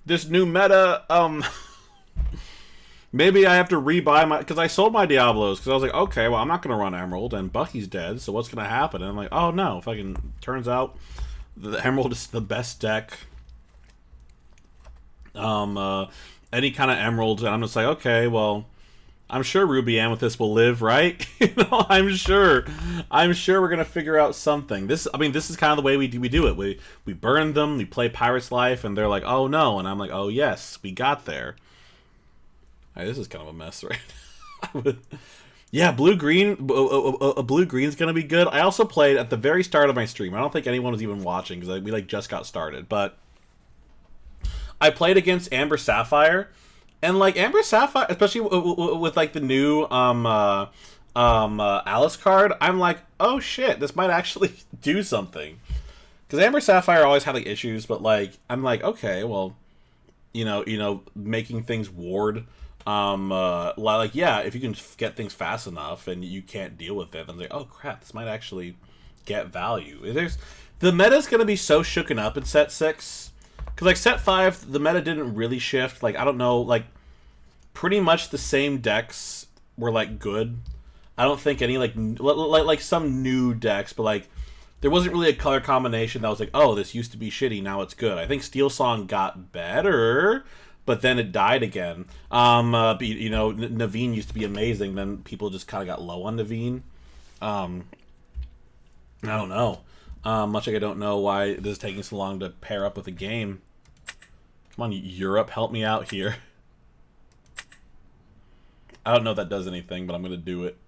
this new meta. Maybe I have to rebuy my, because I sold my Diablos because I was like, okay, well I'm not gonna run Emerald and Bucky's dead, so what's gonna happen? And I'm like, oh no, fucking turns out the Emerald is the best deck. Any kind of Emerald, and I'm just like, okay, well. I'm sure Ruby Amethyst will live, right? You know, I'm sure we're gonna figure out something. This is kind of the way we do it. We burn them, we play Pirate's Life, and they're like, oh no, and I'm like, oh yes, we got there. All right, this is kind of a mess, right? Yeah, blue green is gonna be good. I also played at the very start of my stream. I don't think anyone was even watching because we like just got started, but I played against Amber Sapphire. And like Amber Sapphire, especially with like the new Alice card, I'm like, oh shit, this might actually do something. Because Amber Sapphire always had like issues, but like I'm like, okay, well, you know, making things ward, like yeah, if you can get things fast enough and you can't deal with it, I'm like, oh crap, this might actually get value. The meta's gonna be so shooken up in set 6. Because, like, set 5, the meta didn't really shift. Like, I don't know, like, pretty much the same decks were, like, good. I don't think any, like some new decks, but, like, there wasn't really a color combination that was like, oh, this used to be shitty, now it's good. I think Steel Song got better, but then it died again. You know, Naveen used to be amazing, then people just kind of got low on Naveen. I don't know. Much like I don't know why this is taking so long to pair up with a game. Come on, Europe, help me out here. I don't know if that does anything, but I'm going to do it.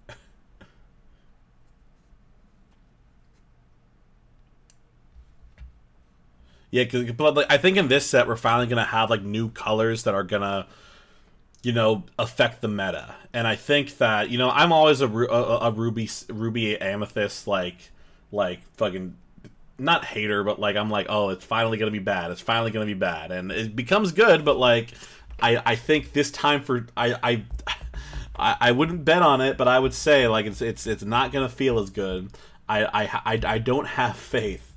Yeah, but like, I think in this set we're finally gonna have like new colors that are gonna, you know, affect the meta. And I think that, you know, I'm always a ruby amethyst like fucking not hater, but like I'm like, oh, it's finally gonna be bad. It's finally gonna be bad, and it becomes good. But like, I think this time for I wouldn't bet on it, but I would say like it's not gonna feel as good. I don't have faith.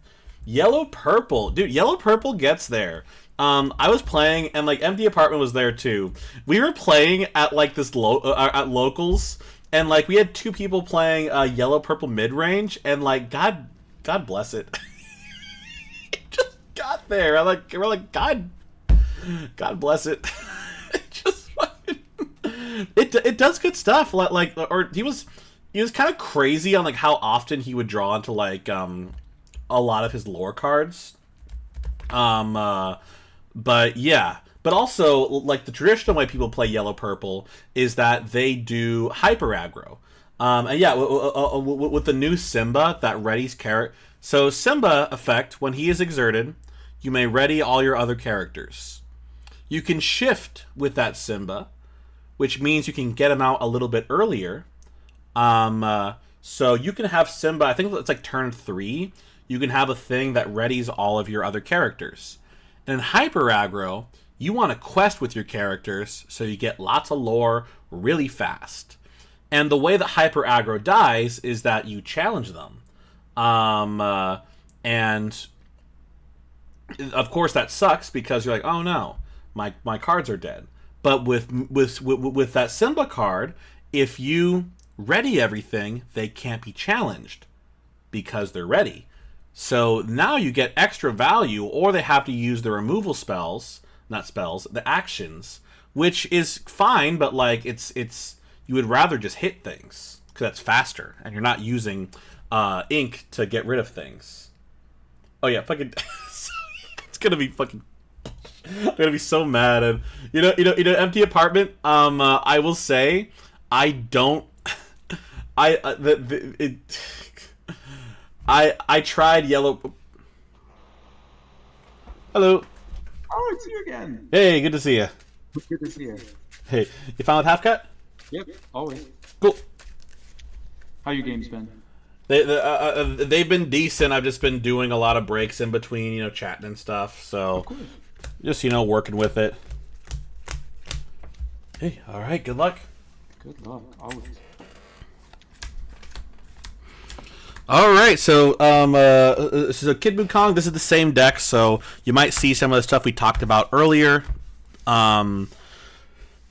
Yellow purple, dude. Yellow purple gets there. I was playing and like Empty Apartment was there too. We were playing at like this at locals, and like we had 2 people playing yellow purple mid range, and like God bless it. It just got there. We're like God bless it. It just fucking it does good stuff. Like or he was kind of crazy on like how often he would draw into like a lot of his lore cards. But yeah. But also, like, the traditional way people play yellow-purple is that they do hyper aggro. And yeah, with the new Simba, that readies character. So Simba effect, when he is exerted, you may ready all your other characters. You can shift with that Simba, which means you can get him out a little bit earlier. So you can have Simba, I think it's like turn 3, you can have a thing that readies all of your other characters. And in hyper aggro, you want to quest with your characters so you get lots of lore really fast. And the way that hyper aggro dies is that you challenge them. And of course that sucks because you're like, oh no, my cards are dead. But with that Simba card, if you ready everything, they can't be challenged because they're ready. So now you get extra value, or they have to use the removal spells, not spells, the actions, which is fine, but like it's you would rather just hit things because that's faster, and you're not using ink to get rid of things. Oh yeah, fucking, it's gonna be fucking. I'm gonna be so mad, and you know, Empty Apartment. I will say, I don't. I tried yellow. Hello. Oh, it's you again. Hey, good to see you. Good to see you. Hey, you found half cut? Yep, always. Cool. How your games been? They've been decent. I've just been doing a lot of breaks in between, you know, chatting and stuff. So, just, you know, working with it. Hey, all right. Good luck. Good luck, always. All right, so this is a Kid Wukong. This is the same deck, so you might see some of the stuff we talked about earlier. I'm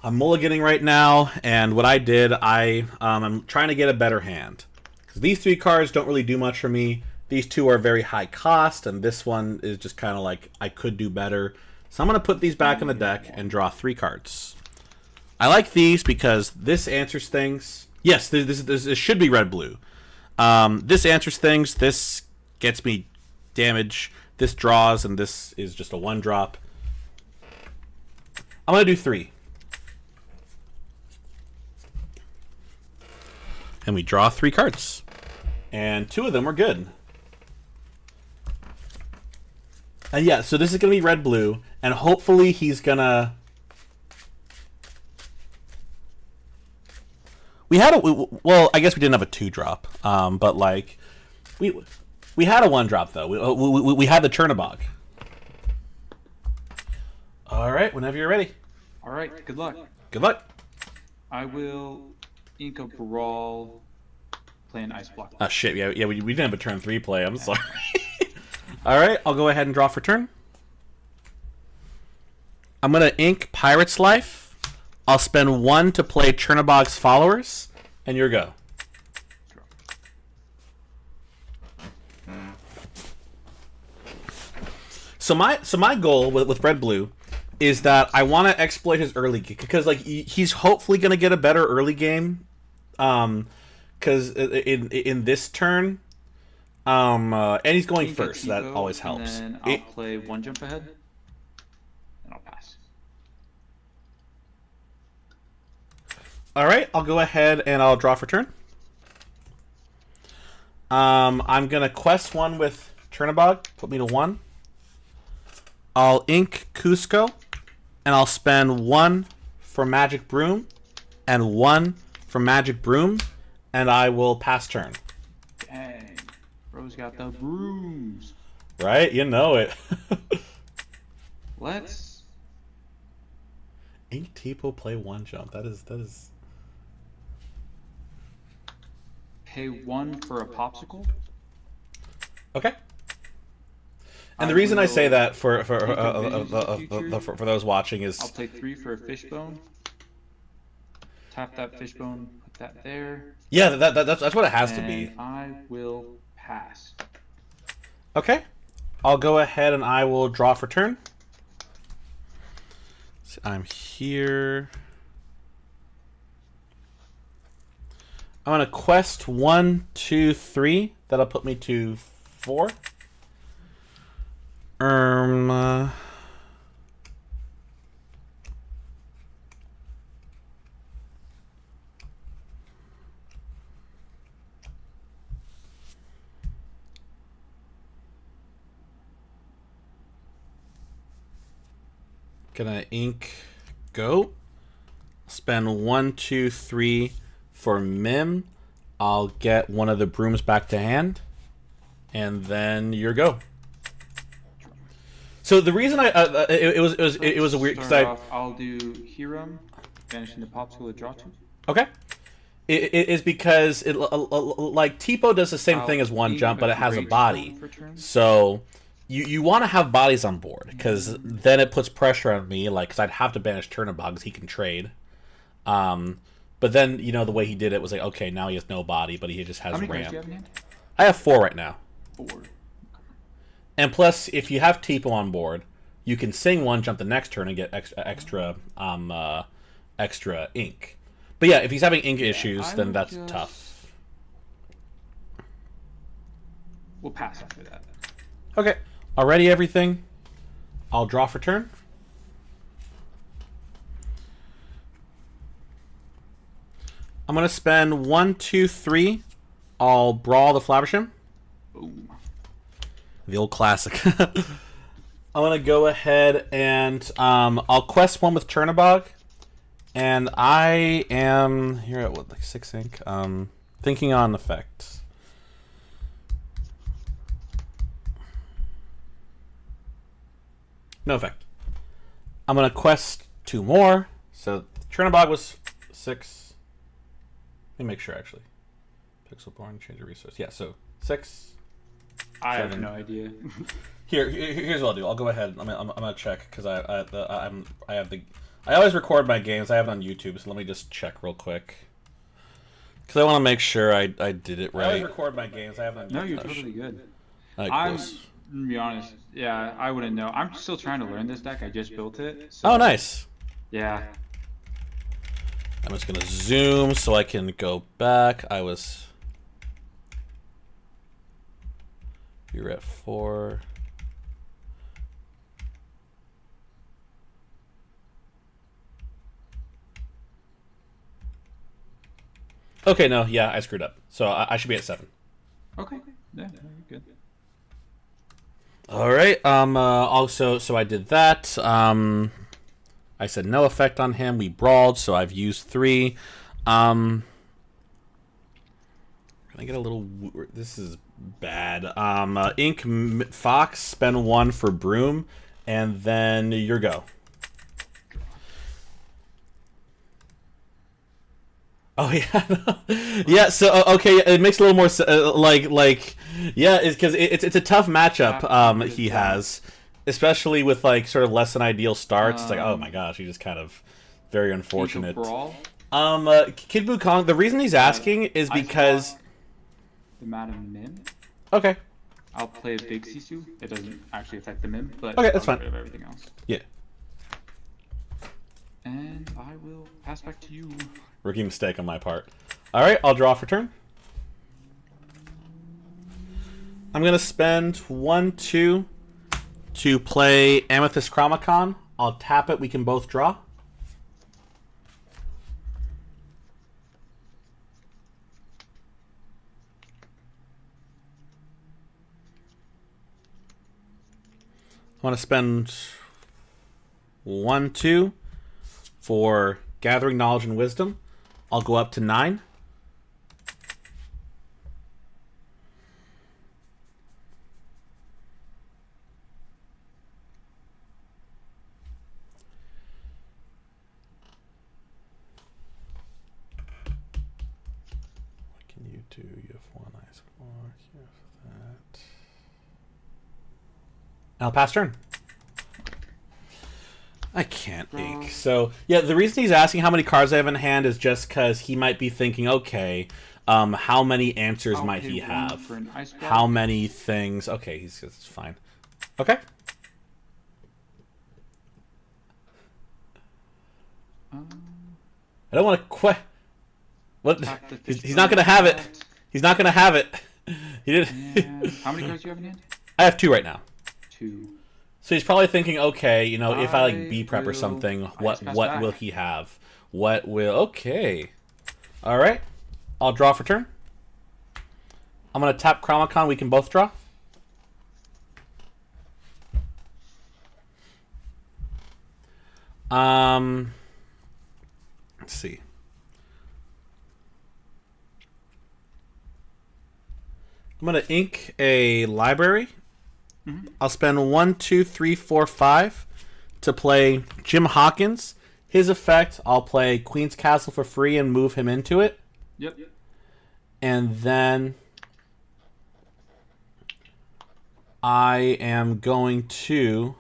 mulliganing right now, and what I did, I'm trying to get a better hand. Because these 3 cards don't really do much for me. These 2 are very high cost, and this one is just kind of like, I could do better. So I'm going to put these back in the deck and draw 3 cards. I like these because this answers things. Yes, this should be red-blue. This answers things, this gets me damage, this draws, and this is just a 1-drop. I'm going to do 3. And we draw 3 cards. And 2 of them are good. And yeah, so this is going to be red-blue, and hopefully he's going to... We had well, I guess we didn't have a 2-drop, but like we had a 1-drop though. We had the Chernabog. All right, whenever you're ready. All right, good luck. Good luck. I will ink a brawl, play an ice block. Oh shit, yeah, we didn't have a turn 3 play. I'm sorry. All right, I'll go ahead and draw for turn. I'm gonna ink Pirate's Life. I'll spend 1 to play Chernabog's Followers, and your go. So my goal with red blue is that I want to exploit his early game because like he's hopefully gonna get a better early game, because in this turn, and he's going first. So that always helps. And then I'll play 1 jump ahead, and I'll pass. All right, I'll go ahead and I'll draw for turn. I'm gonna quest 1 with Chernabog, put me to 1. I'll ink Cusco, and I'll spend 1 for Magic Broom, and 1 for Magic Broom, and I will pass turn. Dang. Bro's got the brooms. Right? You know it. Let's Ink Tipo play 1 jump. That is. pay 1 for a popsicle. Okay. And the I reason I say will that for take advantage of the future. for those watching is I'll play 3 for a fishbone. Tap that fishbone, put that there. yeah, that's what it has to be. And I will pass. Okay. I'll go ahead and I will draw for turn. So I'm here. I'm gonna quest 1, 2, 3. That'll put me to 4. Gonna ink go. Spend 1, 2, 3 for Mim. I'll get one of the brooms back to hand, and then your go. So the reason it was a weird because Start off, I'll do Hiram, vanishing the popsicle to draw 2. okay. It is because it like Tipo does the same thing as 1 jump, but it has a body. So you want to have bodies on board because then it puts pressure on me, like because I'd have to banish Turnabog because he can trade. But then the way he did it was like, okay, now he has no body, but he just has How many cards ramp. do you have in hand? I have 4 right now. 4. And plus, if you have Tipo on board, you can sing 1, jump the next turn, and get extra ink. But yeah, if he's having ink issues, I then would that's just- tough. We'll pass after that. Okay, already everything. I'll draw for turn. I'm gonna spend 1, 2, 3. I'll brawl the Flabbersham. Boom. The old classic. I'm gonna go ahead and I'll quest 1 with Chernabog, and I am here at what, like 6 ink. Thinking on effects. No effect. I'm gonna quest 2 more. So Chernabog was 6. Let me make sure actually. Pixelborn, change of resource. Yeah, so 6. I have 7. no idea. Here's what I'll do. I'll go ahead. I'm gonna check because I always record my games. I have it on YouTube, so let me just check real quick because I want to make sure I did it right. I always record my games. I have it on YouTube. No, you're totally good. All right, I'm, cool. to be honest, yeah, I wouldn't know. I'm still trying to learn this deck. I just built it. So, Oh, nice. yeah. I'm just gonna zoom so I can go back. You're at 4. Okay, no, yeah, I screwed up. So I should be at 7. Okay. Yeah, no, you're good. All right. Also, so I did that. I said no effect on him. We brawled, so I've used 3. Can I get a little? This is bad. Ink Fox, spend 1 for Broom, and then your go. Oh yeah, yeah. So okay, it makes a little more yeah, it's because it's a tough matchup. He has, especially with like sort of less than ideal starts. It's like, oh my gosh, he just kind of very unfortunate. Brawl? Kid Bukong. The reason he's asking is because the Madam Mim. Okay. I'll play a big Sisu. It doesn't actually affect the Mim, but okay, that's I'll fine. get rid of everything else. Yeah. And I will pass back to you. Rookie mistake on my part. All right, I'll draw for turn. I'm gonna spend 1, 2 to play Amethyst Chromacon. I'll tap it. We can both draw. want to spend 1, 2 for gathering knowledge and wisdom. I'll go up to 9. What can you do? You have 1 ice block. You have that. I'll pass turn. I can't ink. So, yeah, the reason he's asking how many cards I have in hand is just because he might be thinking, okay, how many answers I'll might pay he 1 have? for an ice block. How many things? Okay, it's fine. Okay. I don't want to quit. What? Tap the He's not gonna have it. He's not gonna have it. He did. And how many cards do you have in hand? I have 2 right now. 2. So he's probably thinking, okay, you know, if I like I B prep or will something, ice what pass what back. will he have? What will? Okay. All right. I'll draw for turn. I'm gonna tap Chromacon. We can both draw. Let's see. I'm gonna ink a library. I'll spend 1, 2, 3, 4, 5 to play Jim Hawkins. His effect, I'll play Queen's Castle for free and move him into it. Yep. And then I am going to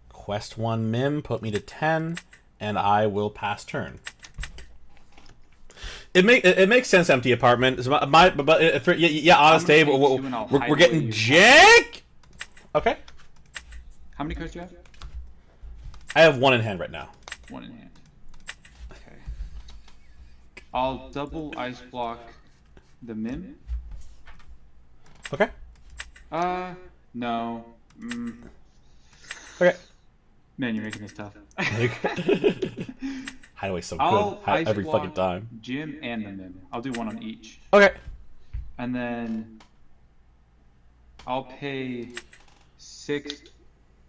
quest 1 Mim, put me to 10, and I will pass turn. It makes sense. Empty apartment. Honest Dave, we're getting jank. Okay. How many cards do you have? I have 1 in hand right now. 1 in hand. Okay. I'll double ice block the Mim. Okay. No. Okay. Man, you're making this tough. Hideaway's so I'll good ice every block fucking time. Jim and the Mim. I'll do 1 on each. Okay. And then I'll pay 6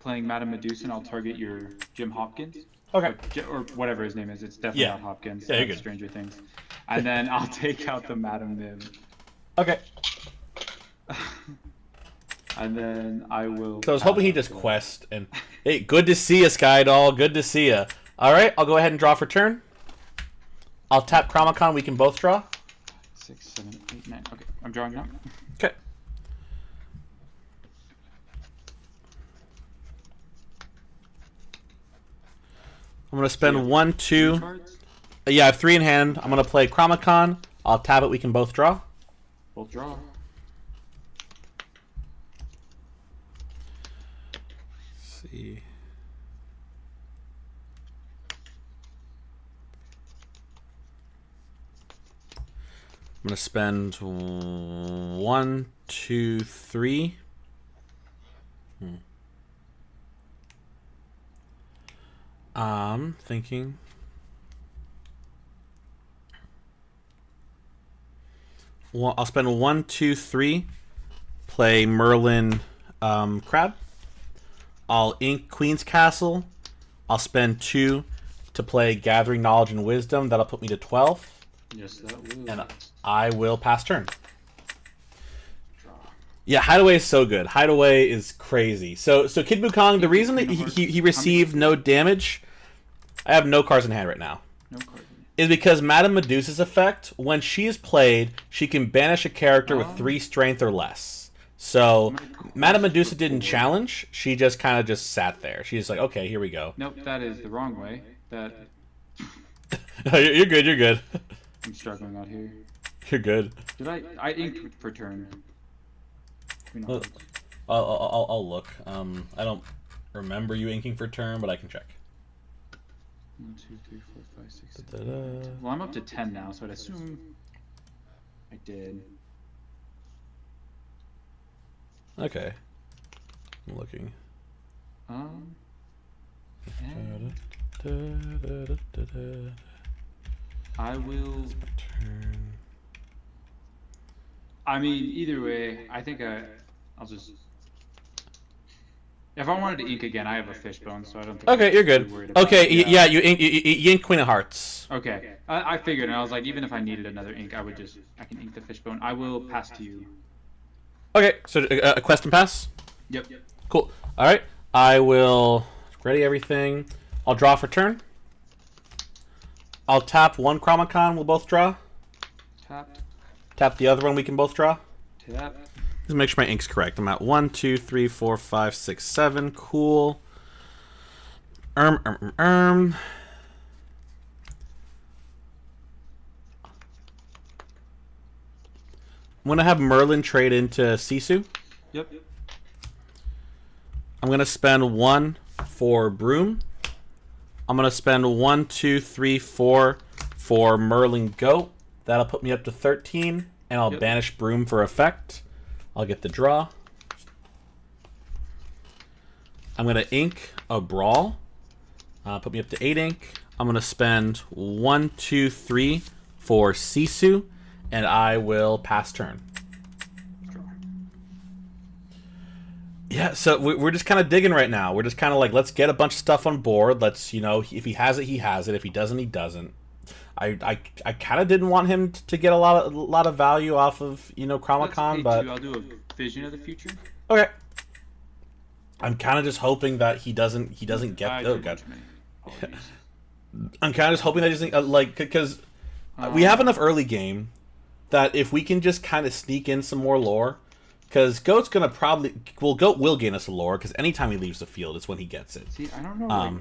playing Madame Medusa, and I'll target your Jim Hopkins. Okay. Or whatever his name is. It's definitely Yeah. not Hopkins. Yeah, you're That's good. Stranger Things. And then I'll take out the Madame Mim. Okay. And then I will. So I was hoping he'd just quest and hey, good to see you, Skydoll. Good to see you. All right, I'll go ahead and draw for turn. I'll tap Chromacon. We can both draw. 6, 7, 8, 9. Okay, I'm drawing now. Okay. I'm gonna spend 1, 2. Cards. Yeah, I have 3 in hand. I'm gonna play Chromacon. I'll tap it. We can both draw. We'll draw. Let's see. I'm gonna spend 1, 2, 3. Thinking. Well, I'll spend 1, 2, 3. Play Merlin Crab. I'll ink Queen's Castle. I'll spend 2 to play Gathering Knowledge and Wisdom. That'll put me to 12. Yes, that will. And I will pass turn. Draw. Yeah, Hideaway is so good. Hideaway is crazy. So Kid Bukong, the reason that he received no damage, I have no cards in hand right now, No card. is because Madame Medusa's effect, when she is played, she can banish a character with 3 strength or less. So Madame Medusa didn't challenge. She just kind of just sat there. She's like, okay, here we go. Nope, that is the wrong way. That You're good. You're good. I'm struggling out here. You're good. Did I inked for turn? Queen of Well, Hearts. I'll look. I don't remember you inking for turn, but I can check. 1, 2, 3, 4, 5, 6, 7, Da-da. 8. Well, I'm up to 10 now, so I'd assume I did. Okay. I'm looking. And Da-da-da-da-da. I will. Turn. I mean, either way, I think I'll just If I wanted to ink again, I have a fishbone, so I don't think. Okay, I'm you're too good. worried about Okay, it. yeah, you ink Queen of Hearts. Okay, I figured, and I was like, even if I needed another ink, I can ink the fishbone. I will pass to you. Okay, so a quest and pass. Yep. Cool. All right, I will ready everything. I'll draw for turn. I'll tap one Chromacon. We'll both draw. Tap. Tap the other one. We can both draw. Tap. Just make sure my ink's correct. I'm at 1, 2, 3, 4, 5, 6, 7. Cool. I'm gonna have Merlin trade into Sisu. Yep. I'm gonna spend 1 for Broom. I'm gonna spend 1, 2, 3, 4 for Merlin Goat. That'll put me up to 13, and I'll banish Broom for effect. I'll get the draw. I'm gonna ink a Brawl. Put me up to 8 ink. I'm gonna spend 1, 2, 3 for Sisu, and I will pass turn. Yeah, so we're just kind of digging right now. We're just kind of like, let's get a bunch of stuff on board. Let's, you know, if he has it, he has it. If he doesn't, he doesn't. I kind of didn't want him to get a lot of value off of, you know, Chromacon, but I'll do a vision of the future. okay. I'm kind of just hoping that he doesn't get. Oh god. I'm kind of just hoping that he doesn't like, because we have enough early game that if we can just kind of sneak in some more lore. Because Goat's gonna probably... Well, Goat will gain us a lore, because anytime he leaves the field, it's when he gets it. See, I don't know, like,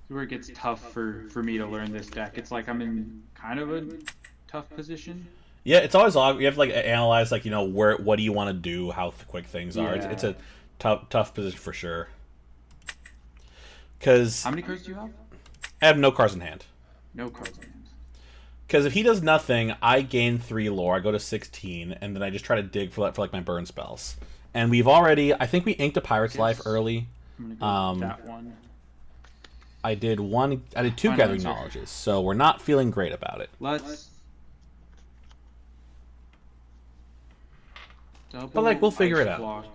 where it gets tough for me to learn this deck. It's like I'm in kind of a tough position. Yeah, it's always odd. You have to, like, analyze, like, you know, what do you want to do, how quick things are. Yeah. It's a tough position for sure. Because... How many cards do you have? I have no cards in hand. No cards in hand. Because if he does nothing, I gain 3 lore, I go to 16, and then I just try to dig for like my burn spells. And we've already, I think we inked a Pirate's Life early. I'm gonna go that one. I did 2 Gathering Knowledges, so we're not feeling great about it. Let's double But like, we'll figure it out. block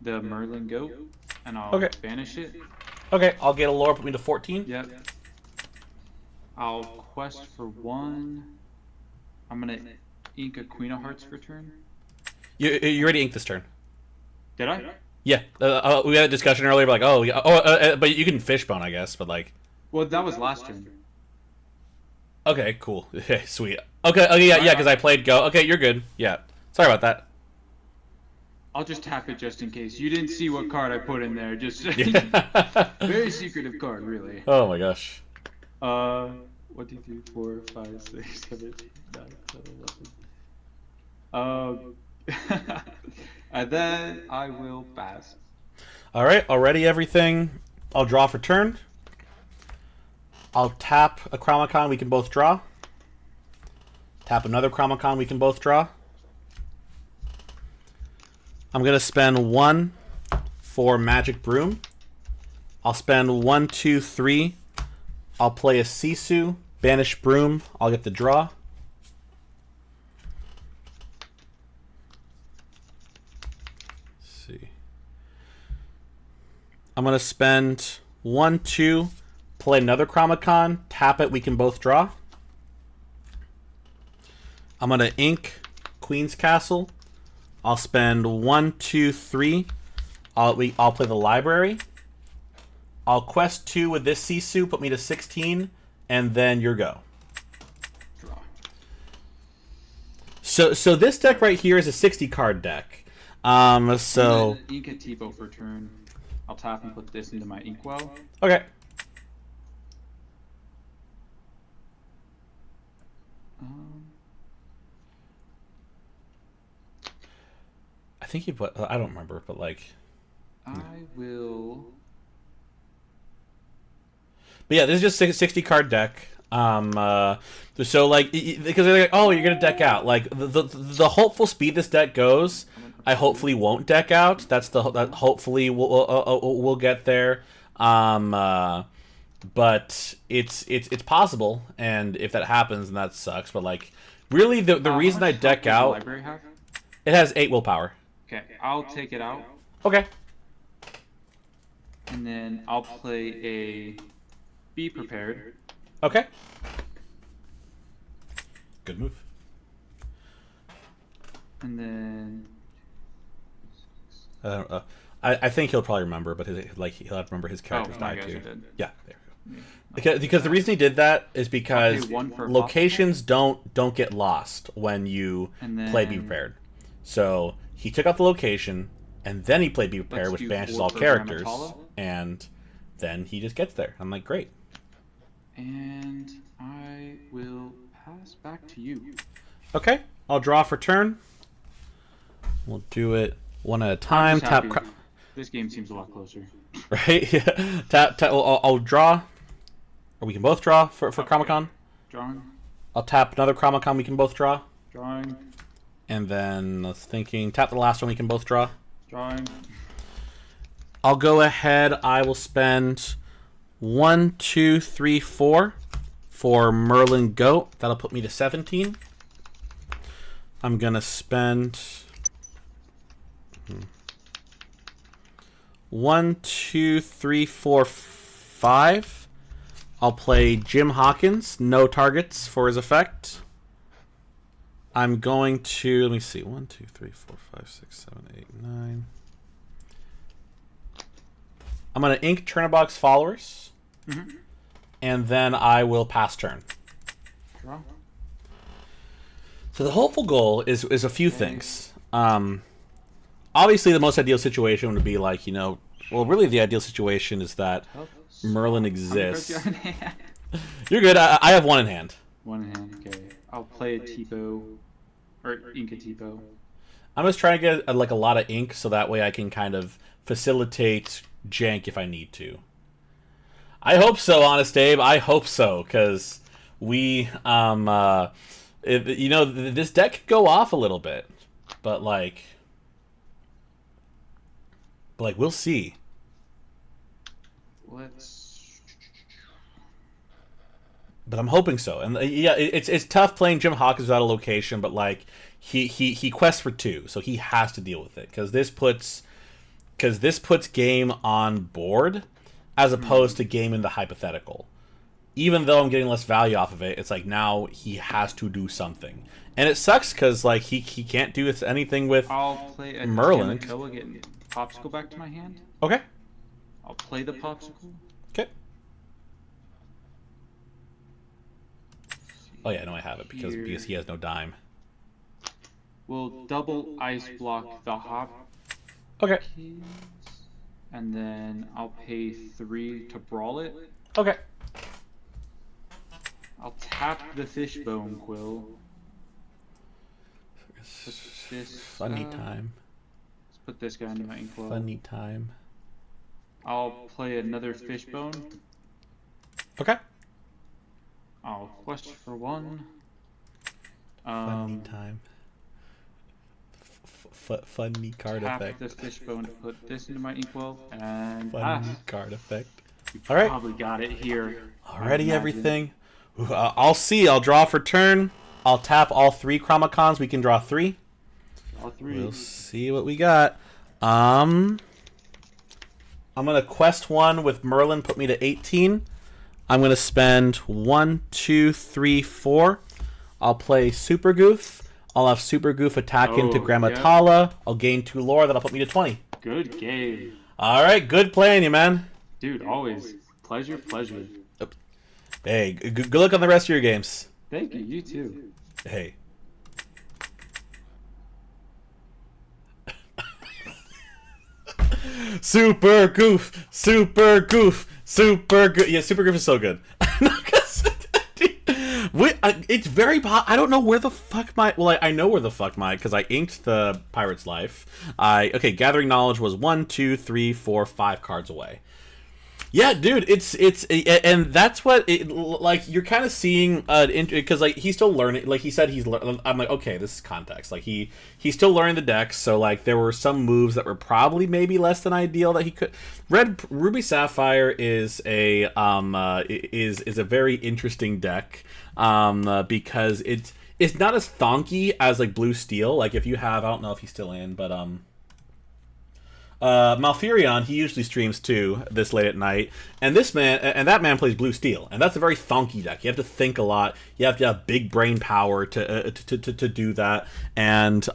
the Merlin Goat, and I'll banish it. Okay, I'll get a lore, put me to 14. Yep. I'll quest for 1. I'm gonna ink a Queen of Hearts for turn. You already inked this turn. Did I? Yeah, we had a discussion earlier, like, but you can fishbone, I guess, but like. Well, that was last turn. Okay, cool. Sweet. Okay, yeah, because I played Go. Okay, you're good. Yeah, sorry about that. I'll just tap it just in case. You didn't see what card I put in there. Just very secretive card, really. Oh my gosh. 1, 2, 3, 4, 5, 6, 7, 8, 9, 10, 11. And then I will pass. All right, already everything. I'll draw for turn. I'll tap a Chromacon. We can both draw. Tap another Chromacon. We can both draw. I'm gonna spend 1 for Magic Broom. I'll spend 1, 2, 3. I'll play a Sisu, banish Broom. I'll get the draw. Let's see. I'm gonna spend 1, 2. Play another Chromacon. Tap it. We can both draw. I'm gonna ink Queen's Castle. I'll spend 1, 2, 3. I'll play the library. I'll quest 2 with this Sisu, put me to 16, and then your go. Draw. So this deck right here is a 60 card deck. So And then ink a Tipo for turn. I'll tap and put this into my inkwell. okay. I think you put. I don't remember, but like. I will. But yeah, this is just a 60 card deck. So like, because they're like, oh, you're gonna deck out. Like the hopeful speed this deck goes, I hopefully won't deck out. That's that hopefully we'll get there. But it's possible, and if that happens, then that sucks. But like, really, the reason I deck out, Library have? it has 8 willpower. Okay, I'll take it out, Okay. and then I'll play a Be Prepared. Okay. Good move. And then I think he'll probably remember, but he'll have to remember his characters my died gosh, too. I did. Yeah, there we go. Because the reason he did that is because Okay, one for a locations don't get lost when you And play Be then- Prepared. So he took out the location, and then he played Be Prepared, Let's which do banishes 4 all for characters, Grammatala. and then he just gets there. I'm like, great. And I will pass back to you. Okay, I'll draw for turn. We'll do it one at a time. I'm just Tap, happy. This game seems a lot closer. right? Yeah. Tap. I'll draw, or we can both draw for Chromacon. Drawing, I'll tap another Chromacon. We can both draw, drawing, and then I was thinking tap the last one. We can both draw. drawing. I'll go ahead. I will spend 1, 2, 3, 4 for Merlin Goat. That'll put me to 17. I'm gonna spend 1, 2, 3, 4, 5. I'll play Jim Hawkins. No targets for his effect. I'm going to let me see. 1, 2, 3, 4, 5, 6, 7, 8, 9. I'm going to ink Chernobog's followers, and then I will pass turn. Draw. So the hopeful goal is a few things. Obviously, the most ideal situation would be like, well, really the ideal situation is that Merlin exists. How many cards do you have in hand? You're good. I have one in hand. One in hand. Okay. I'll play a Tipo, or ink a Tipo. I'm just trying to get a lot of ink so that way I can kind of facilitate jank if I need to. I hope so, Honest Abe. I hope so, because we, this deck could go off a little bit, but we'll see. But I'm hoping so, and yeah, it's tough playing Jim Hawkins without a location, but he quests for 2, so he has to deal with it because this puts game on board as opposed to game in the hypothetical. Even though I'm getting less value off of it, it's like now he has to do something, and it sucks because he can't do anything with I'll play a Merlin. Merlin. Get Popsicle back to my hand. Okay. I'll play the Popsicle. Okay. Oh yeah, no, I have it because he has no dime. We'll double ice block the Hop. Okay. And then I'll pay 3 to brawl it. Okay. I'll tap the Fishbone Quill. Put this, Funny time. Let's put this guy into my inkwell. Funny time. I'll play another Fishbone. Okay. I'll quest for 1. Funny time. Funny card Tap effect. the Fishbone to put this into my inkwell, and Funny card effect. you All right. probably got it here. Already everything. Ooh, I'll see. I'll draw for turn. I'll tap all 3 Chromacons. We can draw 3. All 3. We'll see what we got. I'm gonna quest 1 with Merlin. Put me to 18. I'm gonna spend 1, 2, 3, 4. I'll play Super Goof. I'll have Super Goof attack into Grammatala. I'll gain 2 lore. That'll put me to 20. Good game. All right, good playing you, man. Dude, always. Pleasure. Hey, good luck on the rest of your games. Thank you, you too. Hey. Super Goof. Yeah, Super Goof is so good. It's very. I don't know where the fuck my. Well, I know where the fuck my because I inked the Pirate's Life. Gathering Knowledge was 1, 2, 3, 4, 5 cards away. Yeah, dude, it's and that's what you're kind of seeing because he's still learning. Like he said, I'm like, okay, this is context. He's still learning the decks. So there were some moves that were probably maybe less than ideal that he could. Red Ruby Sapphire is a is a very interesting deck because it's not as thonky as Blue Steel. If you have, I don't know if he's still in, but Malfurion, he usually streams too this late at night, and that man plays blue steel, and that's a very funky deck. You have to think a lot. You have to have big brain power to do that, and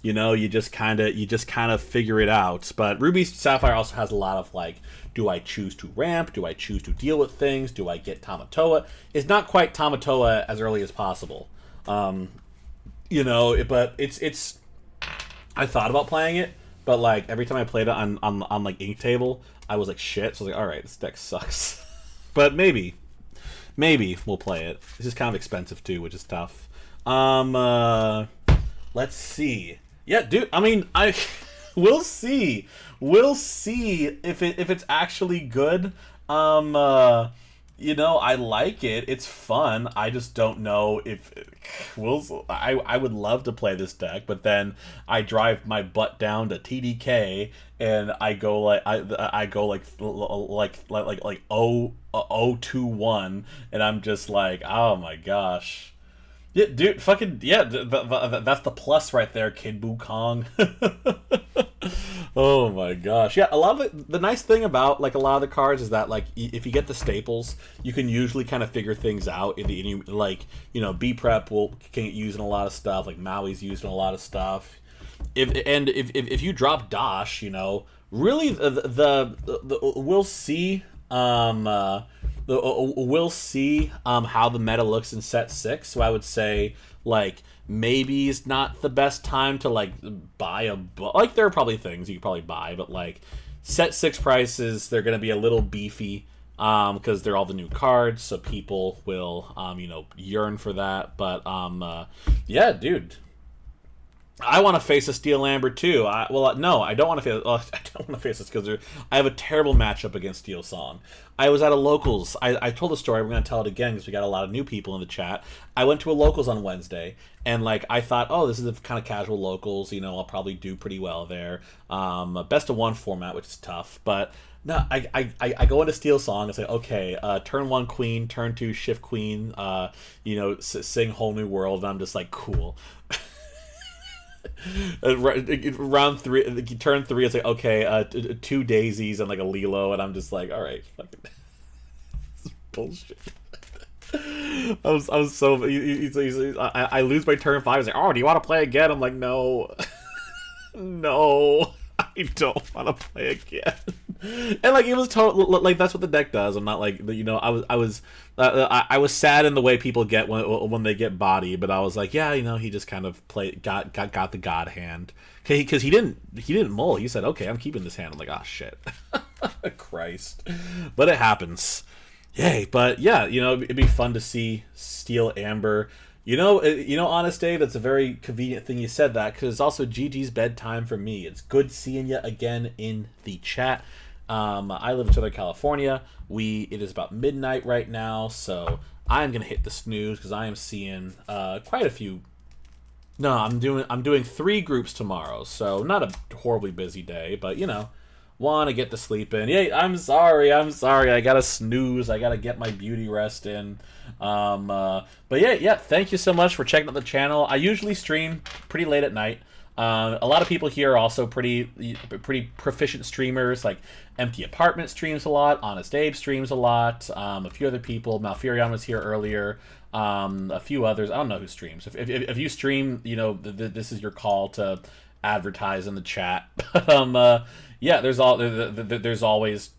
you know, you just kind of figure it out. But Ruby Sapphire also has a lot of like, do I choose to ramp? Do I choose to deal with things? Do I get Tamatoa? It's not quite Tamatoa as early as possible. You know, but it's. I thought about playing it, but like every time I played it on like Ink Table, I was like shit. So I was like, all right, this deck sucks. But maybe we'll play it. This is kind of expensive too, which is tough. Let's see. Yeah, dude. I mean, we'll see. We'll see if it's actually good. You know, I like it. It's fun. I just don't know if I would love to play this deck, but then I drive my butt down to TDK and I go like I go like 0-2-1, and I'm just like, oh my gosh. Yeah, dude, fucking yeah. That's the plus right there, Kid Wukong. Oh my gosh, yeah. A lot of the nice thing about like a lot of the cards is that like if you get the staples, you can usually kind of figure things out. Like, you know, B Prep can get used in a lot of stuff. Like Maui's used in a lot of stuff. If you drop Dash, you know, really we'll see. We'll see how the meta looks in set 6. So I would say like maybe it's not the best time to like buy like there are probably things you could probably buy, but like set 6 prices, they're gonna be a little beefy because they're all the new cards, so people will you know, yearn for that. But yeah, dude. I want to face a Steel Amber too. No, I don't want to face. I don't want to face this because I have a terrible matchup against Steel Song. I was at a locals. I told the story. We're going to tell it again because we got a lot of new people in the chat. I went to a locals on Wednesday, and like I thought, oh, this is a kind of casual locals. You know, I'll probably do pretty well there. Best of 1 format, which is tough, but. No, I go into Steel Song and say, okay, turn 1 Queen, turn 2 Shift Queen, you know, sing Whole New World, and I'm just like, cool. Round 3, turn 3, it's like, okay, 2 daisies and like a Lilo, and I'm just like, all right, fucking bullshit. I was so I lose by turn 5. He's like, oh, do you want to play again? I'm like, no, no, I don't want to play again. And like it was like that's what the deck does. I'm not like, you know, I was sad in the way people get when they get body, but I was like, yeah, you know, he just kind of got the god hand because he didn't mull. He said, okay, I'm keeping this hand. I'm like, oh shit, Christ, but it happens. Yay. But yeah, you know, it'd be fun to see Steel Amber. You know, Honest Dave, that's a very convenient thing you said that, because it's also GG's bedtime for me. It's good seeing you again in the chat. I live in Southern California. It is about midnight right now, so I'm gonna hit the snooze because I am seeing quite a few. No, I'm doing 3 groups tomorrow, so not a horribly busy day, but you know, want to get to sleep in. Yeah, I'm sorry. I gotta snooze. I gotta get my beauty rest in. But yeah. Thank you so much for checking out the channel. I usually stream pretty late at night. A lot of people here are also pretty proficient streamers. Like Empty Apartment streams a lot. Honest Abe streams a lot. A few other people. Malfurion was here earlier. A few others. I don't know who streams. If you stream, you know, this is your call to advertise in the chat. Yeah, there's always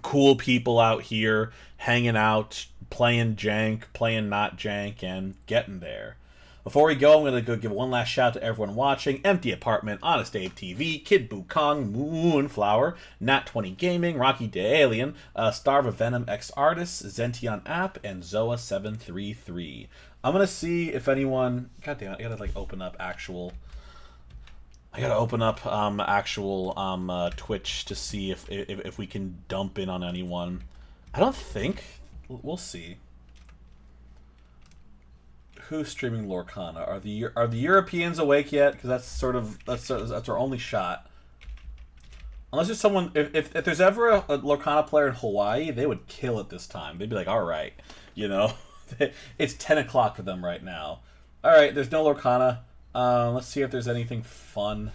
cool people out here hanging out, playing jank, playing not jank, and getting there. Before we go, I'm going to go give one last shout out to everyone watching. Empty Apartment, Honest Abe TV, Kid Wukong, Moonflower, Nat20 Gaming, Rocky the Alien, Starve of Venom X Artist, Zention App, and Zoa733. I'm going to see if anyone... God damn it, I got to like open up actual Twitch to see if we can dump in on anyone. I don't think. We'll see. Who's streaming Lorcana? Are the Europeans awake yet? Because that's our only shot. Unless there's someone, if there's ever a Lorcana player in Hawaii, they would kill it this time. They'd be like, all right, you know, it's 10 o'clock for them right now. All right, there's no Lorcana. Let's see if there's anything fun.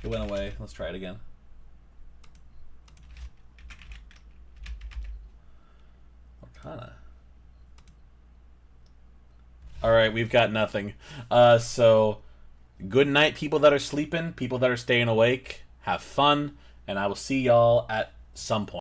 It went away. Let's try it again. Arcana. Alright, we've got nothing. So, good night, people that are sleeping, people that are staying awake. Have fun, and I will see y'all at some point.